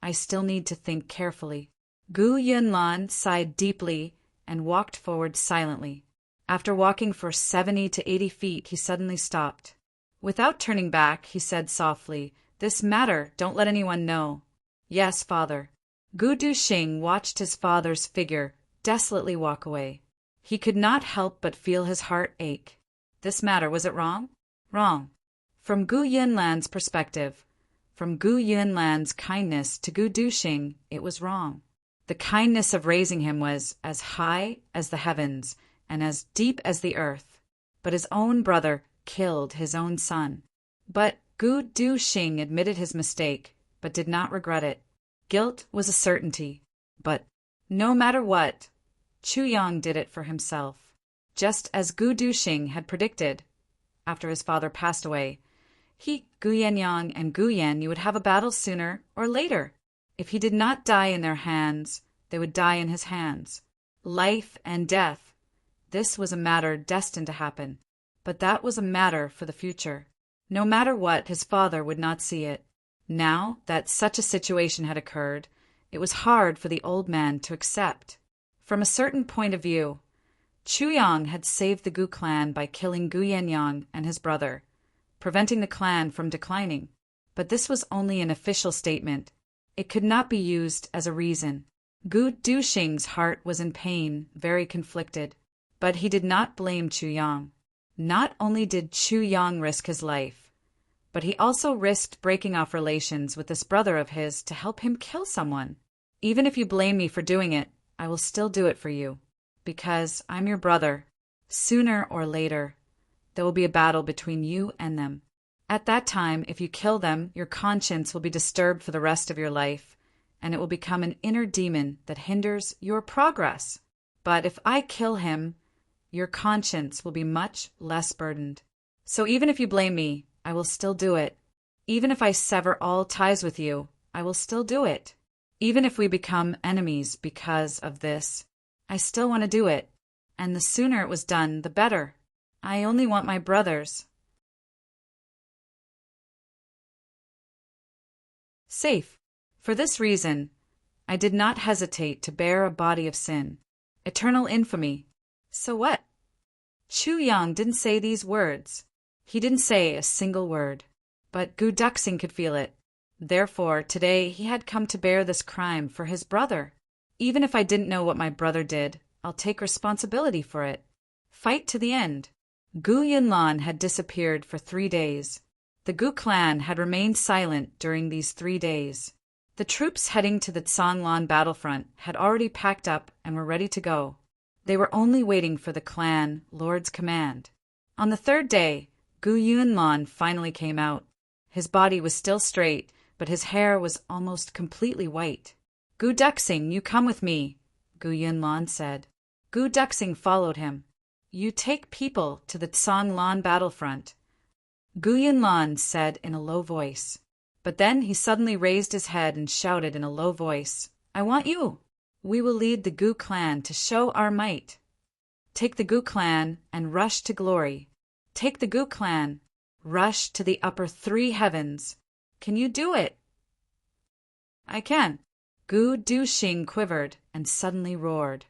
I still need to think carefully. Gu Yunlan sighed deeply and walked forward silently. After walking for 70 to 80 feet, he suddenly stopped. Without turning back, he said softly, this matter, don't let anyone know. Yes, father. Gu Duxing watched his father's figure desolately walk away. He could not help but feel his heart ache. This matter, was it wrong? Wrong. From Gu Yunlan's perspective, from Gu Yunlan's kindness to Gu Duxing, it was wrong. The kindness of raising him was as high as the heavens and as deep as the earth. But his own brother killed his own son. But Gu Duxing admitted his mistake, but did not regret it. Guilt was a certainty. But no matter what, Chu Yang did it for himself. Just as Gu Duxing had predicted, after his father passed away, he, Gu Yanyang and Gu Yan, would have a battle sooner or later. If he did not die in their hands, they would die in his hands. Life and death. This was a matter destined to happen, but that was a matter for the future. No matter what, his father would not see it. Now that such a situation had occurred, it was hard for the old man to accept. From a certain point of view, Chuyang had saved the Gu clan by killing Gu Yenyang and his brother, preventing the clan from declining. But this was only an official statement. It could not be used as a reason. Gu Duxing's heart was in pain, very conflicted. But he did not blame Chuyang. Not only did Chuyang risk his life, but he also risked breaking off relations with this brother of his to help him kill someone. Even if you blame me for doing it, I will still do it for you. Because I'm your brother. Sooner or later, there will be a battle between you and them. At that time, if you kill them, your conscience will be disturbed for the rest of your life, and it will become an inner demon that hinders your progress. But if I kill him, your conscience will be much less burdened. So even if you blame me, I will still do it. Even if I sever all ties with you, I will still do it. Even if we become enemies because of this, I still want to do it. And the sooner it was done, the better. I only want my brothers safe. For this reason, I did not hesitate to bear a body of sin, eternal infamy. So what? Chuyang didn't say these words. He didn't say a single word. But Gu Duxing could feel it. Therefore, today he had come to bear this crime for his brother. Even if I didn't know what my brother did, I'll take responsibility for it. Fight to the end. Gu Yunlan had disappeared for 3 days. The Gu clan had remained silent during these 3 days. The troops heading to the Tsanglan battlefront had already packed up and were ready to go. They were only waiting for the clan lord's command. On the 3rd day, Gu Yunlan finally came out. His body was still straight, but his hair was almost completely white. Gu Duxing, you come with me, Gu Yunlan said. Gu Duxing followed him. You take people to the Tsanglan battlefront, Gu Yunlan said in a low voice. But then he suddenly raised his head and shouted in a low voice, I want you. We will lead the Gu clan to show our might. Take the Gu clan and rush to glory. Take the Gu clan, rush to the upper 3 heavens. Can you do it? I can. Gu Duxing quivered and suddenly roared.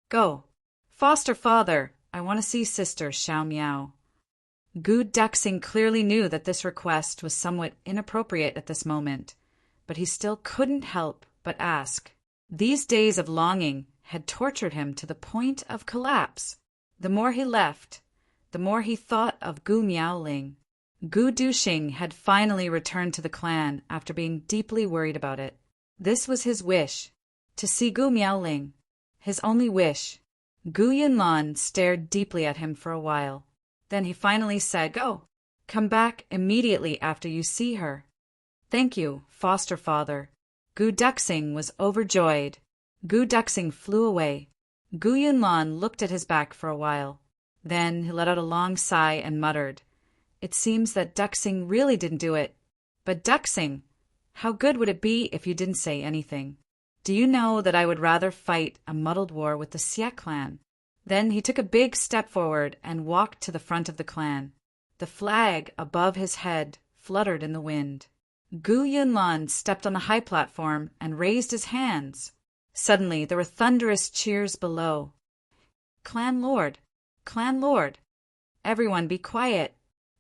Go. Foster father, I want to see sister Xiao Miao. Gu Duxing clearly knew that this request was somewhat inappropriate at this moment, but he still couldn't help but ask. These days of longing had tortured him to the point of collapse. The more he left, the more he thought of Gu Miaoling. Gu Duxing had finally returned to the clan after being deeply worried about it. This was his wish, to see Gu Miaoling. His only wish. Gu Yunlan stared deeply at him for a while. Then he finally said, Go. Come back immediately after you see her. Thank you, foster father. Gu Duxing was overjoyed. Gu Duxing flew away. Gu Yunlan looked at his back for a while. Then he let out a long sigh and muttered, It seems that Duxing really didn't do it. But Duxing, how good would it be if you didn't say anything? Do you know that I would rather fight a muddled war with the Xie clan? Then he took a big step forward and walked to the front of the clan. The flag above his head fluttered in the wind. Gu Yunlan stepped on a high platform and raised his hands. Suddenly there were thunderous cheers below. Clan Lord! Clan Lord! Everyone be quiet!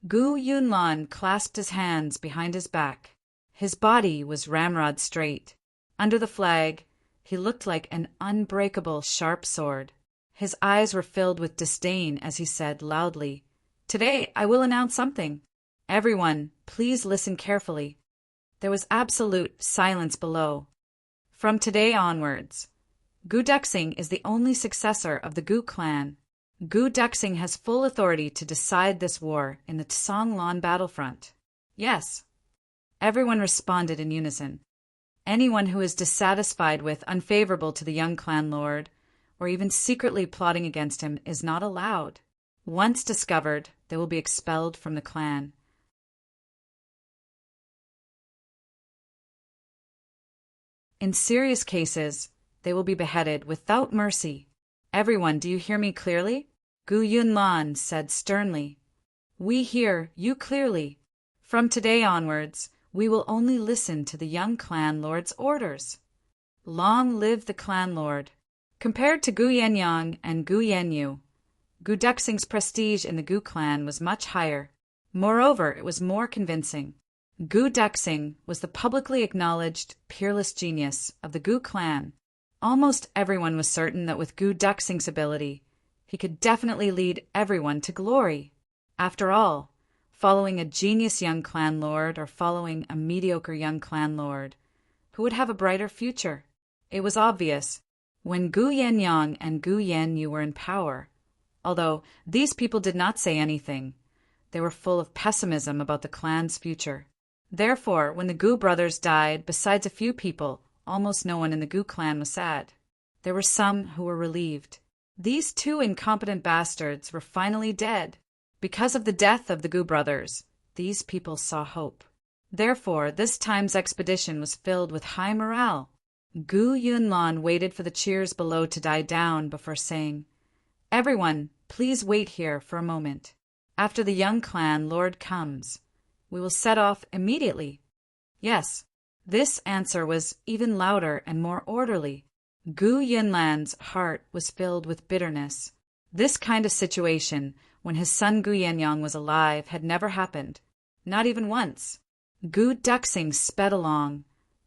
Gu Yunlan clasped his hands behind his back. His body was ramrod straight. Under the flag, he looked like an unbreakable sharp sword. His eyes were filled with disdain as he said loudly, Today I will announce something. Everyone, please listen carefully. There was absolute silence below. From today onwards, Gu Duxing is the only successor of the Gu clan. Gu Duxing has full authority to decide this war in the Tsanglan battlefront. Yes. Everyone responded in unison. Anyone who is dissatisfied with, unfavorable to the young clan lord, or even secretly plotting against him is not allowed. Once discovered, they will be expelled from the clan. In serious cases, they will be beheaded without mercy. Everyone, do you hear me clearly? Gu Yunlan said sternly. We hear you clearly. From today onwards, we will only listen to the young clan lord's orders. Long live the clan lord. Compared to Gu Yenyang and Gu Yenyu, Gu Duxing's prestige in the Gu clan was much higher. Moreover, it was more convincing. Gu Duxing was the publicly acknowledged, peerless genius of the Gu clan. Almost everyone was certain that with Gu Duxing's ability, he could definitely lead everyone to glory. After all, following a genius young clan lord or following a mediocre young clan lord, who would have a brighter future? It was obvious. When Gu Yenyang and Gu Yenyu were in power, although these people did not say anything, they were full of pessimism about the clan's future. Therefore, when the Gu brothers died, besides a few people, almost no one in the Gu clan was sad. There were some who were relieved. These two incompetent bastards were finally dead. Because of the death of the Gu brothers, these people saw hope. Therefore, this time's expedition was filled with high morale. Gu Yunlan waited for the cheers below to die down before saying, Everyone, please wait here for a moment. After the young clan lord comes, we will set off immediately. Yes, this answer was even louder and more orderly. Gu Yunlan's heart was filled with bitterness. This kind of situation, when his son Gu Yenyang was alive, had never happened. Not even once. Gu Duxing sped along,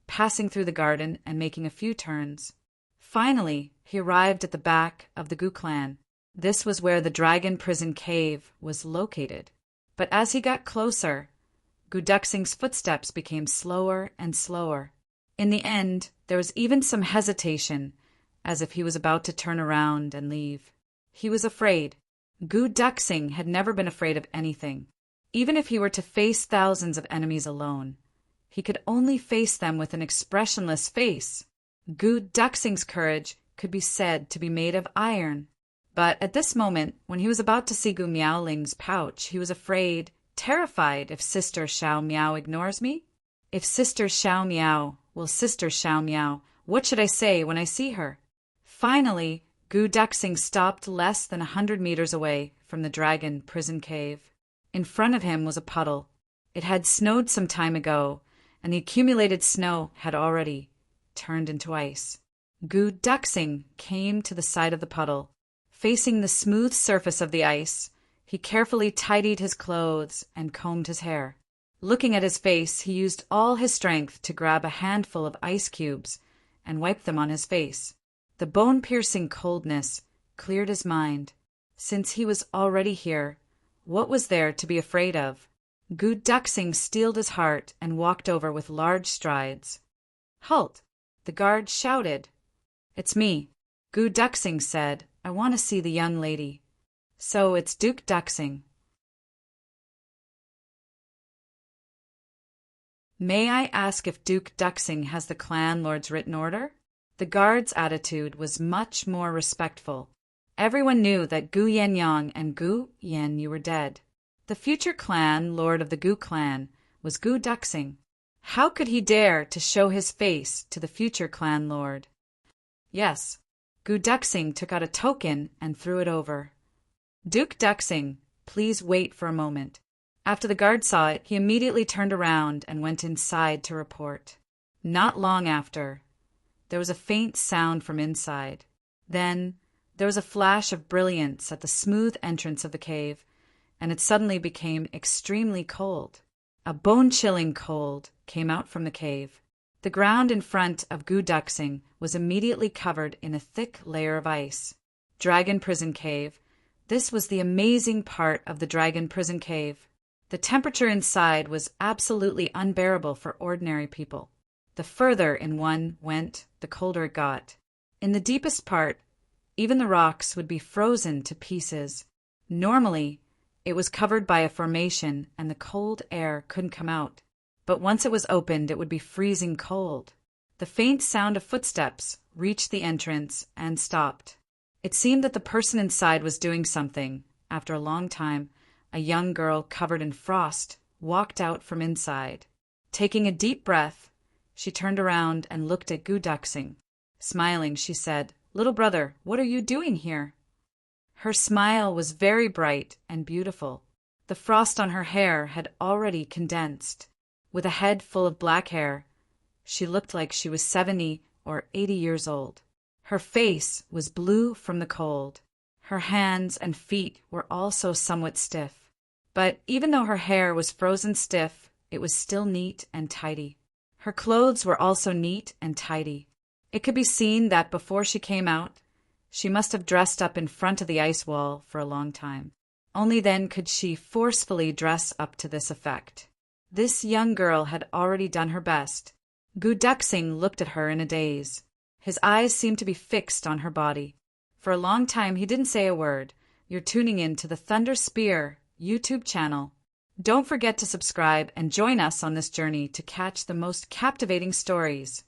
passing through the garden and making a few turns. Finally, he arrived at the back of the Gu clan. This was where the dragon prison cave was located. But as he got closer, Gu Duxing's footsteps became slower and slower. In the end, there was even some hesitation, as if he was about to turn around and leave. He was afraid. Gu Duxing had never been afraid of anything. Even if he were to face thousands of enemies alone, he could only face them with an expressionless face. Gu Duxing's courage could be said to be made of iron. But at this moment, when he was about to see Gu Miaoling's pouch, he was afraid, terrified. If Sister Xiao Miao ignores me? If Sister Xiao Miao will Sister Xiao Miao, what should I say when I see her? Finally, Gu Duxing stopped less than 100 meters away from the dragon prison cave. In front of him was a puddle. It had snowed some time ago, and the accumulated snow had already turned into ice. Gu Duxing came to the side of the puddle. Facing the smooth surface of the ice, he carefully tidied his clothes and combed his hair. Looking at his face, he used all his strength to grab a handful of ice cubes and wipe them on his face. The bone-piercing coldness cleared his mind. Since he was already here, what was there to be afraid of? Gu Duxing steeled his heart and walked over with large strides. Halt! The guard shouted. It's me, Gu Duxing said. I want to see the young lady. So it's Duke Duxing. May I ask if Duke Duxing has the clan lord's written order? The guard's attitude was much more respectful. Everyone knew that Gu Yenyang and Gu Yenyu were dead. The future clan lord of the Gu clan was Gu Duxing. How could he dare to show his face to the future clan lord? Yes, Gu Duxing took out a token and threw it over. Duke Duxing, please wait for a moment. After the guard saw it, he immediately turned around and went inside to report. Not long after, there was a faint sound from inside. Then there was a flash of brilliance at the smooth entrance of the cave, and it suddenly became extremely cold. A bone-chilling cold came out from the cave. The ground in front of Gu Duxing was immediately covered in a thick layer of ice. Dragon Prison Cave. This was the amazing part of the Dragon Prison Cave. The temperature inside was absolutely unbearable for ordinary people. The further in one went, the colder it got. In the deepest part, even the rocks would be frozen to pieces. Normally, it was covered by a formation and the cold air couldn't come out. But once it was opened, it would be freezing cold. The faint sound of footsteps reached the entrance and stopped. It seemed that the person inside was doing something. After a long time, a young girl covered in frost walked out from inside. Taking a deep breath, she turned around and looked at Gu Duxing. Smiling, she said, "Little brother, what are you doing here?" Her smile was very bright and beautiful. The frost on her hair had already condensed. With a head full of black hair, she looked like she was 70 or 80 years old. Her face was blue from the cold. Her hands and feet were also somewhat stiff. But even though her hair was frozen stiff, it was still neat and tidy. Her clothes were also neat and tidy. It could be seen that before she came out, she must have dressed up in front of the ice wall for a long time. Only then could she forcefully dress up to this effect. This young girl had already done her best. Gu Duxing looked at her in a daze. His eyes seemed to be fixed on her body. For a long time he didn't say a word. You're tuning in to the Thunder Spear YouTube channel. Don't forget to subscribe and join us on this journey to catch the most captivating stories.